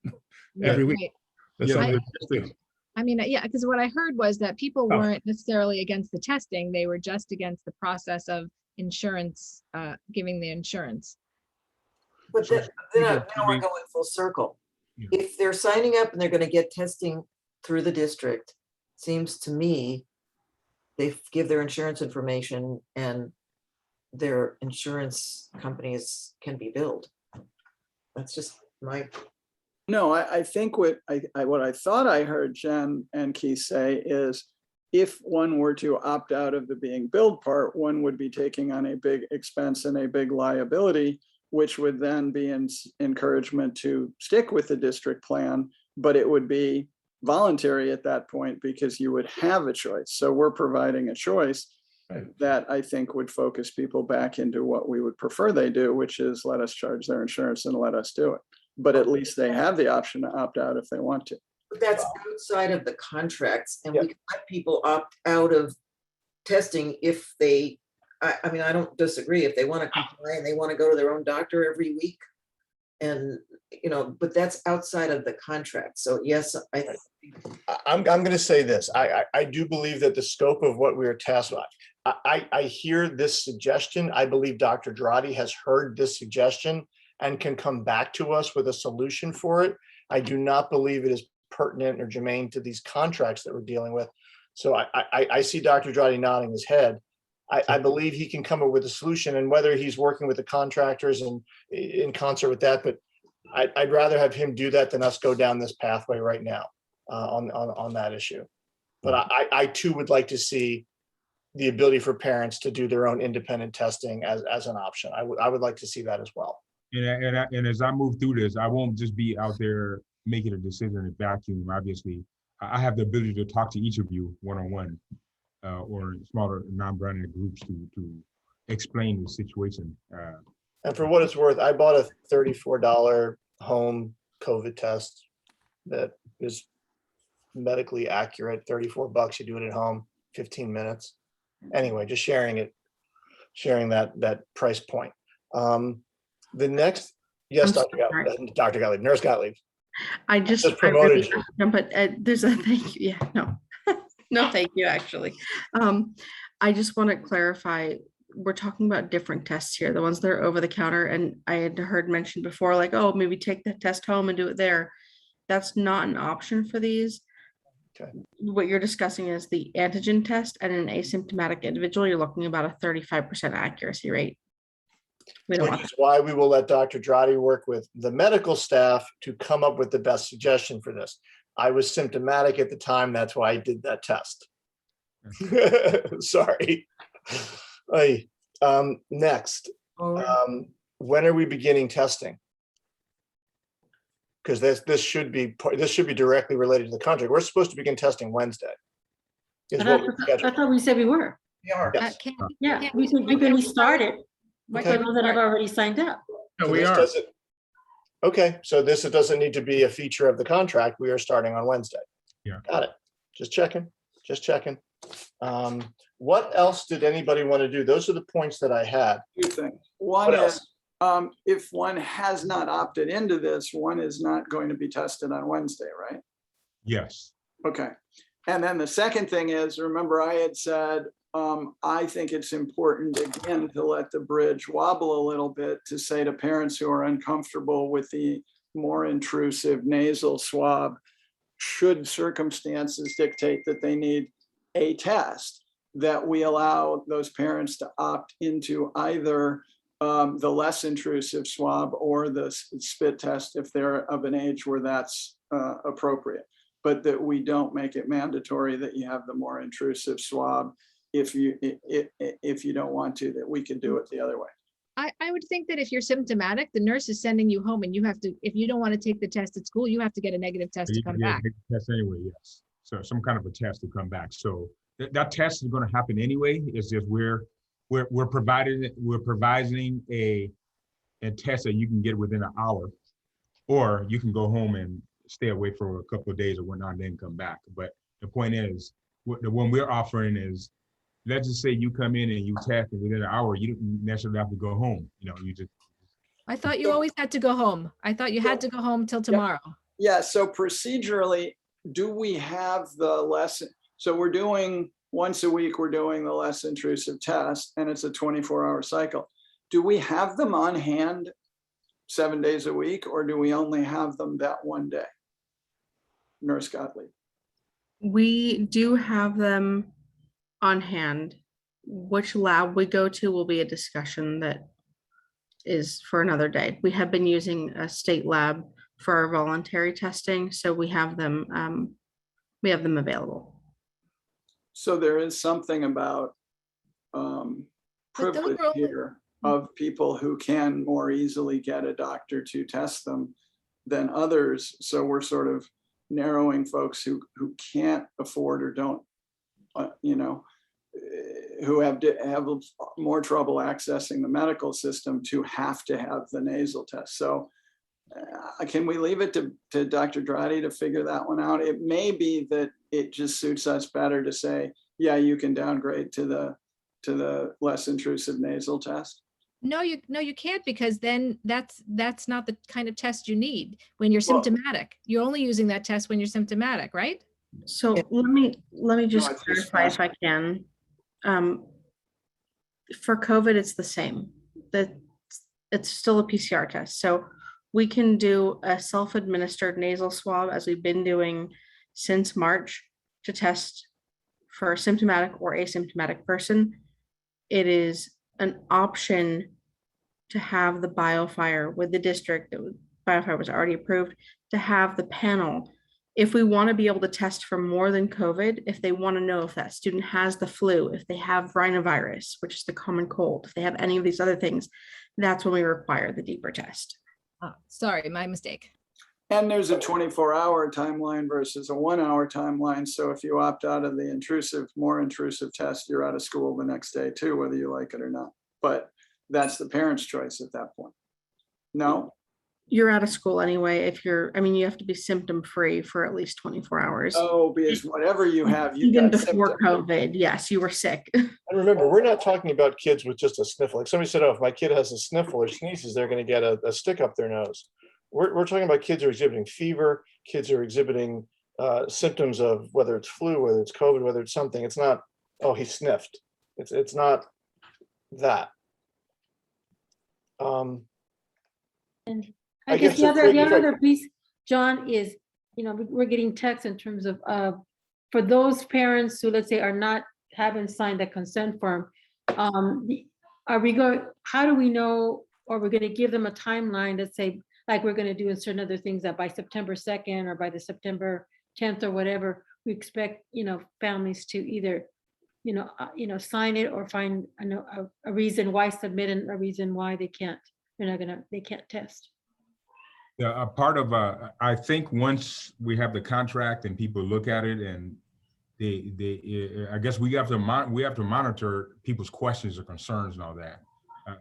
every week. That's something to do. I mean, yeah, because what I heard was that people weren't necessarily against the testing. They were just against the process of insurance, giving the insurance. But then we're going full circle. If they're signing up and they're going to get testing through the district, seems to me they give their insurance information and their insurance companies can be billed. That's just my. No, I think what I thought I heard Jen and Keith say is if one were to opt out of the being billed part, one would be taking on a big expense and a big liability, which would then be an encouragement to stick with the district plan, but it would be voluntary at that point because you would have a choice. So we're providing a choice that I think would focus people back into what we would prefer they do, which is let us charge their insurance and let us do it. But at least they have the option to opt out if they want to. But that's outside of the contracts, and we can let people opt out of testing if they, I mean, I don't disagree. If they want to comply and they want to go to their own doctor every week, and but that's outside of the contract. So yes, I'm going to say this. I do believe that the scope of what we are tasked with. I hear this suggestion. I believe Dr. Drotti has heard this suggestion and can come back to us with a solution for it. I do not believe it is pertinent or germane to these contracts that we're dealing with. So I see Dr. Drotti nodding his head. I believe he can come up with a solution, and whether he's working with the contractors and in concert with that, but I'd rather have him do that than us go down this pathway right now on that issue. But I too would like to see the ability for parents to do their own independent testing as an option. I would like to see that as well. And as I move through this, I won't just be out there making a decision in a vacuum. Obviously, I have the ability to talk to each of you one-on-one or smaller non-branded groups to explain the situation. And for what it's worth, I bought a $34 home COVID test that is medically accurate. $34, you do it at home, 15 minutes. Anyway, just sharing that price point. The next, yes, Dr. Gottlieb, Nurse Gottlieb. I just promoted really, no, but there's a thank you. Yeah, no, no, thank you. Actually, I just want to clarify. We're talking about different tests here. The ones that are over the counter, and I had heard mentioned before, like, oh, maybe take the test home and do it there. That's not an option for these. Okay. What you're discussing is the antigen test, and an asymptomatic individual, you're looking about a 35% accuracy rate. Which is why we will let Dr. Drotti work with the medical staff to come up with the best suggestion for this. I was symptomatic at the time. That's why I did that test. Sorry. Next, when are we beginning testing? Because this should be directly related to the contract. We're supposed to begin testing Wednesday. I thought we said we were. Yes. Yeah, we started. For those that have already signed up. So we are. Okay, so this doesn't need to be a feature of the contract. We are starting on Wednesday. Yeah. Got it. Just checking. What else did anybody want to do? Those are the points that I had. Two things. One is, if one has not opted into this, one is not going to be tested on Wednesday, right? Yes. Okay. And then the second thing is, remember I had said, I think it's important, again, to let the bridge wobble a little bit to say to parents who are uncomfortable with the more intrusive nasal swab, should circumstances dictate that they need a test, that we allow those parents to opt into either the less intrusive swab or the spit test if they're of an age where that's appropriate, but that we don't make it mandatory that you have the more intrusive swab if you don't want to, that we can do it the other way. I would think that if you're symptomatic, the nurse is sending you home and you have to, if you don't want to take the test at school, you have to get a negative test to come back. Test anyway, yes. So some kind of a test to come back. So that test is going to happen anyway. It's just we're providing a test that you can get within an hour, or you can go home and stay away for a couple of days or whatnot and then come back. But the point is, the one we're offering is, let's just say you come in and you test and within an hour, you don't necessarily have to go home. You know, you just. I thought you always had to go home. I thought you had to go home till tomorrow. Yeah, so procedurally, do we have the less, so we're doing once a week, we're doing the less intrusive test and it's a 24-hour cycle. Do we have them on hand 7 days a week, or do we only have them that one day? Nurse Gottlieb. We do have them on hand. Which lab we go to will be a discussion that is for another day. We have been using a state lab for our voluntary testing, so we have them available. So there is something about privilege here of people who can more easily get a doctor to test them than others. So we're sort of narrowing folks who can't afford or don't, who have more trouble accessing the medical system to have the nasal test. So can we leave it to Dr. Drotti to figure that one out? It may be that it just suits us better to say, yeah, you can downgrade to the less intrusive nasal test. No, you can't, because then that's not the kind of test you need when you're symptomatic. You're only using that test when you're symptomatic, right? So let me just clarify if I can. For COVID, it's the same. It's still a PCR test. So we can do a self-administered nasal swab, as we've been doing since March, to test for a symptomatic or asymptomatic person. It is an option to have the BioFire with the district. BioFire was already approved, to have the panel. If we want to be able to test for more than COVID, if they want to know if that student has the flu, if they have rhinovirus, which is the common cold, if they have any of these other things, that's when we require the deeper test. Sorry, my mistake. And there's a 24-hour timeline versus a 1-hour timeline. So if you opt out of the more intrusive test, you're out of school the next day too, whether you like it or not. But that's the parent's choice at that point. No? You're out of school anyway. If you're, I mean, you have to be symptom free for at least 24 hours. Oh, because whatever you have, you Even got before symptoms. COVID, yes, you were sick. And remember, we're not talking about kids with just a sniffle. Like somebody said, oh, if my kid has a sniffle or sneezes, they're going to get a stick up their nose. We're talking about kids who are exhibiting fever, kids who are exhibiting symptoms of whether it's flu, whether it's COVID, whether it's something. It's not, oh, he sniffed. It's not that. And I guess the other piece, John, is, you know, we're getting texts in terms of for those parents who, let's say, haven't signed the consent form, how do we know, or we're going to give them a timeline that say, like we're going to do in certain other things, that by September 2nd or by the September 10th or whatever, we expect, you know, families to either, sign it or find a reason why submit and a reason why they can't test. Yeah, a part of, I think once we have the contract and people look at it and I guess we have to monitor people's questions or concerns and all that.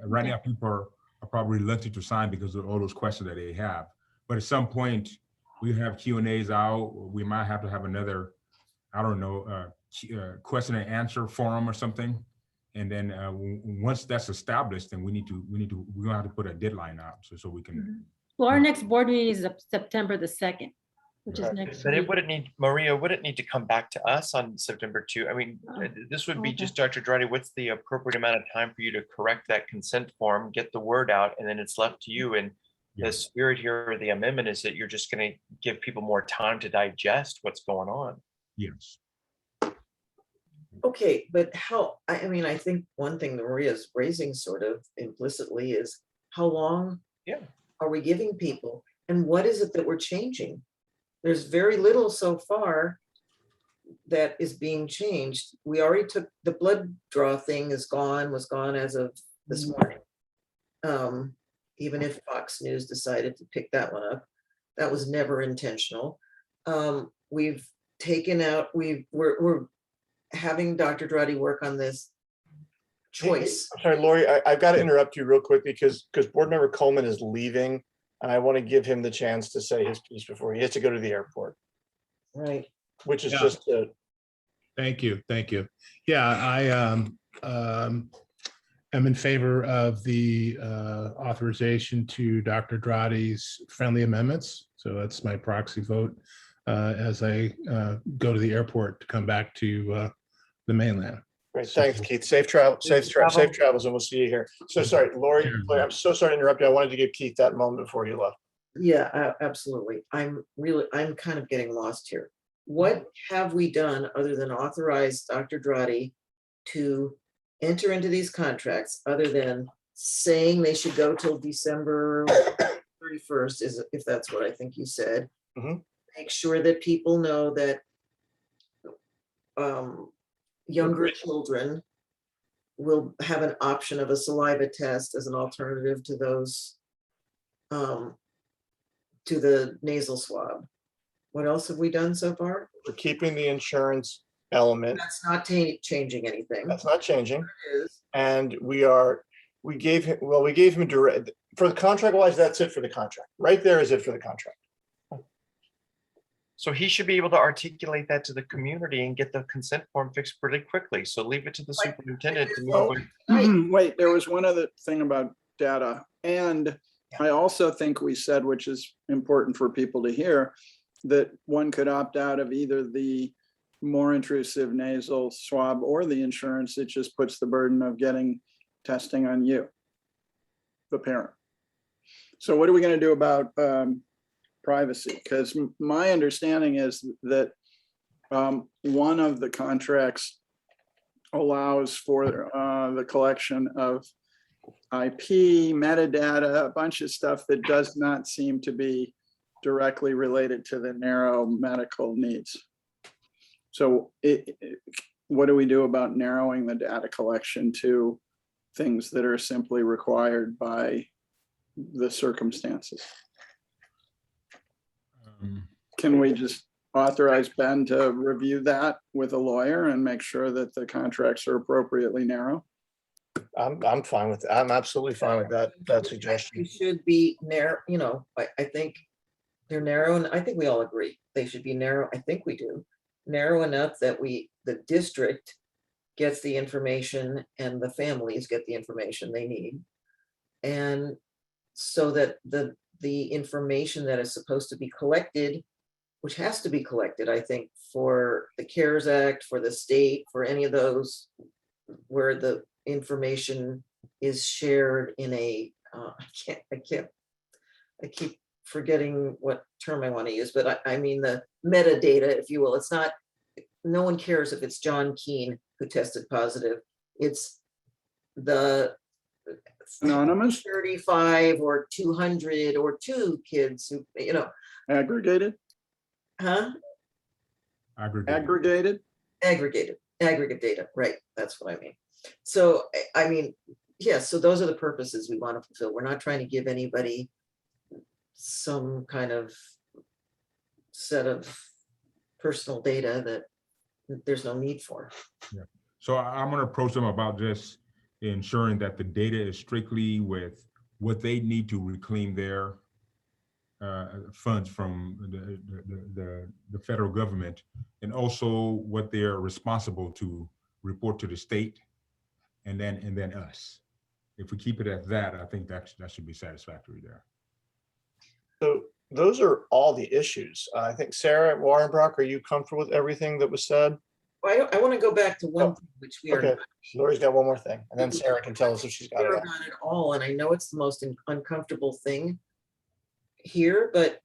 Right now, people are probably reluctant to sign because of all those questions that they have. But at some point, we have Q&As out. We might have to have another, I don't know, question and answer forum or something. And then once that's established, then we're gonna have to put a deadline out so we can. Well, our next board meeting is September the 2nd, which is next But week. it wouldn't need, Maria, would it need to come back to us on September 2? I mean, this would be just Dr. Dradi, what's the appropriate amount of time for you to correct that consent form, get the word out, and then it's left to you. And the spirit here of the amendment is that you're just going to give people more time to digest what's going on. Yes. Okay, but I mean, I think one thing that Maria's raising sort of implicitly is how long are we giving people? And what is it that we're changing? There's very little so far that is being changed. We already took, the blood draw thing was gone as of this morning. Even if Fox News decided to pick that one up, that was never intentional. We've taken out, we're having Dr. Dradi work on this choice. I'm sorry, Lori, I've got to interrupt you real quick because board member Coleman is leaving and I want to give him the chance to say his piece before he has to go to the airport. Right. Which is just a. Thank you. Yeah, I am in favor of the authorization to Dr. Dradi's friendly amendments. So that's my proxy vote as I go to the airport to come back to the mainland. Great, thanks, Keith. Safe travels, and we'll see you here. So sorry, Lori, I'm so sorry to interrupt you. I wanted to give Keith that moment before you left. Yeah, absolutely. I'm kind of getting lost here. What have we done other than authorize Dr. Dradi to enter into these contracts, other than saying they should go till December 31st, if that's what I think you said. Make sure that people know that younger children will have an option of a saliva test as an alternative to those, to the nasal swab. What else have we done so far? We're keeping the insurance element. That's not changing anything. That's not changing. And we gave him direct, for the contract wise, that's it for the contract. Right there is it for the contract. So he should be able to articulate that to the community and get the consent form fixed pretty quickly. So leave it to the superintendent to move with. Wait, there was one other thing about data. And I also think we said, which is important for people to hear, that one could opt out of either the more intrusive nasal swab or the insurance. It just puts the burden of getting testing on you, the parent. So what are we going to do about privacy? Because my understanding is that one of the contracts allows for the collection of IP, metadata, a bunch of stuff that does not seem to be directly related to the narrow medical needs. So what do we do about narrowing the data collection to things that are simply required by the circumstances? Can we just authorize Ben to review that with a lawyer and make sure that the contracts are appropriately narrow? I'm fine with, I'm absolutely fine with that suggestion. They should be narrow, you know, I think they're narrow, and I think we all agree they should be narrow. I think we do. Narrow enough that the district gets the information and the families get the information they need. And so that the information that is supposed to be collected, which has to be collected, I think, for the CARES Act, for the state, for any of those where the information is shared in a, I keep forgetting what term I want to use, but I mean the metadata, if you will. It's not, no one cares if it's John Keene who tested positive. It's the anonymous 35 or 200 or 2 kids who, you know. Aggregated? Huh? Aggregated? Aggregate data, right, that's what I mean. So, I mean, yes, so those are the purposes we want to fulfill. We're not trying to give anybody some kind of set of personal data that there's no need for. Yeah. So I'm going to approach them about just ensuring that the data is strictly with what they need to reclaim their funds from the federal government, and also what they're responsible to report to the state, and then us. If we keep it at that, I think that should be satisfactory there. So those are all the issues. I think Sarah Warrenbrock, are you comfortable with everything that was said? Well, I want to go back to one thing, which we Okay, are. Lori's got one more thing, and then Sarah can tell us if she's got it. About it all, and I know it's the most uncomfortable thing here, but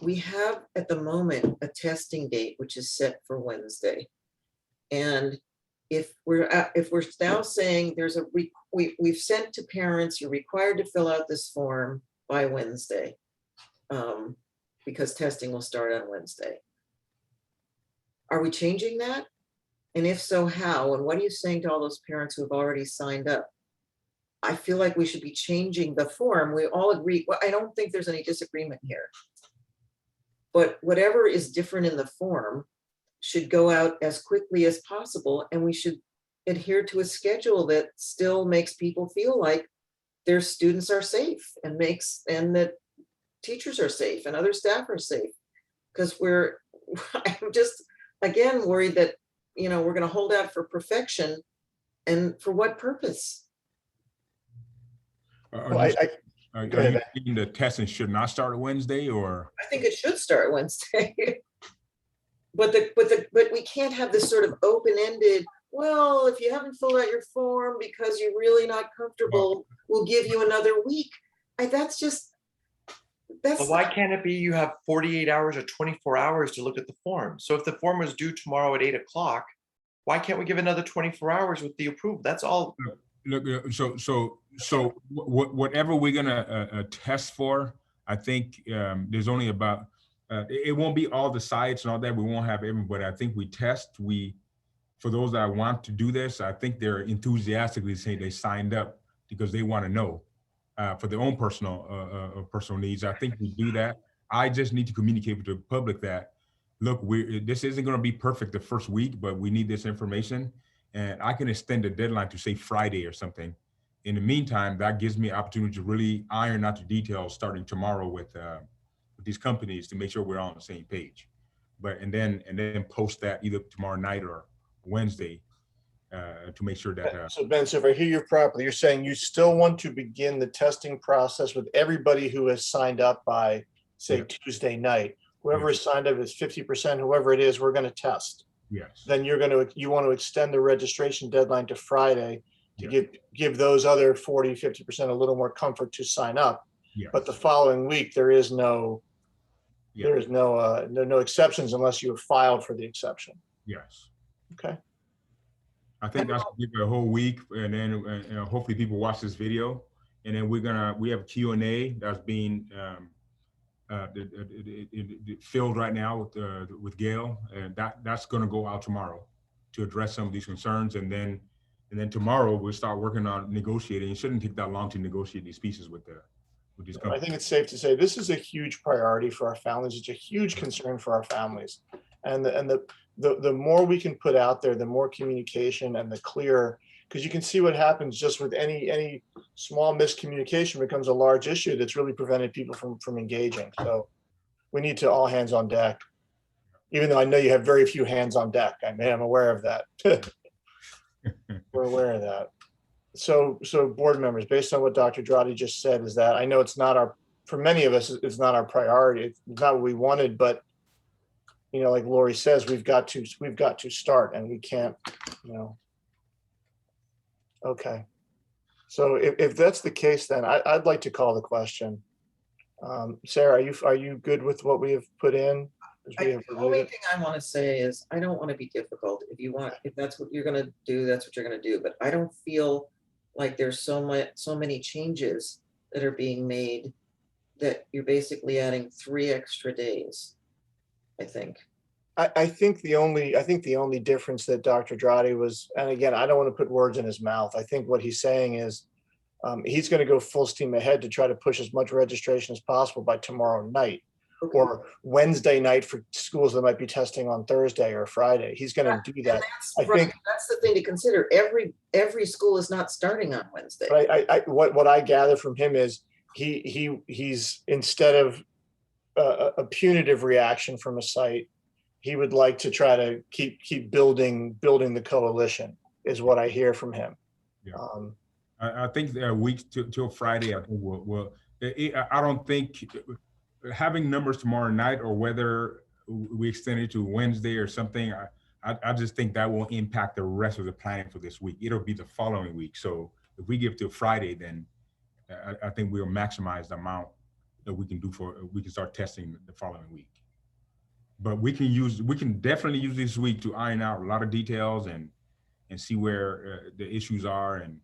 we have at the moment a testing date which is set for Wednesday, and if we're now saying there's a we've sent to parents, you're required to fill out this form by Wednesday, because testing will start on Wednesday. Are we changing that? And if so, how? And what are you saying to all those parents who have already signed up? I feel like we should be changing the form. We all agree. Well, I don't think there's any disagreement here. But whatever is different in the form should go out as quickly as possible. And we should adhere to a schedule that still makes people feel like their students are safe and that teachers are safe and other staff are safe. Because I'm just, again, worried that, you know, we're going to hold out for perfection, and for what purpose? Are you thinking the testing should not start Wednesday, or? I think it should start Wednesday. but we can't have this sort of open-ended, well, if you haven't filled out your form because you're really not comfortable, we'll give you another week. But why can't it be you have 48 hours or 24 hours to look at the form? So if the form was due tomorrow at 8 o'clock, why can't we give another 24 hours with the approval? That's all. Look, so whatever we're gonna test for, I think there's only about, it won't be all the sites and all that. We won't have everybody. I think we test, for those that want to do this, I think they're enthusiastically saying they signed up because they want to know. For their own personal needs. I think we do that. I just need to communicate with the public that, look, this isn't going to be perfect the first week, but we need this information, and I can extend the deadline to say Friday or something. In the meantime, that gives me opportunity to really iron out the details starting tomorrow with these companies to make sure we're all on the same page. And then post that either tomorrow night or Wednesday. To make sure that. So Ben, so if I hear you properly, you're saying you still want to begin the testing process with everybody who has signed up by, say, Tuesday night. Whoever is signed up is 50%, whoever it is, we're going to test. Yes. Then you want to extend the registration deadline to Friday to give those other 40, 50% a little more comfort to sign up. Yes. But the following week, there is no exceptions unless you have filed for the exception. Yes. Okay. I think that's give it a whole week, and then hopefully people watch this video, And then we have Q&A that's being filled right now with Gail, and that's gonna go out tomorrow to address some of these concerns. And then tomorrow we'll start working on negotiating. It shouldn't take that long to negotiate these pieces with these I companies. think it's safe to say this is a huge priority for our families. It's a huge concern for our families. And the more we can put out there, the more communication and the clearer, because you can see what happens just with any small miscommunication becomes a large issue that's really prevented people from engaging. So we need to all hands on deck, even though I know you have very few hands on deck. I'm aware of that. We're aware of that. So board members, based on what Dr. Drotti just said, is that I know it's not for many of us, it's not our priority. It's not what we wanted, but like Lori says, we've got to start, and we can't, Okay. So if that's the case, then I'd like to call the question. Sarah, are you good with what we have put in? The only thing I want to say is I don't want to be difficult. If that's what you're going to do, that's what you're going to do. But I don't feel like there's so many changes that are being made that you're basically adding 3 extra days, I think. I think the only difference that Dr. Drotti was, and again, I don't want to put words in his mouth. I think what he's saying is he's going to go full steam ahead to try to push as much registration as possible by tomorrow night. Okay. Or Wednesday night for schools that might be testing on Thursday or Friday. He's going to do that. I think that's the thing to consider. Every school is not starting on Wednesday. But what I gather from him is he's instead of a punitive reaction from a site, he would like to try to keep building the coalition, is what I hear from him. Yeah. I think a week till Friday, I think I don't think having numbers tomorrow night, or whether we extend it to Wednesday or something, I just think that will impact the rest of the planning for this week. It'll be the following week. So if we give till Friday, then I think we'll maximize the amount that we can do we can start testing the following week. But we can definitely use this week to iron out a lot of details and see where the issues are and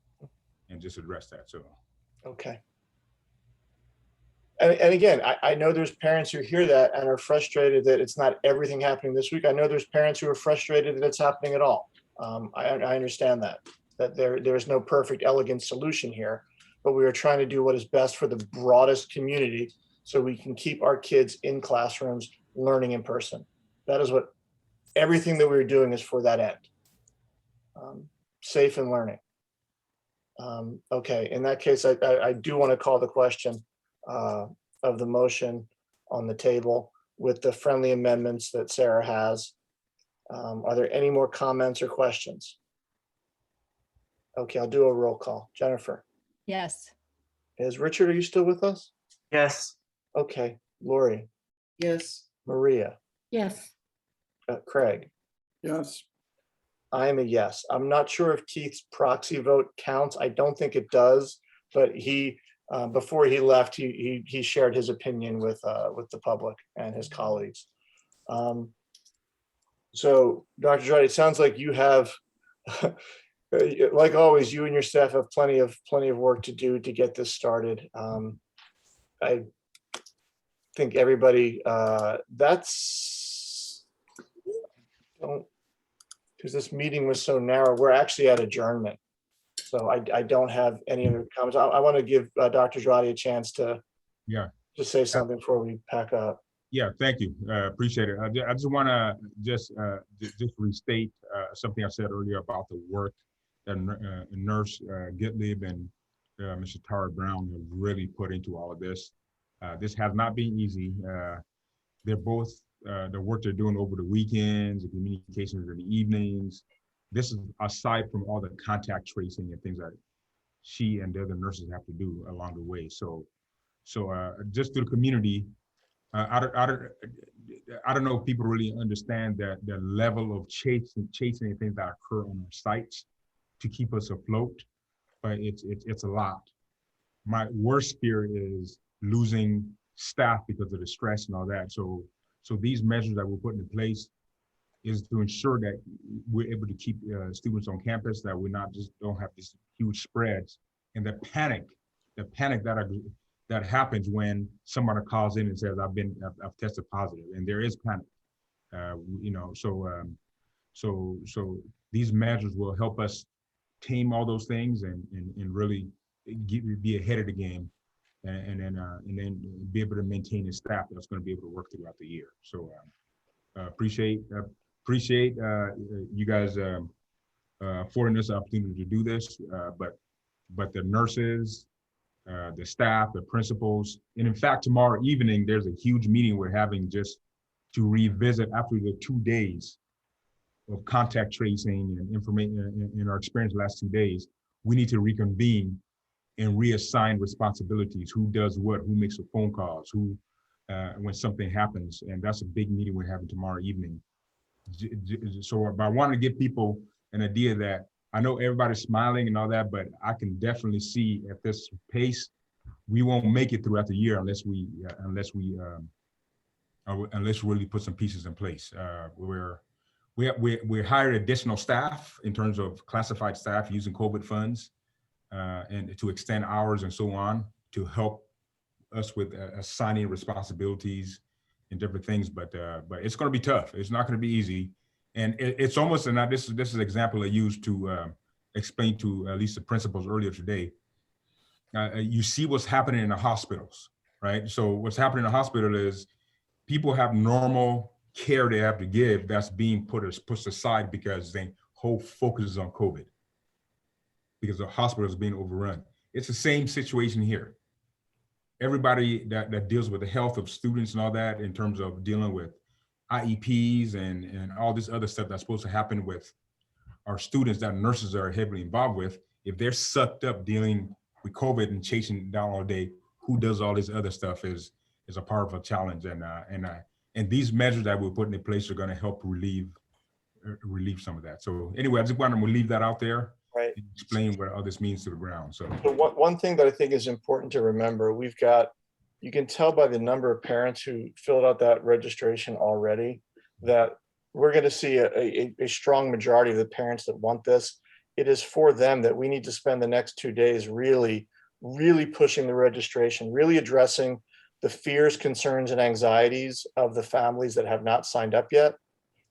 just address that. So. Okay. And again, I know there's parents who hear that and are frustrated that it's not everything happening this week. I know there's parents who are frustrated that it's happening at all. I understand that there is no perfect, elegant solution here, but we are trying to do what is best for the broadest community so we can keep our kids in classrooms learning in person. That is what everything that we're doing is for that end. Safe and learning. Okay, in that case, I do want to call the question of the motion on the table with the friendly amendments that Sarah has. Are there any more comments or questions? Okay, I'll do a roll call. Jennifer? Yes. Richard, are you still with us? Yes. Okay, Lori? Yes. Maria? Yes. Craig? Yes. I am a yes. I'm not sure if Keith's proxy vote counts. I don't think it does, but he, before he left, he shared his opinion with the public and his colleagues. So, Dr. Drotti, it sounds like you have, like always, you and your staff have plenty of work to do to get this started. I think everybody, because this meeting was so narrow, we're actually at adjournment. So I don't have any other comments. I want to give Dr. Drotti a chance to say something before we pack up. Yeah, thank you. Appreciate it. I just want to just restate something I said earlier about the work that Nurse Gitlib and Mr. Tara Brown have really put into all of this. This has not been easy. They're both, the work they're doing over the weekends, the communications in the evenings. This is aside from all the contact tracing and things that she and the other nurses have to do along the way. So just to the community, I don't know if people really understand that the level of chasing and things that occur on our sites to keep us afloat, but it's a lot. My worst fear is losing staff because of the stress and all that. So these measures that we're putting in place is to ensure that we're able to keep students on campus, that we don't have these huge spreads and the panic panic that happens when somebody calls in and says, I've tested positive, and there is panic. So these measures will help us tame all those things and really be ahead of the game, and then be able to maintain a staff that's going to be able to work throughout the year. So appreciate you guys affording us the opportunity to do this, but the nurses, the staff, the principals, and in fact, tomorrow evening, there's a huge meeting we're having just to revisit after the 2 days of contact tracing and information in our experience the last 2 days. We need to reconvene and reassign responsibilities. Who does what? Who makes the phone calls? Who, when something happens? And that's a big meeting we're having tomorrow evening. So I want to give people an idea that I know everybody's smiling and all that, but I can definitely see at this pace, we won't make it throughout the year unless we really put some pieces in place. We hired additional staff in terms of classified staff using COVID funds and to extend hours and so on to help us with assigning responsibilities and different things. But it's going to be tough. It's not going to be easy. And it's almost, and this is an example I used to explain to at least the principals earlier today. You see what's happening in the hospitals, right? So what's happening in the hospital is people have normal care they have to give that's being pushed aside because the whole focus is on COVID, because the hospital is being overrun. It's the same situation here. Everybody that deals with the health of students and all that in terms of dealing with IEPs and all this other stuff that's supposed to happen with our students that nurses are heavily involved with, if they're sucked up dealing with COVID and chasing down all day, who does all this other stuff is a powerful challenge. And these measures that we're putting in place are going to help relieve some of that. So anyway, I just wanted to leave that out there. Right. And explain what all this means to the ground. So one thing that I think is important to remember, you can tell by the number of parents who filled out that registration already that we're going to see a strong majority of the parents that want this. It is for them that we need to spend the next 2 days really pushing the registration, really addressing the fears, concerns, and anxieties of the families that have not signed up yet,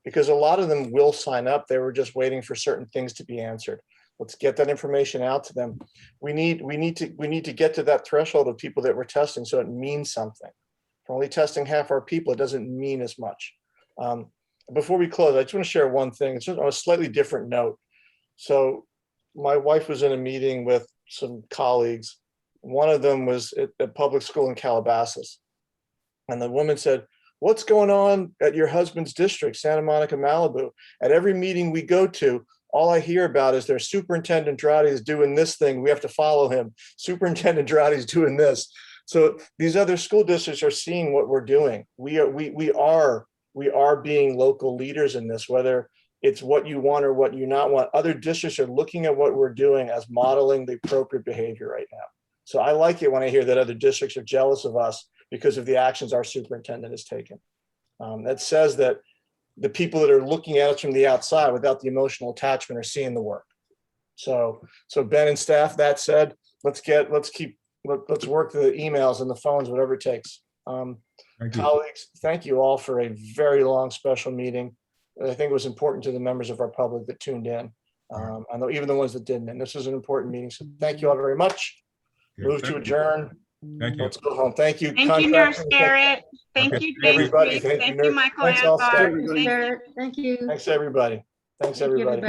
because a lot of them will sign up. They were just waiting for certain things to be answered. Let's get that information out to them. We need to get to that threshold of people that we're testing so it means something. If we're only testing half our people, it doesn't mean as much. Before we close, I just want to share one thing. It's just on a slightly different note. So my wife was in a meeting with some colleagues. One of them was at a public school in Calabasas. And the woman said, "What's going on at your husband's district, Santa Monica-Malibu? At every meeting we go to, all I hear about is their Superintendent Drati is doing this thing. We have to follow him. Superintendent Drati is doing this." So these other school districts are seeing what we're doing. We are being local leaders in this, whether it's what you want or what you not want. Other districts are looking at what we're doing as modeling the appropriate behavior right now. So I like it when I hear that other districts are jealous of us because of the actions our superintendent has taken. That says that the people that are looking at us from the outside without the emotional attachment are seeing the work. So Ben and staff, that said, let's work the emails and the phones, whatever it takes. Colleagues, thank you all for a very long special meeting. I think it was important to the members of our public that tuned in. I know even the ones that didn't, and this was an important meeting. So thank you all very much. Move to adjourn. Thank you. Let's go home. Thank you. Thank you, Nurse Garrett. Thank you, everybody. Tracy. Thank you, Nurse. Michael Thanks all Anvar. staff. Thank you. Thanks everybody. Thanks everybody.